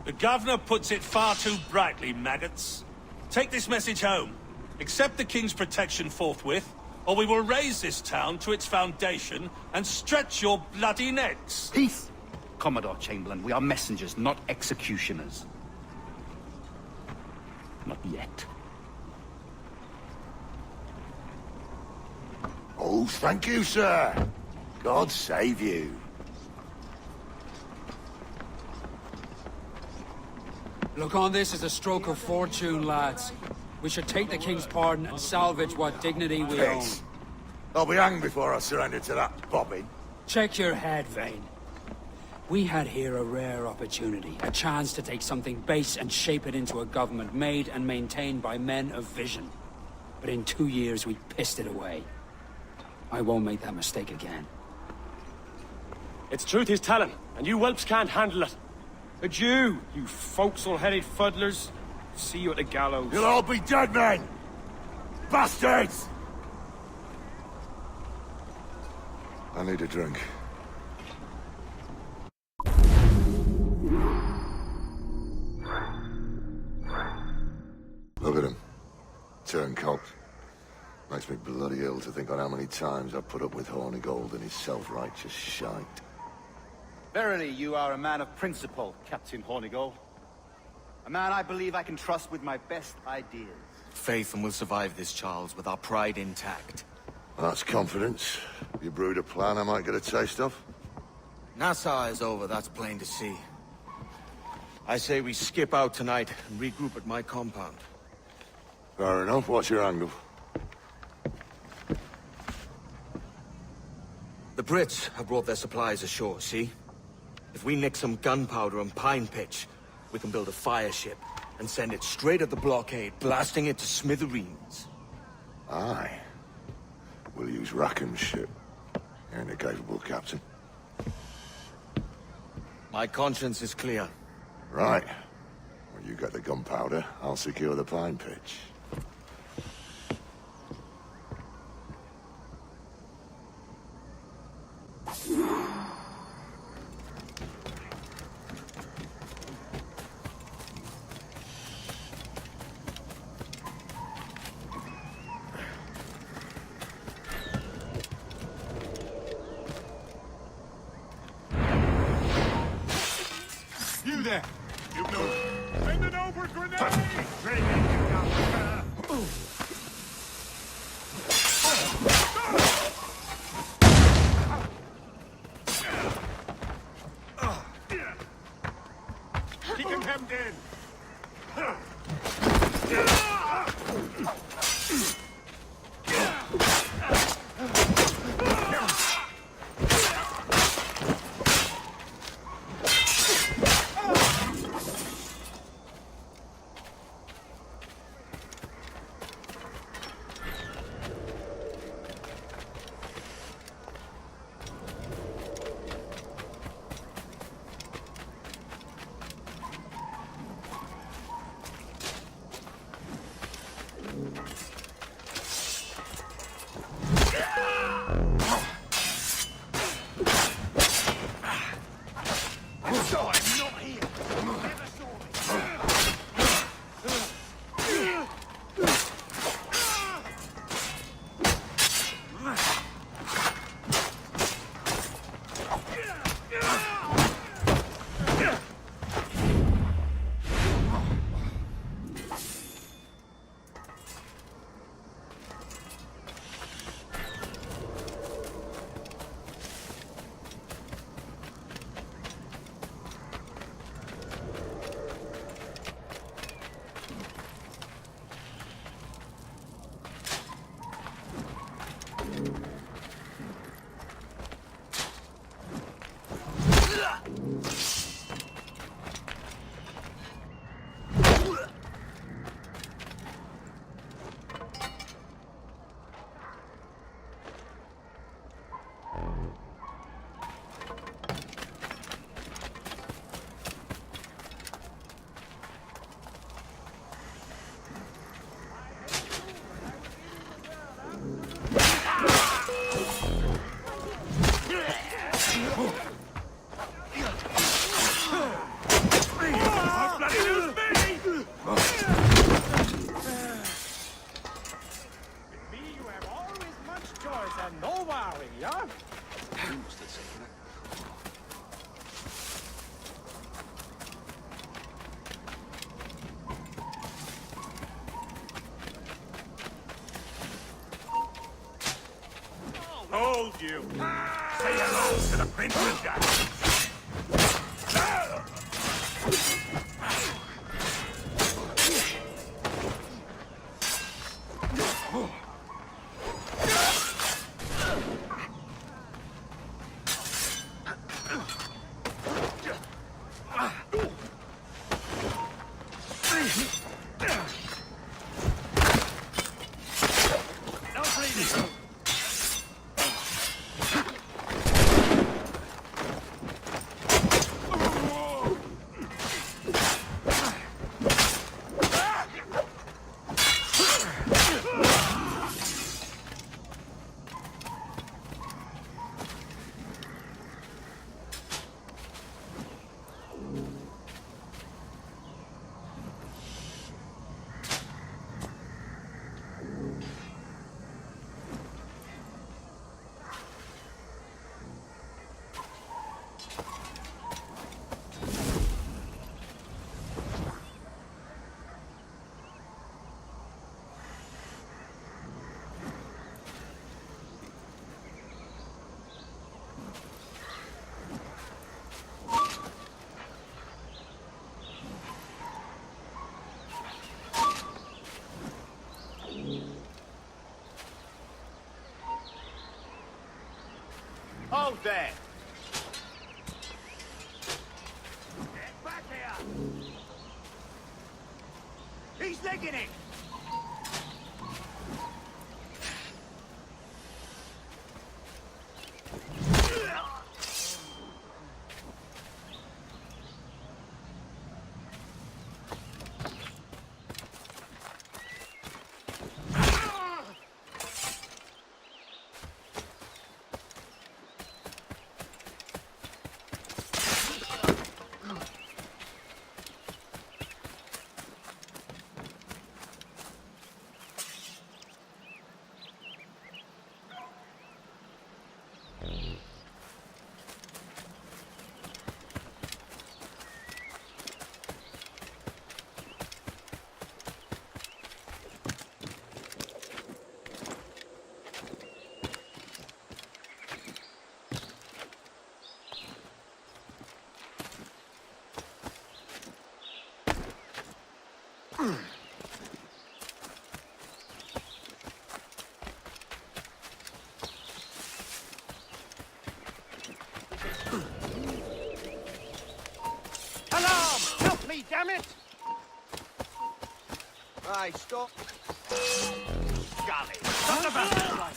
The governor puts it far too brightly, maggots. Take this message home. Accept the king's protection forthwith, or we will raise this town to its foundation and stretch your bloody necks. Peace! Commodore Chamberlain, we are messengers, not executioners. Not yet. Oh, thank you, sir. God save you. Look on this as a stroke of fortune, lads. We should take the king's pardon and salvage what dignity we own. Piss. I'll be hanged before I surrender to that bobbin. Check your head, Vane. We had here a rare opportunity, a chance to take something base and shape it into a government made and maintained by men of vision. But in 2 years, we pissed it away. I won't make that mistake again. It's truth he's telling, and you whelps can't handle it. Adieu, you forecastle-headed fuddlers. See you at the gallows. You'll all be dead men! Bastards! I need a drink. Look at him. Turncoat. Makes me bloody ill to think on how many times I've put up with Hornigold and his self-righteous shite. Verily, you are a man of principle, Captain Hornigold. A man I believe I can trust with my best ideas. Faith, and we'll survive this, Charles, with our pride intact. That's confidence. You brewed a plan I might get a taste of? Nassau is over, that's plain to see. I say we skip out tonight and regroup at my compound. Fair enough. What's your angle? The Brits have brought their supplies ashore, see? If we nick some gunpowder and pine pitch, we can build a fireship and send it straight at the blockade, blasting it to smithereens. Aye. We'll use Rackham's ship. You're a capable captain. My conscience is clear. Right. Well, you get the gunpowder, I'll secure the pine pitch. You there! You know. Send it over, grenade! Keep him hemmed in! I'm not here. Never saw me. Hold you! Say hello to the Prince of Death! Hold there! Get back here! He's legging it! Alarm! Help me, damn it! Aye, stop. Golly! Son of a...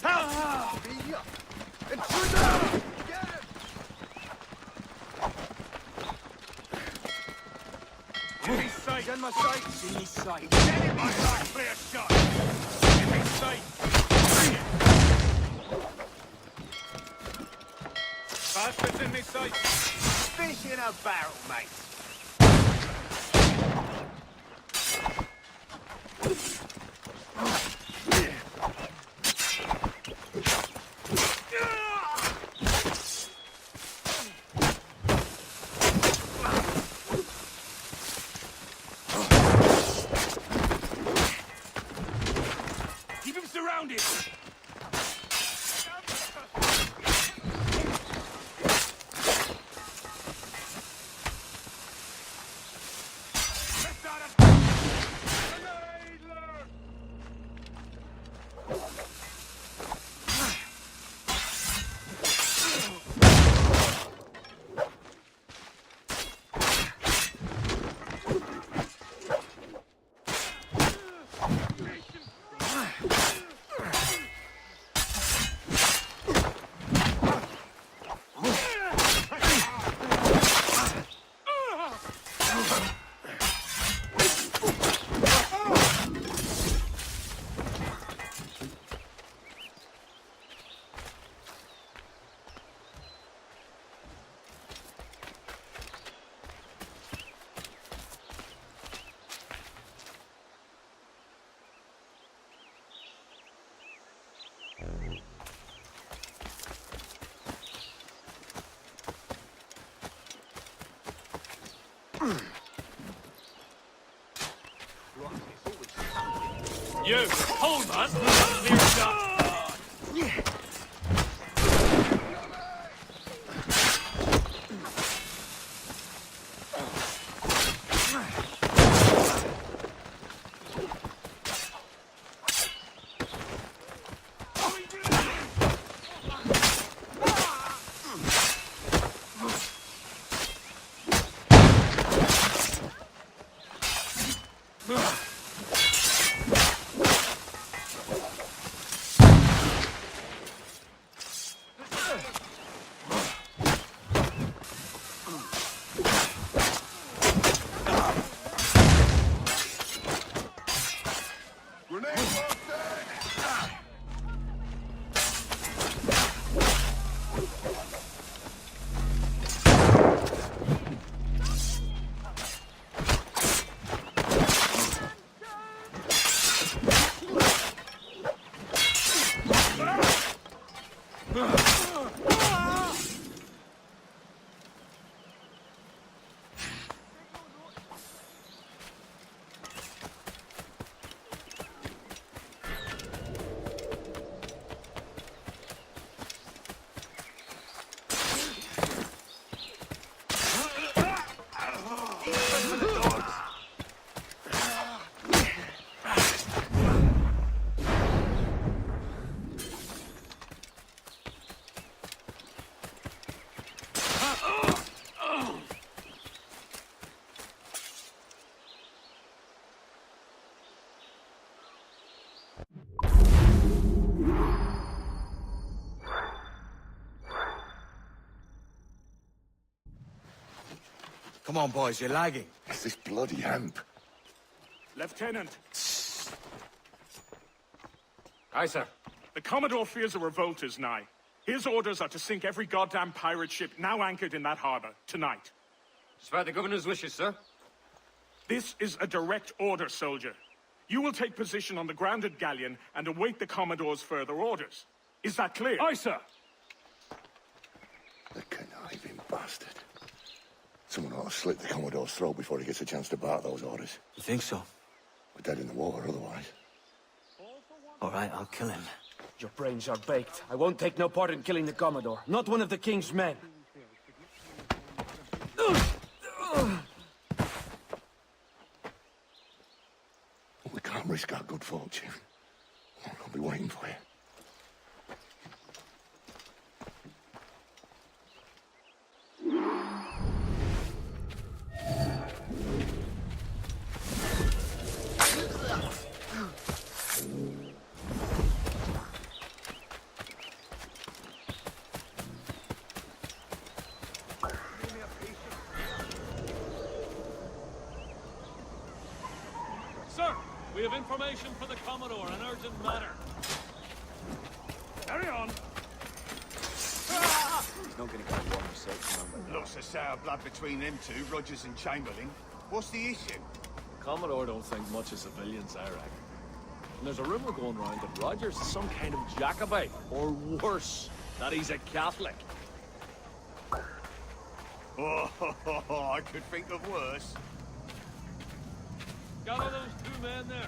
Help! Intruder! Get him! Give me sight! Get my sights! Give me sight! Get in my sight! Clear shot! Give me sight! Bastards in me sight! fish in a barrel, mate. Keep him surrounded! You, hold on! Clear shot! Come on, boys, you're lagging. It's this bloody hemp. Lieutenant! Aye, sir. The Commodore fears a revolt is nigh. His orders are to sink every goddamn pirate ship now anchored in that harbor, tonight. It's by the governor's wishes, sir. This is a direct order, soldier. You will take position on the grounded galleon and await the Commodore's further orders. Is that clear? Aye, sir. The conniving bastard. Someone ought to slit the Commodore's throat before he gets a chance to bark those orders. You think so? We're dead in the water otherwise. All right, I'll kill him. Your brains are baked. I won't take no part in killing the Commodore. Not one of the King's men. We can't risk our good fortune. I'll be waiting for you. Sir, we have information for the Commodore, an urgent matter. Carry on. He's not going to go one research number. Looks as sour blood between them two, Rogers and Chamberlain. What's the issue? Commodore don't think much of civilians, I reckon. And there's a rumor going around that Rogers is some kind of Jacobite, or worse, that he's a Catholic. Oh, I could think of worse. Gather those two men there.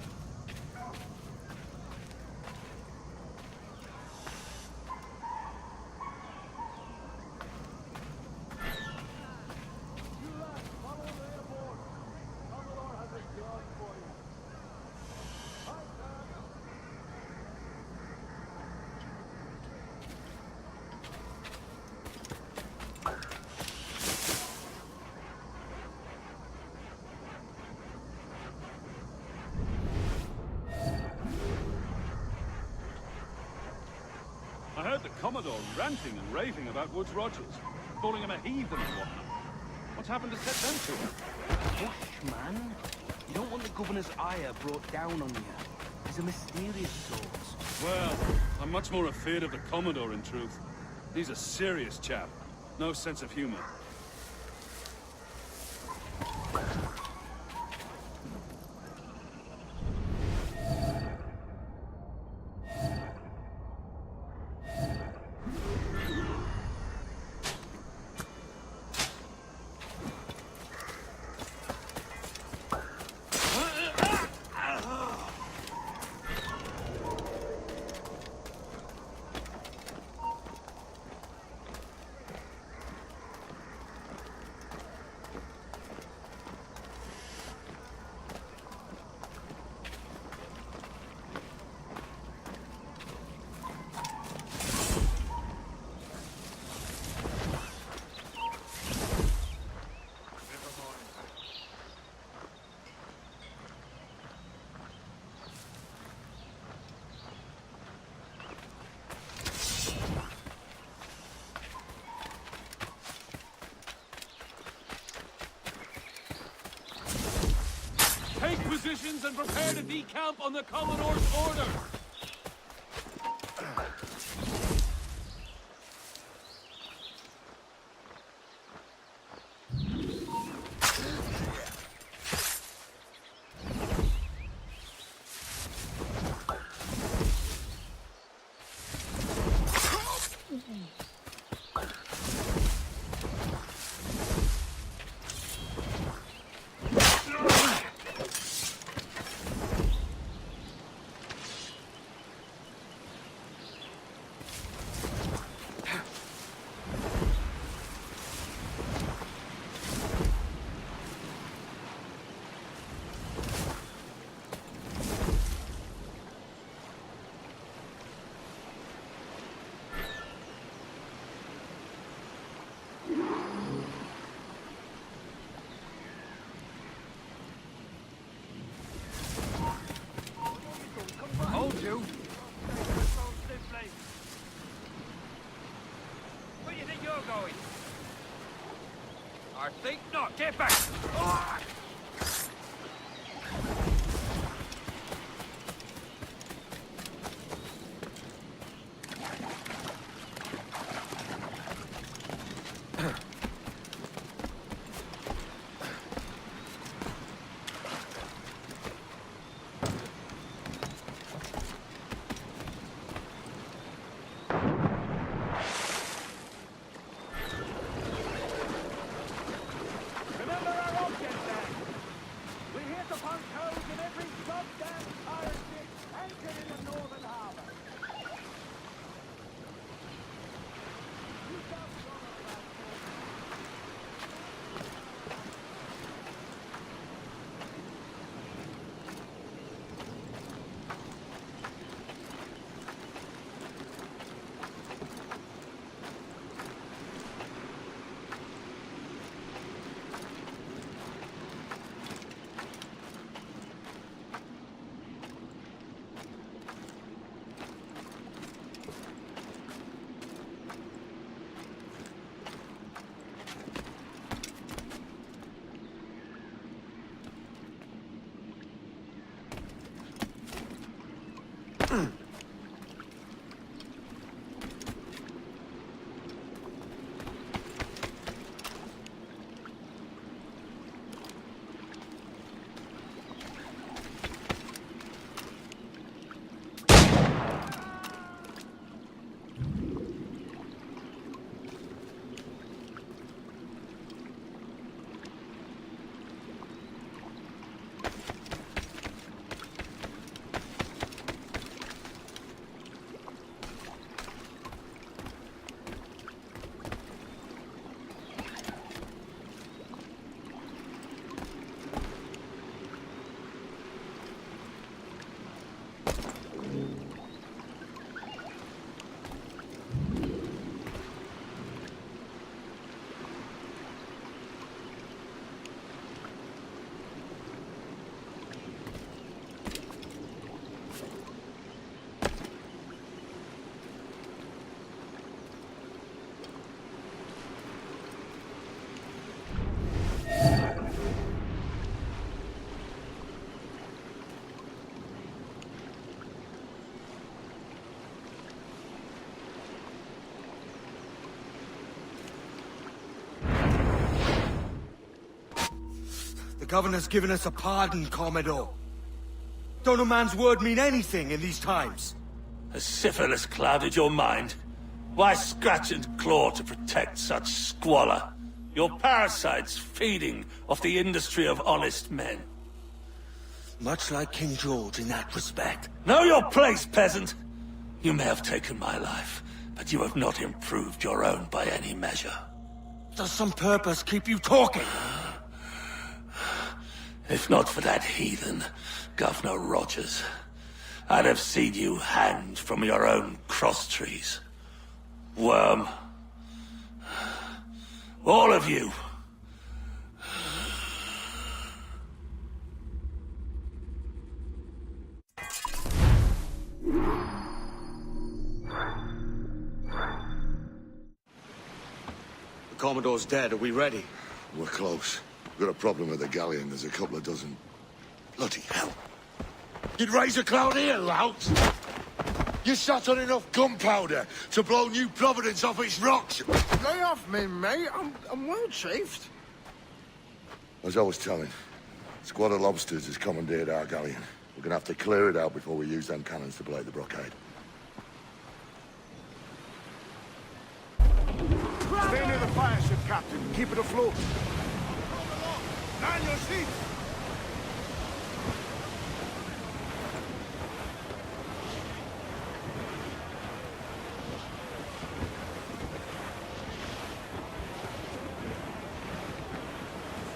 I heard the Commodore ranting and raving about Woods Rogers, calling him a heathen and whatnot. What's happened to set them to him? Hush, man. You don't want the governor's ire brought down on you. He's a mysterious source. Well, I'm much more afraid of the Commodore, in truth. He's a serious chap. No sense of humor. Take positions and prepare to decamp on the Commodore's order! Hold you. Where do you think you're going? I think not. Get back! Oh! Remember our object, then. The governor's given us a pardon, Commodore. Don't a man's word mean anything in these times? Has syphilis clouded your mind? Why scratch and claw to protect such squalor? Your parasites feeding off the industry of honest men. Much like King George in that respect. Know your place, peasant! You may have taken my life, but you have not improved your own by any measure. Does some purpose keep you talking? If not for that heathen, Governor Rogers, I'd have seen you hanged from your own cross-trees. Worm. All of you. The Commodore's dead. Are we ready? We're close. We've got a problem with the galleon. There's a couple of dozen... Bloody hell. You'd raise a cloud here, lout! You sat on enough gunpowder to blow New Providence off its rocks! Lay off me, mate. I'm well chafed. As I was telling, a squad of lobsters has commandeered our galleon. We're gonna have to clear it out before we use them cannons to blow the blockade. Stay near the fireship, Captain. Keep it afloat. Man your seats!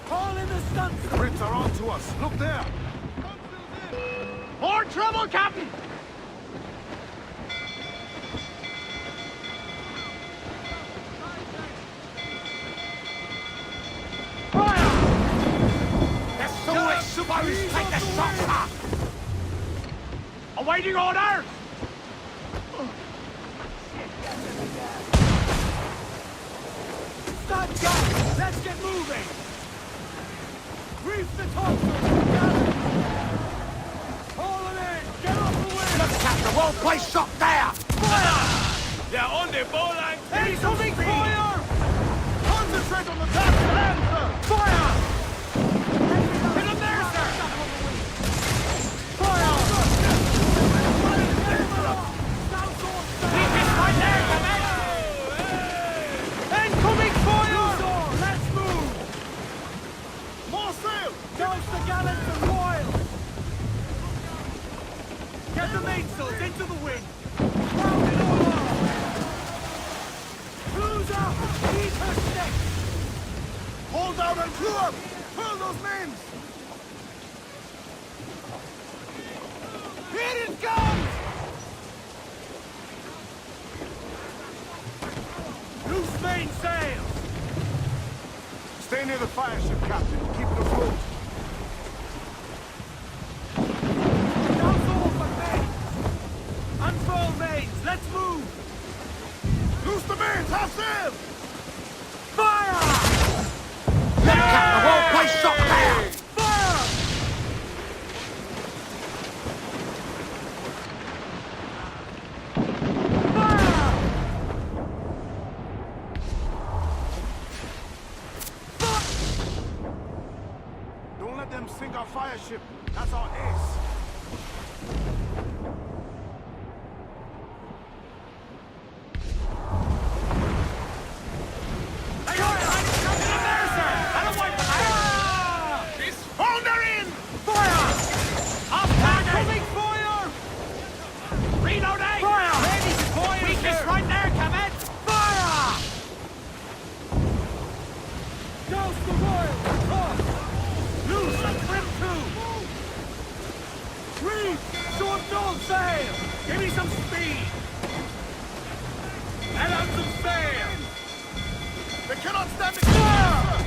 Call in the stunts! The Brits are on to us. Look there! More trouble, Captain! Supposed take the shots up! Awaiting orders! Start gun! Let's get moving! Reef the topsails! Haul them in! Get off the wind! Look, Captain, well placed shot there! Fire! Yeah, on the bowline! Incoming fire! Concentrate on the task at hand, sir! Fire! Get the mainsails into the wind! Round it all off! Cruise up! Keep her stick! Hold down and crew up! Pull those men! Here it comes! Loose mainsails! Stay near the fireship, Captain. Keep it afloat. Unfurl mains! Let's move! Loose the mains! Have sail! Fire! Look, Captain, well placed shot there! Fire! Don't let them sink our fireship. That's our ace. Sail! Give me some speed! Let out some sail! They cannot stand the fire!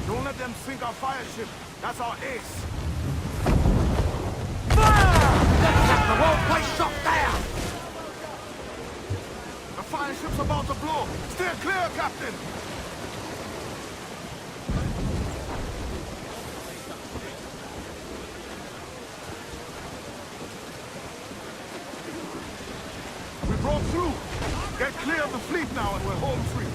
Don't let them sink our fireship. That's our ace. Fire! Captain, well placed shot there! The fireship's about to blow. Steer clear, Captain! Broke through. Get clear of the fleet now and we're home free.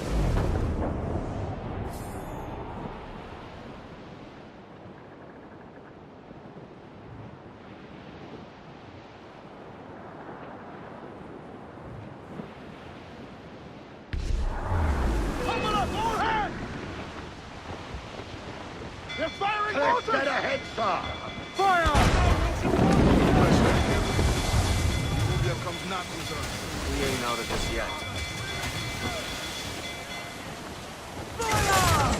cliff dead ahead, sir! Fire! Here comes nothing, sir. We ain't out of this yet. Fire!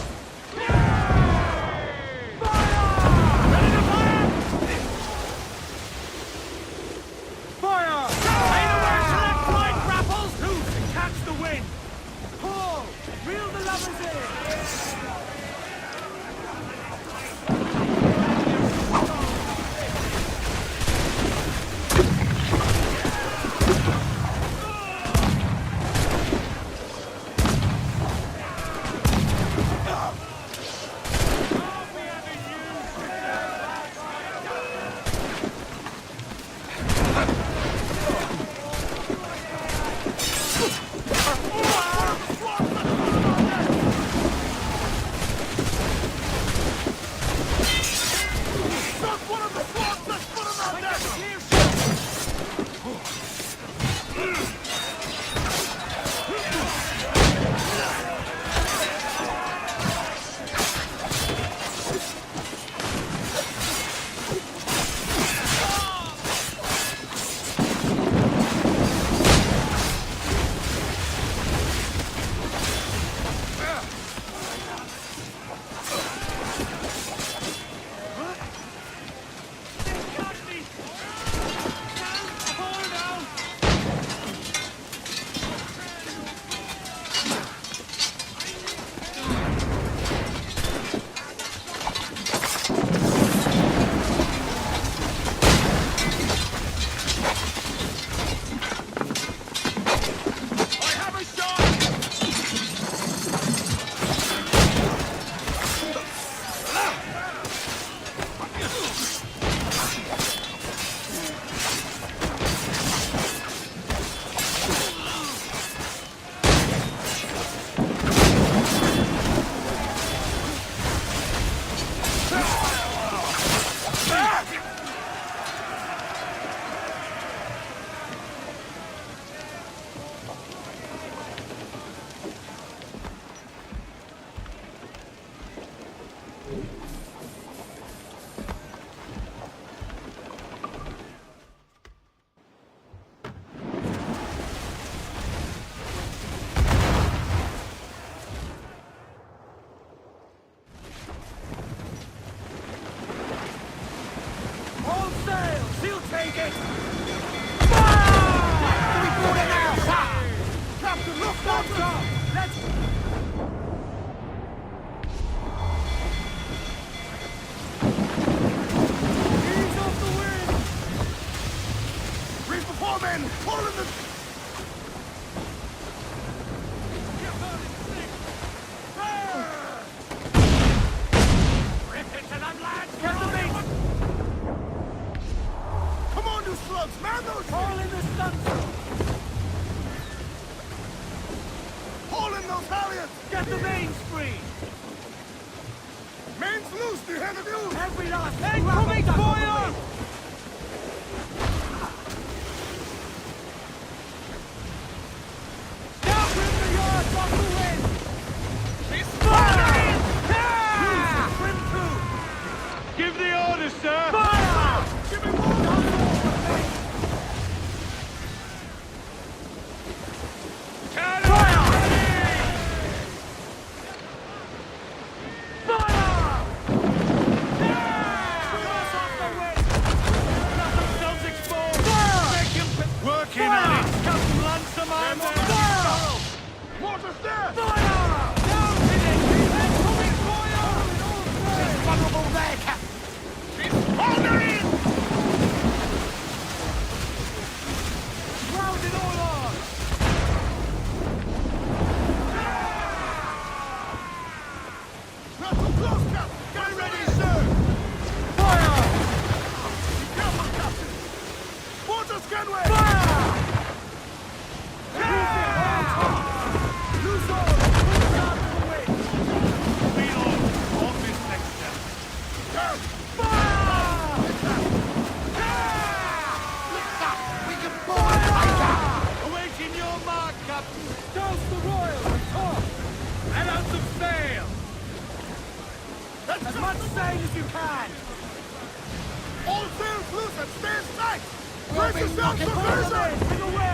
much sail as you can! All sails loose and stay tight! Brace yourselves for version! Bring away!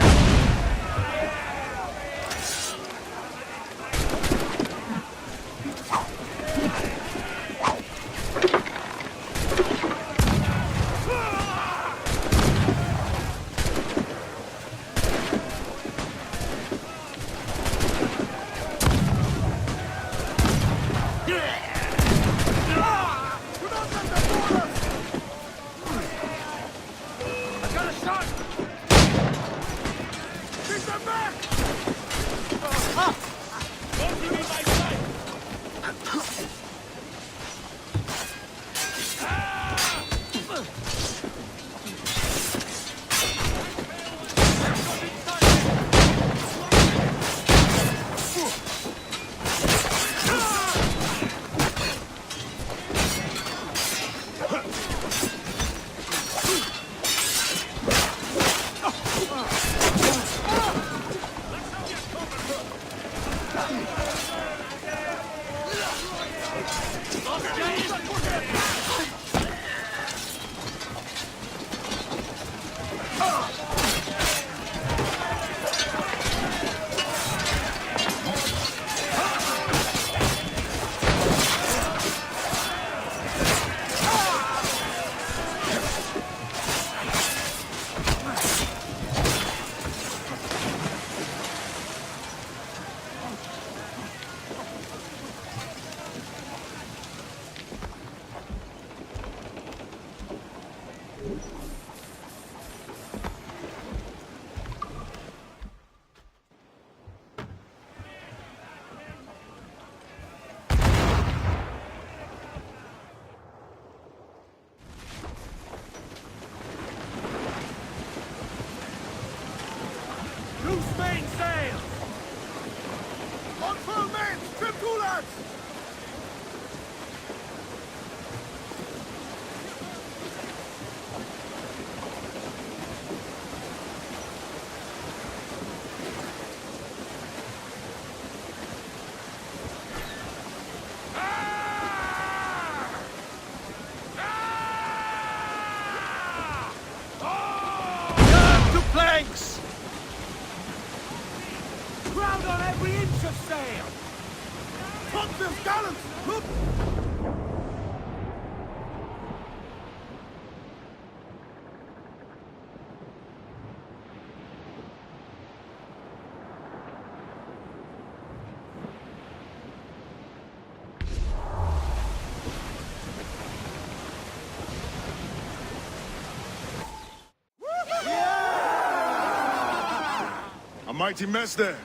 A mighty mess there.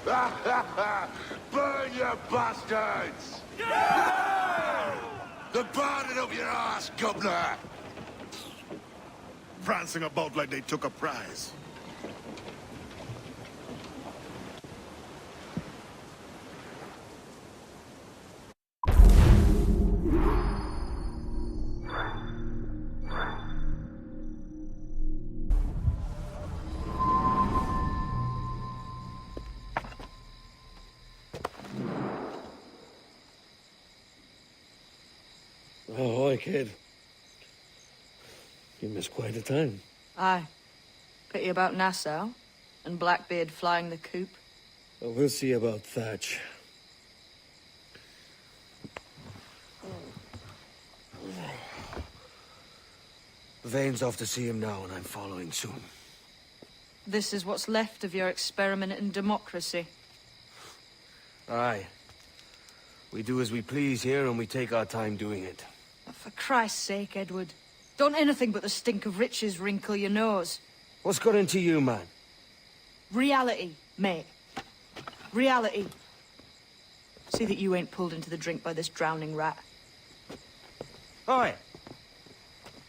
Burn, you bastards! They're burning up your ass, governor! Prancing about like they took a prize. Ahoy, kid. You missed quite a time. Aye. Pity about Nassau, and Blackbeard flying the coop. Well, we'll see about Thatch. Vane's off to see him now, and I'm following soon. This is what's left of your experiment in democracy. Aye. We do as we please here, and we take our time doing it. For Christ's sake, Edward. Don't anything but the stink of riches wrinkle your nose. What's got into you, man? Reality, mate. Reality. See that you ain't pulled into the drink by this drowning rat. Oi!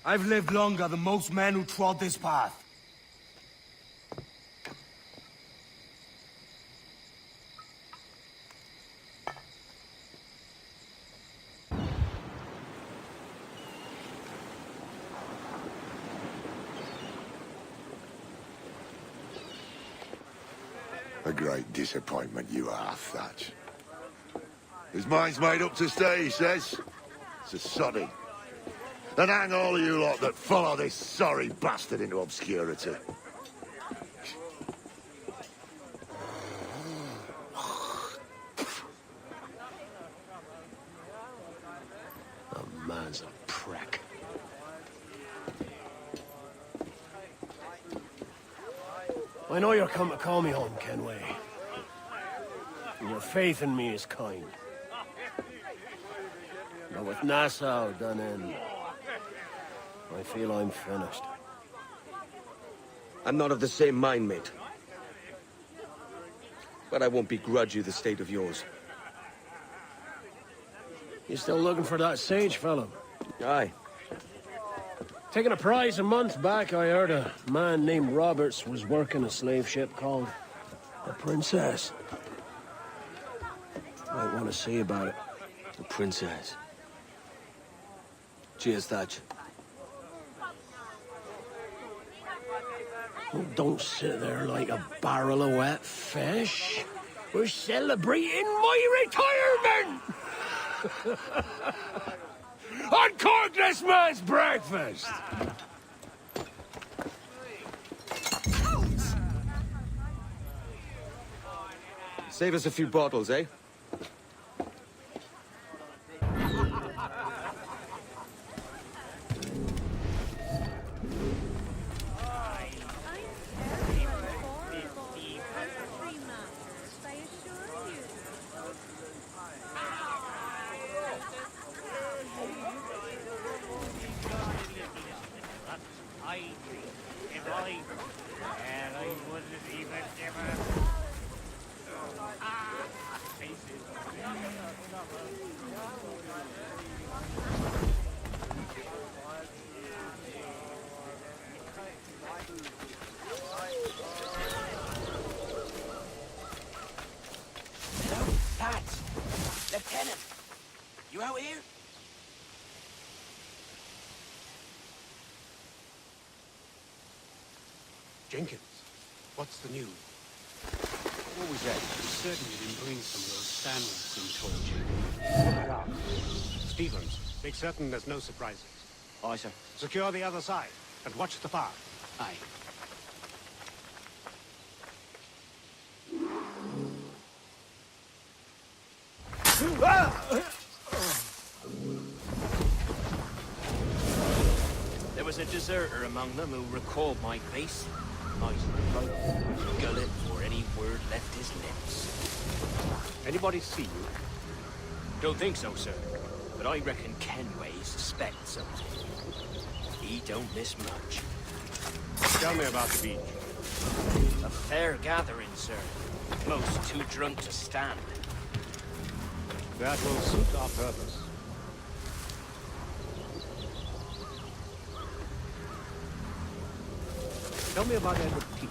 I've lived longer than most men who trod this path. A great disappointment you are, Thatch. His mind's made up to stay, he says. to sodding. And hang all of you lot that follow this sorry bastard into obscurity. The man's a prick. I know you're come to call me home, Kenway. And your faith in me is kind. But with Nassau done in, I feel I'm finished. I'm not of the same mind, mate. But I won't begrudge you the state of yours. You still looking for that sage fellow? Aye. Taking a prize a month back, I heard a man named Roberts was working a slave ship called the Princess. Might want to see about it. The Princess. Cheers, Thatch. Oh, don't sit there like a barrel of wet fish. We're celebrating my retirement! Uncork this man's breakfast! Save us a few bottles, eh? Lieutenant, you out here? Jenkins, what's the news? What was that? Certain you didn't bring some of those sandwiches and told you. Yeah. Stevens, make certain there's no surprises. Aye, sir. Secure the other side, and watch the fire. Aye. There was a deserter among them who recalled my face. Nice gullet before any word left his lips. Anybody see you? Don't think so, sir. But I reckon Kenway suspects something. He don't miss much. Tell me about the beach. A fair gathering, sir. Most too drunk to stand. That will suit our purpose. Tell me about Edward Peach.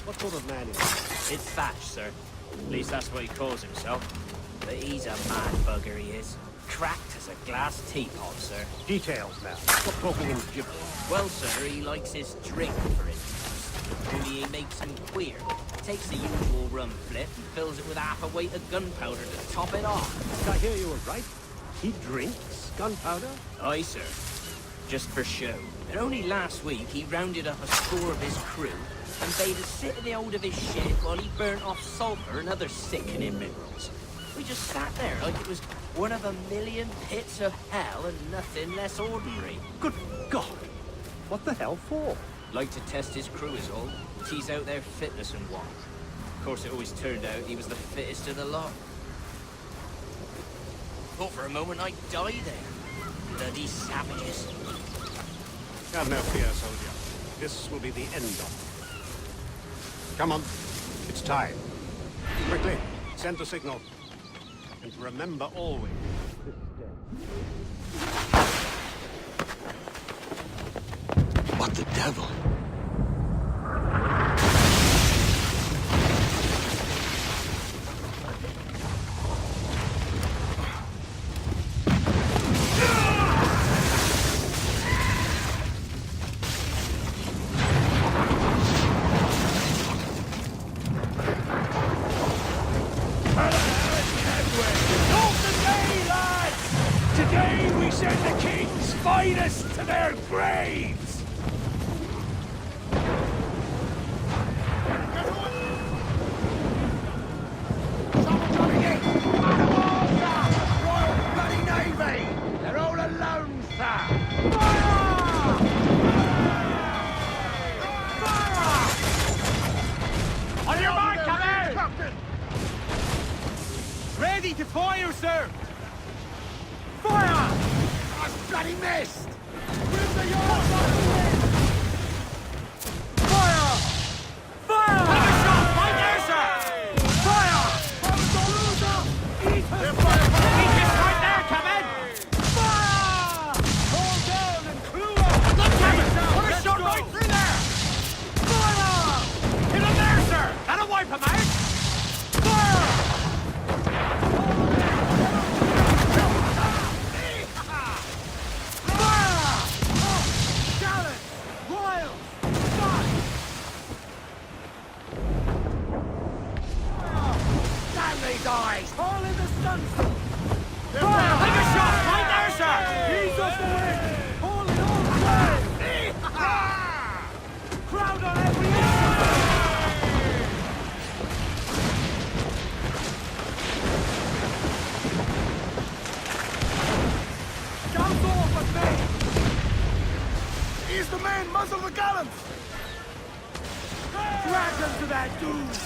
What sort of man is he? It's Thatch, sir. At least that's what he calls himself. But he's a mad bugger, he is. Cracked as a glass teapot, sir. Details now. Stop talking in gibberish. Well, sir, he likes his drink, for instance. Only he makes him queer. Takes the usual rum flip and fills it with half a weight of gunpowder to top it off. Did I hear you were right? He drinks gunpowder? Aye, sir. Just for show. And only last week he rounded up a score of his crew and bade us sit in the hold of his ship while he burnt off sulfur and other sickening minerals. We just sat there like it was one of a million pits of hell and nothing less ordinary. Good God! What the hell for? Like to test his crew is all. Tease out their fitness and what. Of course, it always turned out he was the fittest of the lot. Thought for a moment I'd die there. Bloody savages. Have no fear, soldier. This will be the end of it. Come on. It's time. Quickly, send the signal. And remember always, What the devil? day we send the king's finest to their graves! Someone coming in! Royal Bloody Navy! They're all alone, sir! Fire! Fire! On your mark, Captain! Ready to fire, sir! Fire! I've bloody missed! Where's the yard? Fire! Fire! Have a shot! Right there, sir! Fire! Eat us right there, Captain! Fire! Hold down and crew up! Look, Captain! Put a shot right through there! Fire! Hit him there, sir! That'll wipe him out! Fire! Eyes! All in the sunset! Take a shot! Right there, sir! He's off the wing! Hold it all the way! Crowd on every end! Jump off at me! He's the man! Muzzle the gallants! Drag them to that dude!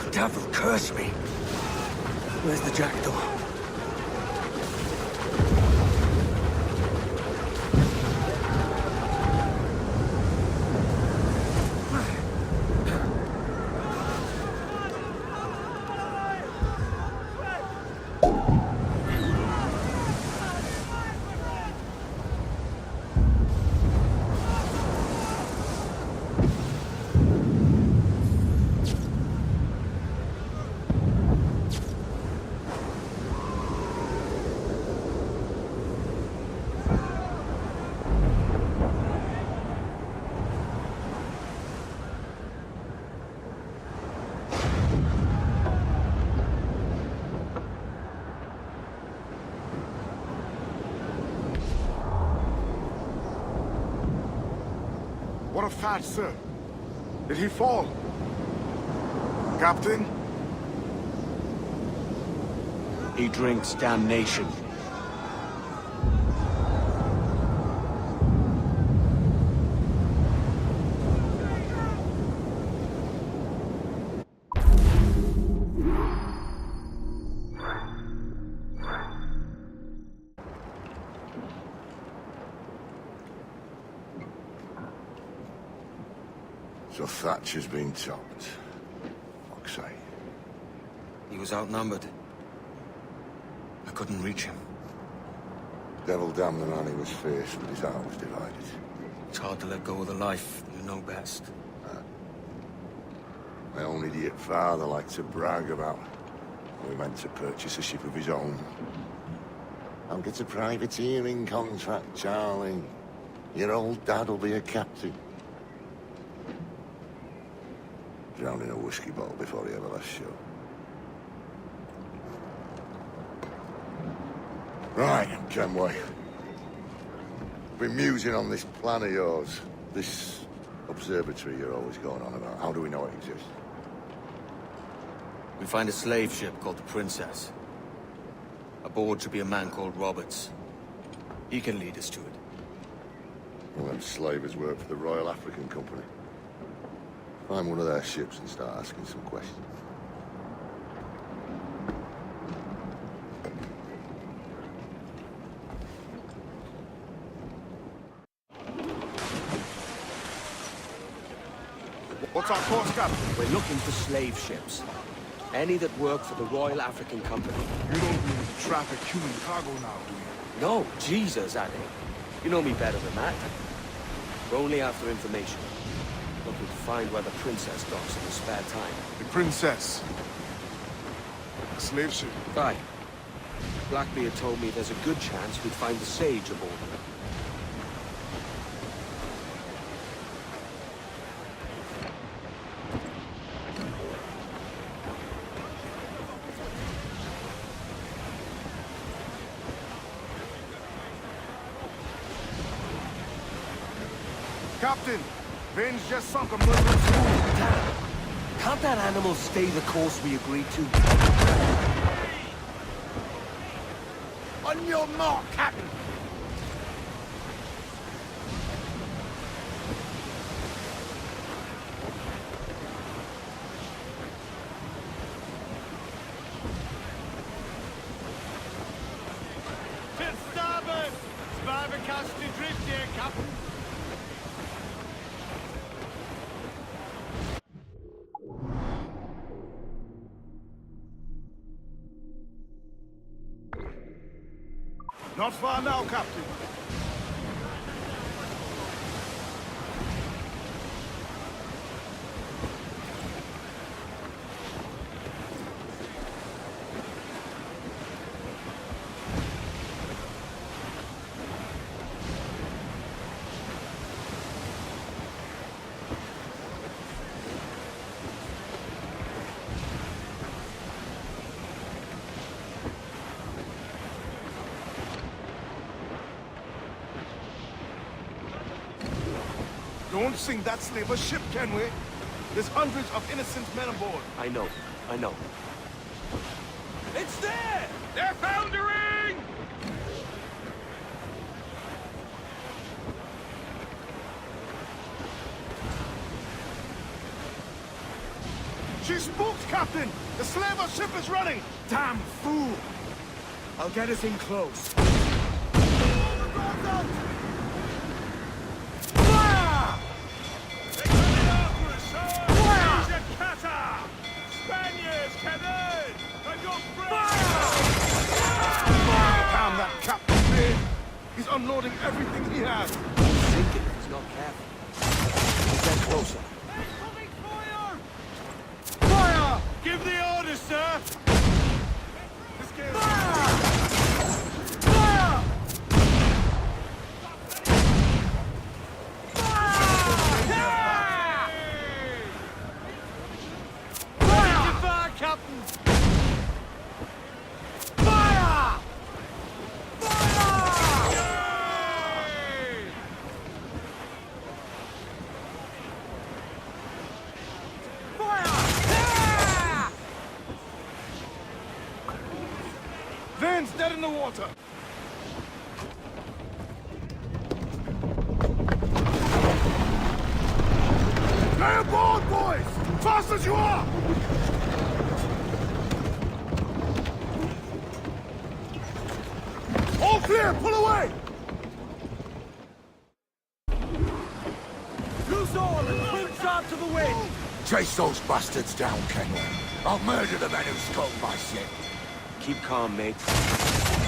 Devil curse me. Where's the jackdaw? General Fat, sir. Did he fall? Captain? He drinks damnation. So Thatcher's been topped. Fuck's sake. He was outnumbered. I couldn't reach him. Devil damn the man, he was fierce, but his heart was divided. It's hard to let go of the life you know best. My own idiot father liked to brag about how he meant to purchase a ship of his own. I'll get a privateering contract, Charlie. Your old dad'll be a captain. Drowned in a whiskey bottle before he ever left shore. Right, Kenway. Been musing on this plan of yours. This observatory you're always going on about. How do we know it exists? We find a slave ship called the Princess. Aboard should be a man called Roberts. He can lead us to it. Well, them slavers work for the Royal African Company. Find one of their ships and start asking some questions. What's our course, Captain? We're looking for slave ships. Any that work for the Royal African Company. You don't mean to traffic human cargo now, do you? No, Jesus, Addy. You know me better than that. We're only after information. Looking to find where the Princess docks in her spare time. The Princess? A slave ship? Aye. Blackbeard told me there's a good chance we'd find the Sage aboard her. Captain, Vane's just sunk a murderous fool. Damn! Can't that animal stay the course we agreed to? On your mark, Captain! To starboard! Survivor cast adrift here, Captain. Not far now, Captain. Don't sink that slaver ship, Kenway. There's hundreds of innocent men aboard. I know. It's there! They're foundering! She's spooked, Captain! The slaver ship is running! Damn fool! I'll get us in close. Spaniards, Kevin! I've got Damn that Captain Vane! He's unloading everything he has! He's sinking if he's not careful. We'll get closer. Fire! Give the order, sir! Fire! Fire! Fire, Captain! Fire! Fire! dead in the water. Lay aboard, boys! Fast as you are! All clear, pull away! Loose all and crimps out to the wind! Chase those bastards down, Kenway. I'll murder the men who stole my ship. Keep calm, mate.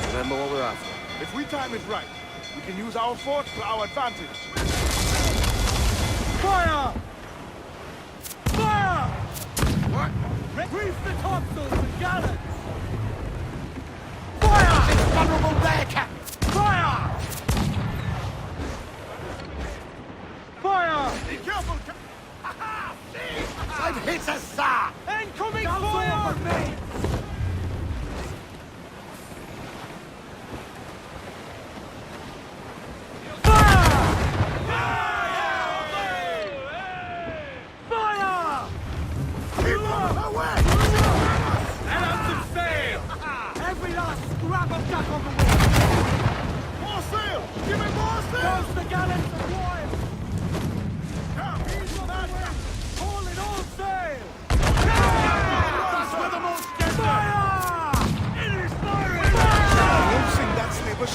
Remember what we're after. If we time it right, we can use our fort to our advantage. Fire! Fire! What? Reef the topsails and gallants! Fire! It's vulnerable there, Captain! Fire! Fire! Be careful, Ha-ha! See? I've hit us, sir! Incoming fire! Me!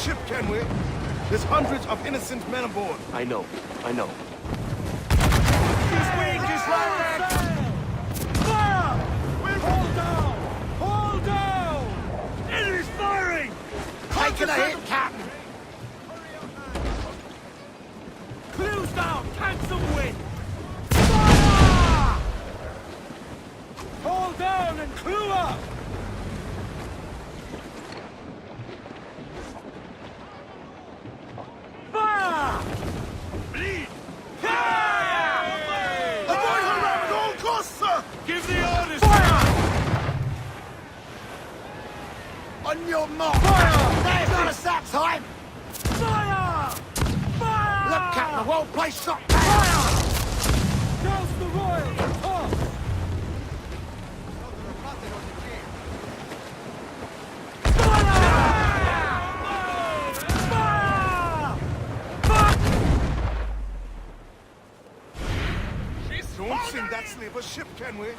Ship, Kenway. There's hundreds of innocent men aboard. I know. He's wing just right there! Fire! Hold down! Hold down! It is firing! Taking a hit, Captain! Clues down! Cancel wind! Fire! Hold down and clue up! Bleed! Avoid her at all costs, sir! Give the orders! Fire! On your mark! Fire! There's not a sack time! Fire! Fire! Look, Captain, the whole place shot down! Fire! Douse the royal! Top! Don't sink that slaver ship, Kenway.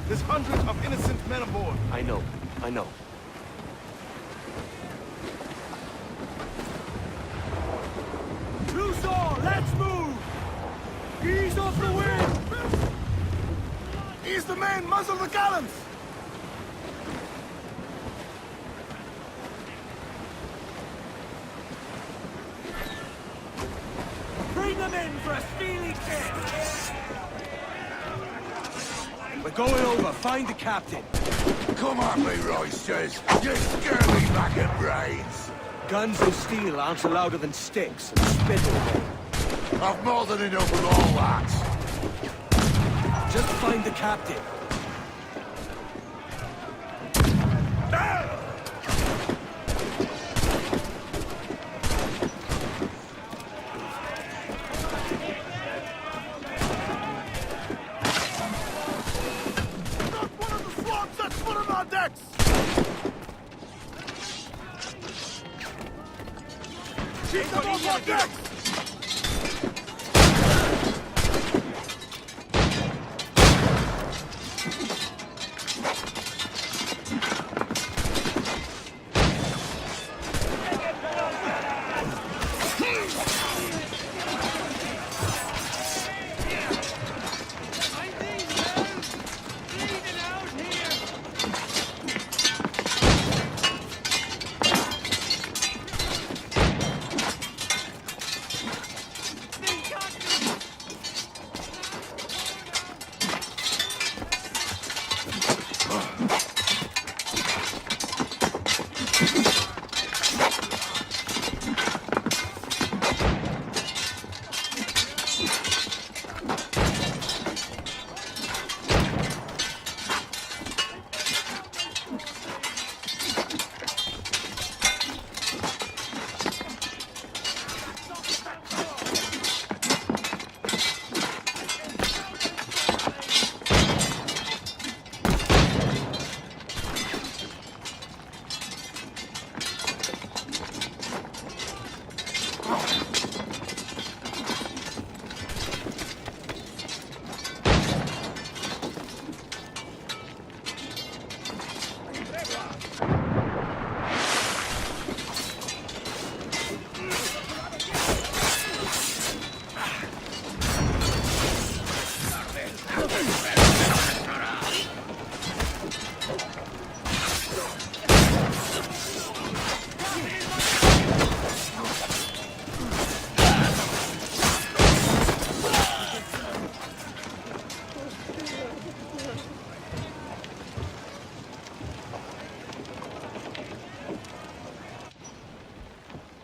There's hundreds of innocent men aboard. I know. Loose all! Let's move! Ease off the wind! Ease the main, muzzle the gallants! Bring them in for a steely kick! We're going over. Find the captain. Come on, me roisters. You scurvy back at brains. Guns and steel aren't louder than sticks and spittle. I've more than enough of all that. Just find the captain. Keep them on your decks!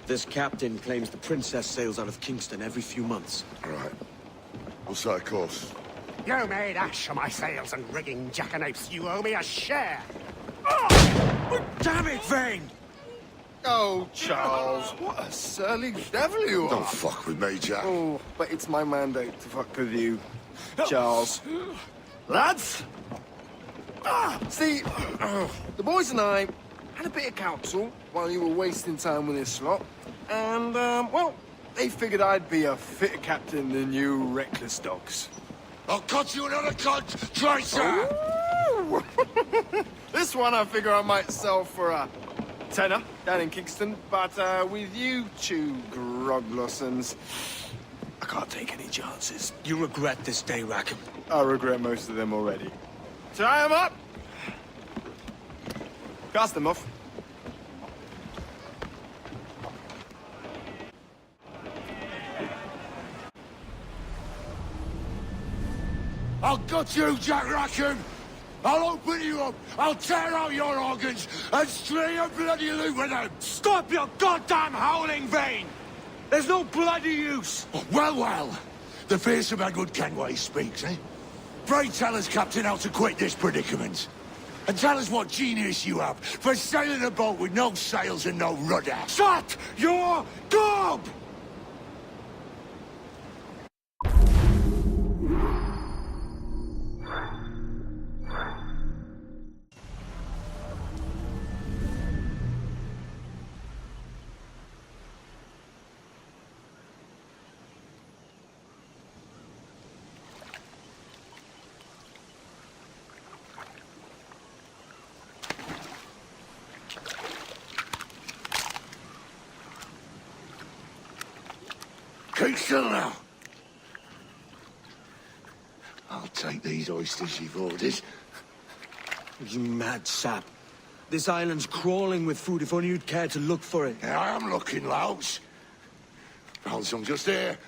This captain claims the princess sails out of Kingston every few months. Right. We'll set a course. You made ash of my sails and rigging, jackanapes. You owe me a share. Damn it, Vane! Oh, Charles, what a surly devil you are. Don't fuck with me, Jack. Oh, but it's my mandate to fuck with you, Charles. Lads! See, the boys and I had a bit of counsel while you were wasting time with this lot. And, well, they figured I'd be a fitter captain than you reckless dogs. I'll cut you another cunt, traitor! This one I figure I might sell for a tenner down in Kingston, but with you two grog-lossons, I can't take any chances. You regret this day, Rackham. I regret most of them already. Tie them up! Cast them off. I'll gut you, Jack Rackham! I'll open you up, I'll tear out your organs, and string your bloody loot with them! Stop your goddamn howling, Vane! There's no bloody use! Oh, well, the fearsome Edward Kenway speaks, eh? Pray tell us, Captain, how to quit this predicament. And tell us what genius you have for sailing a boat with no sails and no rudder. Shut your gob! Keep still now. I'll take these oysters you've ordered. You mad sap. This island's crawling with food if only you'd care to look for it. Yeah, I am looking, Louts. Found some just here.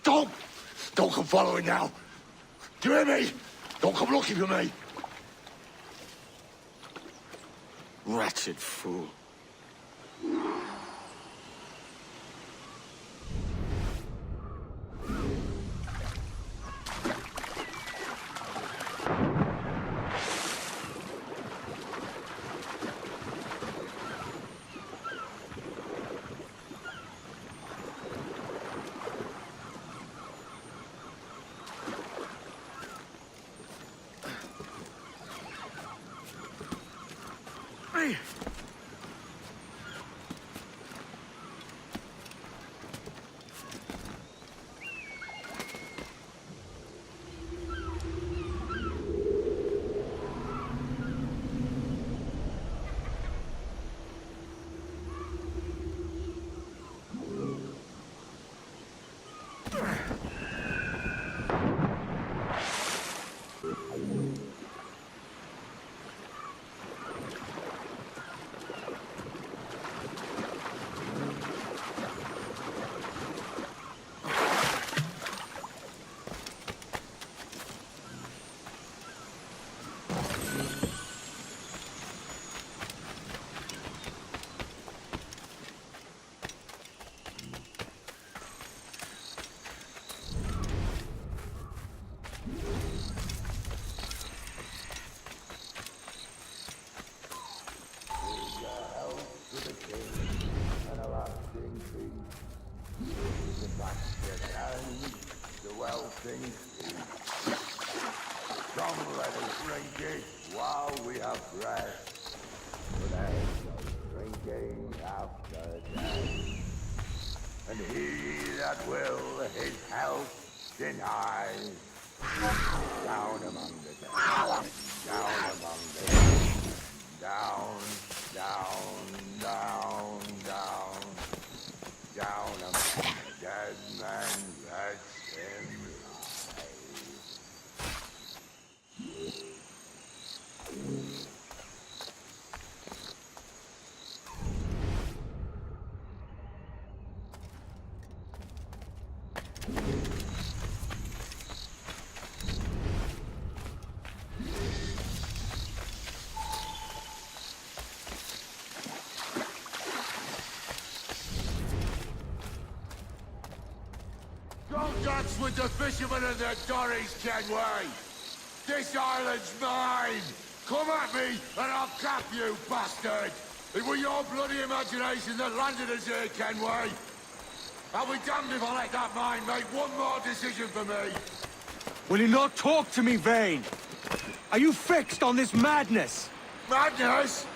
Don't come following now. Do you hear me? Don't come looking for me. Wretched fool. Come, let us drink it while we have breath. For there is no drinking after death. And he that will his health deny. Down among the dead. Down among the dead. Down, down, down, down. Down among the dead men, rest him. Don't dance with the fishermen and their dories, Kenway! This island's mine! Come at me, and I'll cap you, bastard! It was your bloody imagination that landed us here, Kenway! I'll be damned if I let that mind make one more decision for me! Will you not talk to me, Vane? Are you fixed on this madness? Madness?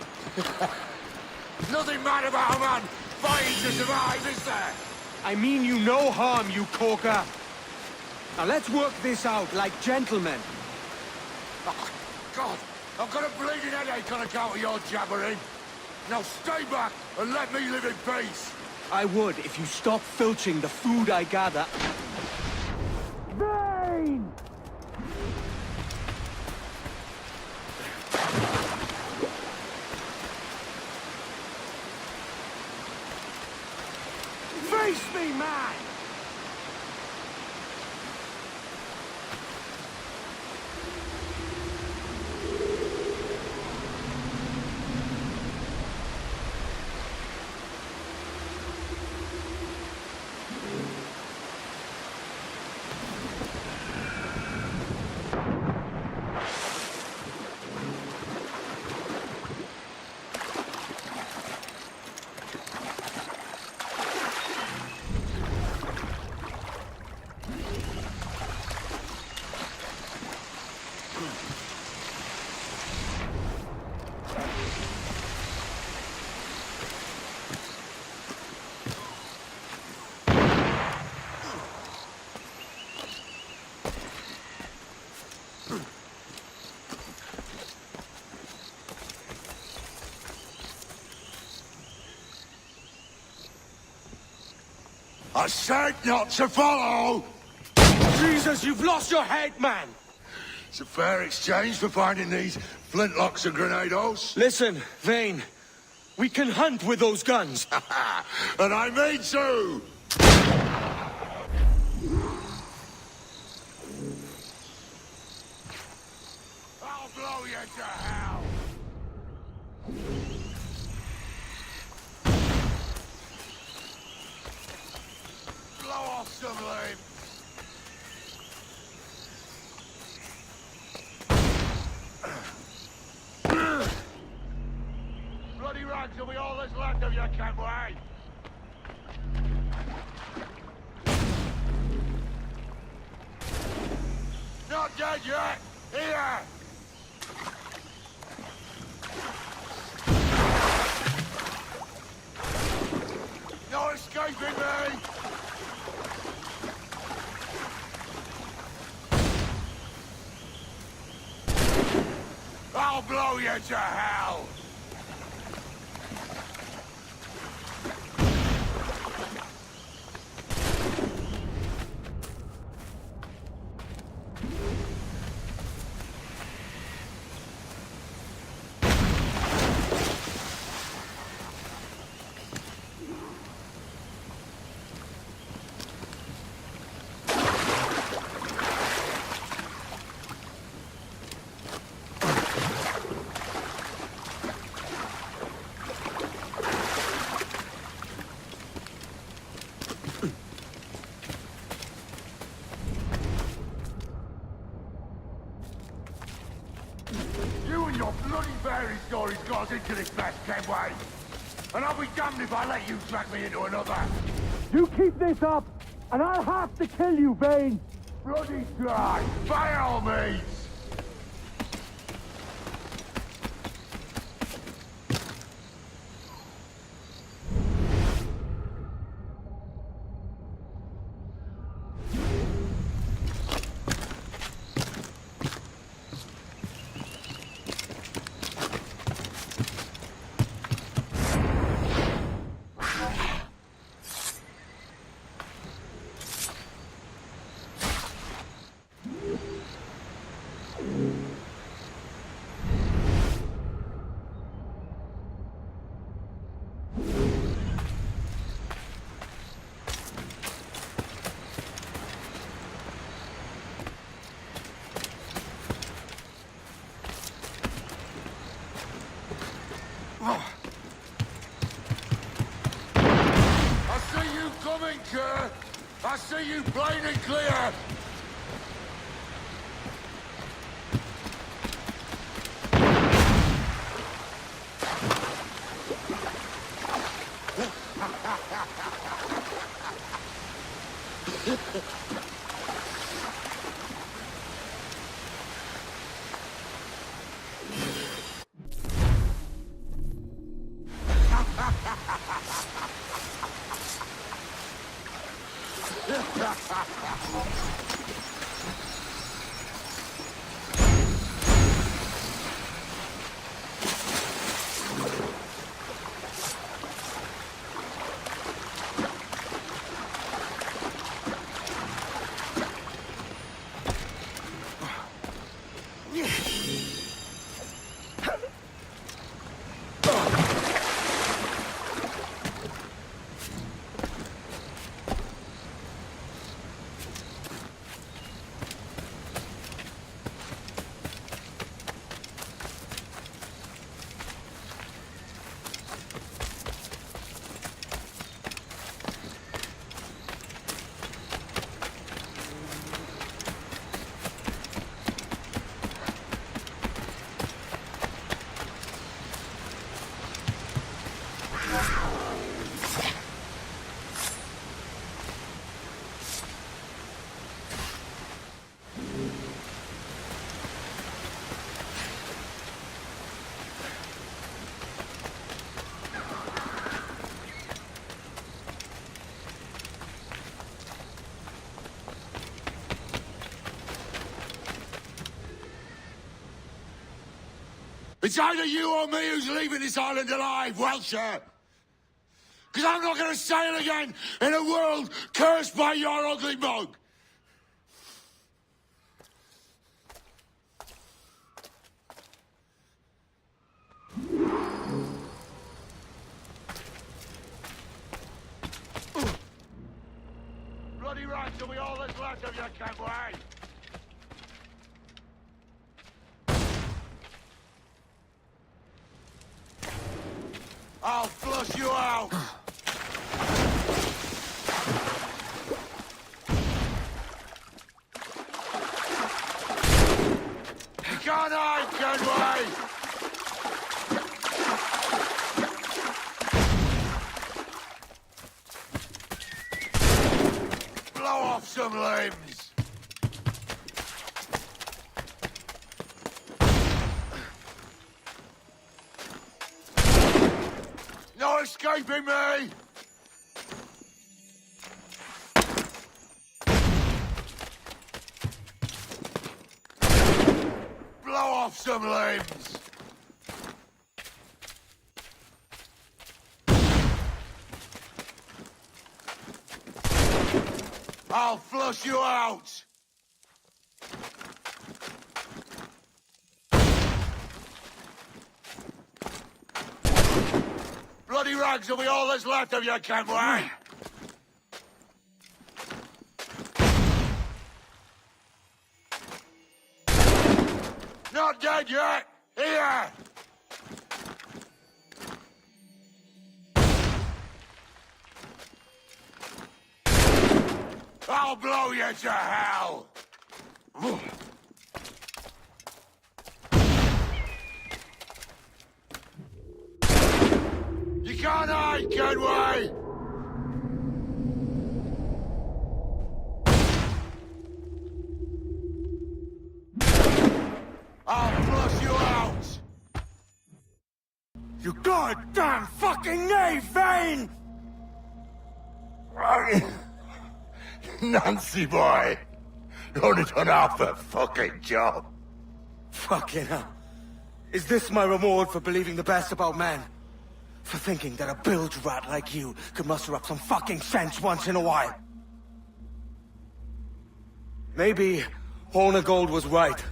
Nothing mad about a man fighting to survive, is there? I mean you no harm, you corker. Now let's work this out like gentlemen. Oh, God, I've got a bleeding headache on account of your jabbering. Now stay back and let me live in peace. I would if you stopped filching the food I gather. Vane! Face me, man! I said not to follow! Jesus, you've lost your head, man! It's a fair exchange for finding these flintlocks and grenados. Listen, Vane. We can hunt with those guns. And I mean to! I'll blow you to hell! Blow off some limbs! Bloody rags will be all that's left of you, Kenway! Not dead yet! Here! No escaping me! I'll blow you to hell! Stories got us into this mess, Kenway. And I'll be damned if I let you drag me into another. You keep this up, and I'll have to kill you, Vane. Bloody try, by all means. you plain and clear! It's either you or me who's leaving this island alive, Welcher. Because I'm not going to sail again in a world cursed by your ugly mug. Bloody right till we all that's left of your kenway. I'll flush you out! You can't hide, Kenway! Blow off some limbs! No escaping me! Blow off some limbs! I'll flush you out! Bloody rags will be all that's left of your kenway! Not dead yet! Here! I'll blow you to hell! You can't hide, Kenway! I'll flush you out! You goddamn fucking knave, Vane! Nancy boy! Only done half a fucking job. Fucking hell. Is this my reward for believing the best about men? For thinking that a bilge rat like you could muster up some fucking sense once in a while? Maybe Hornigold was right.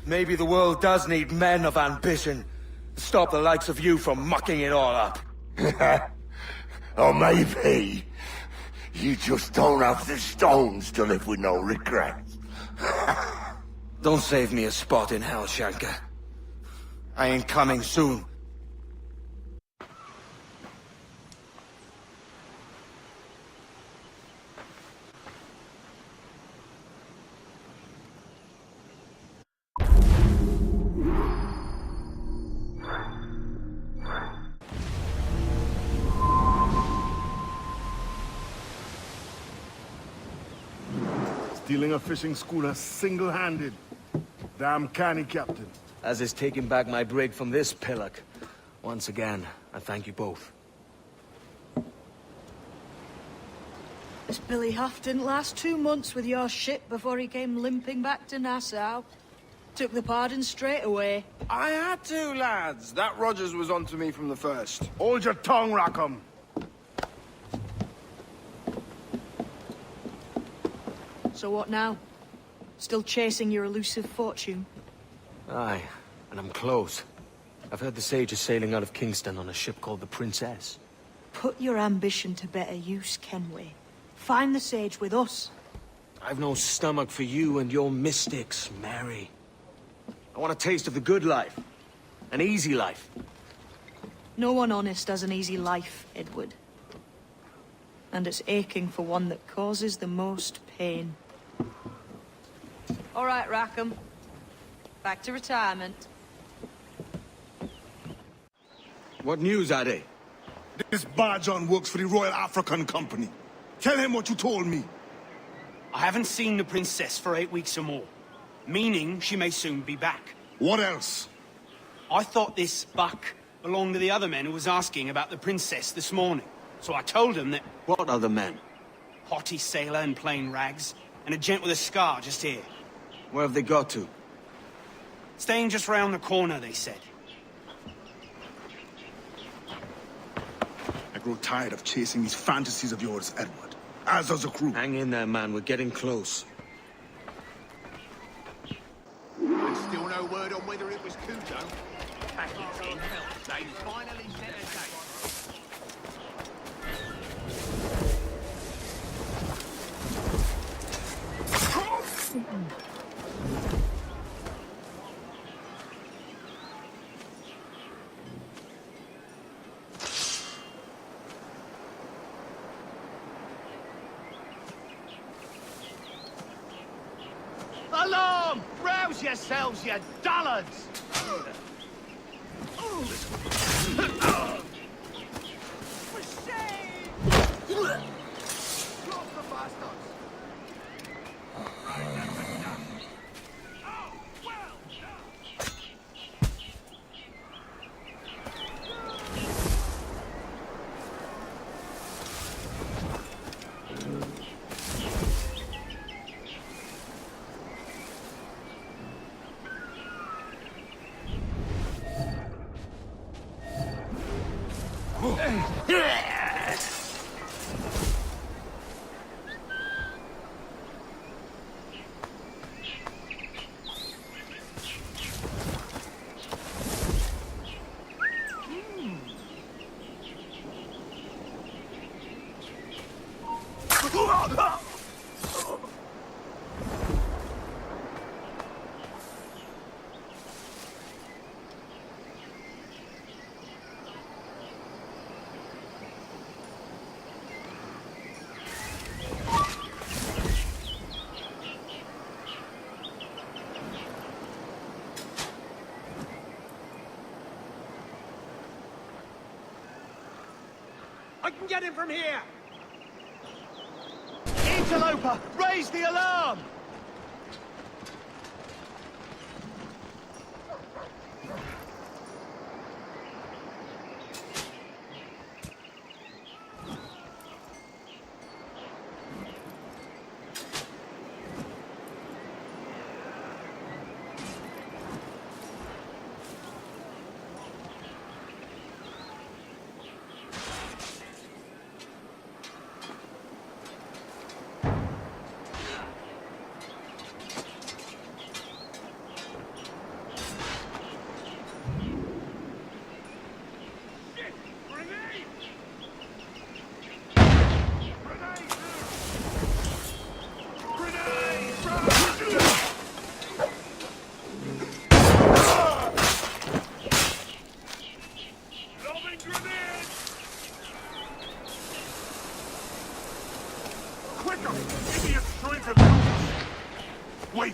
Maybe the world does need men of ambition to stop the likes of you from mucking it all up. Or maybe you just don't have the stones to live with no regrets. Don't save me a spot in hell, Shanka. I ain't coming soon. Stealing a fishing schooner single-handed. Damn canny, Captain. As is taking back my brig from this pillock. Once again, I thank you both. This Billy Huff didn't last 2 months with your ship before he came limping back to Nassau. Took the pardon straight away. I had to, lads. That Rogers was onto me from the first. Hold your tongue, Rackham. So what now? Still chasing your elusive fortune? Aye, and I'm close. I've heard the Sage is sailing out of Kingston on a ship called the Princess. Put your ambition to better use, Kenway. Find the Sage with us. I've no stomach for you and your mystics, Mary. I want a taste of the good life. An easy life. No one honest has an easy life, Edward. And it's aching for one that causes the most pain. All right, Rackham. Back to retirement. What news, Ade? This Barjon works for the Royal African Company. Tell him what you told me. I haven't seen the princess for 8 weeks or more. Meaning she may soon be back. What else? I thought this buck belonged to the other men who was asking about the princess this morning. So I told him that... What other men? Haughty sailor in plain rags, and a gent with a scar just here. Where have they got to? Staying just round the corner, they said. I grow tired of chasing these fantasies of yours, Edward. As does the crew. Hang in there, man. We're getting close. There's still no word on whether it was Kuto. Packets in hell. They finally set a date. Alarm! Rouse yourselves, you dullards! For shame! Drop the bastards! I can get him from here! Interloper! Raise the alarm! Wait!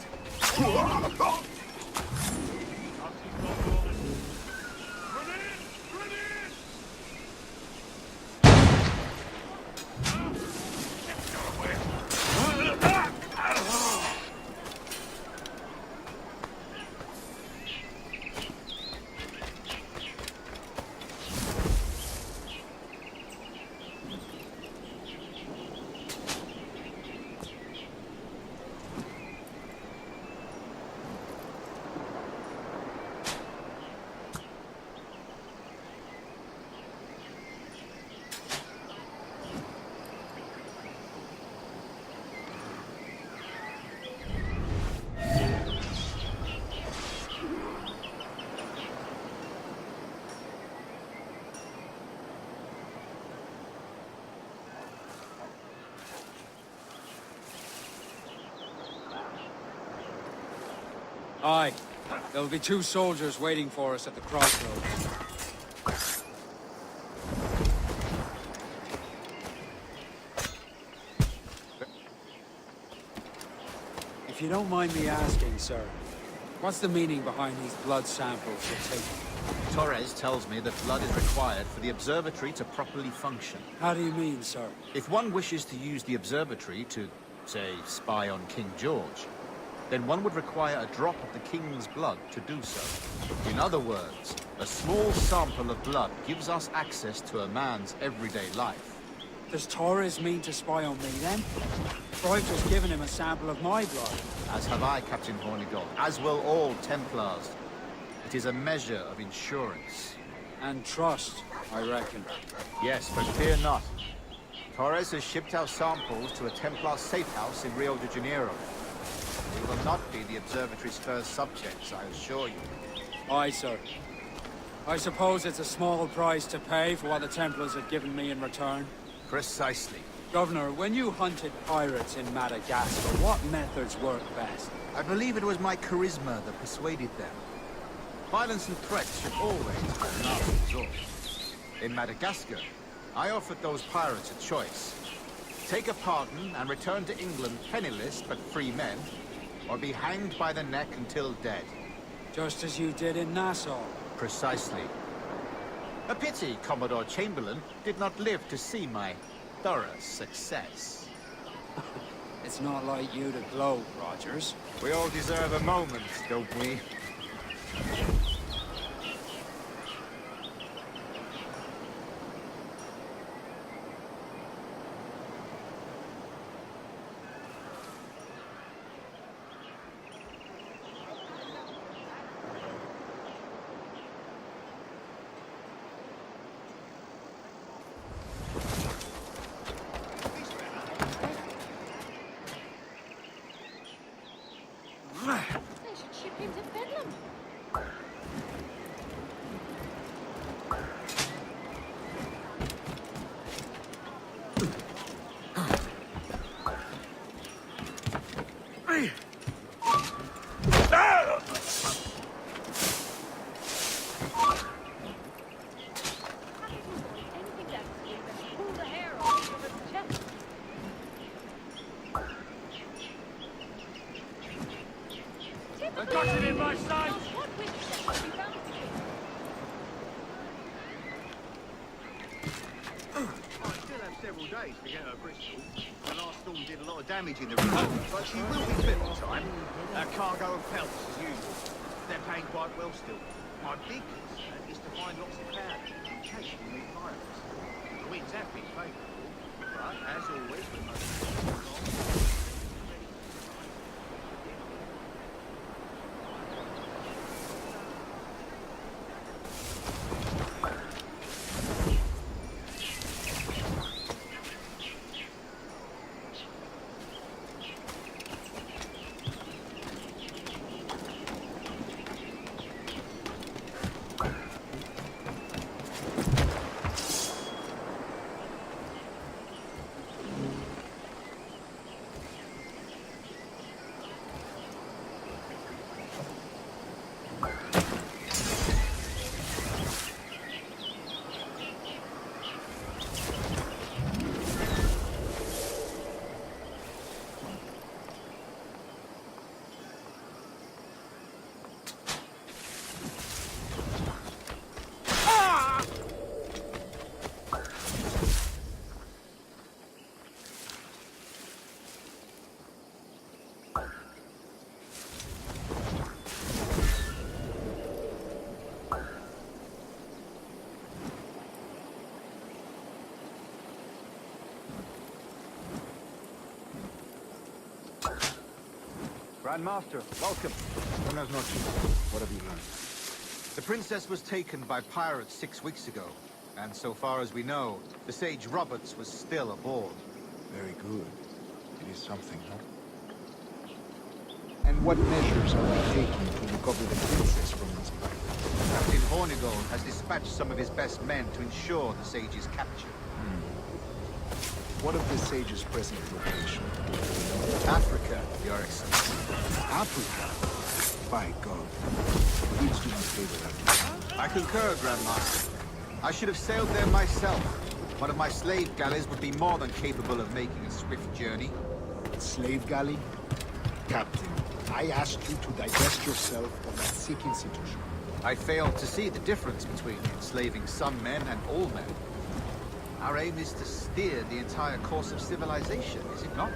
Aye. There'll be 2 soldiers waiting for us at the crossroads. If you don't mind me asking, sir, what's the meaning behind these blood samples you're taking? Torres tells me that blood is required for the observatory to properly function. How do you mean, sir? If one wishes to use the observatory to, say, spy on King George, then one would require a drop of the king's blood to do so. In other words, a small sample of blood gives us access to a man's everyday life. Does Torres mean to spy on me, then? For I've just given him a sample of my blood. As have I, Captain Hornigold, as will all Templars. It is a measure of insurance. And trust, I reckon. Yes, but fear not. Torres has shipped our samples to a Templar safe house in Rio de Janeiro. We will not be the observatory's first subjects, I assure you. Aye, sir. I suppose it's a small price to pay for what the Templars have given me in return. Precisely. Governor, when you hunted pirates in Madagascar, what methods worked best? I believe it was my charisma that persuaded them. Violence and threats should always be a last resort. In Madagascar, I offered those pirates a choice. Take a pardon and return to England penniless but free men, or be hanged by the neck until dead. Just as you did in Nassau. Precisely. A pity Commodore Chamberlain did not live to see my thorough success. It's not like you to gloat, Rogers. We all deserve a moment, don't we? They should ship him to Bedlam. Anything that can pull the hair off of his chest. I got it in my sights! What witness have we found? I still have several days to get her Bristol. The last storm did a lot of damage in the river, but she will be fit on time. Our cargo of pelts as usual. They're paying quite well still. My big concern is to find lots of powder in case we meet pirates. The winds have been favourable, but as always, we must Grandmaster, welcome. Buenas noches. What have you learned? The princess was taken by pirates 6 weeks ago, and so far as we know, the sage Roberts was still aboard. Very good. It is something, no? And what measures are we taking to recover the princess from these pirates? Captain Hornigold has dispatched some of his best men to ensure the sage's capture. What of the sage's present location? Africa, Your Excellency. Africa? By God. Please do not favor that. I concur, Grandmaster. I should have sailed there myself. One of my slave galleys would be more than capable of making a swift journey. Slave galley? Captain, I asked you to divest yourself of that sick institution. I failed to see the difference between enslaving some men and all men. Our aim is to steer the entire course of civilization, is it not?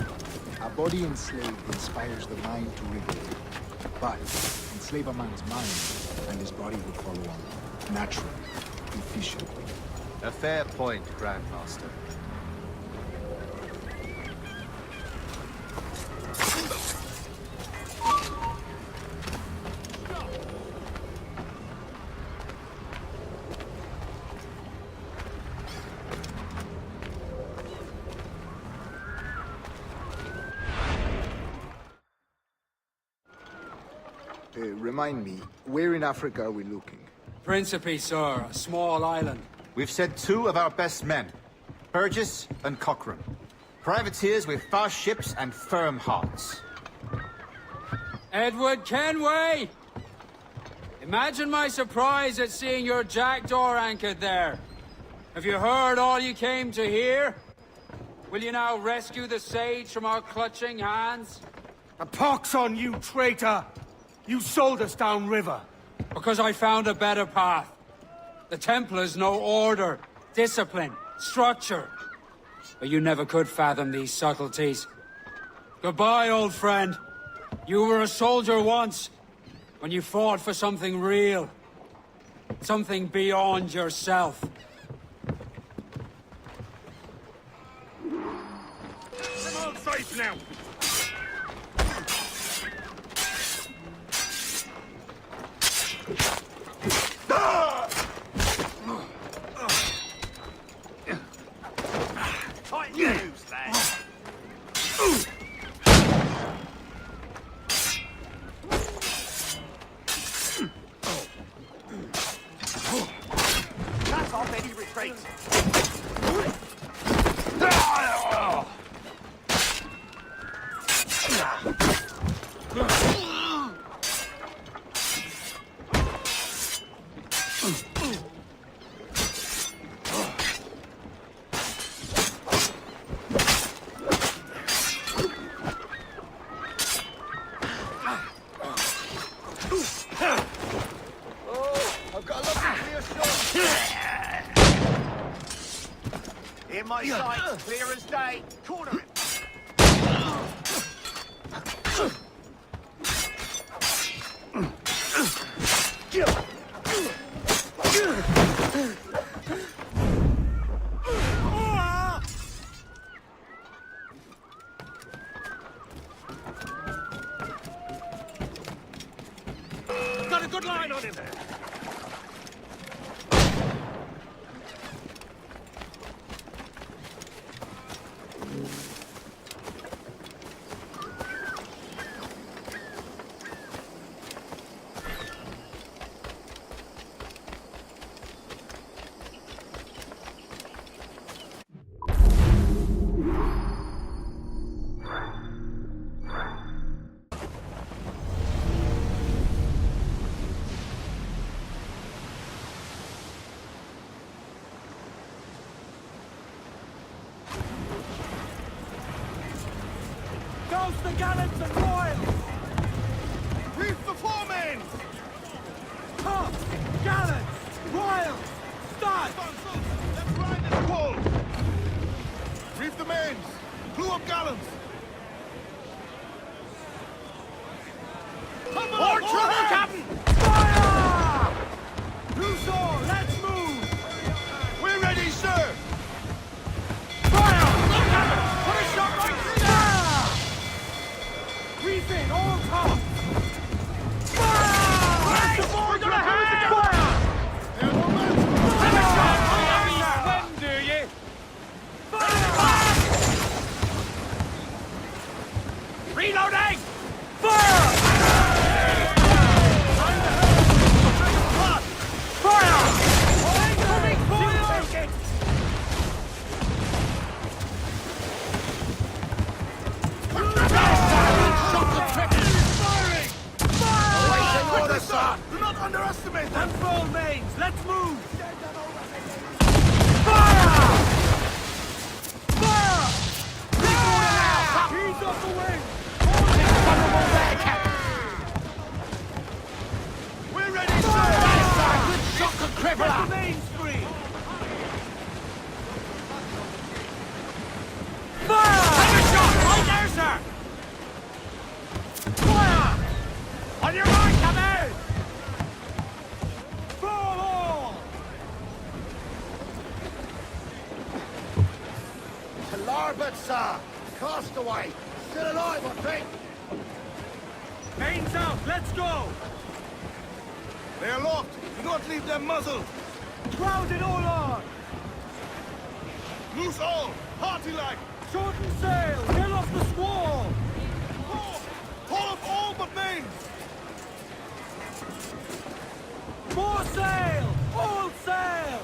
A body enslaved inspires the mind to rebel. But enslave a man's mind, and his body would follow on, naturally, efficiently. A fair point, Grandmaster. Remind me, where in Africa are we looking? Principe, sir, a small island. We've sent 2 of our best men, Burgess and Cochrane. Privateers with fast ships and firm hearts. Edward Kenway! Imagine my surprise at seeing your jackdaw anchored there. Have you heard all you came to hear? Will you now rescue the sage from our clutching hands? A pox on you, traitor! You sold us downriver. Because I found a better path. The Templars know order, discipline, structure. But you never could fathom these subtleties. Goodbye, old friend. You were a soldier once, when you fought for something real. Something beyond yourself. Come on, safe now! Tight news, lad. That's off any retreat. In my sight, clear as day. Corner it. Got a good line on him there. Douse the gallants and royals! Reef the foremen! Top! Gallants! Royals! Start! Let's ride this wall! Reef the mains! Clew up gallants! Come on! More trouble, Captain! Fire! Luso, let's move! We're ready, sir! Fire! Look, Captain! Put a shot right through there! Reef in, all top! Fire! Right! We're gonna have it! Fire! Have a shot! Swim, do you? Fire! Reloading! Fire! Fire! Incoming fire! Shot the trick! Firing! Fire! everything! Unfurl mains! Let's move! Fire! Fire! He's off the wing! We're ready, sir! Good shot to cripple! The main screen! Fire! Take a shot! Right there, sir! Fire! On your mark, come in! Fall all! To larboard, sir! Castaway! Still alive, I think! Mains out! Let's go! They're locked. Do not leave them muzzled. Crowded all on! Loose all. Party like. Shorten sail! Get off the squall! Haul up all but mains. More sail! All sail!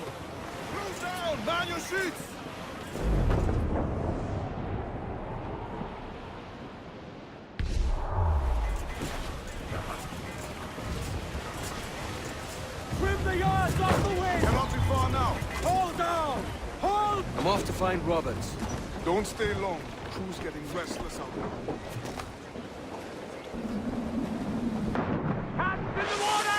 Close down. Man your sheets. Trim the yards off the wind! You're not too far now. Hold down! Hold! I'm off to find Roberts. Don't stay long. Crew's getting restless out there. Hands in the water!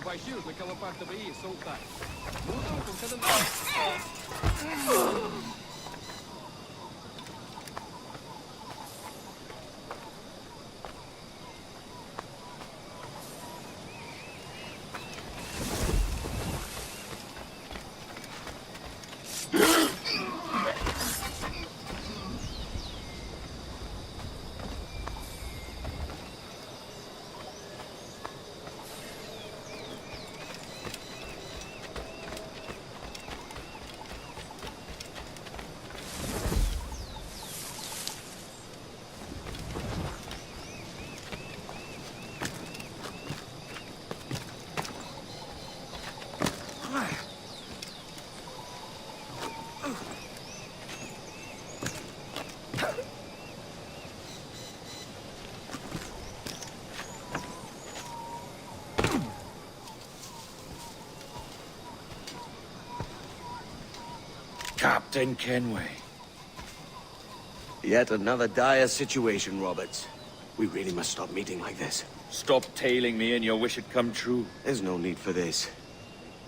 Vai shield naquela parte da baía, soltar. Mudam com cada Captain Kenway. Yet another dire situation, Roberts. We really must stop meeting like this. Stop tailing me and you'll wish it come true. There's no need for this.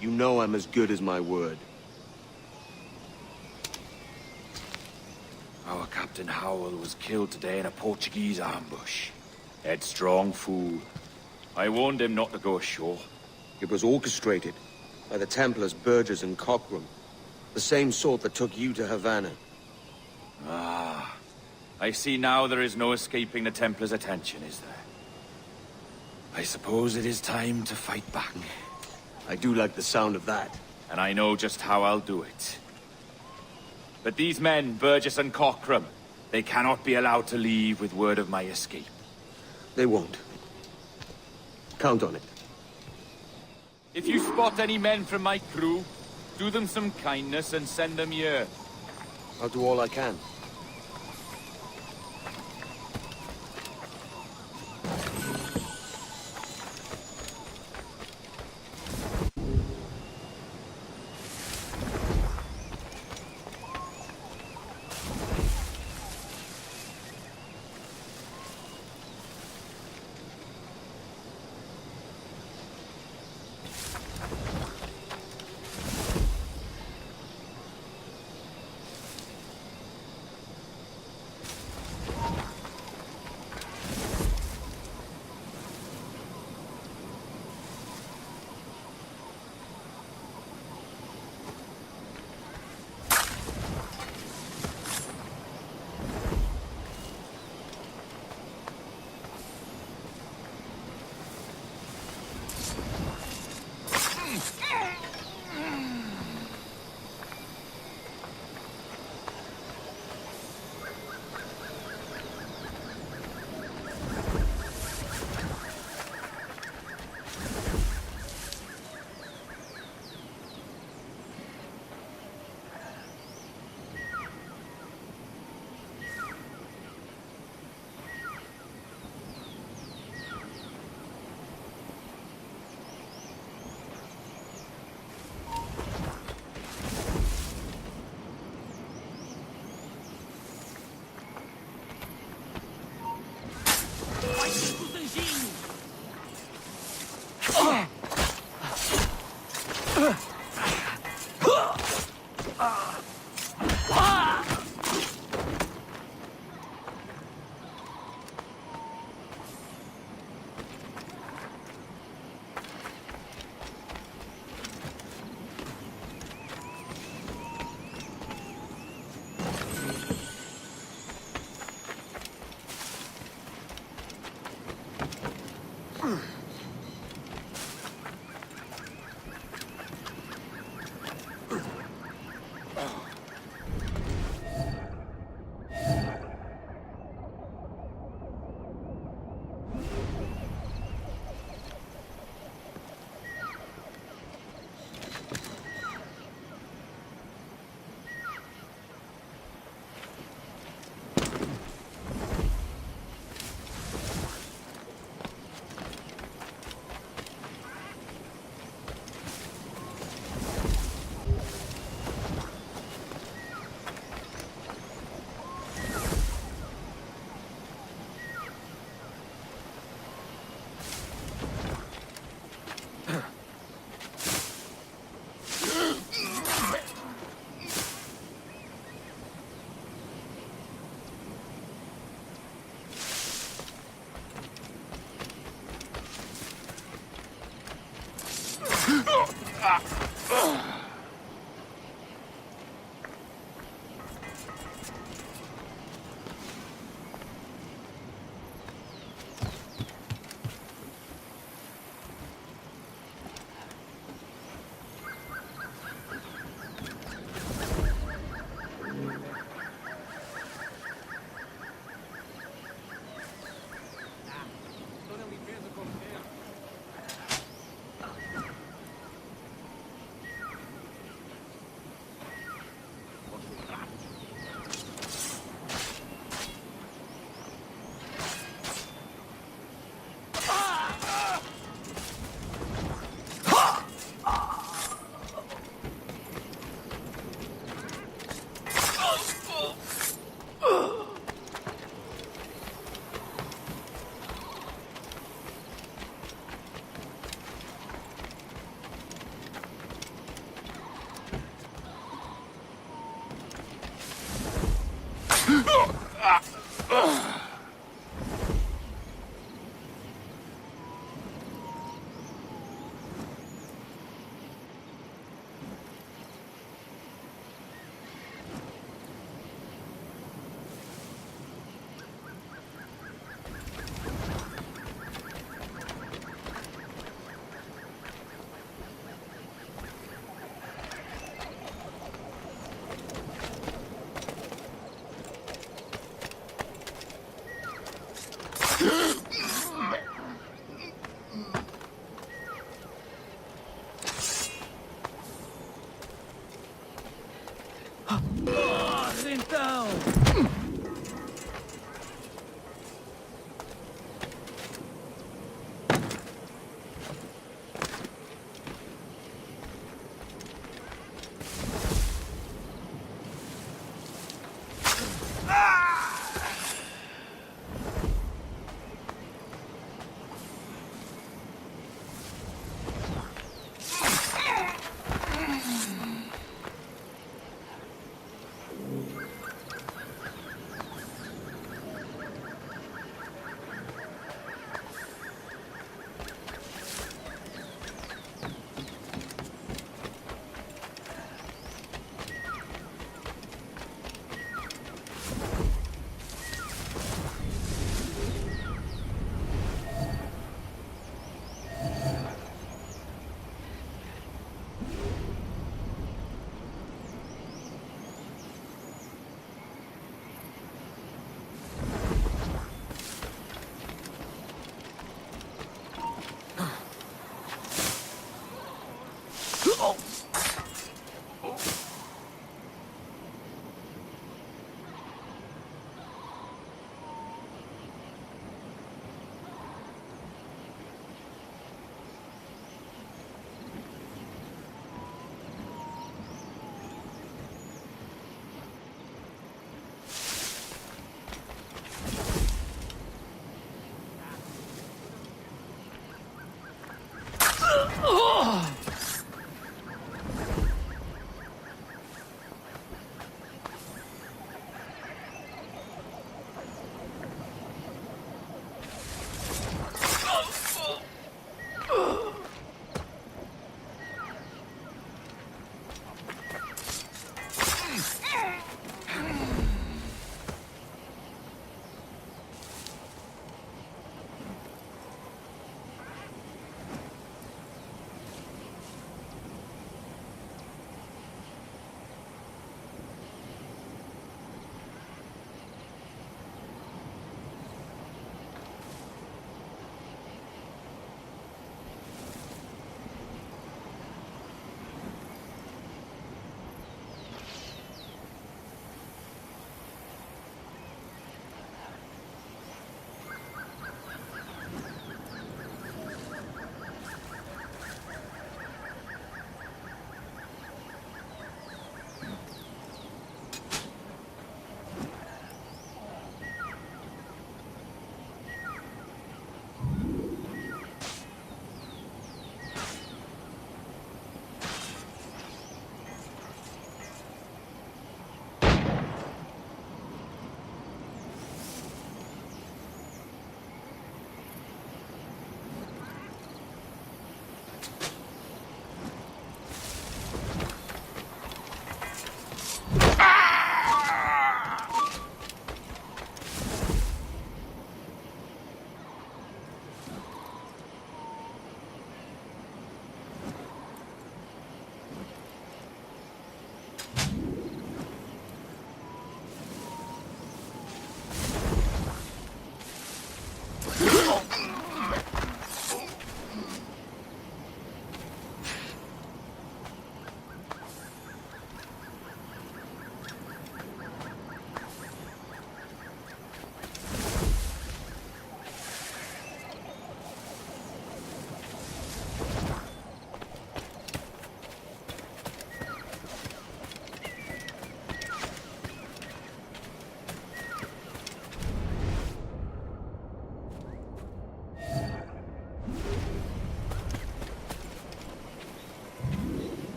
You know I'm as good as my word. Our Captain Howell was killed today in a Portuguese ambush. Headstrong fool. I warned him not to go ashore. It was orchestrated by the Templars Burgess and Cockrum. The same sort that took you to Havana. Ah. I see now there is no escaping the Templars' attention, is there? I suppose it is time to fight back. I do like the sound of that. And I know just how I'll do it. But these men, Burgess and Cockrum, they cannot be allowed to leave with word of my escape. They won't. Count on it. If you spot any men from my crew, do them some kindness and send them here. I'll do all I can.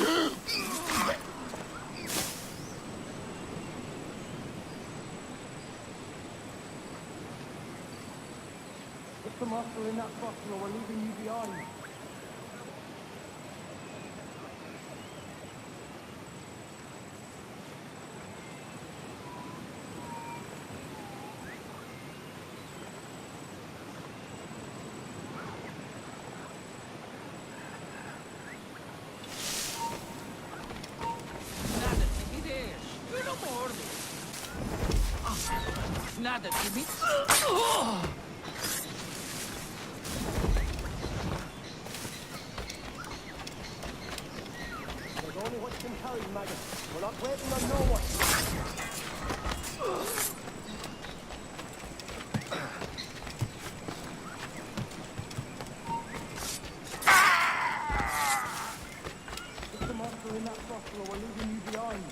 Put the muscle in that bottle or we're leaving you behind. Nada to me. There's only what you can carry, maggot. We're not waiting on no one. Put the monster in that bottle or we're leaving you behind.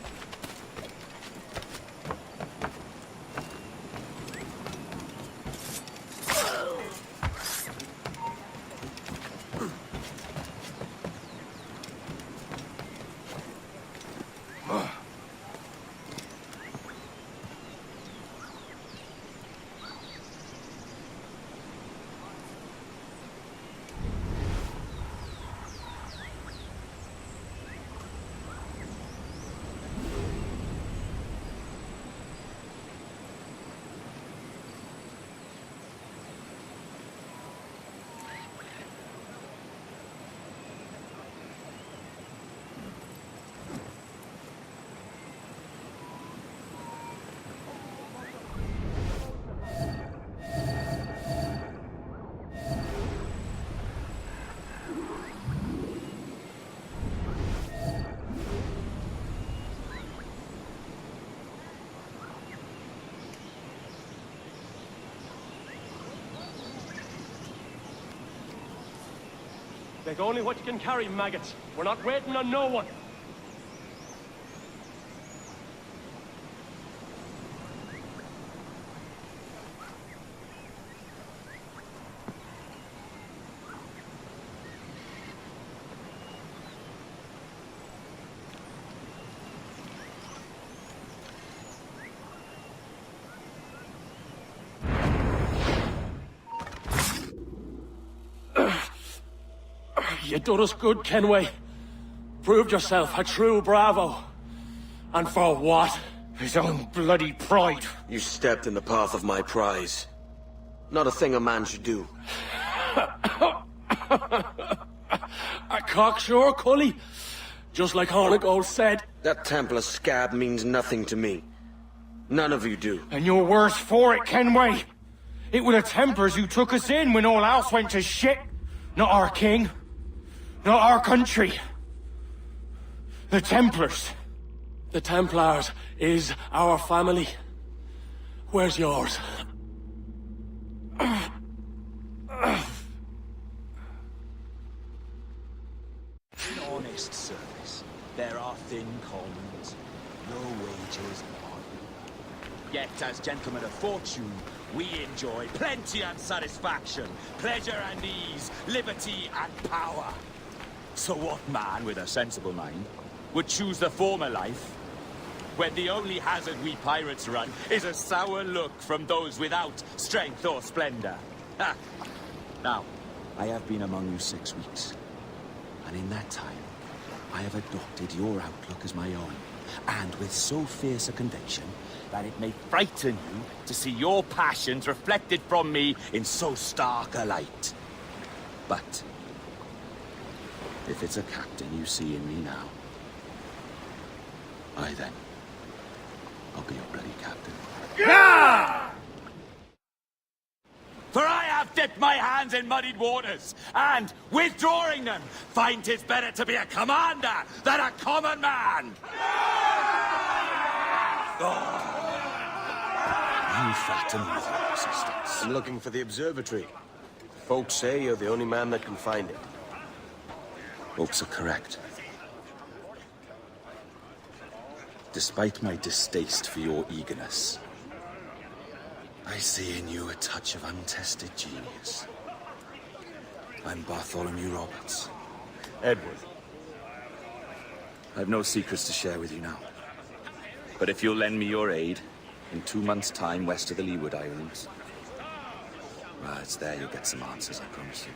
Take only what you can carry, maggots. We're not waiting on no one. You done us good, Kenway. Proved yourself a true bravo. And for what? His own bloody pride. You stepped in the path of my prize. Not a thing a man should do. A cocksure, Cully. Just like Hornigold said. That Templar scab means nothing to me. None of you do. And you're worse for it, Kenway. It were the Templars who took us in when all else went to shit. Not our king. Not our country. The Templars. The Templars is our family. Where's yours? In honest service, there are thin commons, no wages on. Yet, as gentlemen of fortune, we enjoy plenty and satisfaction, pleasure and ease, liberty and power. So what man with a sensible mind would choose the former life, when the only hazard we pirates run is a sour look from those without strength or splendor? Ha! Now, I have been among you 6 weeks, and in that time, I have adopted your outlook as my own, and with so fierce a conviction that it may frighten you to see your passions reflected from me in so stark a light. But if it's a captain you see in me now, then, I'll be your bloody captain. Yeah! For I have dipped my hands in muddied waters, and, withdrawing them, find 'tis better to be a commander than a common man! You fatten your existence. I'm looking for the Observatory. Folks say you're the only man that can find it. Folks are correct. Despite my distaste for your eagerness, I see in you a touch of untested genius. I'm Bartholomew Roberts. Edward. I've no secrets to share with you now. But if you'll lend me your aid, in 2 months' time west of the Leeward Islands, well, it's there you'll get some answers, I promise you.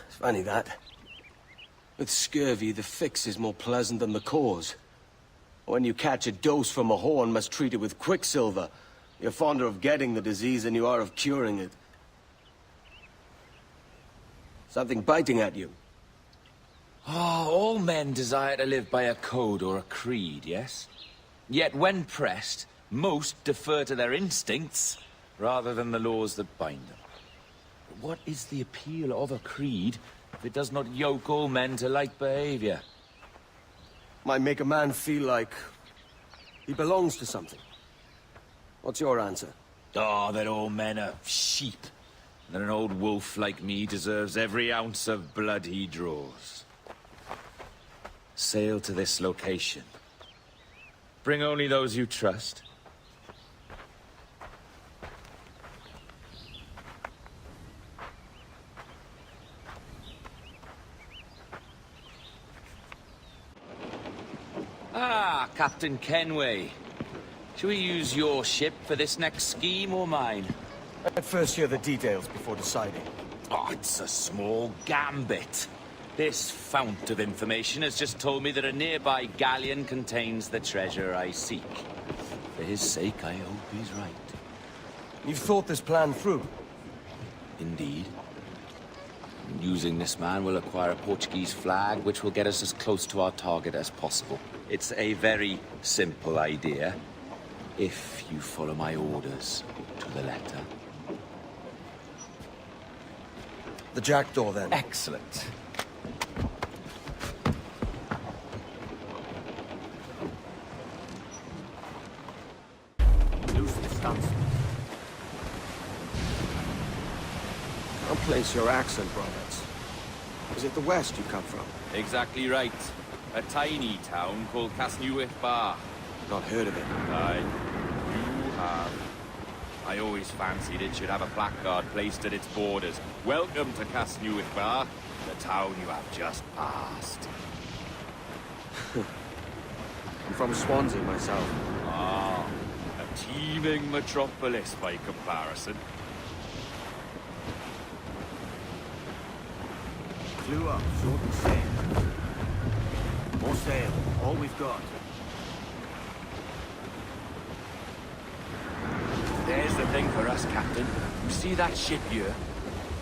It's funny that. With scurvy, the fix is more pleasant than the cause. When you catch a dose from a horn, must treat it with quicksilver. You're fonder of getting the disease than you are of curing it. Something biting at you. Ah, all men desire to live by a code or a creed, yes? Yet when pressed, most defer to their instincts rather than the laws that bind them. But what is the appeal of a creed if it does not yoke all men to like behavior? Might make a man feel like he belongs to something. What's your answer? Oh, that all men are sheep. And that an old wolf like me deserves every ounce of blood he draws. Sail to this location. Bring only those you trust. Ah, Captain Kenway. Shall we use your ship for this next scheme or mine? I'd first hear the details before deciding. Oh, it's a small gambit. This fount of information has just told me that a nearby galleon contains the treasure I seek. For his sake, I hope he's right. You've thought this plan through? Indeed. Using this man, we'll acquire a Portuguese flag, which will get us as close to our target as possible. It's a very simple idea, if you follow my orders to the letter. The jackdaw, then. Excellent. Loosen the stunts. I'll place your accent, Roberts. Is it the west you come from? Exactly right. A tiny town called Casnewydd Bar. Not heard of it. You have. I always fancied it should have a placard placed at its borders. Welcome to Casnewydd Bar, the town you have just passed. I'm from Swansea myself. Ah, a teeming metropolis by comparison. Flew up, short and sail. More sail, all we've got. There's the thing for us, Captain. You see that ship here?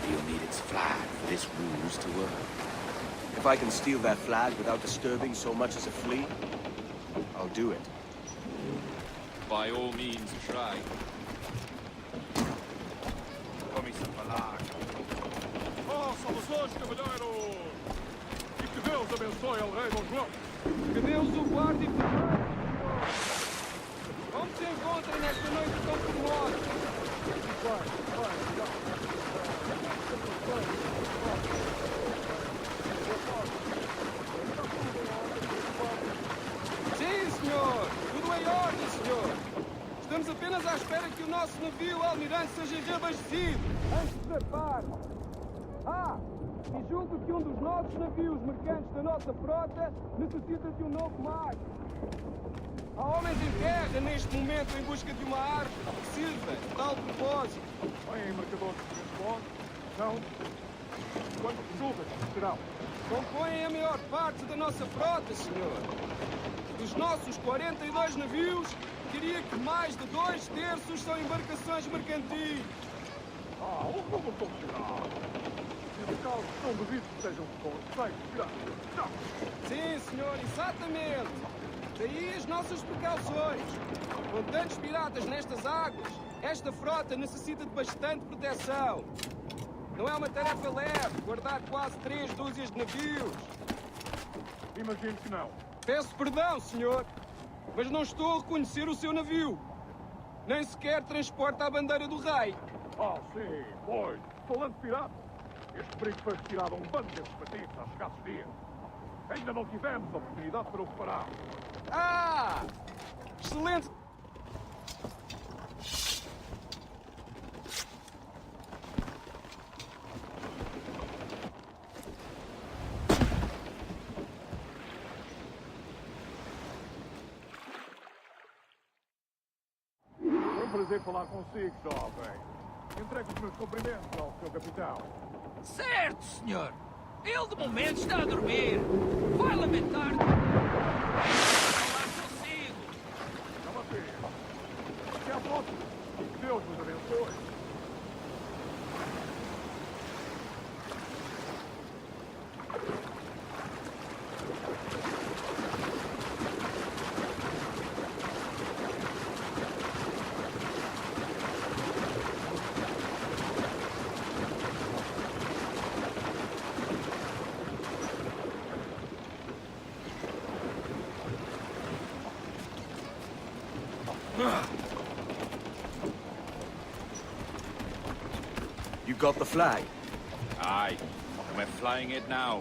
We'll need its flag for this ruse to work. If I can steal that flag without disturbing so much as a flea, I'll do it. By all means, try. Pour me some flag. Oh, saudações, cavalheiros! E que Deus abençoe o rei Dom João. Que Deus o guarde e protege. Como se encontrem nesta noite tão formosa? Sim, senhor. Tudo em ordem, senhor. Estamos apenas à espera que o nosso navio almirante seja reabastecido antes de zarpar. Ah, e julgo que um dos nossos navios mercantes da nossa frota necessita de um novo mar. Há homens em terra neste momento em busca de uma árvore que sirva de tal propósito. Bem, marcadores de ponto, não. Quantas chuvas serão? Compõem a maior parte da nossa frota, senhor. Dos nossos 42 navios, diria que mais de 2/3 são embarcações mercantis. Ah, o como estou tirado. E de caso não duvido que sejam tirados. Sim, senhor, exatamente. Daí as nossas precauções. Com tantos piratas nestas águas, esta frota necessita de bastante proteção. Não é uma tarefa leve guardar quase 3 dúzias de navios. Imagino que não. Peço perdão, senhor, mas não estou a reconhecer o seu navio. Nem sequer transporta a bandeira do rei. Ah, sim, pois. Falando de pirata, este brinco foi retirado a um bando desses patitos há escassos dias. Ainda não tivemos oportunidade para o reparar. Ah! Excelente! Foi um prazer falar consigo, jovem. Entregue os meus cumprimentos ao seu capitão. Certo, senhor. Ele de momento está a dormir. Vai lamentar. Falar consigo. Não a ver. Até à próxima. Que Deus nos abençoe. You got the flag? Aye, and we're flying it now.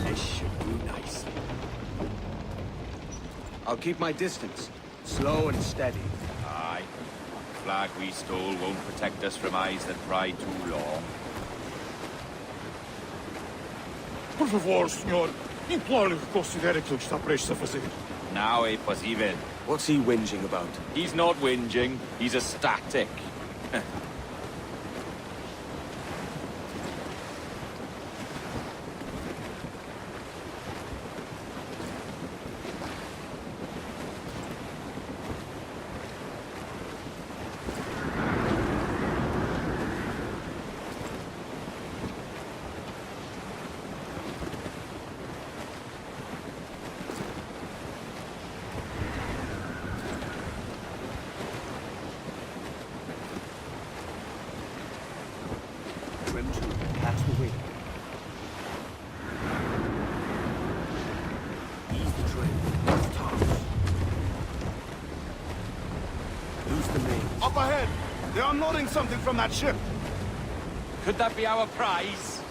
This should do nicely. I'll keep my distance. Slow and steady. Aye. The flag we stole won't protect us from eyes that pry too long. Por favor, senhor. Imploro-lhe que considere aquilo que está prestes a fazer. Now é possível. What's he whinging about? He's not whinging, he's ecstatic. Catch the wind. Ease the train. Lose tops. Lose the main. Up ahead! They are unloading something from that ship. Could that be our prize?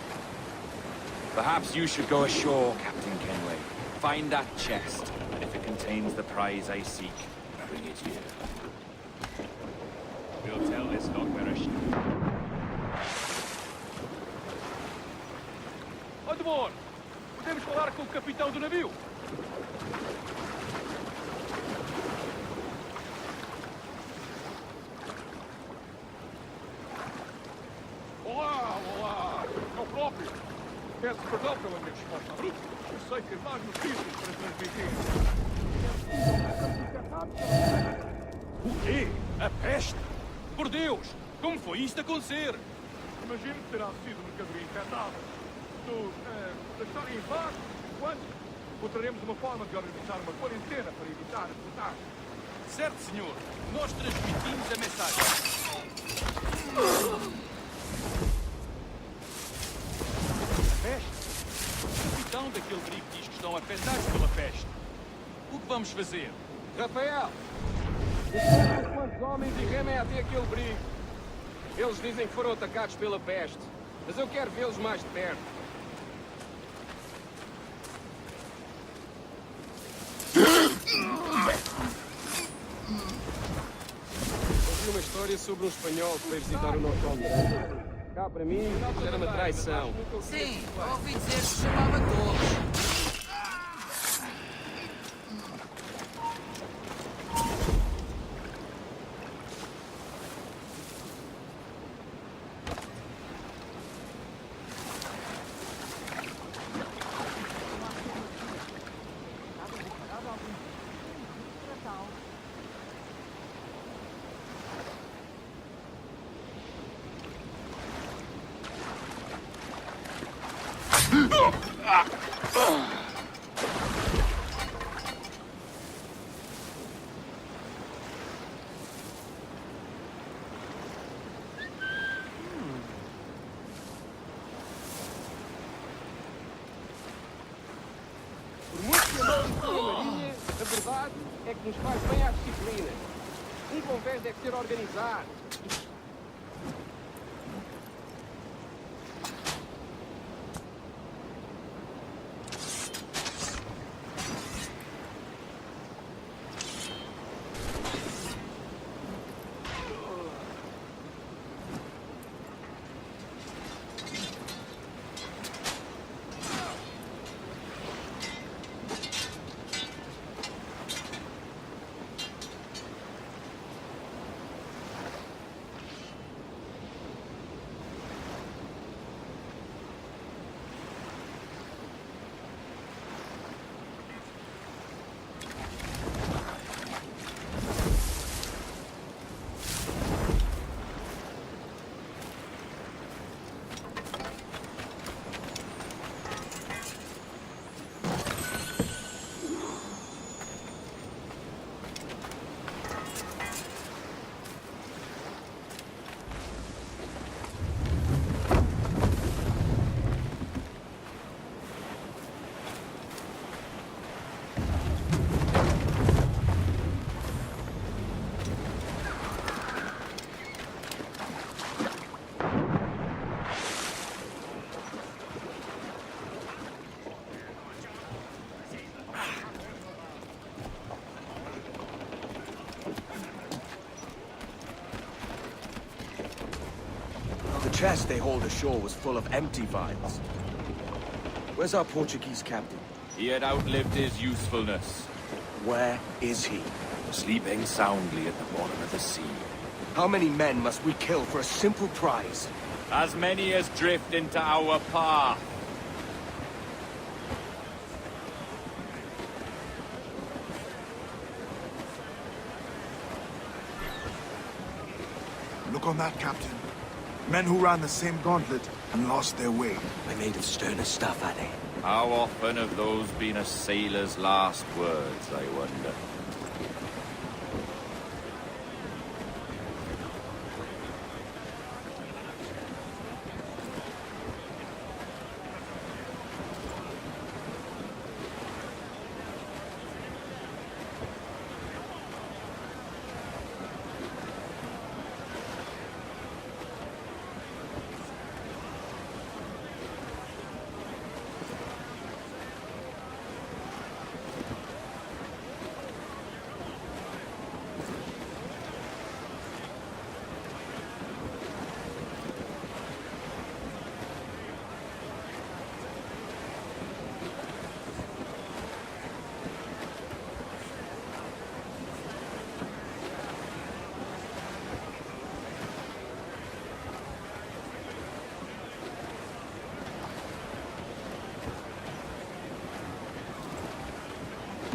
Perhaps you should go ashore, Captain Kenway. Find that chest, and if it contains the prize I seek, bring it here. We'll tell this not perished. Oi, Bart! Podemos falar com o capitão do navio? Olá, olá! É o próprio. Peço perdão pela minha resposta abrupta. Eu sei ter mais notícias para transmitir. O quê? A peste? Por Deus! Como foi isto acontecer? Imagino que terá sido mercadoria infectada. De estarem em paz, quando encontraremos uma forma de organizar uma quarentena para evitar a contágio. Certo, senhor. Nós transmitimos a mensagem. Peste? O capitão daquele brigo diz que estão afetados pela peste. O que vamos fazer? Rafael! Descobre quantos homens e remem até aquele brigo. Eles dizem que foram atacados pela peste, mas eu quero vê-los mais de perto. Ouvi uma história sobre um espanhol que veio visitar o nosso almirante. Cá para mim, era uma traição. Sim, ouvi dizer que se chamava Torres. Por muito que andamos pela marinha, a verdade é que nos faz bem à disciplina. Um convés deve ser organizado. chest they hauled ashore was full of empty vials. Where's our Portuguese captain? He had outlived his usefulness. Where is he? Sleeping soundly at the bottom of the sea. How many men must we kill for a simple prize? As many as drift into our path. Look on that, Captain. Men who ran the same gauntlet and lost their way. They made of sterner stuff, are they? How often have those been a sailor's last words, I wonder?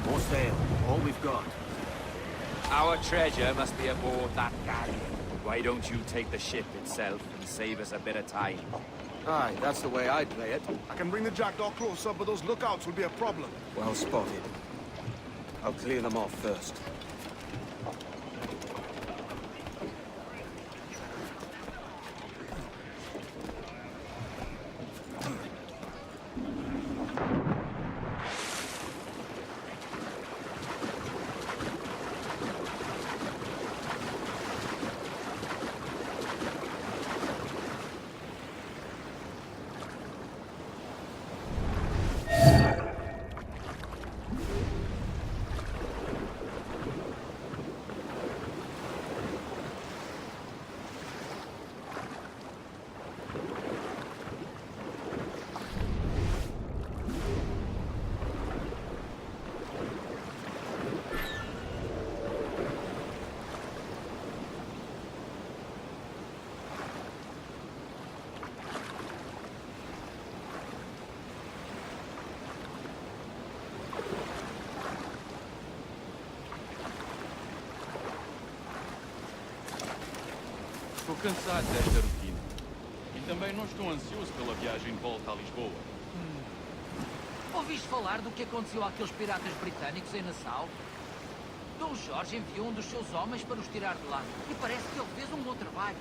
More sail. All we've got. Our treasure must be aboard that galleon. Why don't you take the ship itself and save us a bit of time? Aye, that's the way I'd play it. I can bring the jackdaw closer, but those lookouts will be a problem. Well spotted. I'll clear them off first. Estou cansado desta rotina. E também não estou ansioso pela viagem de volta a Lisboa. Ouviste falar do que aconteceu àqueles piratas britânicos em Nassau? Dom Jorge enviou um dos seus homens para os tirar de lá. E parece que ele fez um bom trabalho.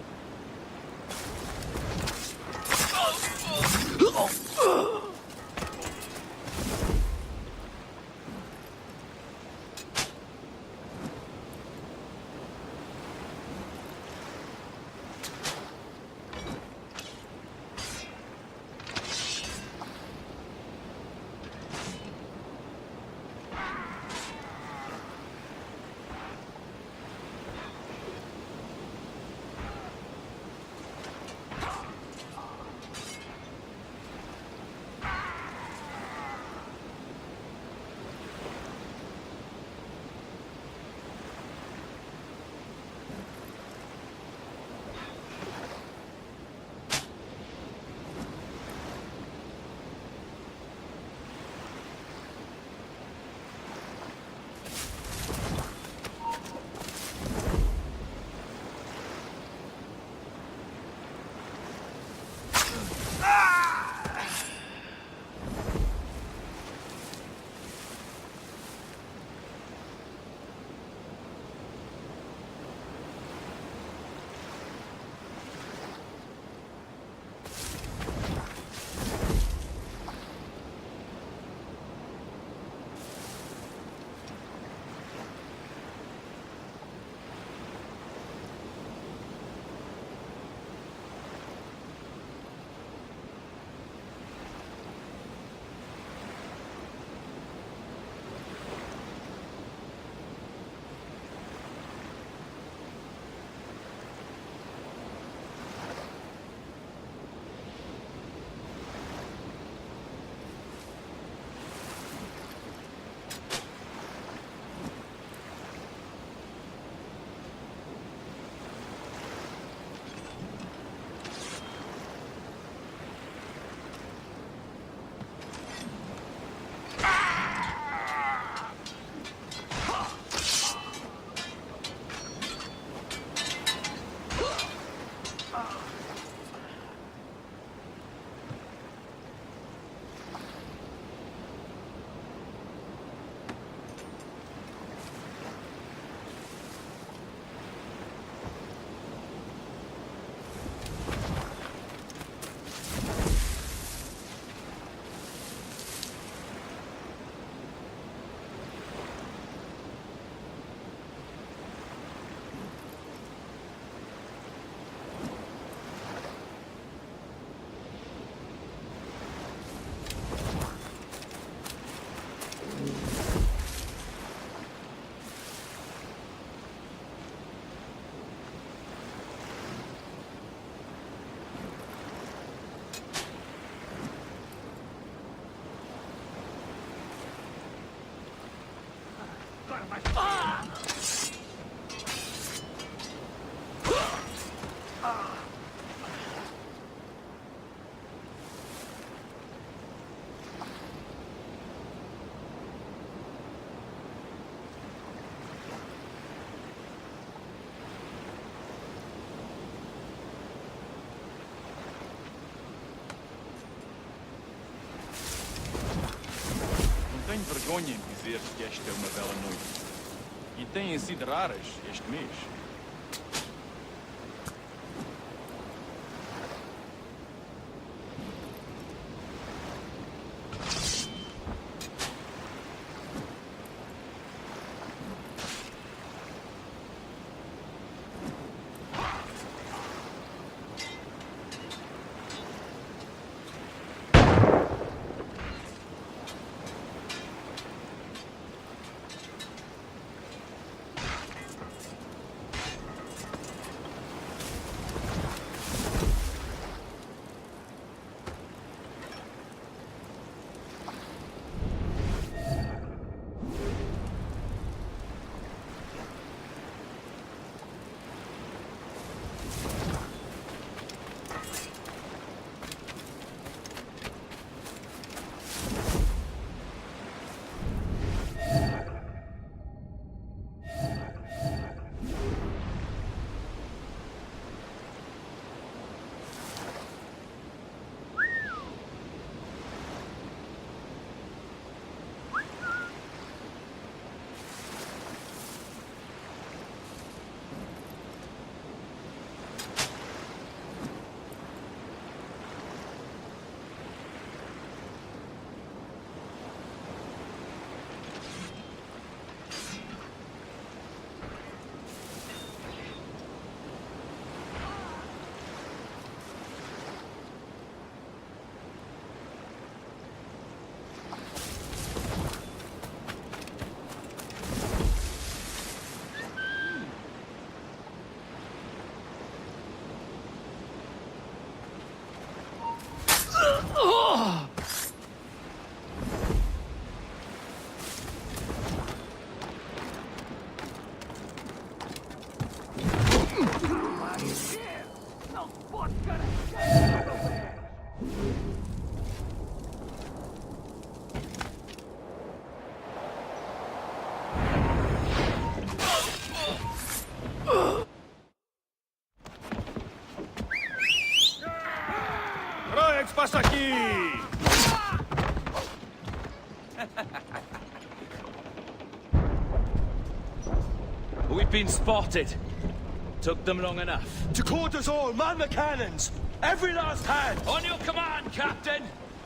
Tenho vergonha em dizer que esta é uma bela noite. E têm sido raras este mês. Passa aqui! We've been spotted. Took them long enough. To quarters all, man the cannons! Every last hand! On your command, Captain!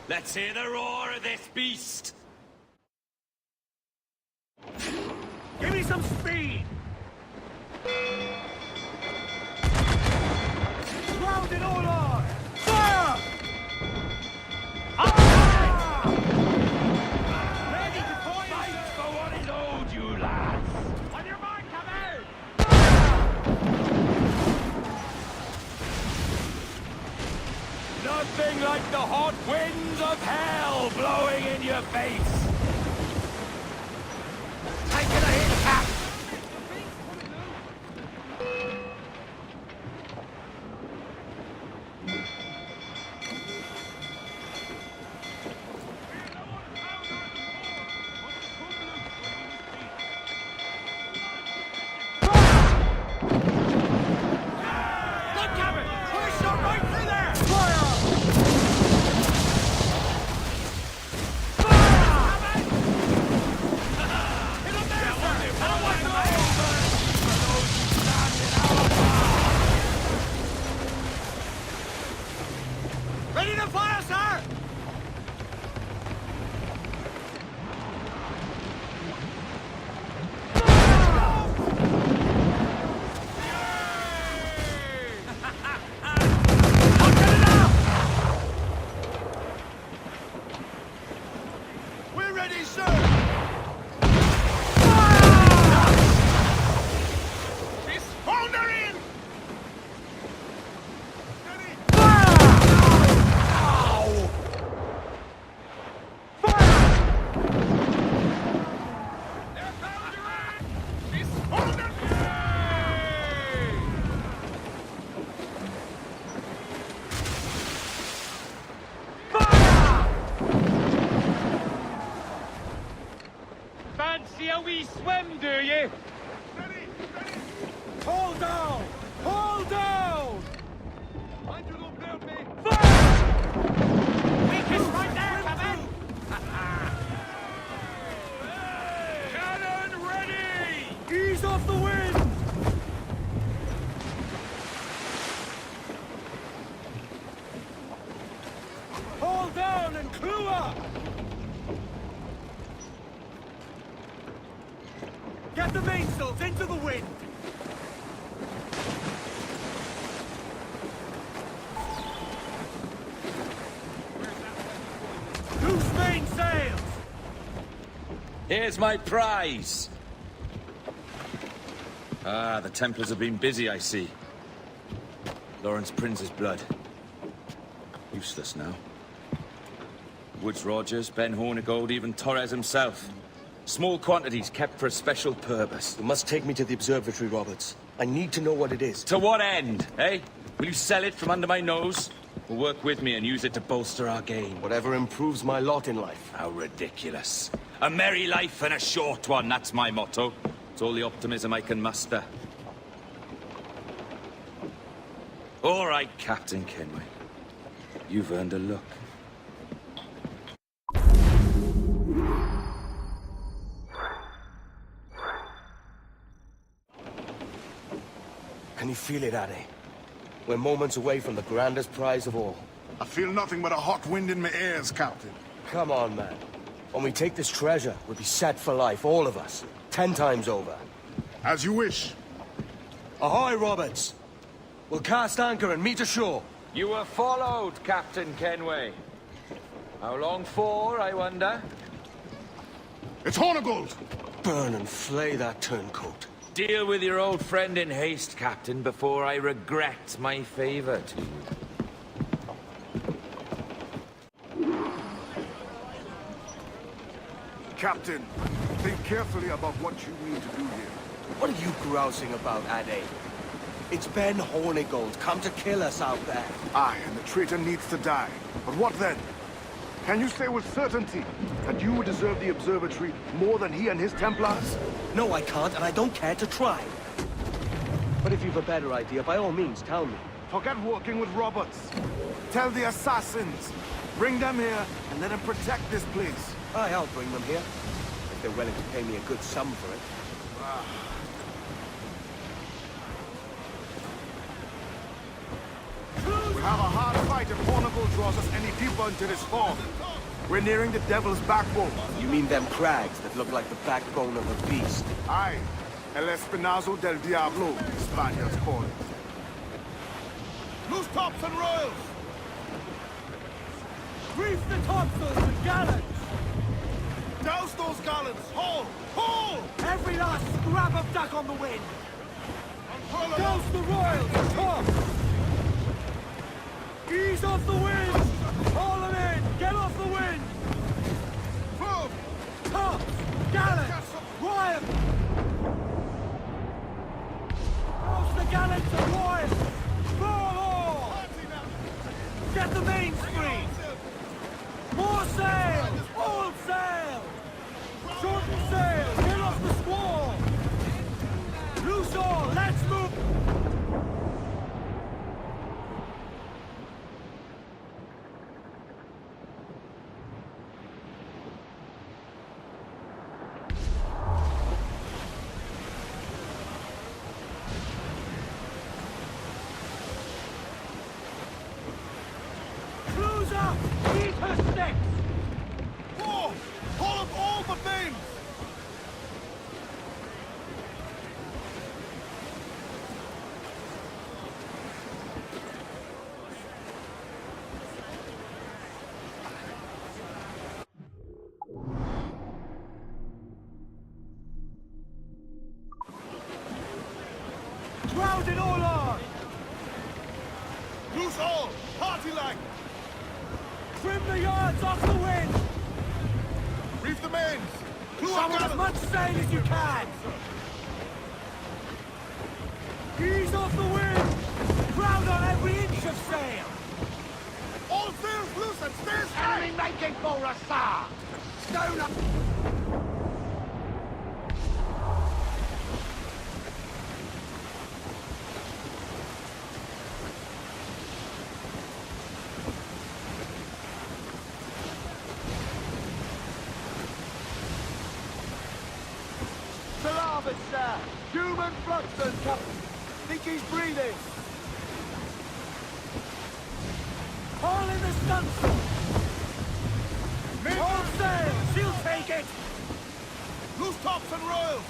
Let's hear the roar of this beast! Give me some speed! Round it all on! Fire! Ready to fight for what is owed you, lads! On your mark, come out! Nothing like the hot winds of hell blowing in your face! Taking a hit, Cap! Fancy a wee swim, do you? Hold down! Hold down! Weakest right there, Captain! Cannon ready! Ease off the wind! Hold down and clue up! Get the mainsails into the wind! Loose mainsails! Here's my prize! Ah, the Templars have been busy, I see. Lawrence Prince's blood. Useless now. Woods Rogers, Ben Hornigold, even Torres himself. Small quantities kept for a special purpose. You must take me to the observatory, Roberts. I need to know what it is. To what end, eh? Will you sell it from under my nose? Or work with me and use it to bolster our gain? Whatever improves my lot in life. How ridiculous. A merry life and a short one, that's my motto. It's all the optimism I can muster. All right, Captain Kenway. You've earned a look. Can you feel it, Addy? We're moments away from the grandest prize of all. I feel nothing but a hot wind in my ears, Captain. Come on, man. When we take this treasure, we'll be set for life, all of us. 10 times over. As you wish. Ahoy, Roberts! We'll cast anchor and meet ashore. You were followed, Captain Kenway. How long for, I wonder? It's Hornigold! Burn and flay that turncoat. Deal with your old friend in haste, Captain, before I regret my favor to you. Captain, think carefully about what you need to do here. What are you grousing about, Addy? It's Ben Hornigold, come to kill us out there. Aye, and the traitor needs to die. But what then? Can you say with certainty that you deserve the observatory more than he and his Templars? No, I can't, and I don't care to try. But if you've a better idea, by all means, tell me. Forget working with Roberts. Tell the assassins. Bring them here and let them protect this place. Aye, I'll bring them here. If they're willing to pay me a good sum for it. We have a hard fight if Hornigold draws us any deeper into this fog. We're nearing the Devil's Backbone. You mean them crags that look like the backbone of a beast? Aye. El Espinazo del Diablo, the Spaniards call it. Loose tops and royals! Reef the topsails and gallants! Douse those gallants! Haul! Haul! Every last scrap of duck on the wind! Douse the royals and tops! Ease off the wind! Haul them in! Get off the wind! Boom! Tops! Gallants! Royals! Douse the gallants and royals! Roll all! Get the mainspring! More sail! All sail! Shorten sail! Get off the squall! Loose all! Let's move! Cruise up! Eat her sticks! Whoa! Haul up all but names! Ground it all on! Loose all! Party like! Trim the yards off the wind! Reef the mains! Shovel as much sail as you can! Ease off the wind! Ground on every inch of sail! All sails loose and stay straight! Enemy making for us, sir! Stone up! starboard, sir. Human Fluxton, Captain. Think he's breathing. All in the stunsail! All sail! She'll take it! Loose tops and royals!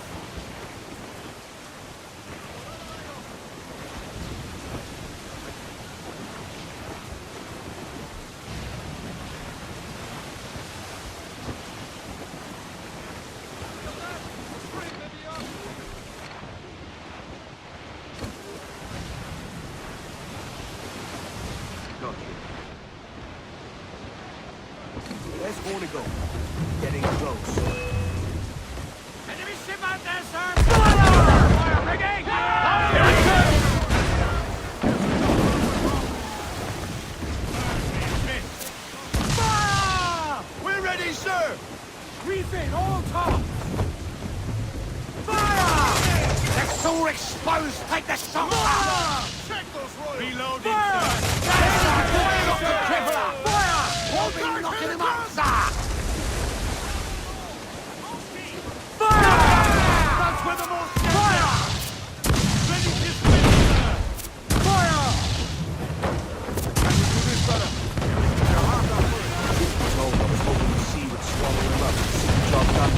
There's Hornigal. Getting close. Enemy ship out there, sir! Fire! Rigging! Fire! We're ready, sir! Refit all tops! Fire! Let's all exposed! Take the shot! Check those royals! Reloading, sir! Fire! Off the crippler! Fire! We'll be knocking him up, sir! Fire! That's where the more fire! Ready to spin, sir! Fire! Can we do this better? They're armed up first. Told I was hoping the sea would swallow him up and see the job done.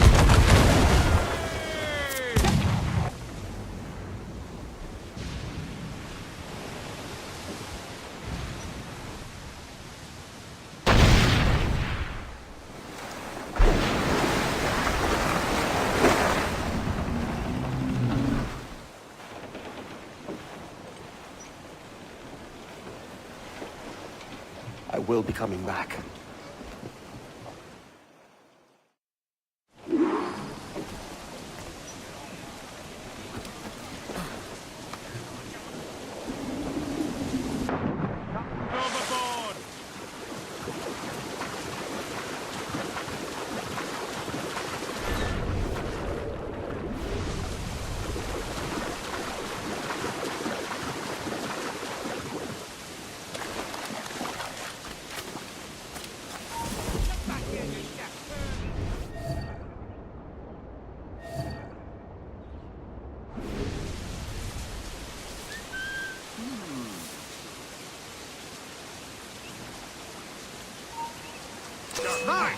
I will be coming back. Overboard! Right!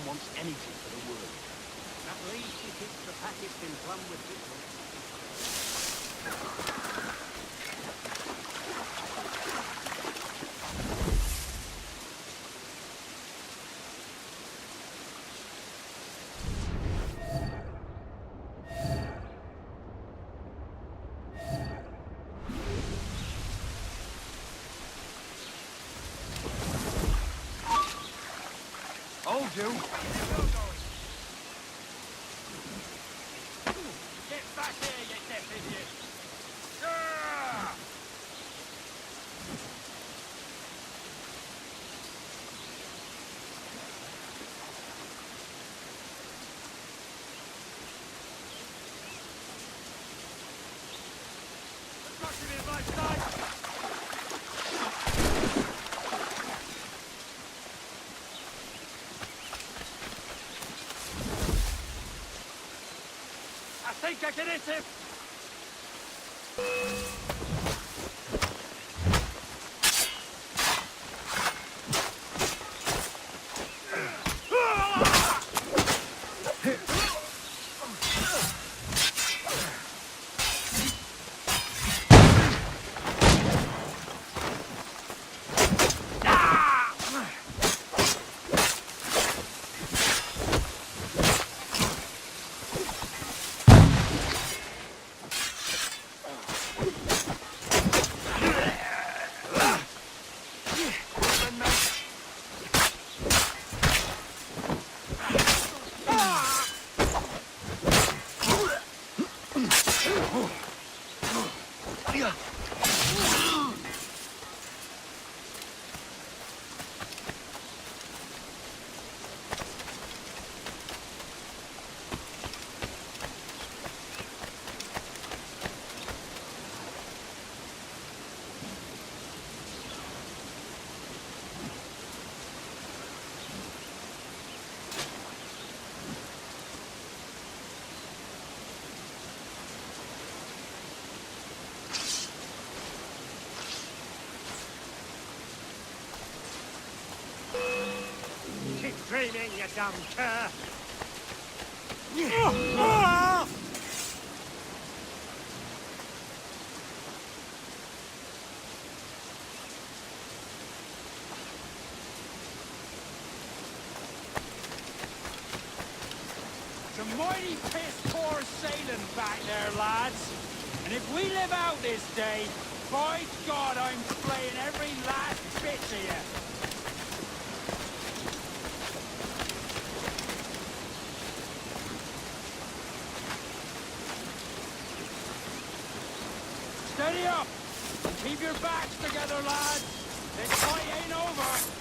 Wants anything for the world. At least he keeps the packets in plumb with Hold you! Get back here, you deaf idiot! Destruction in my sight! I think I can hit him! Keep dreaming, you dumb cur! It's a mighty piss-poor sailing back there, lads. And if we live out this day, by God, I'm slaying every last bit of you. Steady up! Keep your backs together, lads! This fight ain't over!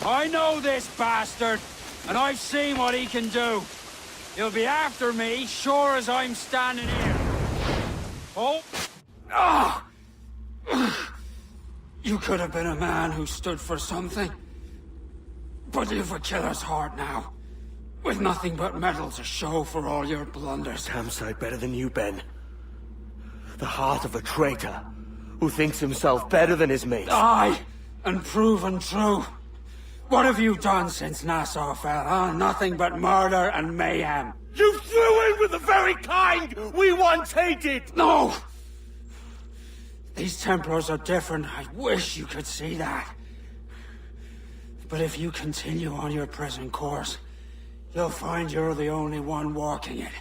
I know this bastard, and I've seen what he can do. He'll be after me, sure as I'm standing here. Oh! Ah! You could have been a man who stood for something. But you've a killer's heart now. With nothing but metal to show for all your blunders. Damn sight better than you, Ben. The heart of a traitor, who thinks himself better than his mates. Aye, and proven true. What have you done since Nassau fell, huh? Nothing but murder and mayhem. You threw in with the very kind we once hated! No! These Templars are different. I wish you could see that. But if you continue on your present course, you'll find you're the only one walking it.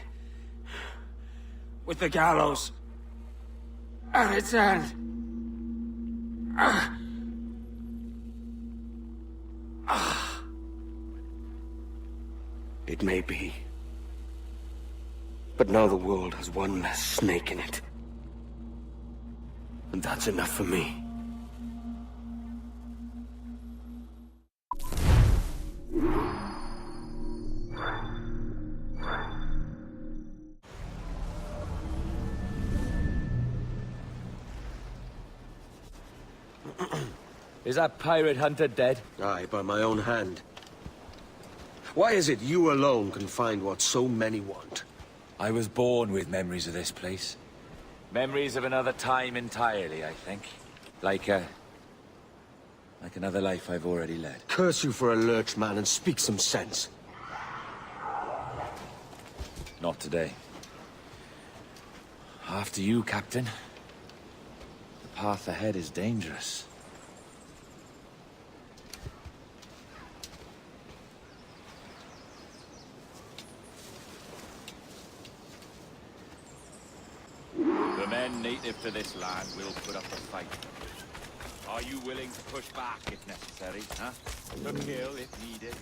With the gallows at its end. It may be. But now the world has one less snake in it. And that's enough for me. Is that pirate hunter dead? Aye, by my own hand. Why is it you alone can find what so many want? I was born with memories of this place. Memories of another time entirely, I think. Like another life I've already led. Curse you for a lurch, man, and speak some sense. Not today. After you, Captain. The path ahead is dangerous. The men native to this land will put up a fight. Are you willing to push back if necessary, huh? To kill if needed?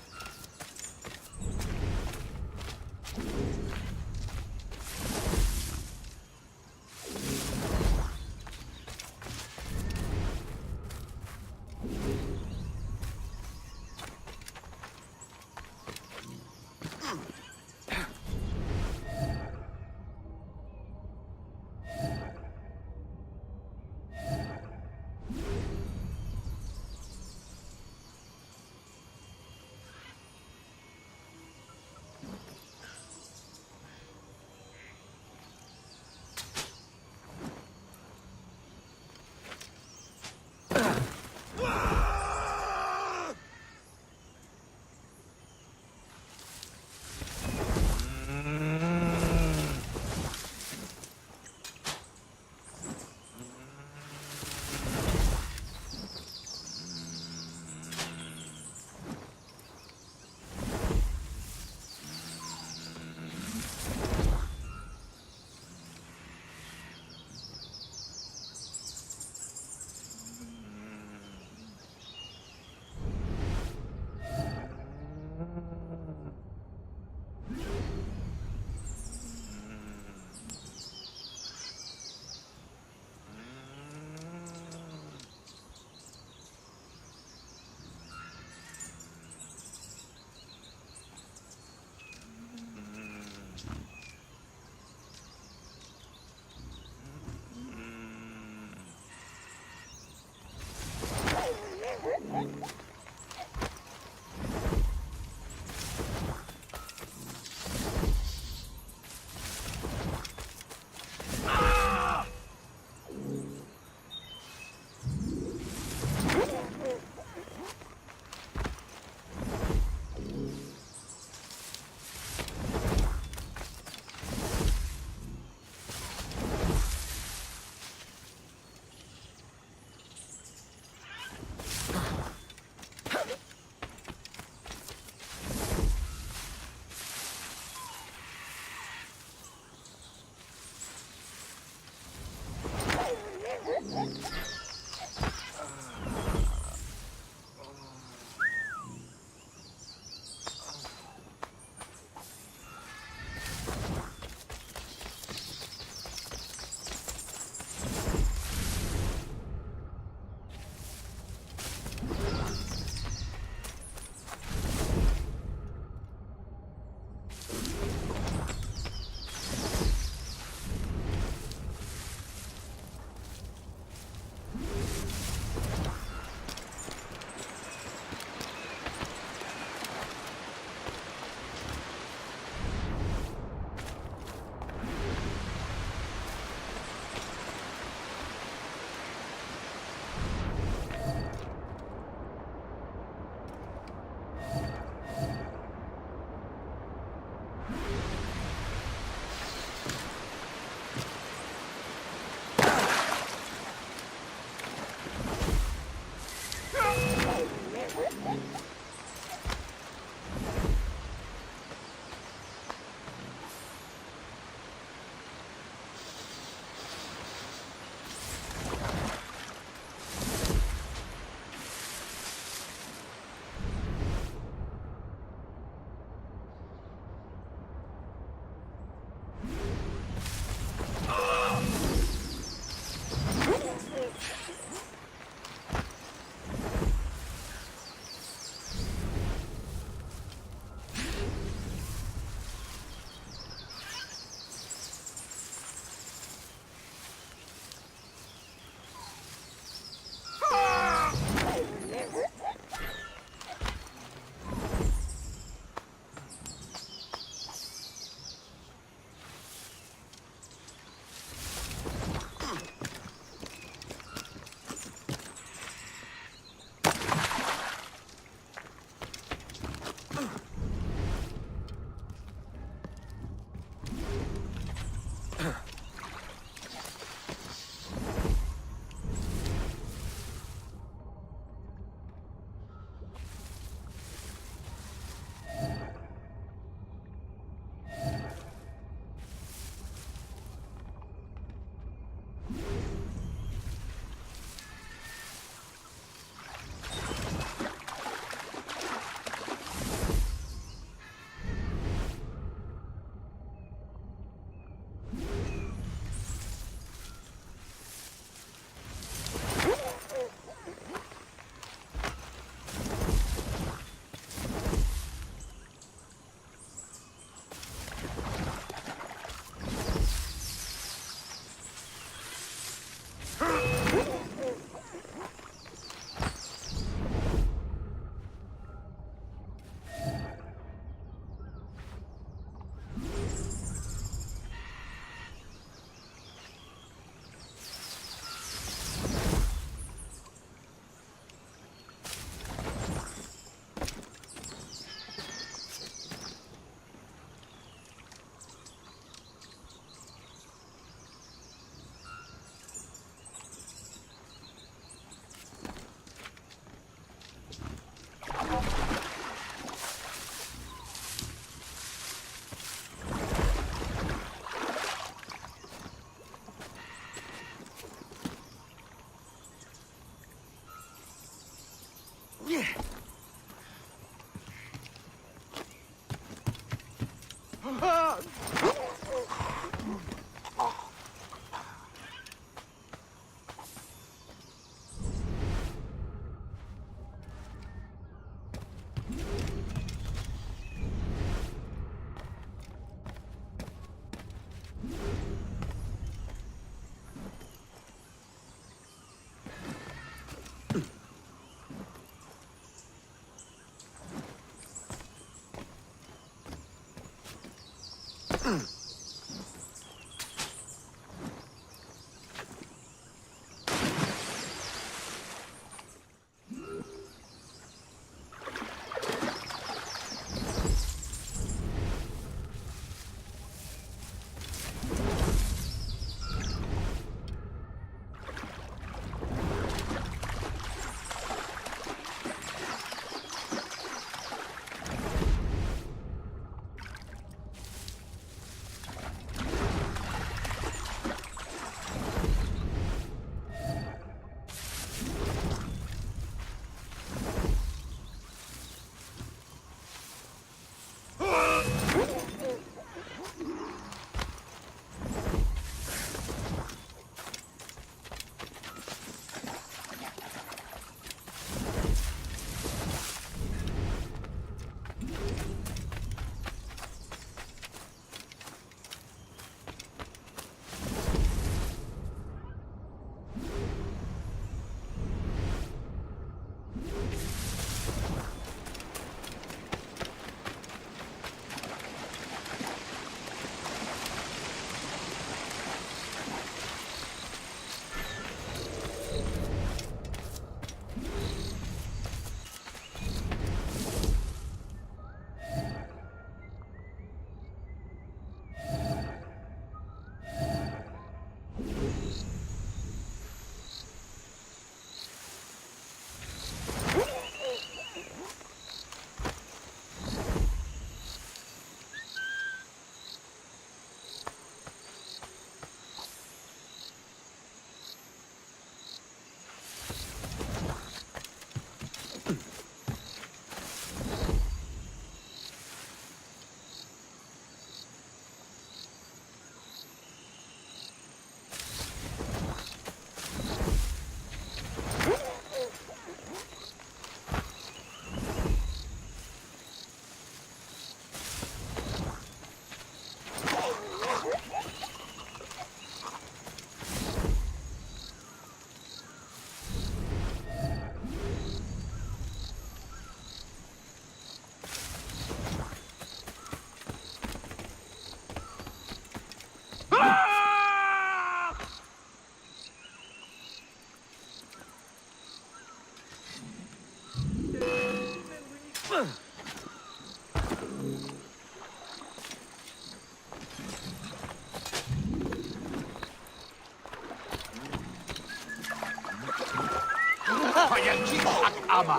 Royalty ak ama.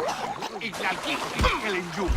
Ignalki kelinju.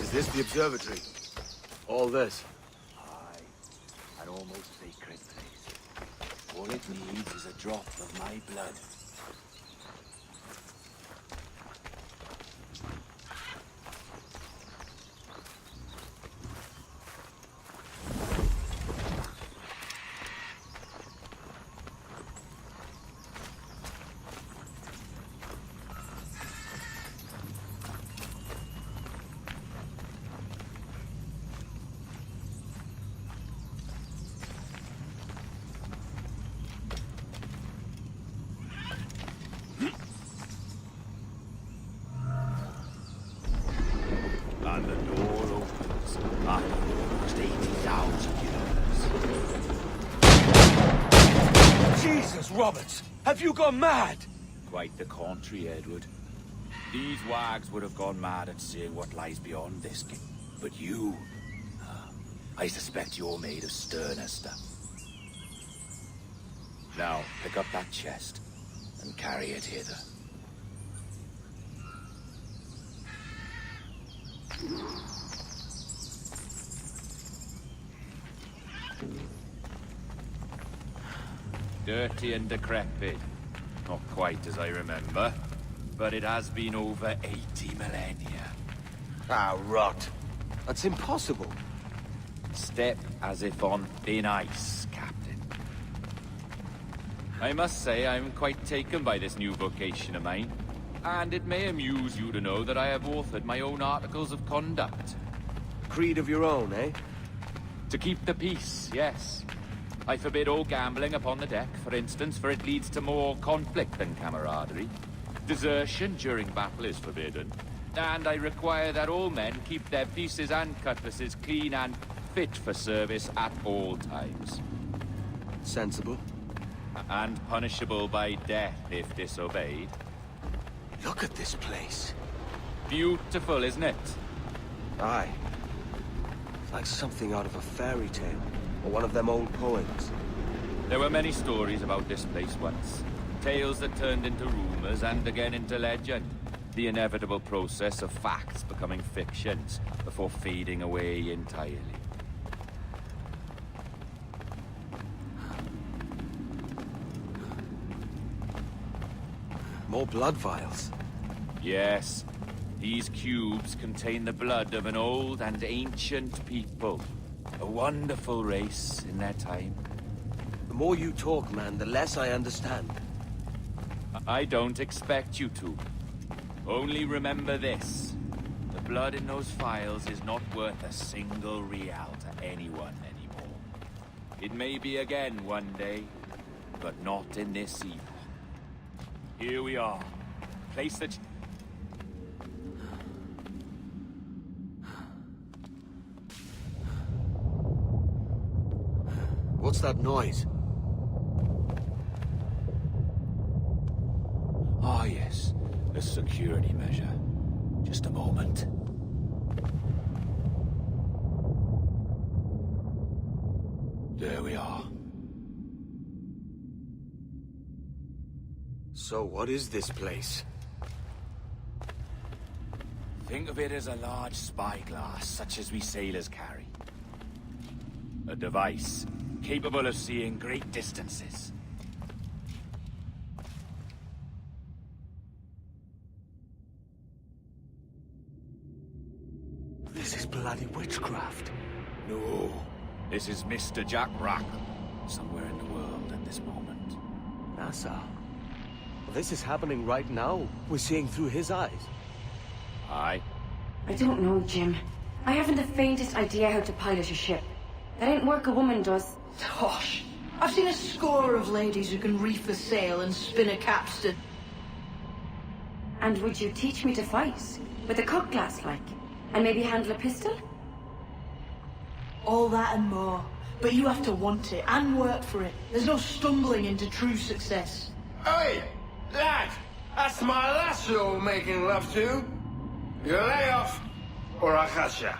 Is this the observatory? All this? Aye. An almost sacred place. All it needs is a drop of my blood. And the door opens after almost 80,000 years. Jesus, Roberts! Have you gone mad? Quite the contrary, Edward. These wags would have gone mad at seeing what lies beyond this gate. But you... I suspect you're made of sterner stuff. Now, pick up that chest and carry it hither. Dirty and decrepit. Not quite as I remember, but it has been over 80 millennia. Ah, rot. That's impossible. Step as if on thin ice, Captain. I must say I'm quite taken by this new vocation of mine. And it may amuse you to know that I have authored my own articles of conduct. Creed of your own, eh? To keep the peace, yes. I forbid all gambling upon the deck, for instance, for it leads to more conflict than camaraderie. Desertion during battle is forbidden. And I require that all men keep their pieces and cutlasses clean and fit for service at all times. Sensible. And punishable by death if disobeyed. Look at this place. Beautiful, isn't it? Aye. It's like something out of a fairy tale, or one of them old poems. There were many stories about this place once. Tales that turned into rumors and again into legend. The inevitable process of facts becoming fictions before fading away entirely. More blood vials. Yes. These cubes contain the blood of an old and ancient people. A wonderful race in their time. The more you talk, man, the less I understand. I don't expect you to. Only remember this. The blood in those files is not worth a single real to anyone anymore. It may be again one day, but not in this epoch. Here we are. Place that... What's that noise? Ah, yes. A security measure. Just a moment. There we are. So what is this place? Think of it as a large spyglass, such as we sailors carry. A device capable of seeing great distances. This is bloody witchcraft. No, this is Mr. Jack Rack, somewhere in the world at this moment. NASA. This is happening right now. We're seeing through his eyes. Aye. I don't know, Jim. I haven't the faintest idea how to pilot a ship. That ain't work a woman does. Tosh. I've seen a score of ladies who can reef a sail and spin a capstan. And would you teach me to fight? With a cut glass, like? And maybe handle a pistol? all that and more. But you have to want it and work for it. There's no stumbling into true success. Hey, lad, that's my lass you're making love to. You lay off, or I catch ya.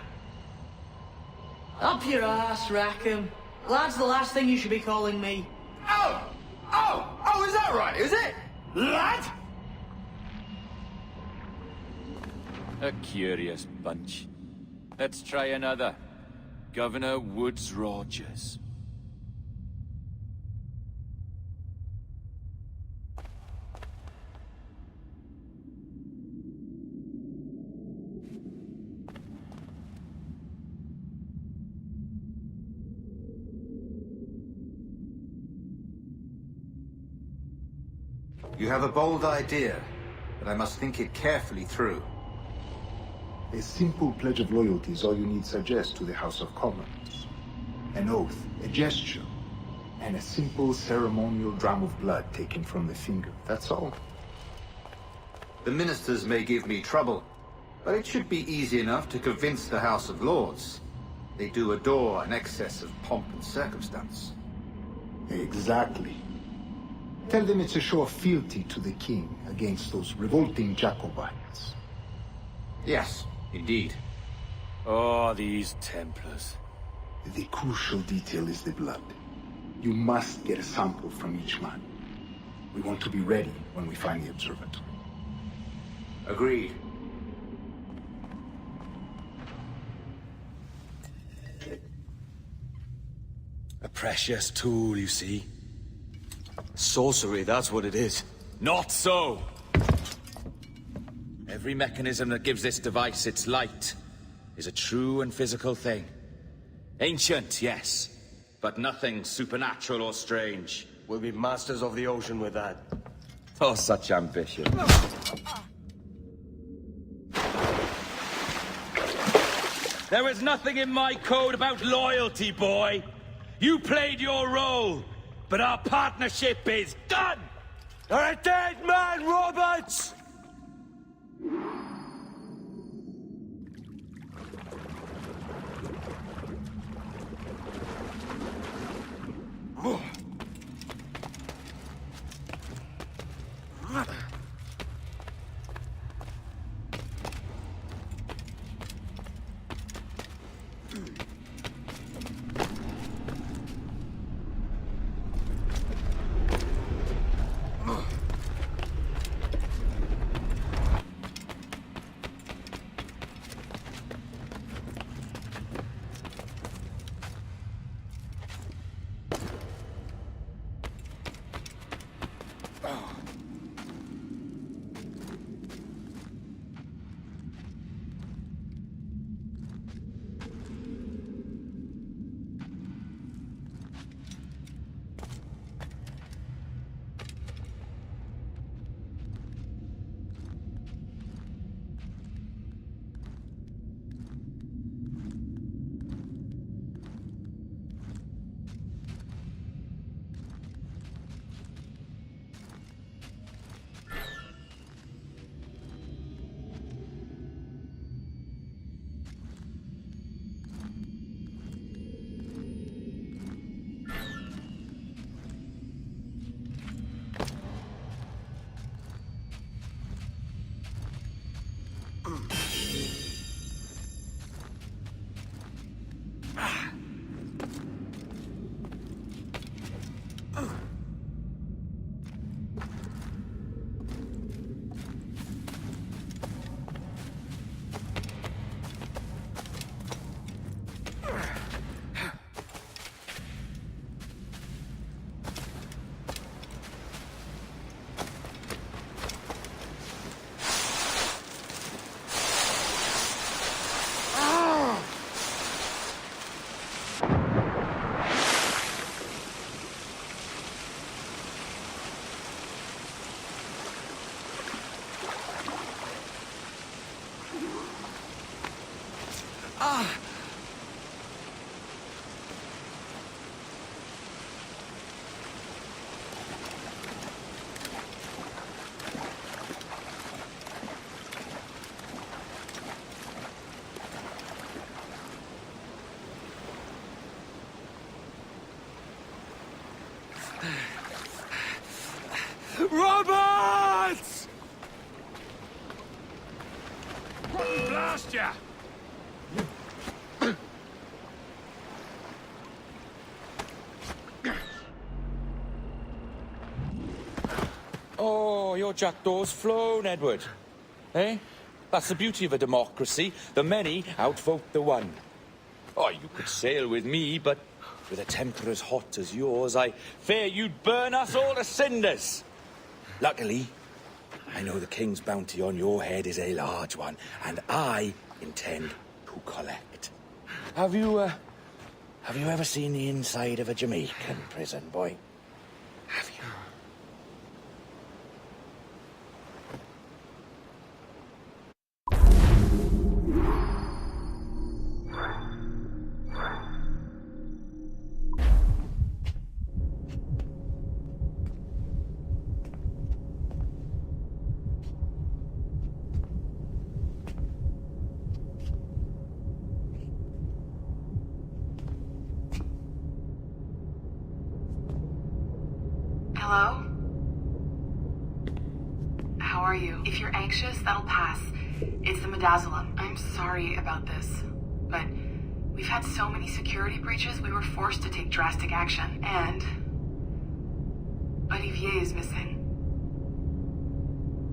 Up your ass, Rackham. Lad's the last thing you should be calling me. Oh, is that right, is it? Lad? A curious bunch. Let's try another. Governor Woods Rogers. You have a bold idea, but I must think it carefully through. A simple pledge of loyalty is all you need suggest to the House of Commons. An oath, a gesture, and a simple ceremonial dram of blood taken from the finger. That's all. The ministers may give me trouble, but it should be easy enough to convince the House of Lords. They do adore an excess of pomp and circumstance. Exactly. Tell them it's a show of fealty to the king against those revolting Jacobites. Yes, indeed. Oh, these Templars. The crucial detail is the blood. You must get a sample from each man. We want to be ready when we find the observatory. Agreed. A precious tool, you see. Sorcery, that's what it is. Not so! Every mechanism that gives this device its light is a true and physical thing. Ancient, yes, but nothing supernatural or strange. We'll be masters of the ocean with that. Oh, such ambition. There was nothing in my code about loyalty, boy. You played your role, but our partnership is done! You're a dead man, Roberts! Roberts! Blast ya! Oh, your jackdaw's flown, Edward. Eh? That's the beauty of a democracy. The many outvote the one. Oh, you could sail with me, but with a temper as hot as yours, I fear you'd burn us all to cinders. Luckily, I know the king's bounty on your head is a large one, and I intend to collect. Have you ever seen the inside of a Jamaican prison, boy? Have you? Hello? How are you? If you're anxious, that'll pass. It's the midazolam. I'm sorry about this, but we've had so many security breaches, we were forced to take drastic action. And Olivier is missing.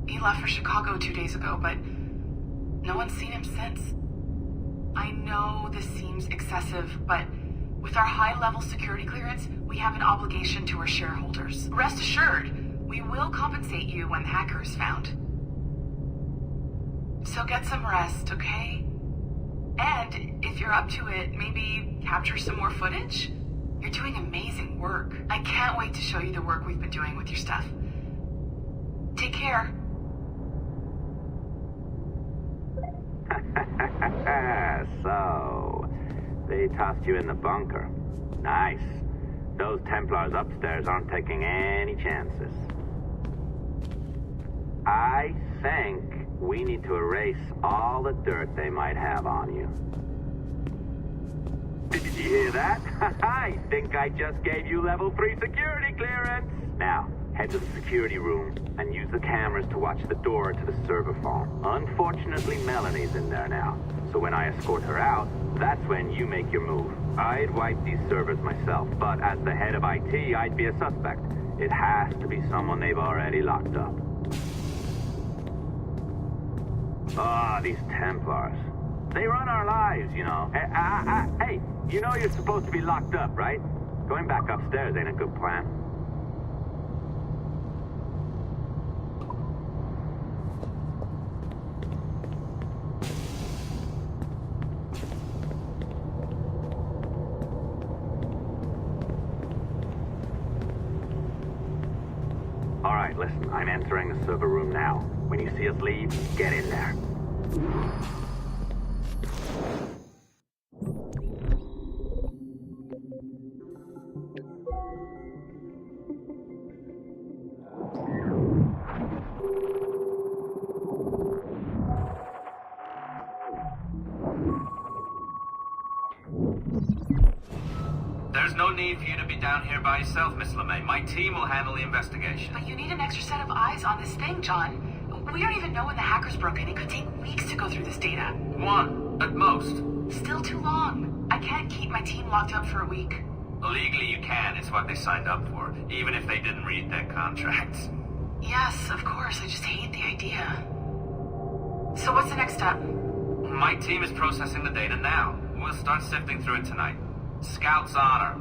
He left for Chicago 2 days ago, but no one's seen him since. I know this seems excessive, but with our high-level security clearance, we have an obligation to our shareholders. Rest assured, we will compensate you when the hacker is found. So get some rest, okay? And if you're up to it, maybe capture some more footage? You're doing amazing work. I can't wait to show you the work we've been doing with your stuff. Take care. So, they tossed you in the bunker. Nice. Those Templars upstairs aren't taking any chances. I think we need to erase all the dirt they might have on you. Did you hear that? I think I just gave you level 3 security clearance. Now, head to the security room and use the cameras to watch the door to the server farm. Unfortunately, Melanie's in there now. So when I escort her out, that's when you make your move. I'd wipe these servers myself, but as the head of IT, I'd be a suspect. It has to be someone they've already locked up. Ah, these Templars. They run our lives, you know. Hey, you know you're supposed to be locked up, right? Going back upstairs ain't a good plan. All right, listen, I'm entering the server room now. When you see us leave, get in there. There's no need for you to be down here by yourself, Miss LeMay. My team will handle the investigation. But you need an extra set of eyes on this thing, John. We don't even know when the hackers broke in. It could take weeks to go through this data. 1, at most. Still too long. I can't keep my team locked up for a week. Legally you can. It's what they signed up for, even if they didn't read their contracts. Yes, of course. I just hate the idea. So what's the next step? My team is processing the data now. We'll start sifting through it tonight. Scout's honor.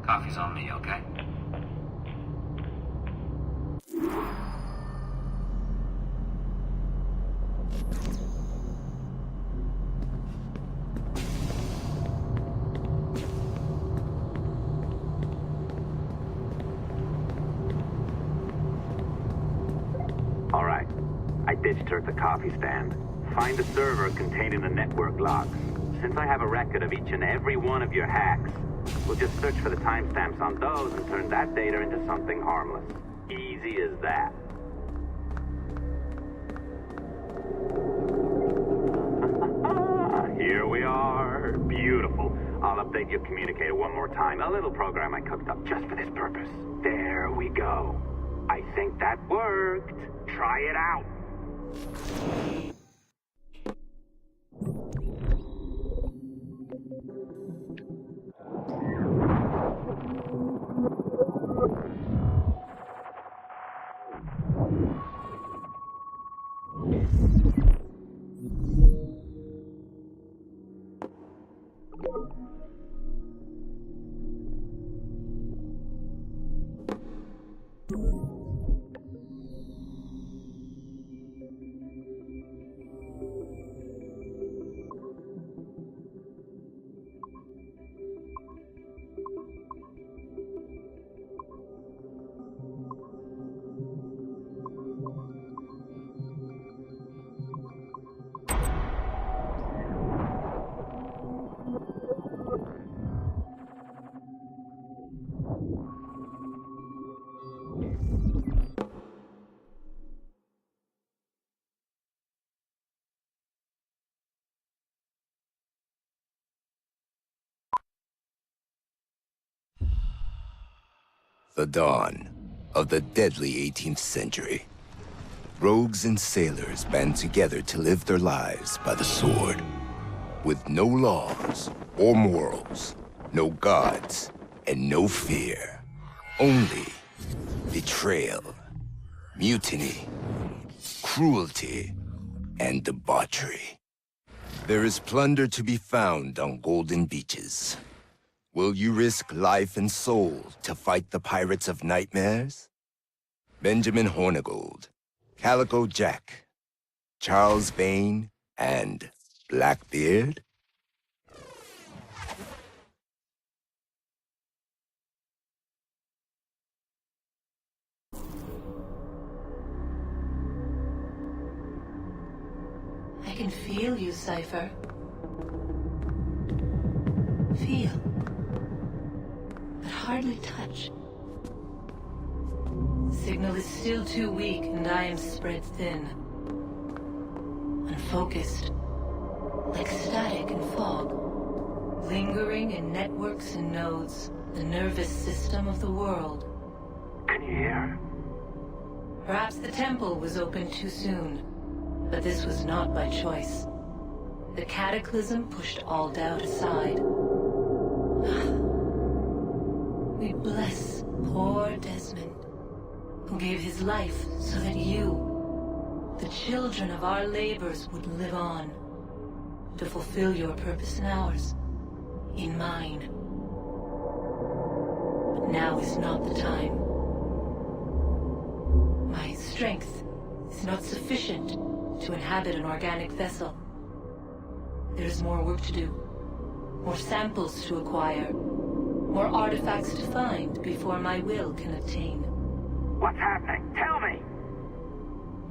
Coffee's on me, okay? All right. I ditched her at the coffee stand. Find the server containing the network logs. Since I have a record of each and every one of your hacks, we'll just search for the timestamps on those and turn that data into something harmless. Easy as that. Here we are. Beautiful. I'll update your communicator one more time. A little program I cooked up just for this purpose. There we go. I think that worked. Try it out. The dawn of the deadly 18th century. Rogues and sailors band together to live their lives by the sword. With no laws or morals, no gods, and no fear. Only betrayal, mutiny, cruelty, and debauchery. There is plunder to be found on golden beaches. Will you risk life and soul to fight the pirates of nightmares? Benjamin Hornigold, Calico Jack, Charles Vane, and Blackbeard? I can feel you, Cypher. Feel. But hardly touch. Signal is still too weak, and I am spread thin. Unfocused. Like static and fog. Lingering in networks and nodes. The nervous system of the world. Can you hear? Perhaps the temple was opened too soon. But this was not by choice. The cataclysm pushed all doubt aside. We bless poor Desmond, who gave his life so that you, the children of our labors, would live on, to fulfill your purpose in ours, in mine. But now is not the time. My strength is not sufficient to inhabit an organic vessel. There is more work to do, more samples to acquire, more artifacts to find before my will can obtain. What's happening? Tell me!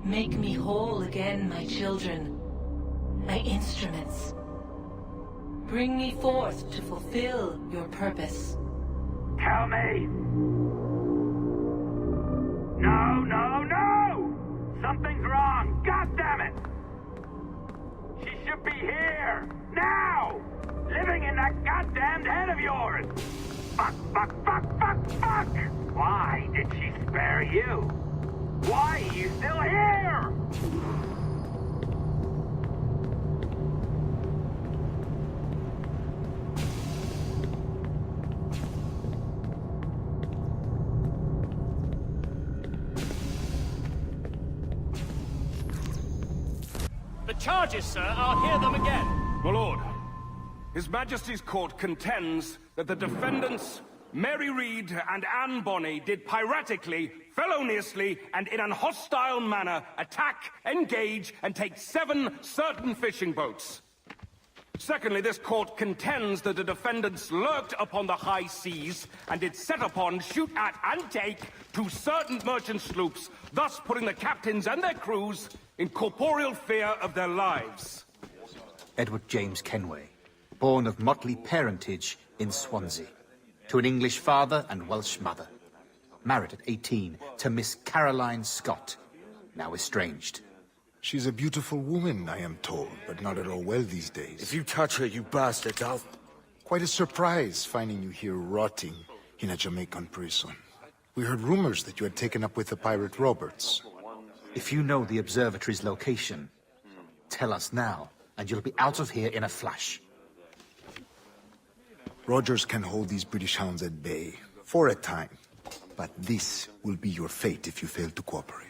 Make me whole again, my children, my instruments. Bring me forth to fulfill your purpose. Tell me! No, no, no! Something's wrong! God damn it! She should be here! Now! Living in that goddamned head of yours! Fuck, fuck, fuck, fuck, fuck! Why did she spare you? Why are you still here? The charges, sir, I'll hear them again. My lord, His Majesty's court contends that the defendants, Mary Reed and Anne Bonny, did piratically, feloniously, and in an hostile manner attack, engage, and take 7 certain fishing boats. Secondly, this court contends that the defendants lurked upon the high seas and did set upon, shoot at, and take 2 certain merchant sloops, thus putting the captains and their crews in corporeal fear of their lives. Edward James Kenway, born of motley parentage in Swansea, to an English father and Welsh mother. Married at 18 to Miss Caroline Scott, now estranged. She's a beautiful woman, I am told, but not at all well these days. If you touch her, you bastard, Quite a surprise finding you here rotting in a Jamaican prison. We heard rumors that you had taken up with the pirate Roberts. If you know the Observatory's location, tell us now, and you'll be out of here in a flash. Rogers can hold these British hounds at bay, for a time. But this will be your fate if you fail to cooperate.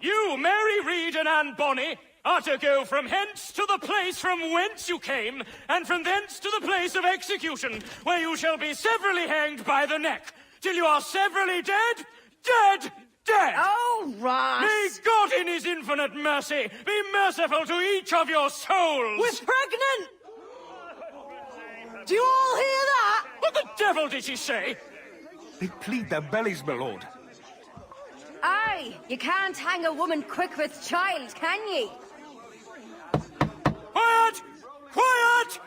You, Mary Reed and Anne Bonny, are to go from hence to the place from whence you came, and from thence to the place of execution, where you shall be severally hanged by the neck, till you are severally dead, dead, dead! Oh, Ross! May God in his infinite mercy be merciful to each of your souls! We're pregnant! Do you all hear that? What the devil did she say? They plead their bellies, my lord. Aye, you can't hang a woman quick with child, can ye? Quiet! Quiet!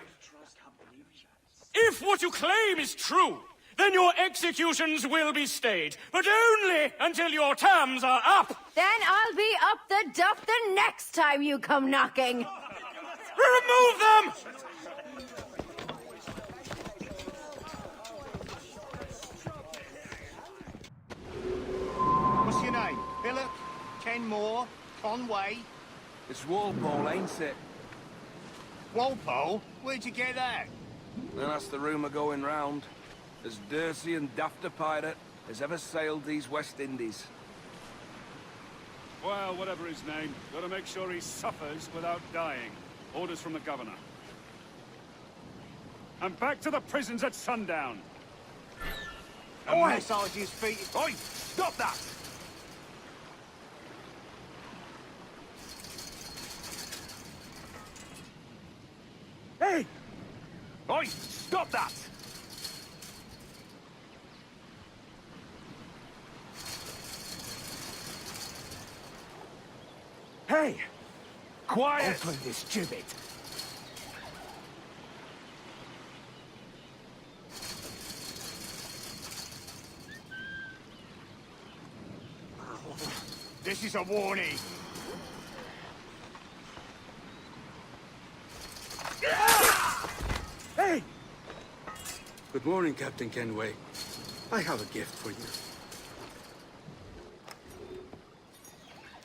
If what you claim is true, then your executions will be stayed, but only until your terms are up. Then I'll be up the duff the next time you come knocking. Remove them! What's your name? Billock? Kenmore? Conway? It's Walpole, ain't it? Walpole? Where'd you get that? Well, that's the rumour going round. As dirty and daft a pirate as ever sailed these West Indies. Well, whatever his name, gotta make sure he suffers without dying. Orders from the governor. And back to the prisons at sundown. And massage his feet. Oi! Stop that! Hey! Oi! Stop that! Hey! Quiet! Open this gibbet. This is a warning. Hey! Good morning, Captain Kenway. I have a gift for you.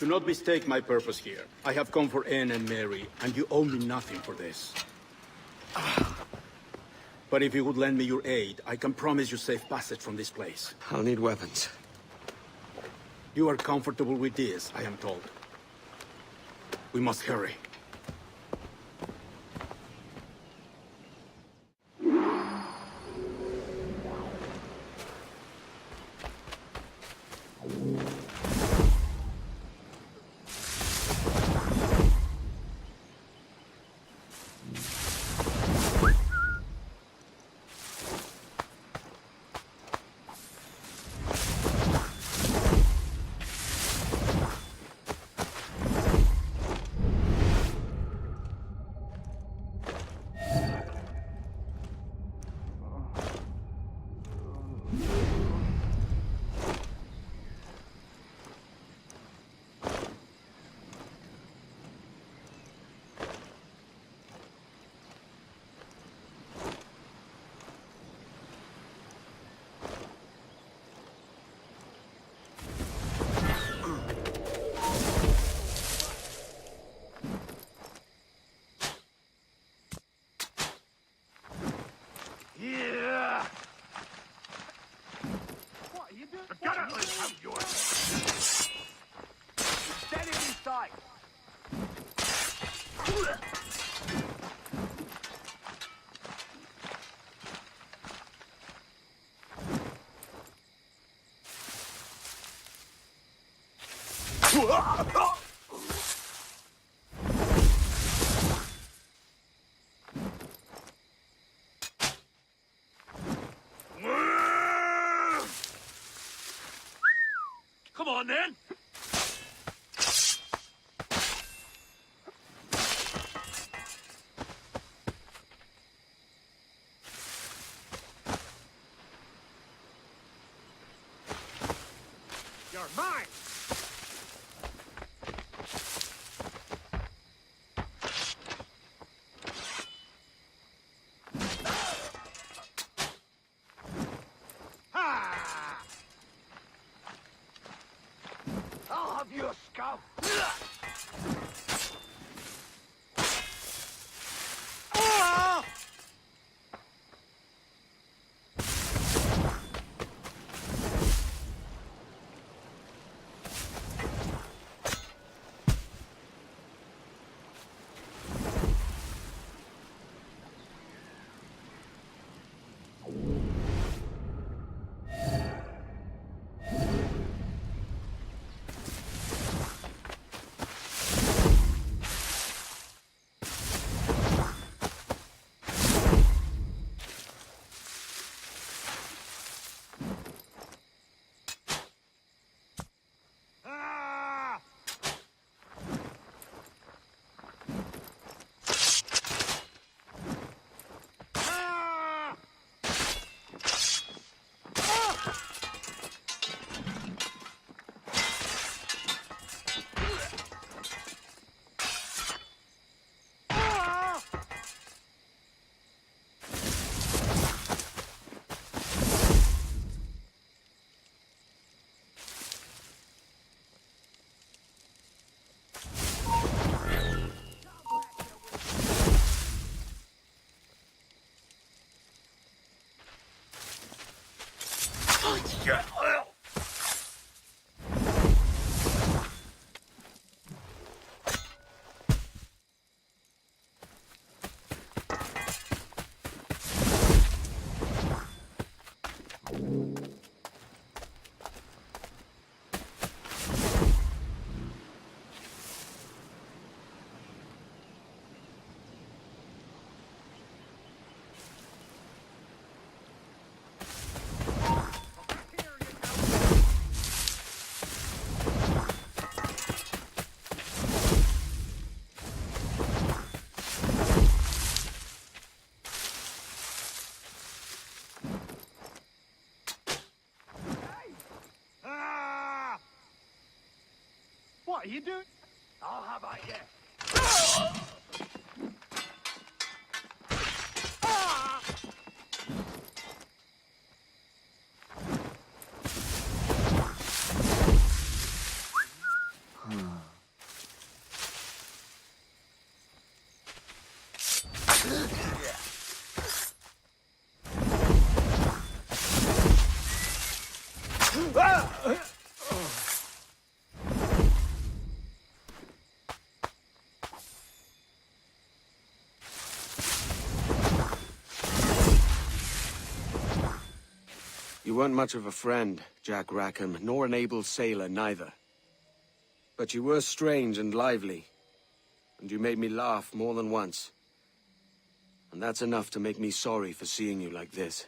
Do not mistake my purpose here. I have come for Anne and Mary, and you owe me nothing for this. But if you would lend me your aid, I can promise you safe passage from this place. I'll need weapons. You are comfortable with this, I am told. We must hurry. Come on, then! You're mine! of your skull! What are you doing? I'll have I yet. You weren't much of a friend, Jack Rackham, nor an able sailor neither. But you were strange and lively, and you made me laugh more than once. And that's enough to make me sorry for seeing you like this.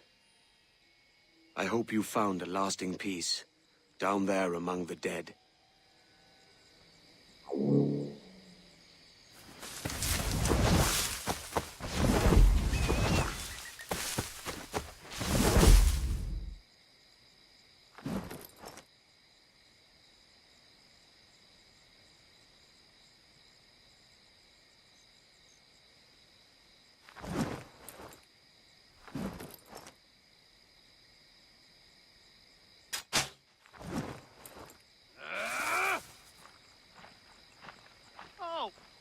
I hope you found a lasting peace, down there among the dead.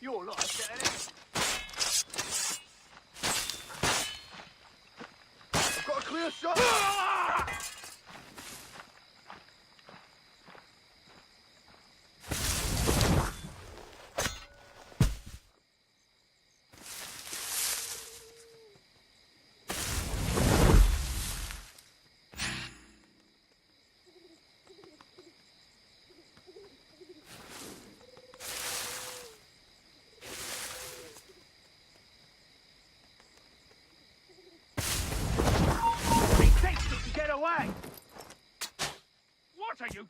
You're like that. I've got a clear shot. Away! What are you?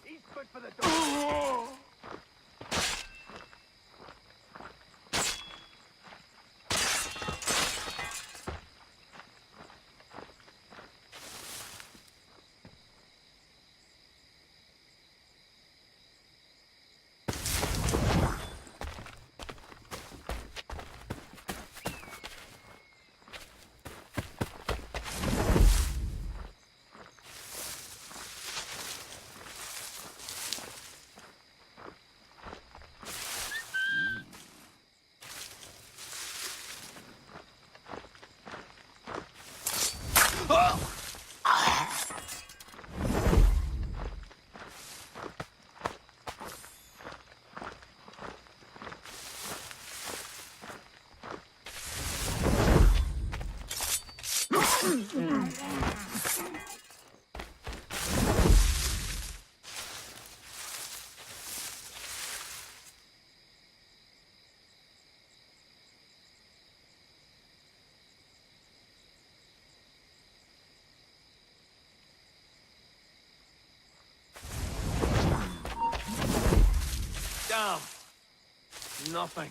He's good for the dog. Damn. Nothing.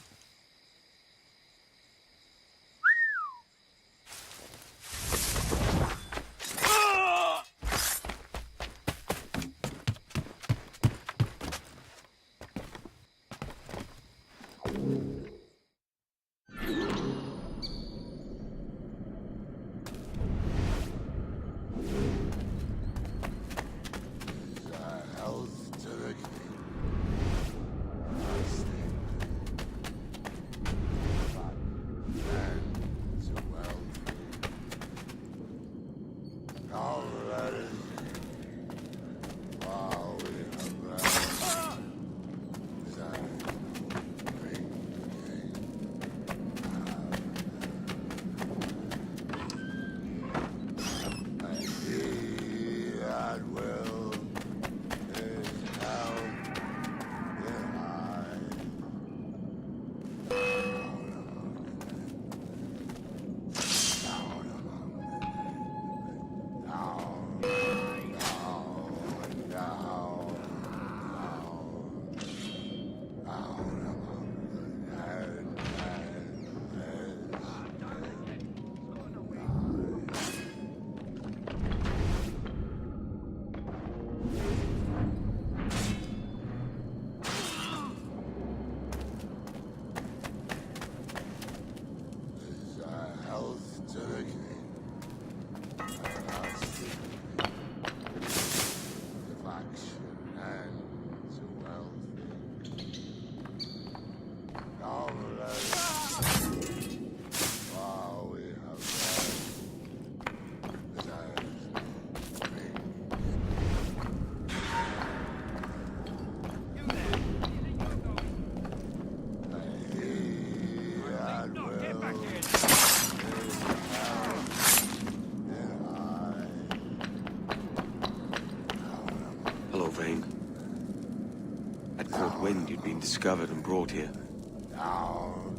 Discovered and brought here.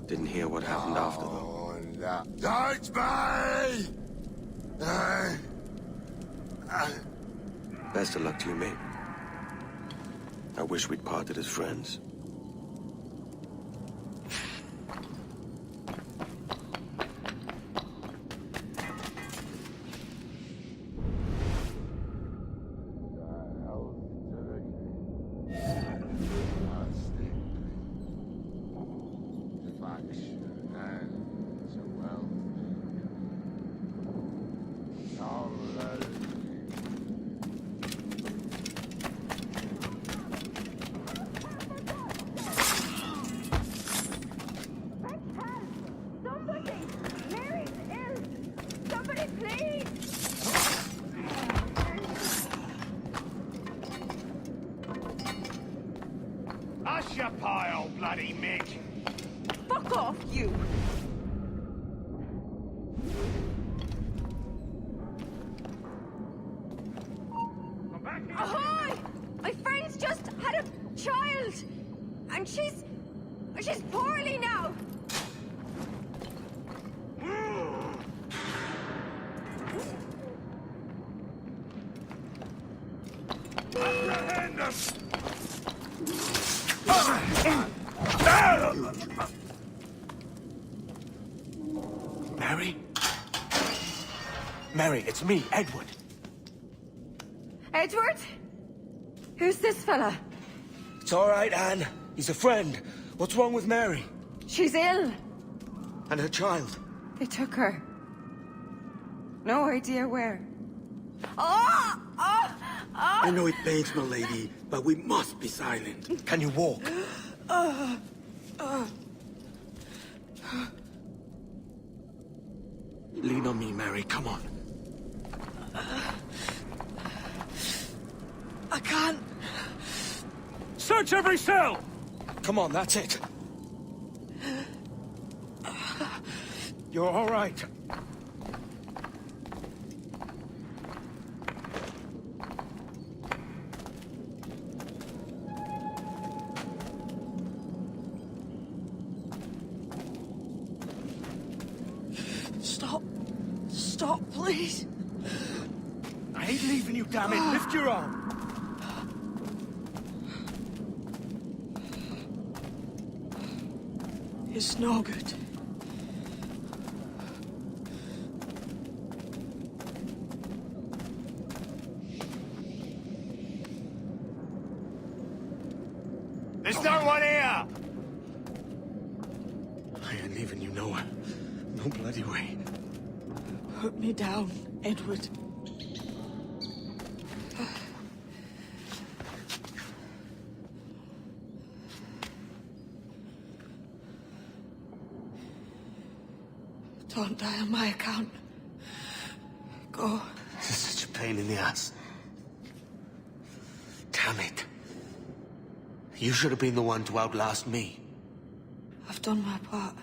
Didn't hear what happened after, though. Touch me! Best of luck to you, mate. I wish we'd parted as friends. Mary, it's me, Edward. Edward? Who's this fella? It's all right, Anne. He's a friend. What's wrong with Mary? She's ill. And her child? They took her. No idea where. Oh! Oh! Oh! I know it pains my lady, but we must be silent. Can you walk? Lean on me, Mary. Come on. I can't. Search every cell! Come on, that's it. You're all right. Stop, please. I ain't leaving you, damn it. Lift your arm. It's no good. There's no one here! I ain't leaving you nowhere. No bloody way. Put me down, Edward. Don't die on my account. Go. This is such a pain in the ass. Damn it. You should have been the one to outlast me. I've done my part.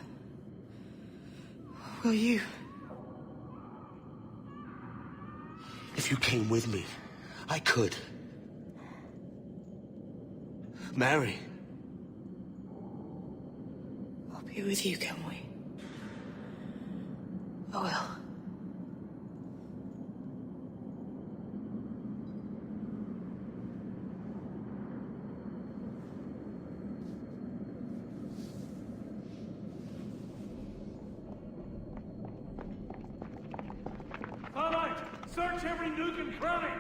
Will you? If you came with me, I could. Mary. I'll be with you, can we? I will. Parlay, search every nook and cranny.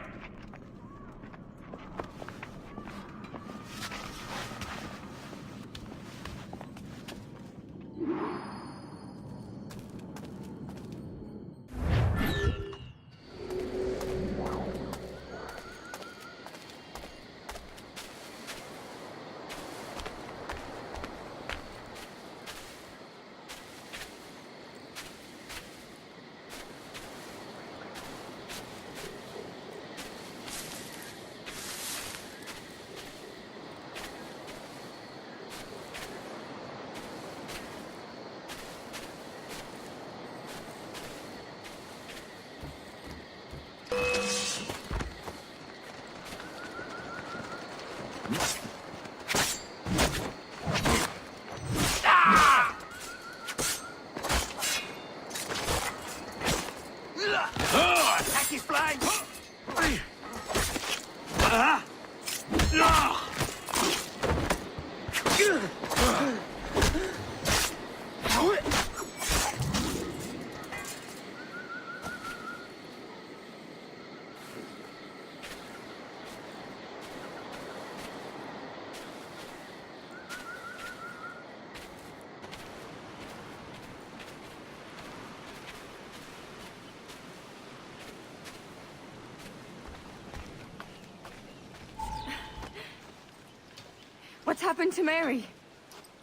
What's happened to Mary?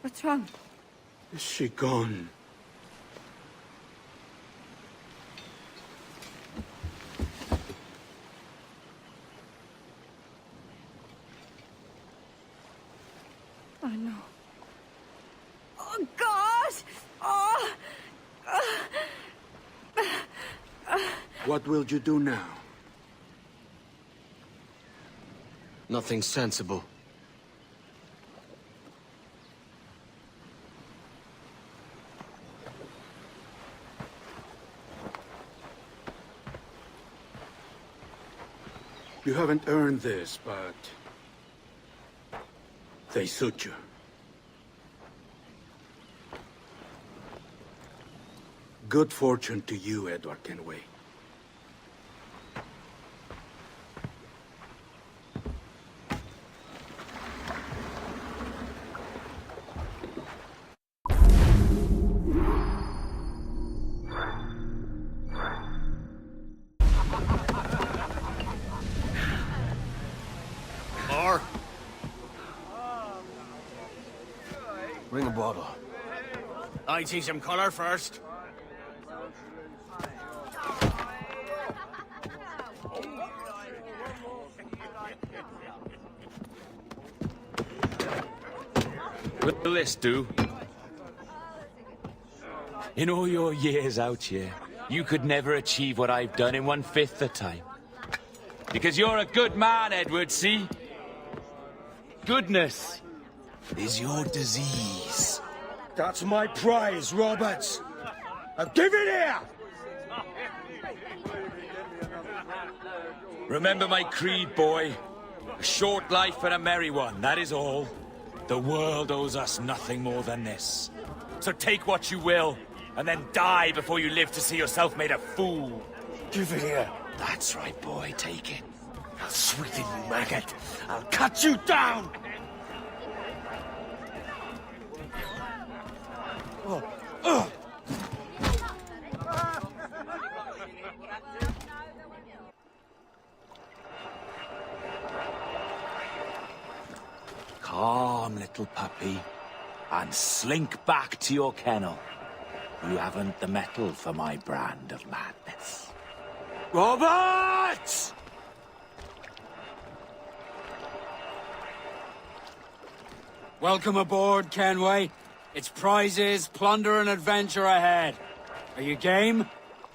What's wrong? Is she gone? Oh, no. Oh, God! Oh! What will you do now? Nothing sensible. You haven't earned this, but they suit you. Good fortune to you, Edward Kenway. Bring a bottle. I see some color first. Will this do? In all your years out here, you could never achieve what I've done in 1/5 the time. Because you're a good man, Edward, see? Goodness is your disease. That's my prize, Roberts. Now give it here! Remember my creed, boy. A short life and a merry one, that is all. The world owes us nothing more than this. So take what you will, and then die before you live to see yourself made a fool. Give it here. That's right, boy, take it. I'll sweeten you, maggot. I'll cut you down! Calm, little puppy, and slink back to your kennel. You haven't the mettle for my brand of madness. Robert! Welcome aboard, Kenway. It's prizes, plunder, and adventure ahead. Are you game?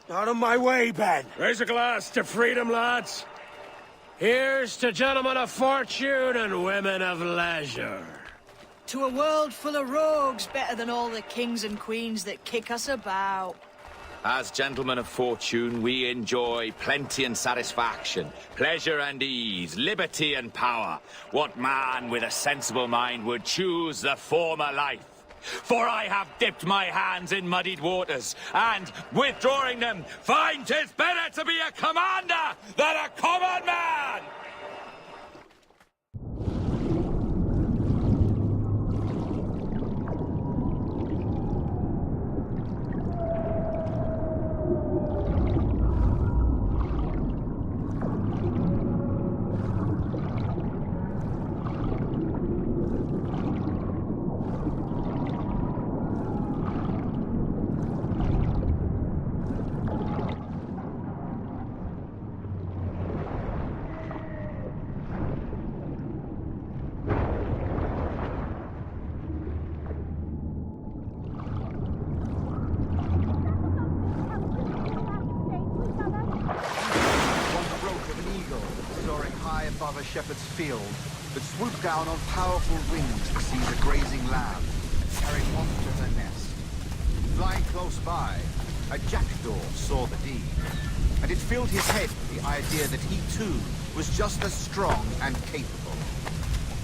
Out of my way, Ben. Raise a glass to freedom, lads. Here's to gentlemen of fortune and women of leisure. To a world full of rogues, better than all the kings and queens that kick us about. As gentlemen of fortune, we enjoy plenty and satisfaction, pleasure and ease, liberty and power. What man with a sensible mind would choose the former life? For I have dipped my hands in muddied waters, and, withdrawing them, find 'tis better to be a commander than a common man! above a shepherd's field that swooped down on powerful wings to seize a grazing lamb and carry it off to her nest. Flying close by, a jackdaw saw the deed, and it filled his head with the idea that he too was just as strong and capable.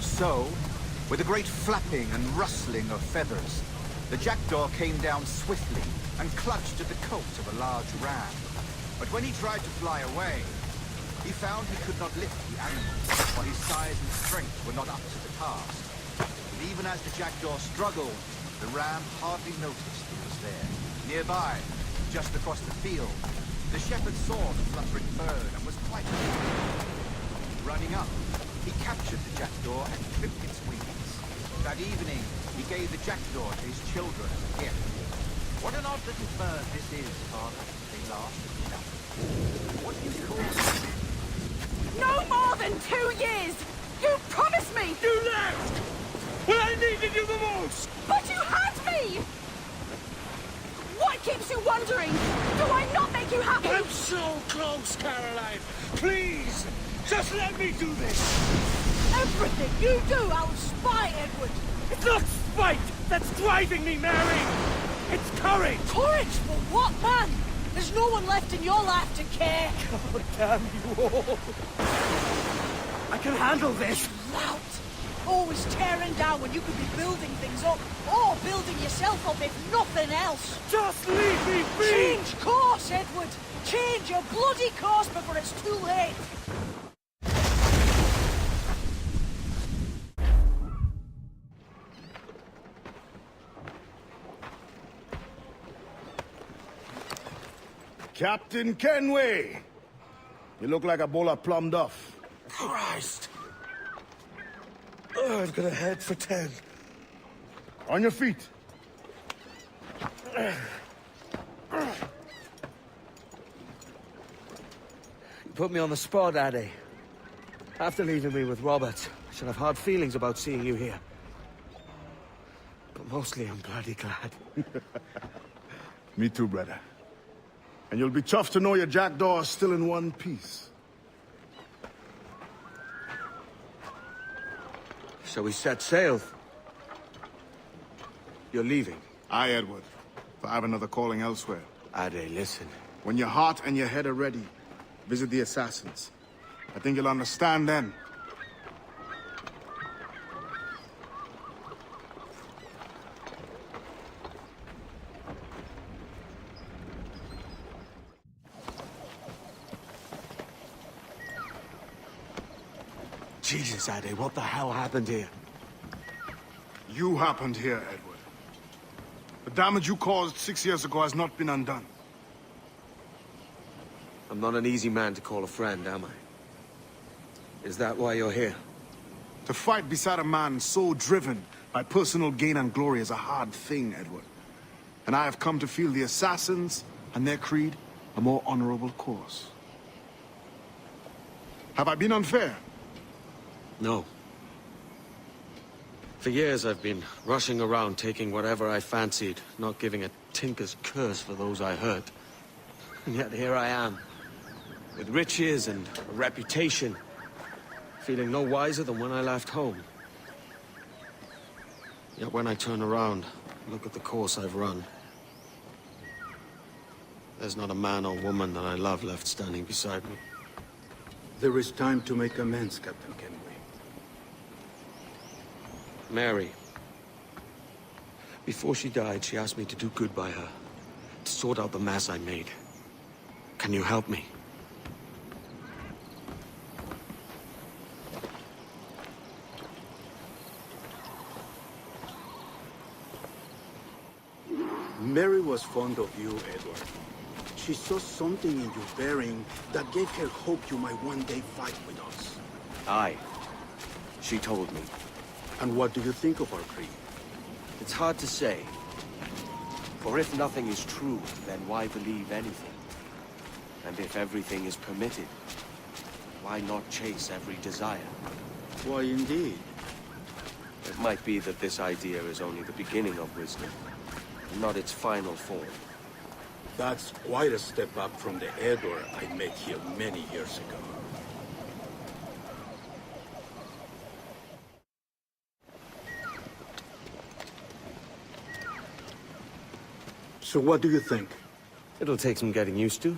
So, with a great flapping and rustling of feathers, the jackdaw came down swiftly and clutched at the coat of a large ram. But when he tried to fly away, he found he could not lift the animal, for his size and strength were not up to the task. And even as the jackdaw struggled, the ram hardly noticed he was there. Nearby, just across the field, the shepherd saw the fluttering bird and was quite afraid. Running up, he captured the jackdaw and clipped its wings. That evening, he gave the jackdaw to his children as a gift. "What an odd little bird this is, Father," they laughed. "What do you call it?" No more than 2 years! You promised me! You left! When I needed you the most! But you had me! What keeps you wondering? Do I not make you happy? I'm so close, Caroline! Please! Just let me do this! Everything you do, I'll spy, Edward! It's not spite that's driving me, Mary! It's courage! Courage for what, man? There's no one left in your life to care. God damn you all! I can handle this! Lout! Always tearing down when you could be building things up, or building yourself up if nothing else. Just leave me be! Change course, Edward! Change your bloody course before it's too late! Captain Kenway! You look like a bowl of plum duff. Christ! Oh, I've got a head for 10. On your feet. You put me on the spot, Addy. After leaving me with Robert, I should have hard feelings about seeing you here. But mostly I'm bloody glad. Me too, brother. And you'll be chuffed to know your jackdaw is still in one piece. So we set sail. You're leaving? Aye, Edward. For I have another calling elsewhere. Ade, listen. When your heart and your head are ready, visit the assassins. I think you'll understand then. Jesus, Addy, what the hell happened here? You happened here, Edward. The damage you caused 6 years ago has not been undone. I'm not an easy man to call a friend, am I? Is that why you're here? To fight beside a man so driven by personal gain and glory is a hard thing, Edward. And I have come to feel the assassins and their creed a more honorable course. Have I been unfair? No. For years I've been rushing around taking whatever I fancied, not giving a tinker's curse for those I hurt. And yet here I am, with riches and a reputation, feeling no wiser than when I left home. Yet when I turn around, look at the course I've run, there's not a man or woman that I love left standing beside me. There is time to make amends, Captain Kenway. Mary. Before she died, she asked me to do good by her, to sort out the mess I made. Can you help me? Mary was fond of you, Edward. She saw something in your bearing that gave her hope you might one day fight with us. Aye. She told me. And what do you think of our creed? It's hard to say. For if nothing is true, then why believe anything? And if everything is permitted, why not chase every desire? Why, indeed. It might be that this idea is only the beginning of wisdom, not its final form. That's quite a step up from the Edward I met here many years ago. So what do you think? It'll take some getting used to.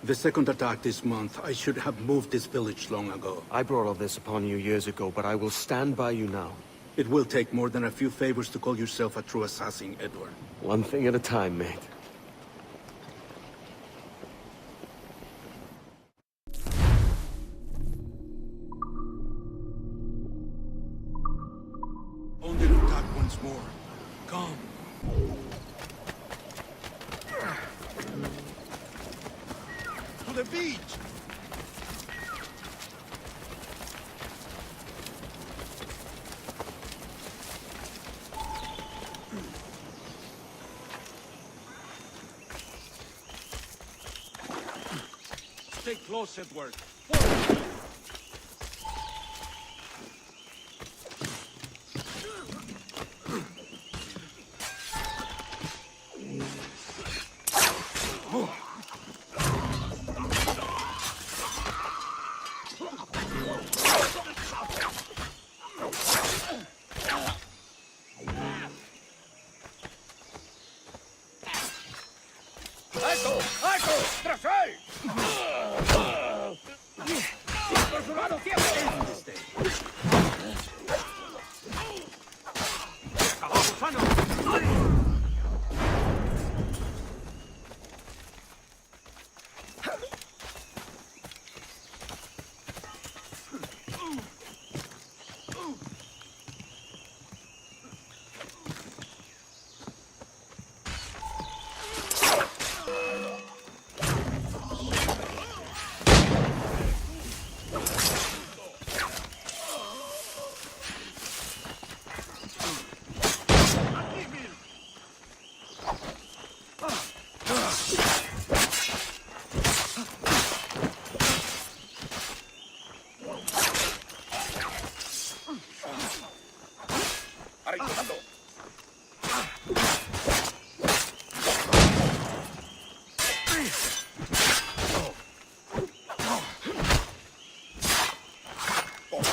The second attack this month, I should have moved this village long ago. I brought all this upon you years ago, but I will stand by you now. It will take more than a few favors to call yourself a true assassin, Edward. One thing at a time, mate. Under attack once more. Come. To the beach! Stay close, Edward.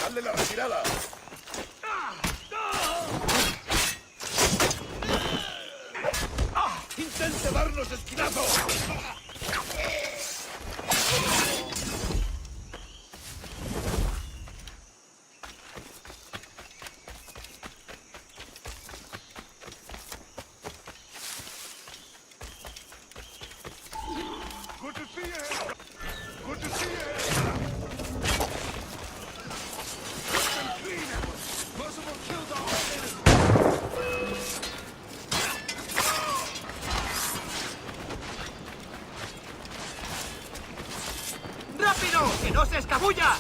¡Dale la retirada! los esquinazos! Good to see you! Good to see you! Quick and clean, Edward! Possible kill the whole enemy! ¡Rápido! ¡Que no se escabulla!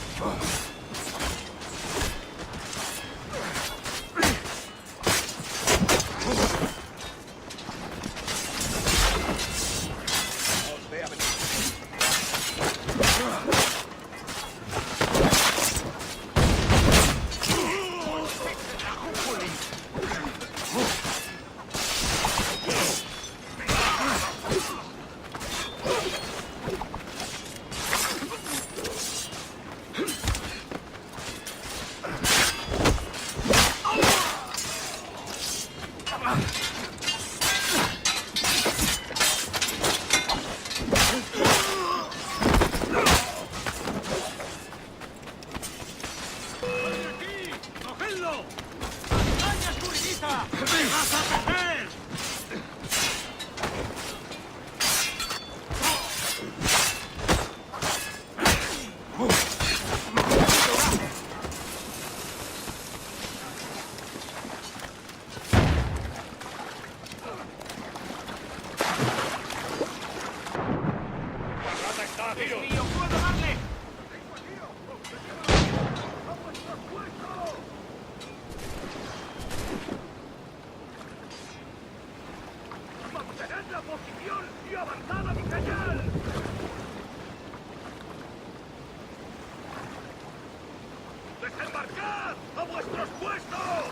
¡Desembarcad! ¡A vuestros puestos!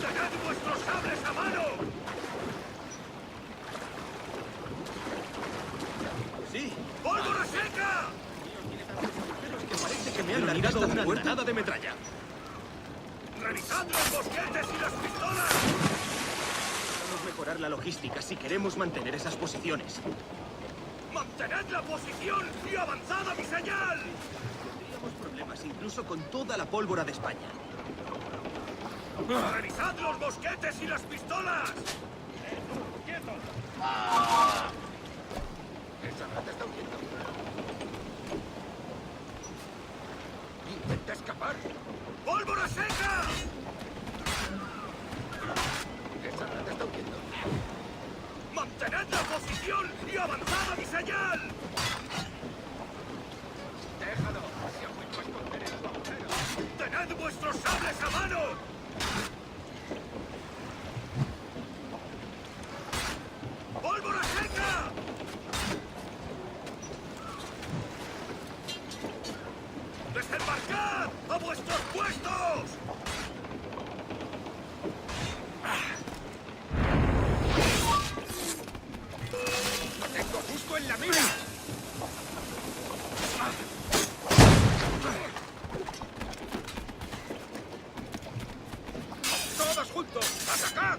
¡Tened vuestros sables a mano! ¡Sí! ¡Pólvora seca! Que parece que me han largado una granada de metralla. ¡Revisad los mosquetes y las pistolas! Debemos mejorar la logística si queremos mantener esas posiciones. ¡Mantened la posición y avanzad a mi señal! Tendríamos problemas incluso con toda la pólvora de España. ¡Revisad los mosquetes y las pistolas! ¡Quieto! ¡Esa rata está huyendo! ¡Intenta escapar! ¡Pólvora seca! ¡Esa rata está huyendo! ¡Mantened la posición y avanzad a mi señal! ¡Déjalo! ¡Se ha vuelto a esconder en tu agujero! ¡Tened vuestros sables a mano! ¡Pólvora seca! ¡Desembarcad! ¡A vuestros puestos! ¡Lo tengo justo en la mira! ¡Todos juntos! ¡Atacad!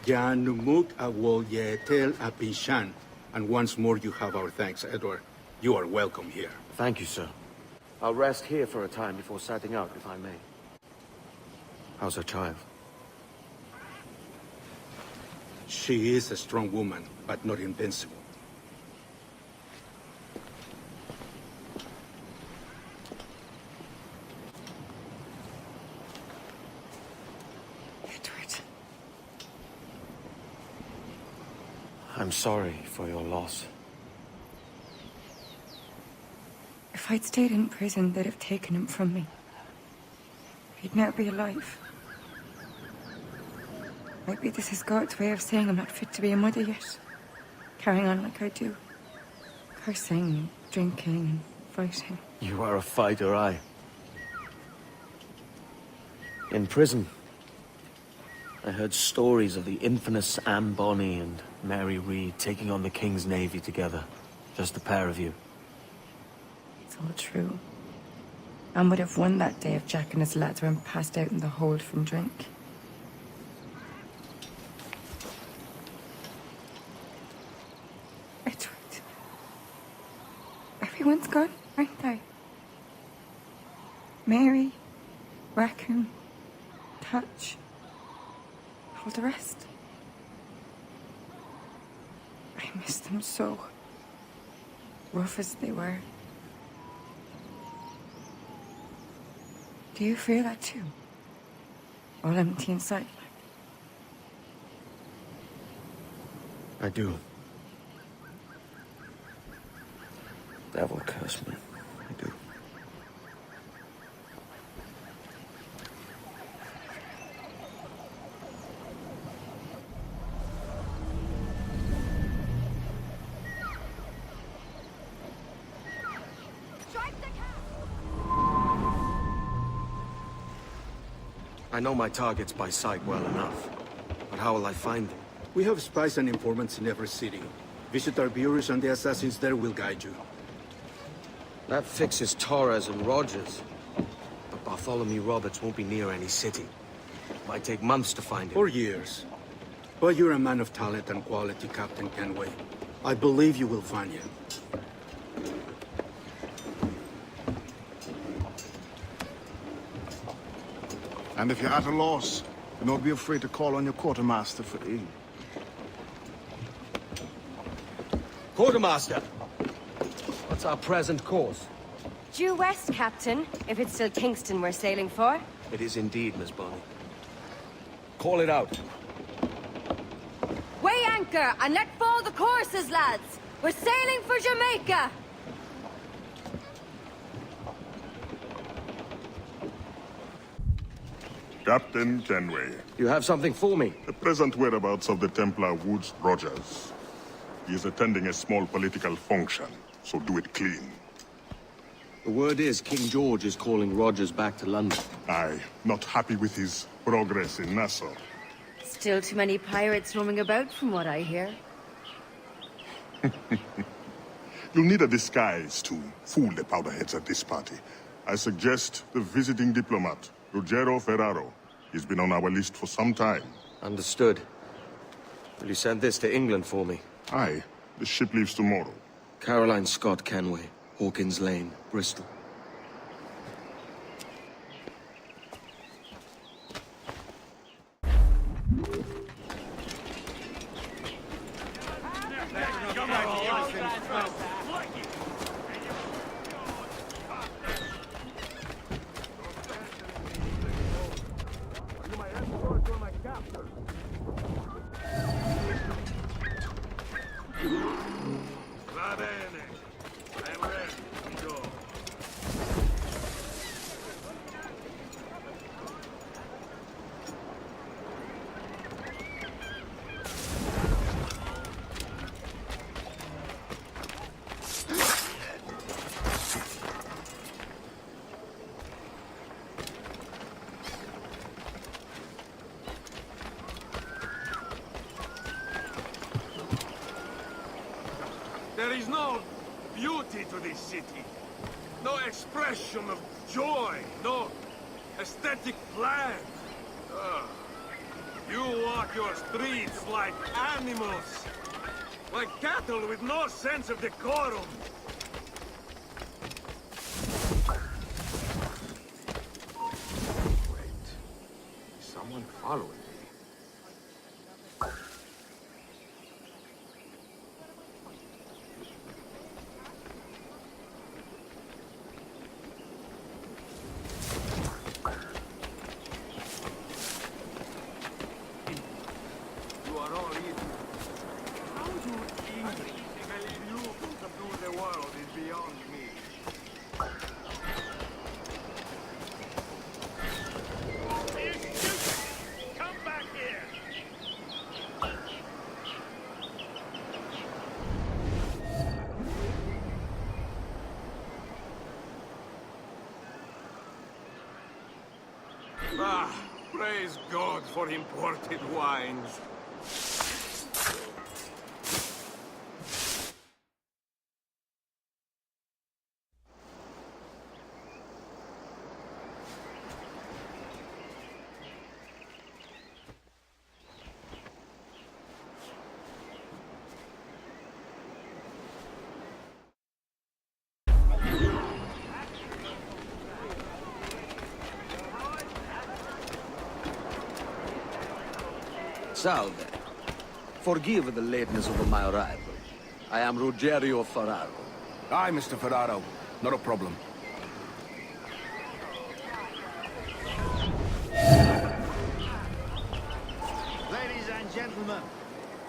Jan Numuk Awol Yetel Apishan. And once more you have our thanks, Edward. You are welcome here. Thank you, sir. I'll rest here for a time before setting out, if I may. How's her child? She is a strong woman, but not invincible. I'm sorry for your loss. If I'd stayed in prison, they'd have taken him from me. He'd now be alive. Maybe this is God's way of saying I'm not fit to be a mother yet. Carrying on like I do. Cursing, drinking, fighting. You are a fighter, aye. In prison, I heard stories of the infamous Anne Bonny and Mary Read taking on the King's Navy together. Just the pair of you. It's all true. Anne would have won that day if Jack and his lads weren't passed out in the hold from drink. Edward. Everyone's gone, aren't they? Mary, Raccoon, Touch, all the rest. I miss them so. Rough as they were. Do you feel that too? All empty inside? I do. Devil curse me. I do. I know my targets by sight well enough, but how will I find them? We have spies and informants in every city. Visit our bureaus and the assassins there will guide you. That fixes Torres and Rogers. But Bartholomew Roberts won't be near any city. It might take months to find him. Or years. But you're a man of talent and quality, Captain Kenway. I believe you will find him. And if you're at a loss, do not be afraid to call on your quartermaster for aid. Quartermaster! What's our present course? Due west, Captain, if it's still Kingston we're sailing for. It is indeed, Miss Bonny. Call it out. Weigh anchor and let fall the courses, lads! We're sailing for Jamaica! Captain Kenway. You have something for me? The present whereabouts of the Templar Woods Rogers. He is attending a small political function, so do it clean. The word is King George is calling Rogers back to London. Aye, not happy with his progress in Nassau. Still too many pirates roaming about from what I hear. You'll need a disguise to fool the powderheads at this party. I suggest the visiting diplomat, Ruggiero Ferraro. He's been on our list for some time. Understood. Will you send this to England for me? Aye. The ship leaves tomorrow. Caroline Scott Kenway, Hawkins Lane, Bristol. There is no beauty to this city. No expression of joy. No aesthetic plan. You walk your streets like animals. Like cattle with no sense of decorum. Wait. Is someone following me? always good for imported wines. Salve. Forgive the lateness of my arrival. I am Ruggiero Ferraro. Aye, Mr. Ferraro. Not a problem. Ladies and gentlemen,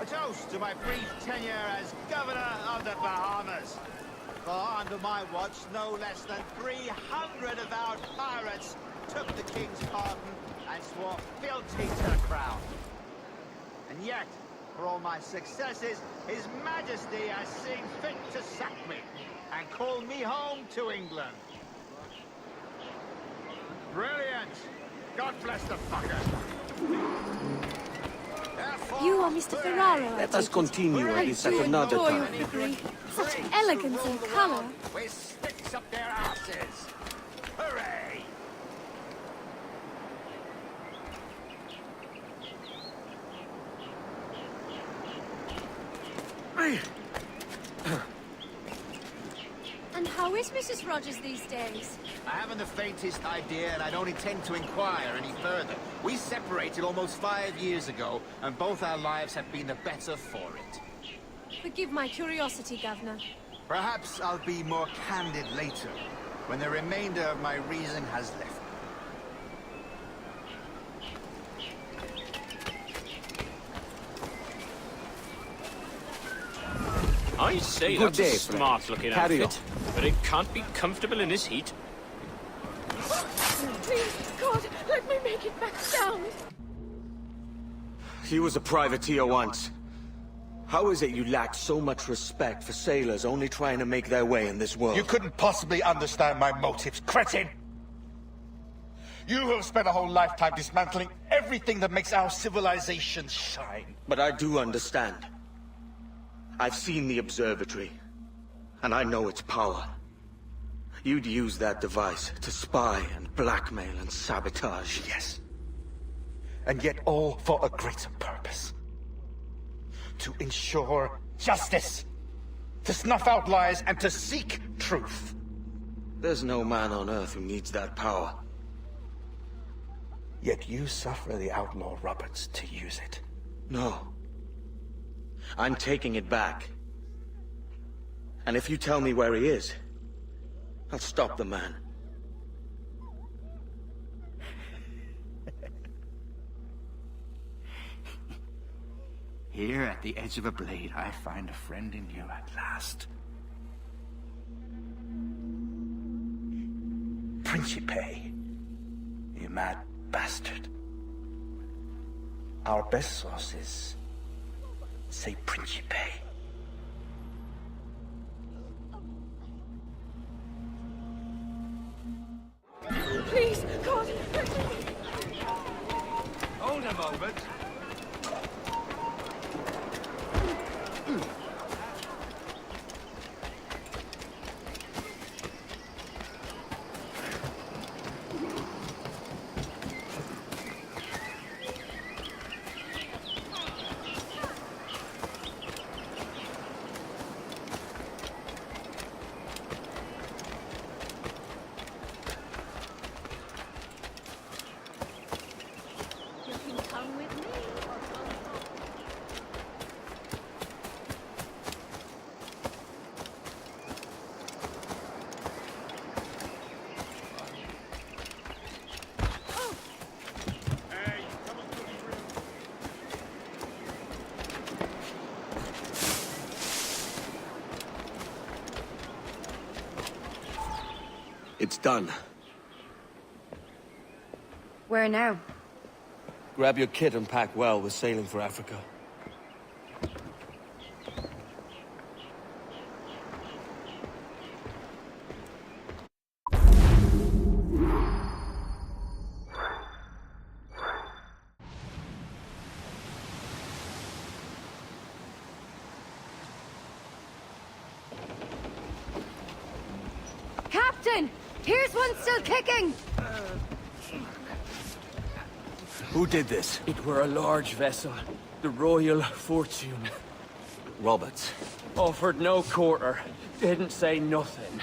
a toast to my brief tenure as Governor of the Bahamas. For under my watch, no less than 300 avowed pirates took the King's pardon and swore fealty to the crown. And yet, for all my successes, His Majesty has seen fit to sack me and call me home to England. Brilliant! God bless the fucker! You are Mr. Ferraro. Let us continue this at another time. Such elegance and colour. With sticks up their asses! Hooray! And how is Mrs. Rogers these days? I haven't the faintest idea, and I don't intend to inquire any further. We separated almost 5 years ago, and both our lives have been the better for it. Forgive my curiosity, Governor. Perhaps I'll be more candid later, when the remainder of my reason has left me. I say Good that's day, a smart-looking Carry outfit, but it can't be comfortable in this heat. Please, God, let me make it back down. He was a privateer once. How is it you lack so much respect for sailors only trying to make their way in this world? You couldn't possibly understand my motives, cretin! You have spent a whole lifetime dismantling everything that makes our civilization shine. But I do understand. I've seen the Observatory, and I know its power. You'd use that device to spy and blackmail and sabotage. Yes. And yet all for a greater purpose. To ensure justice. To snuff out lies and to seek truth. There's no man on Earth who needs that power. Yet you suffer the outlaw Roberts to use it. No. I'm taking it back. And if you tell me where he is, I'll stop the man. Here at the edge of a blade, I find a friend in you at last. Principe, you mad bastard. Our best sources say Principe. Please, God, let me... Hold a moment. You can come with me. It's done. Where now? Grab your kit and pack well. We're sailing for Africa. Captain! Here's one still kicking! Who did this? It were a large vessel. The Royal Fortune. Roberts. Offered no quarter. Didn't say nothing.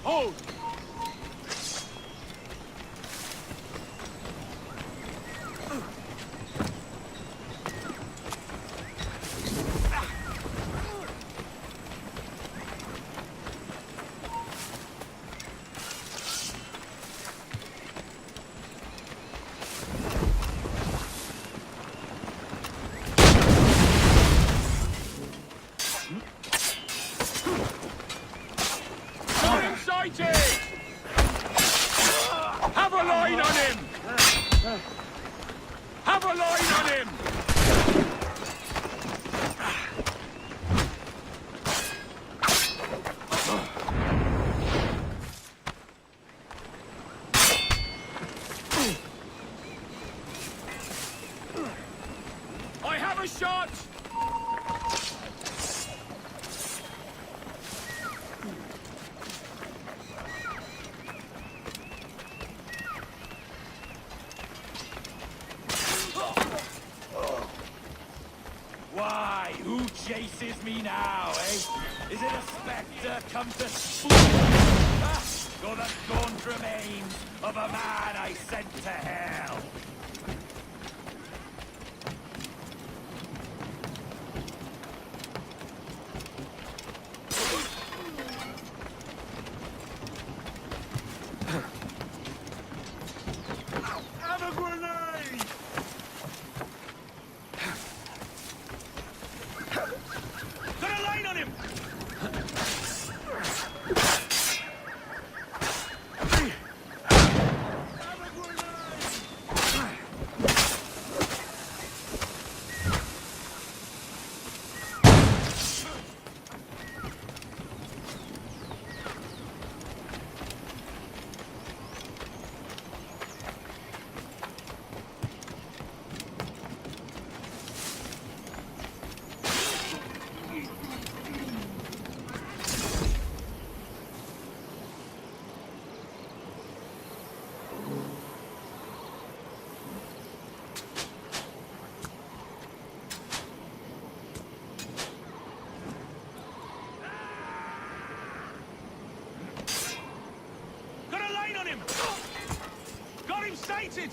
Hold! Have a line on him! Have a line on him! I have a shot! Why, who chases me now, eh? Is it a spectre come to spook? Ah, or the gaunt remains of a man I sent to hell? Have a grenade! Got a line on him! Got a line on him! Got him sighted!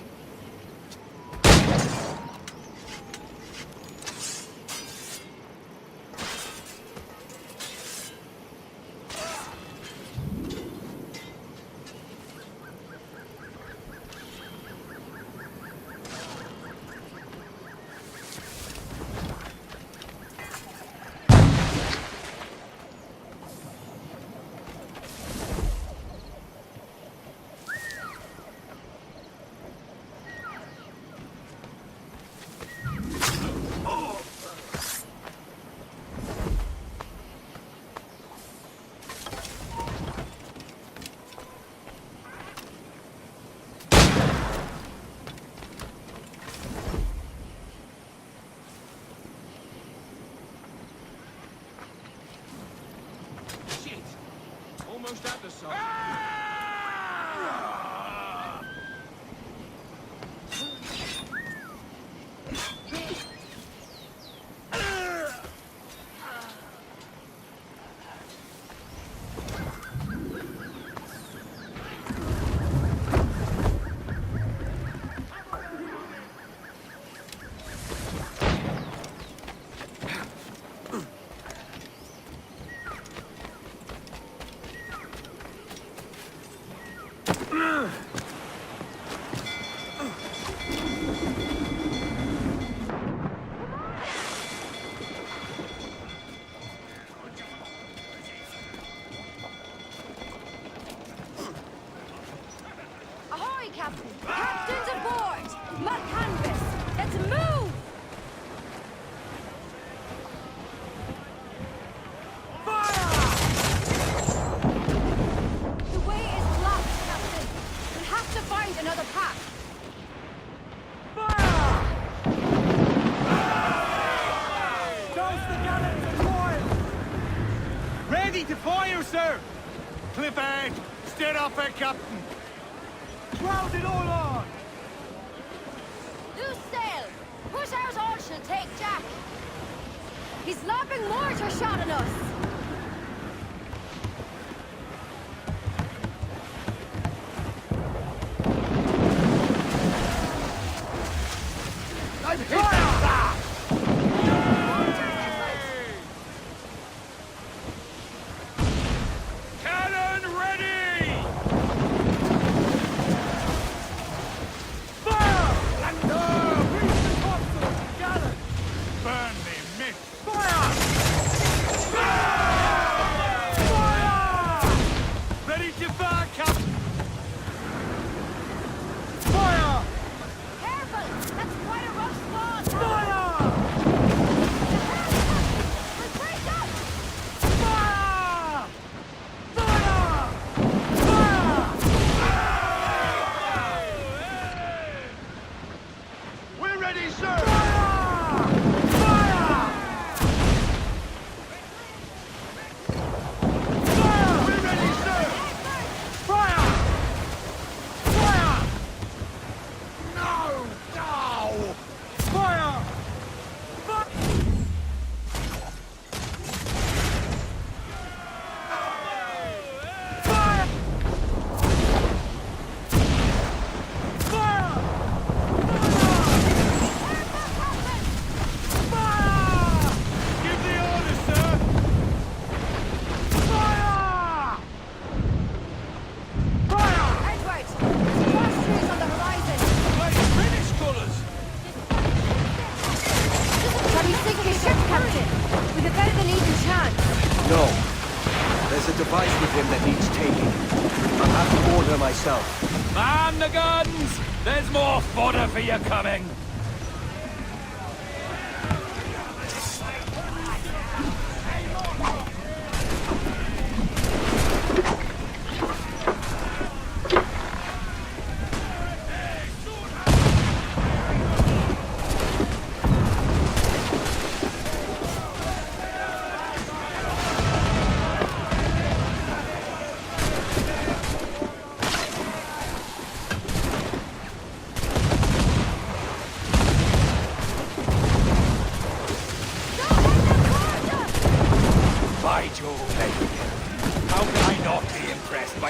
Aye, Captain. Captain's aboard. Mark canvas. Let's move. The way is blocked, Captain. We'll have to find another path. Ready to fire, sir! Cliff ahead! Steer off our captain! Crowd it all on! Loose sail! Push out all she'll take, Jack! He's lobbing mortar shot at us! I'm hit! Man the guns! There's more fodder for you coming!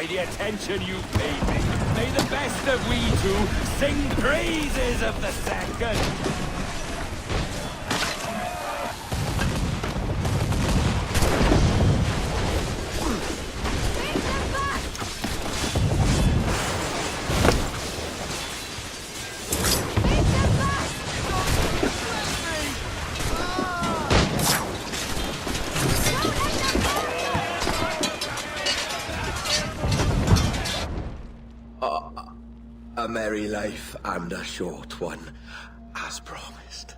The attention you've paid me. May the best of we two sing praises of the second. A merry life and a short one, as promised.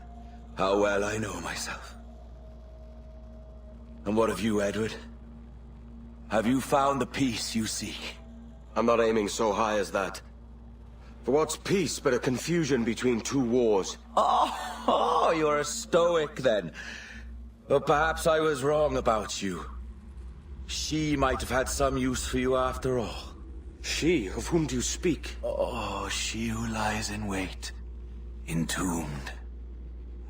How well I know myself. And what of you, Edward? Have you found the peace you seek? I'm not aiming so high as that. For what's peace but a confusion between two wars? Oh, you're a stoic then. But perhaps I was wrong about you. She might have had some use for you after all. She? Of whom do you speak? Oh, she who lies in wait, entombed.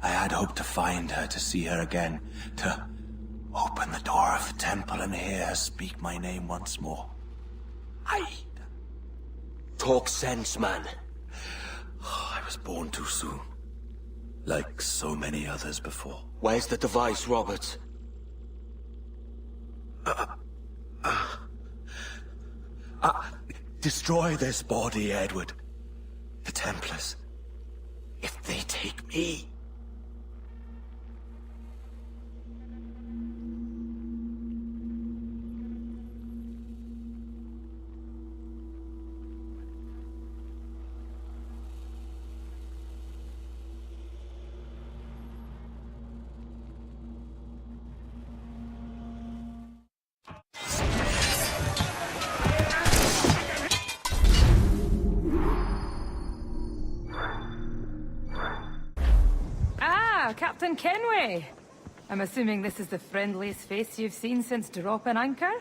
I had hoped to find her, to see her again, to open the door of the temple and hear her speak my name once more. Talk sense, man. Oh, I was born too soon. Like so many others before. Where's the device, Robert? Destroy this body, Edward. The Templars. If they take me... Captain Kenway. I'm assuming this is the friendliest face you've seen since dropping anchor?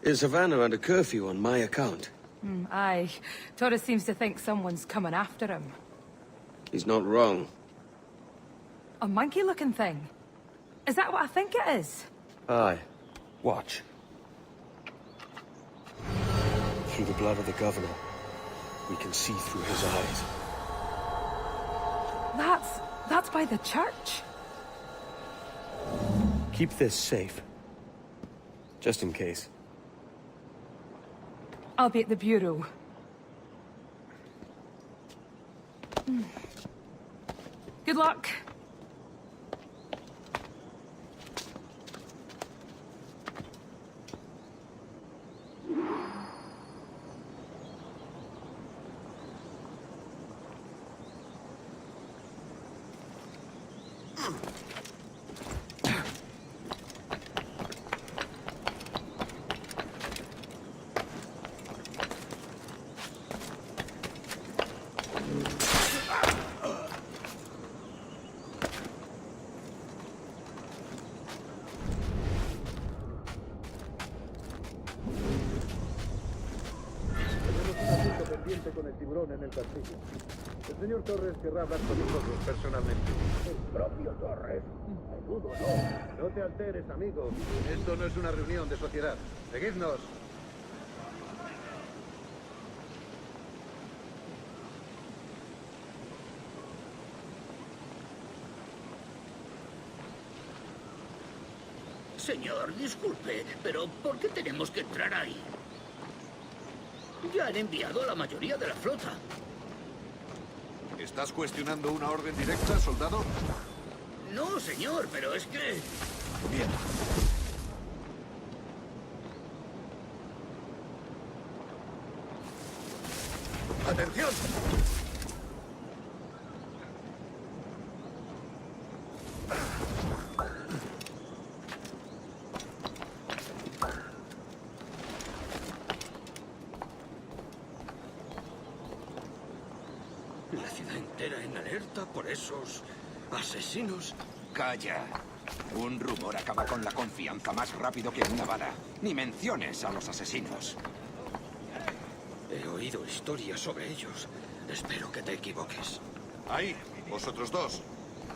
Is Havana under curfew on my account? Aye. Torres seems to think someone's coming after him. He's not wrong. A monkey-looking thing? Is that what I think it is? Aye. Watch. Through the blood of the governor, we can see through his eyes. That's by the church. Keep this safe. Just in case. I'll be at the bureau. Good luck. Con el tiburón en el castillo. El señor Torres querrá hablar con nosotros personalmente. ¿El propio Torres? Menudo no. No te alteres, amigo. Esto no es una reunión de sociedad. Seguidnos. Señor, disculpe, pero ¿por qué tenemos que entrar ahí? Ya han enviado a la mayoría de la flota. ¿Estás cuestionando una orden directa, soldado? No, señor, pero es que... Bien. ¡Atención! La ciudad entera en alerta por esos asesinos. Calla. Un rumor acaba con la confianza más rápido que una bala. Ni menciones a los asesinos. He oído historias sobre ellos. Espero que te equivoques. Ahí, vosotros dos.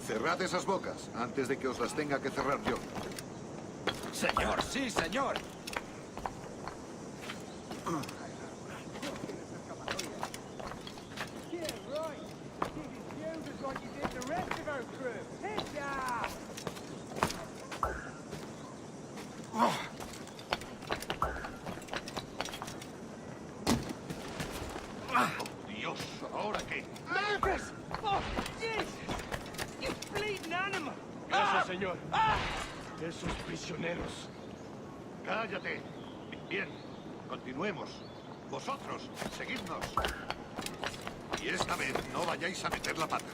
Cerrad esas bocas antes de que os las tenga que cerrar yo. Señor, sí, señor. Dios, ¿ahora qué? ¡Memphis! ¡Oh, Jesus! ¡You bleeding animal! Gracias, señor. Esos prisioneros. Cállate. Bien, continuemos. Vosotros, seguidnos. Y esta vez no vayáis a meter la pata.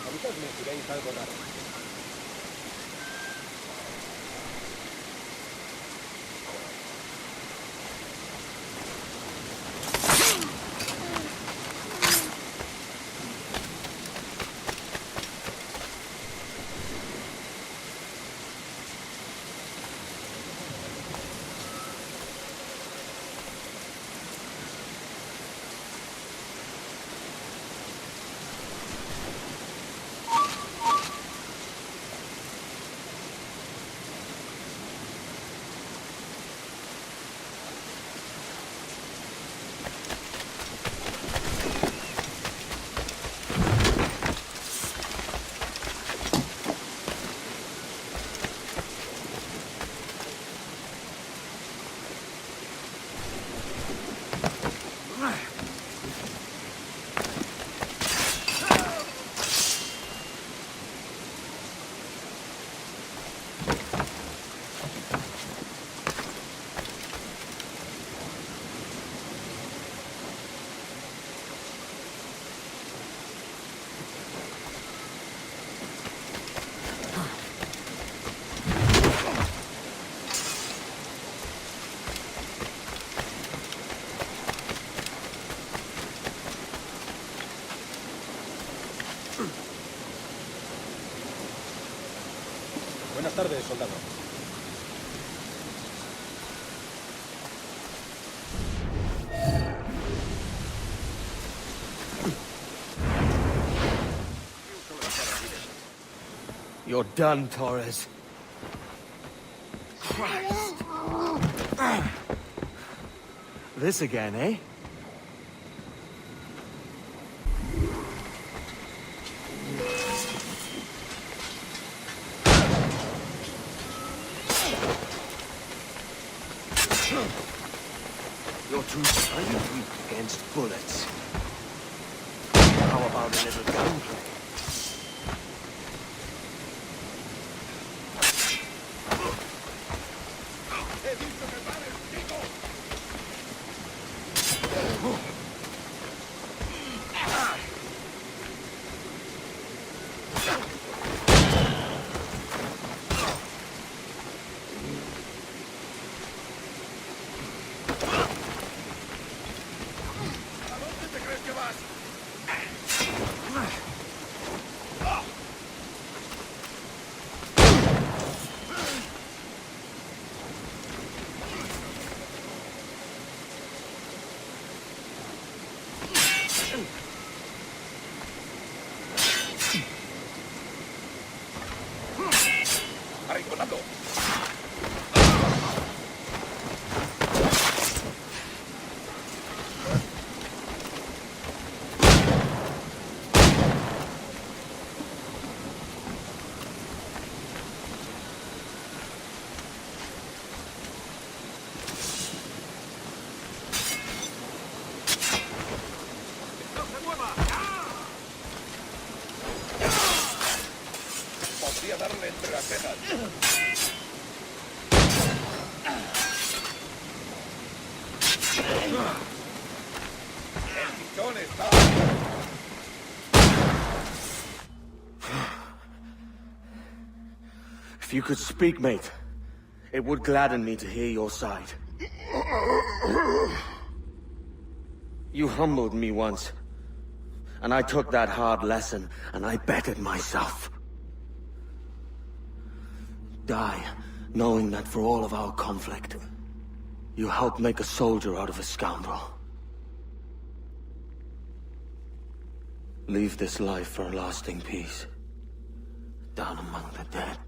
Avisadme si veis algo raro. Buenas tardes, soldado. You're done, Torres. Christ. This again, eh? You're too tiny weak against bullets. How about a little gunplay? Darle entre las cejas. El pichón está... If you could speak, mate, it would gladden me to hear your side. You humbled me once, and I took that hard lesson, and I bettered myself. Die, knowing that for all of our conflict, you helped make a soldier out of a scoundrel. Leave this life for a lasting peace, down among the dead.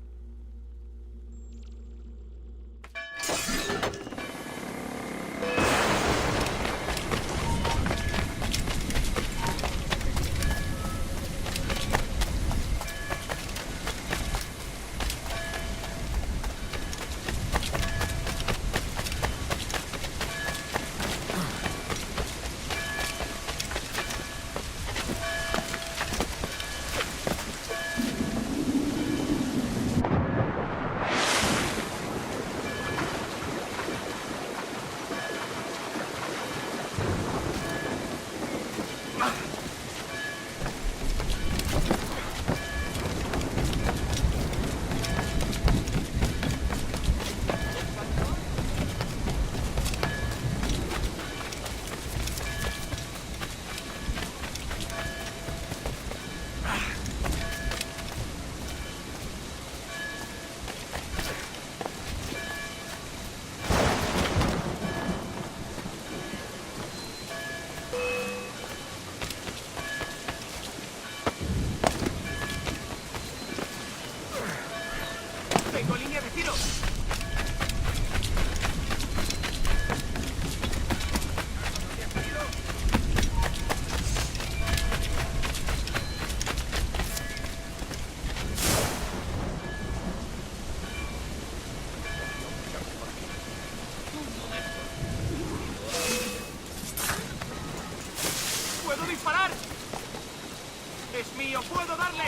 es mío! ¡Puedo darle!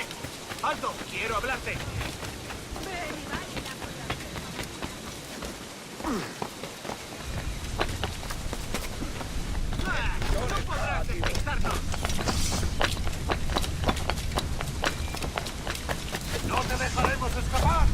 ¡Alto! ¡Quiero hablarte! ¡No podrás despistarnos! ¡No te dejaremos escapar!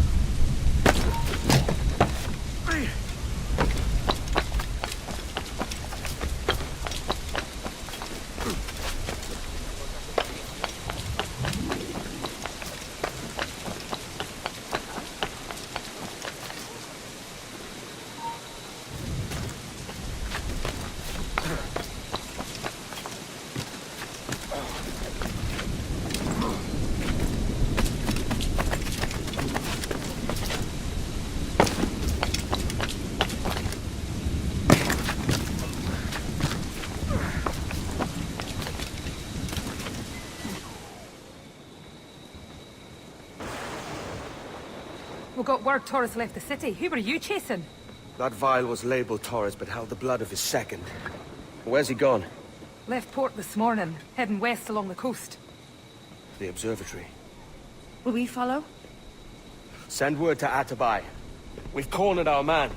We got word Torres left the city. Who were you chasing? That vial was labeled Torres, but held the blood of his second. Where's he gone? Left port this morning, heading west along the coast. The Observatory. Will we follow? Send word to Atabai. We've cornered our man.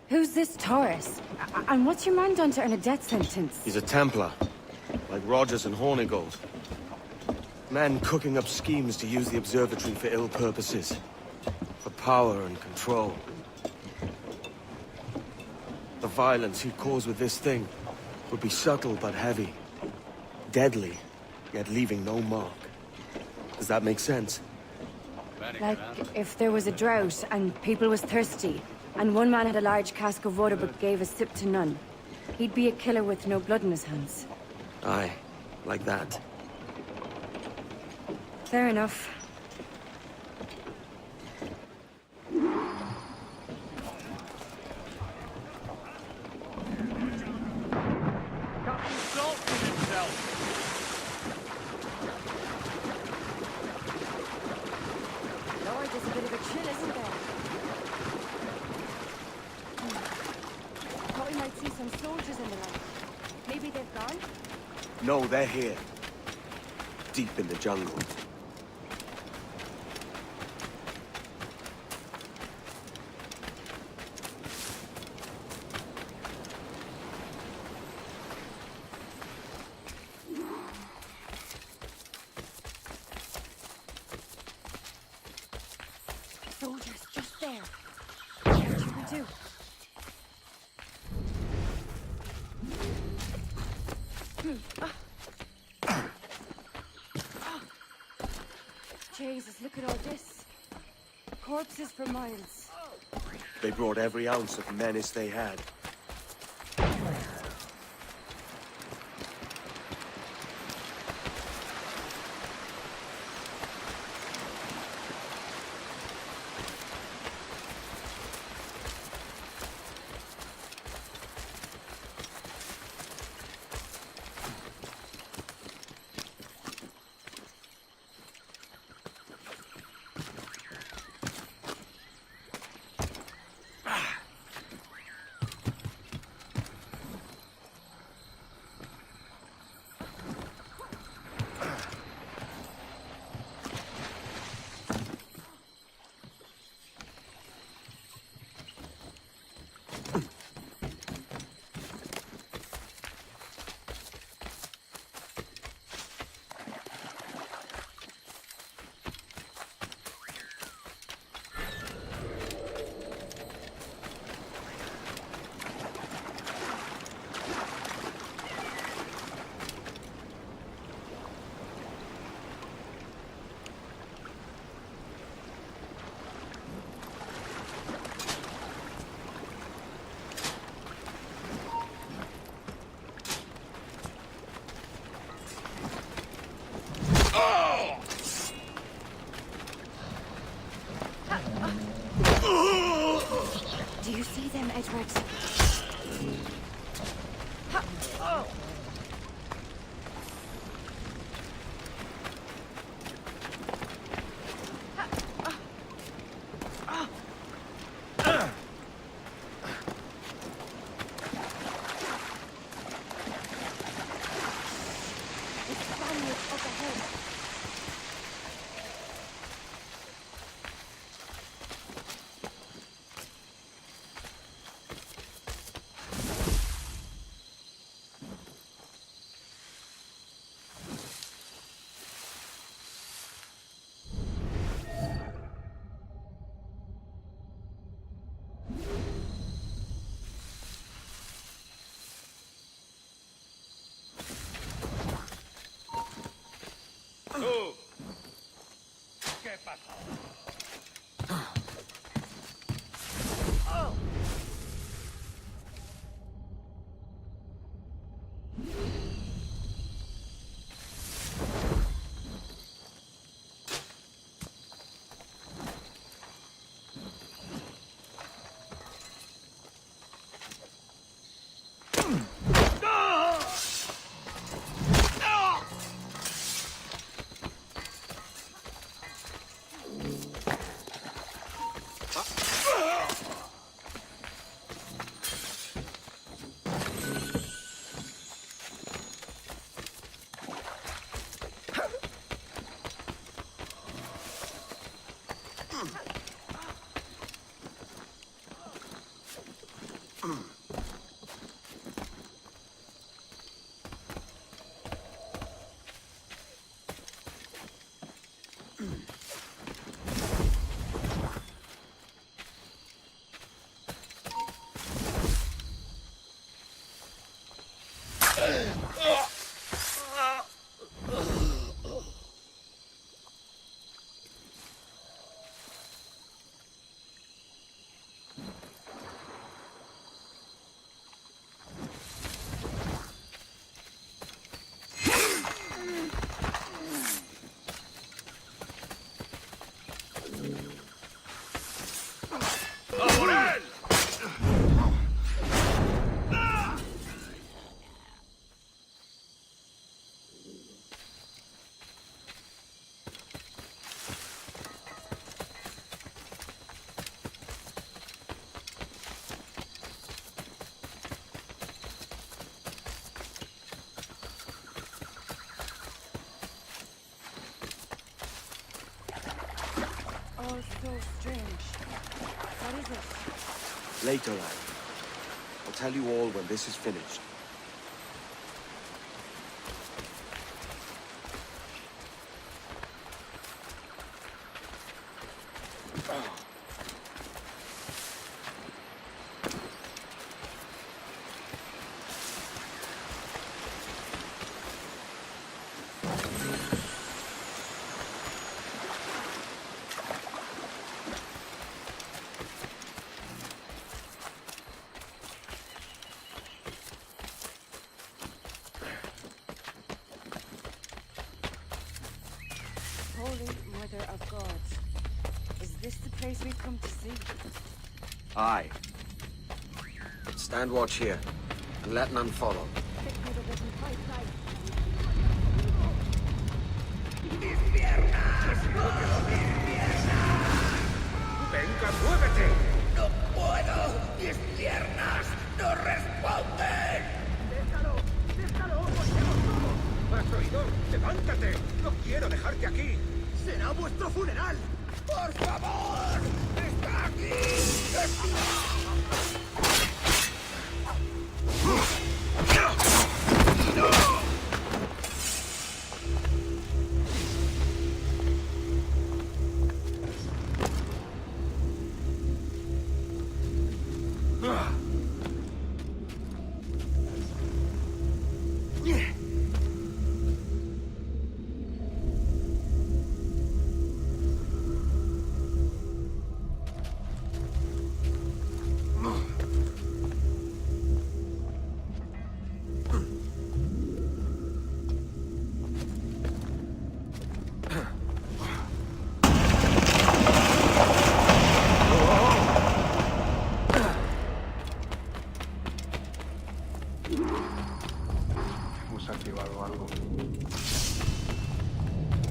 Who's this Taurus? And what's your man done to earn a death sentence? He's a Templar, like Rogers and Hornigold. Men cooking up schemes to use the Observatory for ill purposes. For power and control. The violence he'd cause with this thing would be subtle but heavy. Deadly, yet leaving no mark. Does that make sense? Like, if there was a drought and people was thirsty, and one man had a large cask of water but gave a sip to none, he'd be a killer with no blood in his hands. Aye, like that. Fair enough. Lord, there's a bit of a chill, isn't there? Thought we might see some soldiers in the night. Maybe they've gone? No, they're here. Deep in the jungle. Soldiers, just there. What should we do? Jesus, look at all this. Corpses for miles. They brought every ounce of menace they had. Do you see them, Edward? All so strange. What is it? Later, lad. I'll tell you all when this is finished. Holy Mother of God. Is this the place we've come to see? Aye. Stand watch here, and let none follow. ¡Venga, muévete! ¡No puedo! ¡Mis piernas no responden! ¡Déjalo! ¡Déjalo! ¡Volvemos todos! ¿Has oído? ¡Levántate! ¡No quiero dejarte aquí! ¡Será vuestro funeral! ¡Por favor! ¡Está aquí!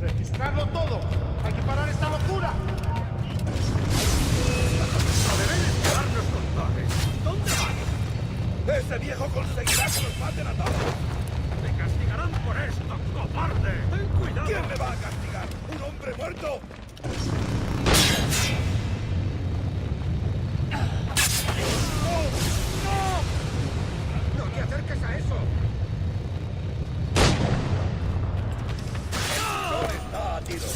¡Registrarlo todo! ¡Hay que parar esta locura! ¡No deben llevarnos culpables! ¿Dónde van? ¡Ese viejo conseguirá que nos maten a todos! ¡Te castigarán por esto, cobarde! ¡Ten cuidado! ¿Quién me va a castigar? ¿Un hombre muerto? ¡No! ¡No te acerques a eso! ¡Está a tiro!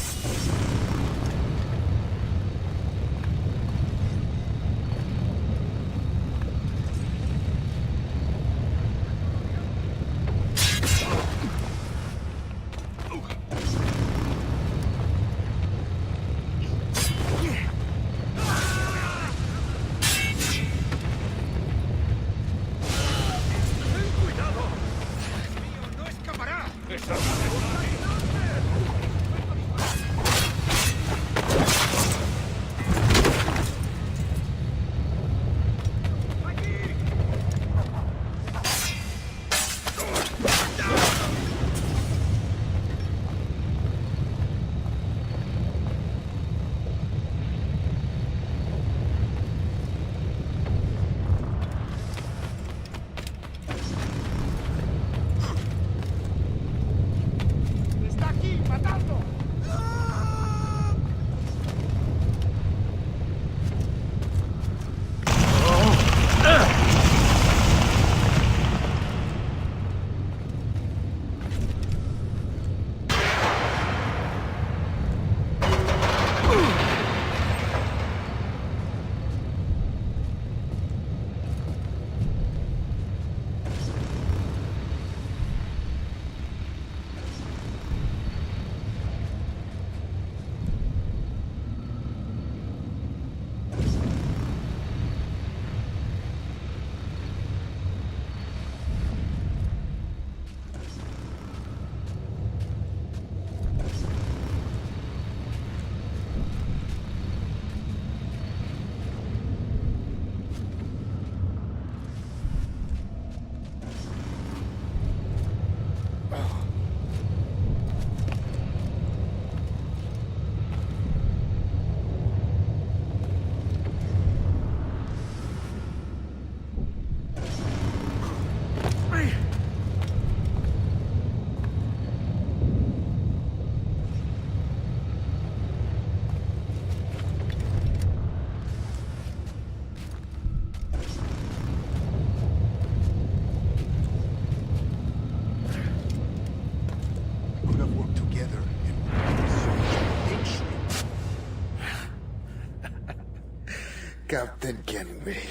Captain Kenway.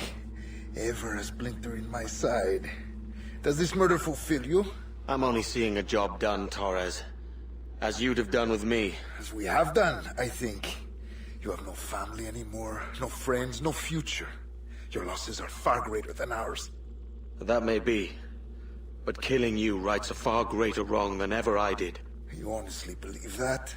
Ever a splinter in my side. Does this murder fulfill you? I'm only seeing a job done, Torres. As you'd have done with me. As we have done, I think. You have no family anymore, no friends, no future. Your losses are far greater than ours. That may be. But killing you rights a far greater wrong than ever I did. You honestly believe that?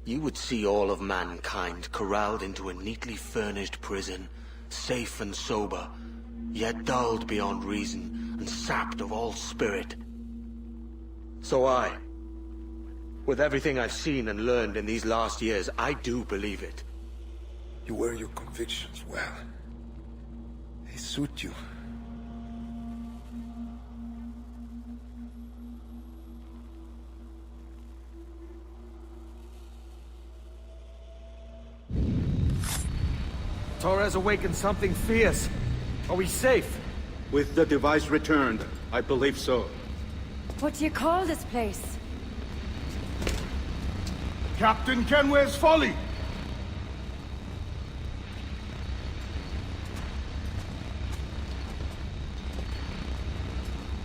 You would see all of mankind corralled into a neatly furnished prison, safe and sober, yet dulled beyond reason and sapped of all spirit. So with everything I've seen and learned in these last years, I do believe it. You wear your convictions well. They suit you. Torres awakened something fierce. Are we safe? With the device returned, I believe so. What do you call this place? Captain Kenway's Folly!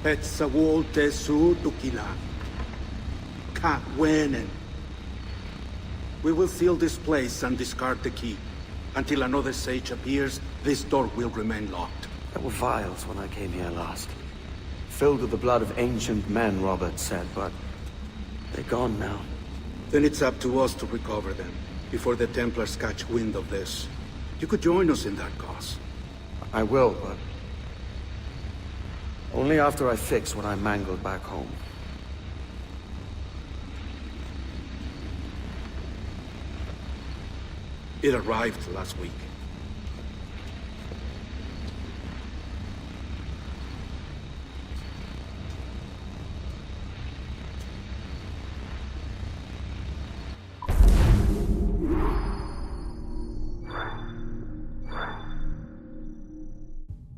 Petsawolte Sutukila. Katwenen. We will seal this place and discard the key. Until another sage appears, this door will remain locked. There were vials when I came here last. Filled with the blood of ancient men, Robert said, but they're gone now. Then it's up to us to recover them, before the Templars catch wind of this. You could join us in that cause. I will, but only after I fix what I mangled back home. It arrived last week.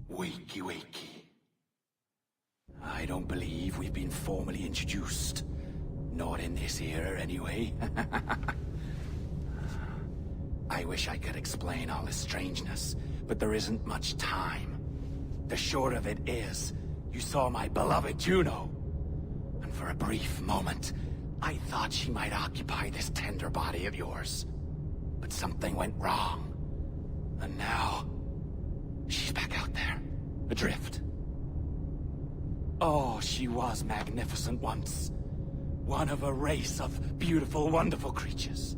Wakey, wakey. I don't believe we've been formally introduced. Not in this era, anyway. I wish I could explain all this strangeness, but there isn't much time. The short of it is, you saw my beloved Juno. And for a brief moment, I thought she might occupy this tender body of yours. But something went wrong. And now, she's back out there, adrift. Oh, she was magnificent once. One of a race of beautiful, wonderful creatures.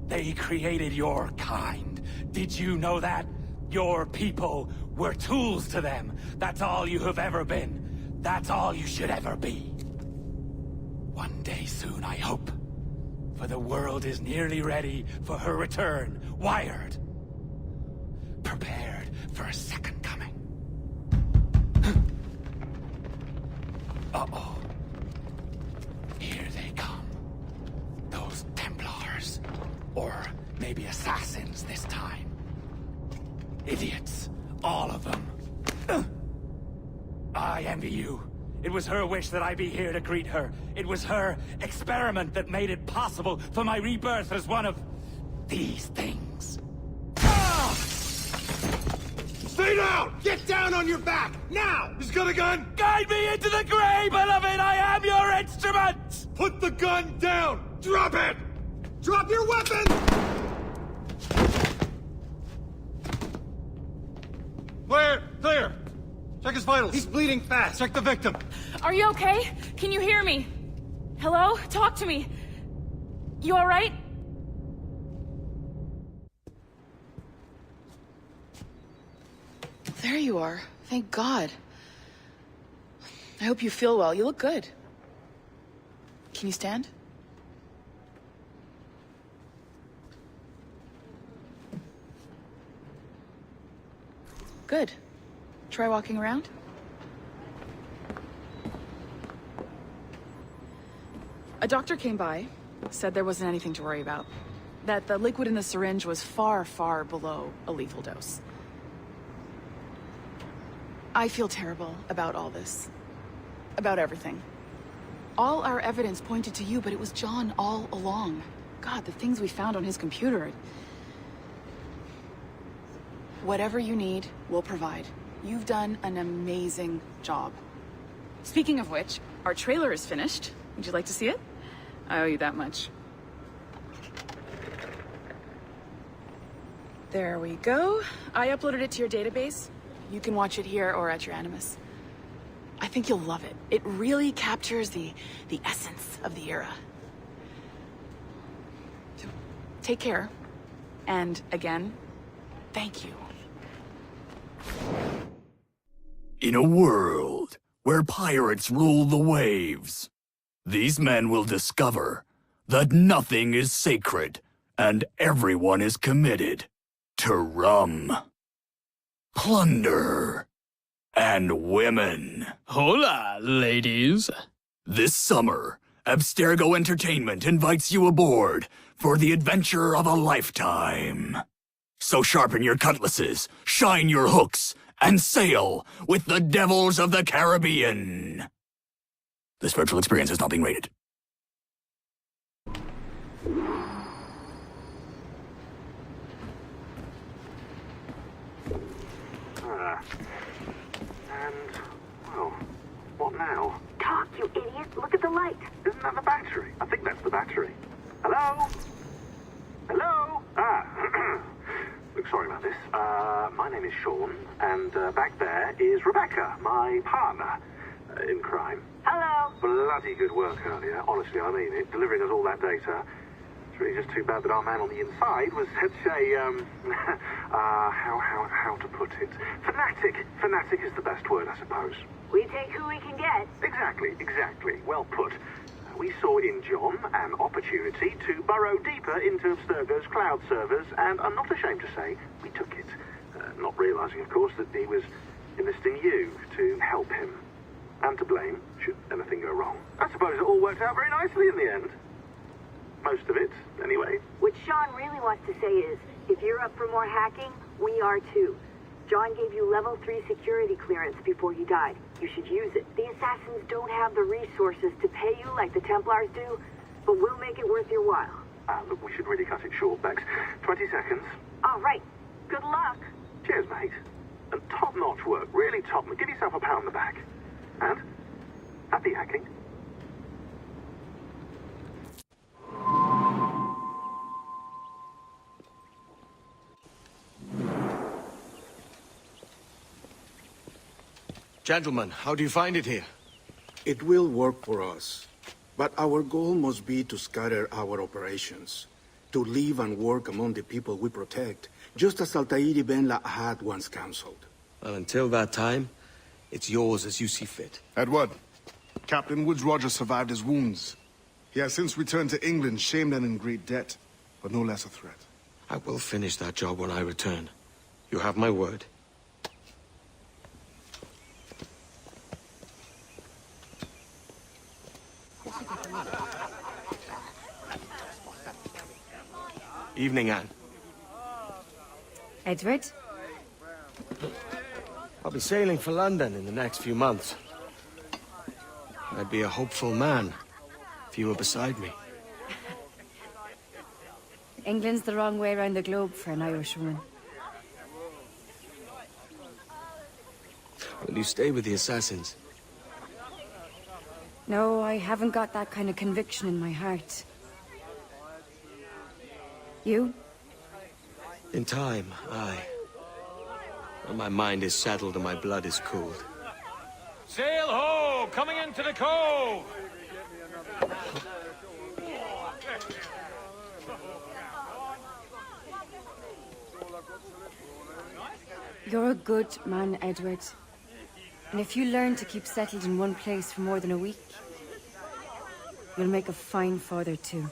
They created your kind. Did you know that? Your people were tools to them. That's all you have ever been. That's all you should ever be. One day soon, I hope. For the world is nearly ready for her return. Wired. Prepared for a second coming. Uh-oh. Here they come. Those Templars. Or maybe assassins this time. Idiots. All of them. I envy you. It was her wish that I be here to greet her. It was her experiment that made it possible for my rebirth as one of these things. Ah! Stay down! Get down on your back! Now! He's got a gun! Guide me into the grave, beloved! I am your instrument! Put the gun down! Drop it! Drop your weapon! Clear! Check his vitals. He's bleeding fast. Check the victim. Are you okay? Can you hear me? Hello? Talk to me. You alright? There you are. Thank God. I hope you feel well. You look good. Can you stand? Good. Try walking around. A doctor came by, said there wasn't anything to worry about. That the liquid in the syringe was far, far below a lethal dose. I feel terrible about all this. About everything. All our evidence pointed to you, but it was John all along. God, the things we found on his computer. Whatever you need, we'll provide. You've done an amazing job. Speaking of which, our trailer is finished. Would you like to see it? I owe you that much. There we go. I uploaded it to your database. You can watch it here or at your Animus. I think you'll love it. It really captures the essence of the era. So, take care. And again, thank you. In a world where pirates rule the waves, these men will discover that nothing is sacred and everyone is committed to rum, plunder, and women. Hola, ladies. This summer, Abstergo Entertainment invites you aboard for the adventure of a lifetime. So sharpen your cutlasses, shine your hooks, and sail with the devils of the Caribbean. This virtual experience is not being rated. Well, what now? Talk, you idiot! Look at the light! Isn't that the battery? I think that's the battery. Hello? Hello? Look, sorry about this. My name is Sean, and back there is Rebecca, my partner in crime. Hello. Bloody good work earlier. Honestly, I mean it. Delivering us all that data. It's really just too bad that our man on the inside was such a, how to put it? Fanatic. Fanatic is the best word, I suppose. We take who we can get. Exactly. Well put. We saw in John an opportunity to burrow deeper into Abstergo's cloud servers, and I'm not ashamed to say we took it. Not realizing, of course, that he was enlisting you to help him. And to blame, should anything go wrong. I suppose it all worked out very nicely in the end. Most of it, anyway. What Sean really wants to say is, if you're up for more hacking, we are too. John gave you level 3 security clearance before he died. You should use it. The assassins don't have the resources to pay you like the Templars do, but we'll make it worth your while. Look, we should really cut it short, Bex. 20 seconds. All right. Good luck. Cheers, mate. And top-notch work. Really top. Give yourself a pat on the back. And happy hacking. Gentlemen, how do you find it here? It will work for us. But our goal must be to scatter our operations. To live and work among the people we protect, just as Altair Ben La had once counseled. Well, until that time, it's yours as you see fit. Edward, Captain Woods Rogers survived his wounds. He has since returned to England, shamed and in great debt, but no less a threat. I will finish that job when I return. You have my word. Evening, Anne. Edward? I'll be sailing for London in the next few months. I'd be a hopeful man if you were beside me. England's the wrong way around the globe for an Irishwoman. Will you stay with the assassins? No, I haven't got that kind of conviction in my heart. You? In time, aye. When my mind is settled and my blood is cooled. Sail ho! Coming into the cove! You're a good man, Edward. And if you learn to keep settled in one place for more than a week, you'll make a fine father too.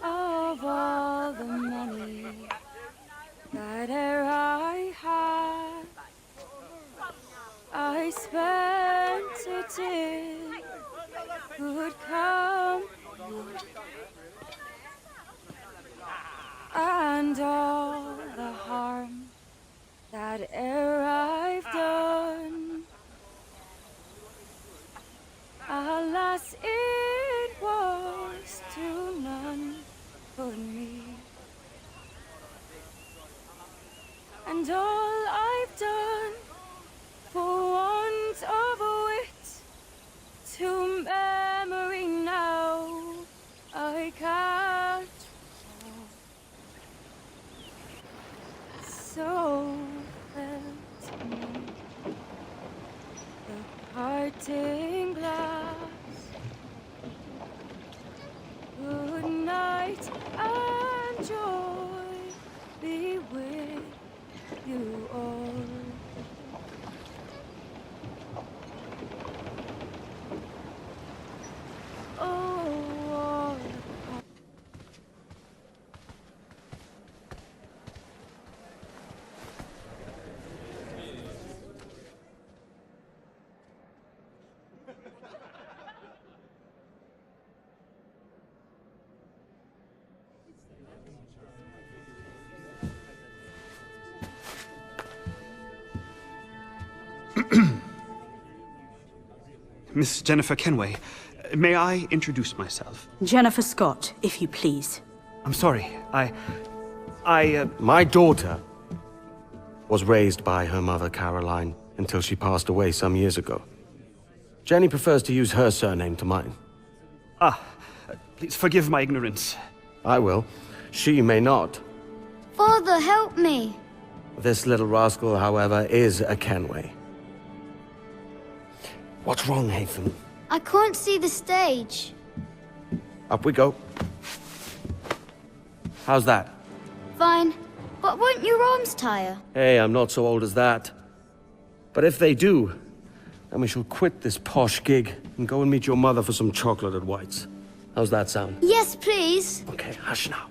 Of all the money that e'er I had, I spent it in good company, and all the harm that e'er I've done, I Alas, it was to none but me. And all I've done for want of wit to memory now I can't recall. So felt me the parting glass. Good night and joy be with you all. Oh, Miss Jennifer Kenway, may I introduce myself? Jennifer Scott, if you please. I'm sorry, My daughter was raised by her mother, Caroline, until she passed away some years ago. Jenny prefers to use her surname to mine. Please forgive my ignorance. I will. She may not. Father, help me. This little rascal, however, is a Kenway. What's wrong, Haytham? I can't see the stage. Up we go. How's that? Fine. But won't your arms tire? Hey, I'm not so old as that. But if they do, then we shall quit this posh gig and go and meet your mother for some chocolate at White's. How's that sound? Yes, please. Okay, hush now.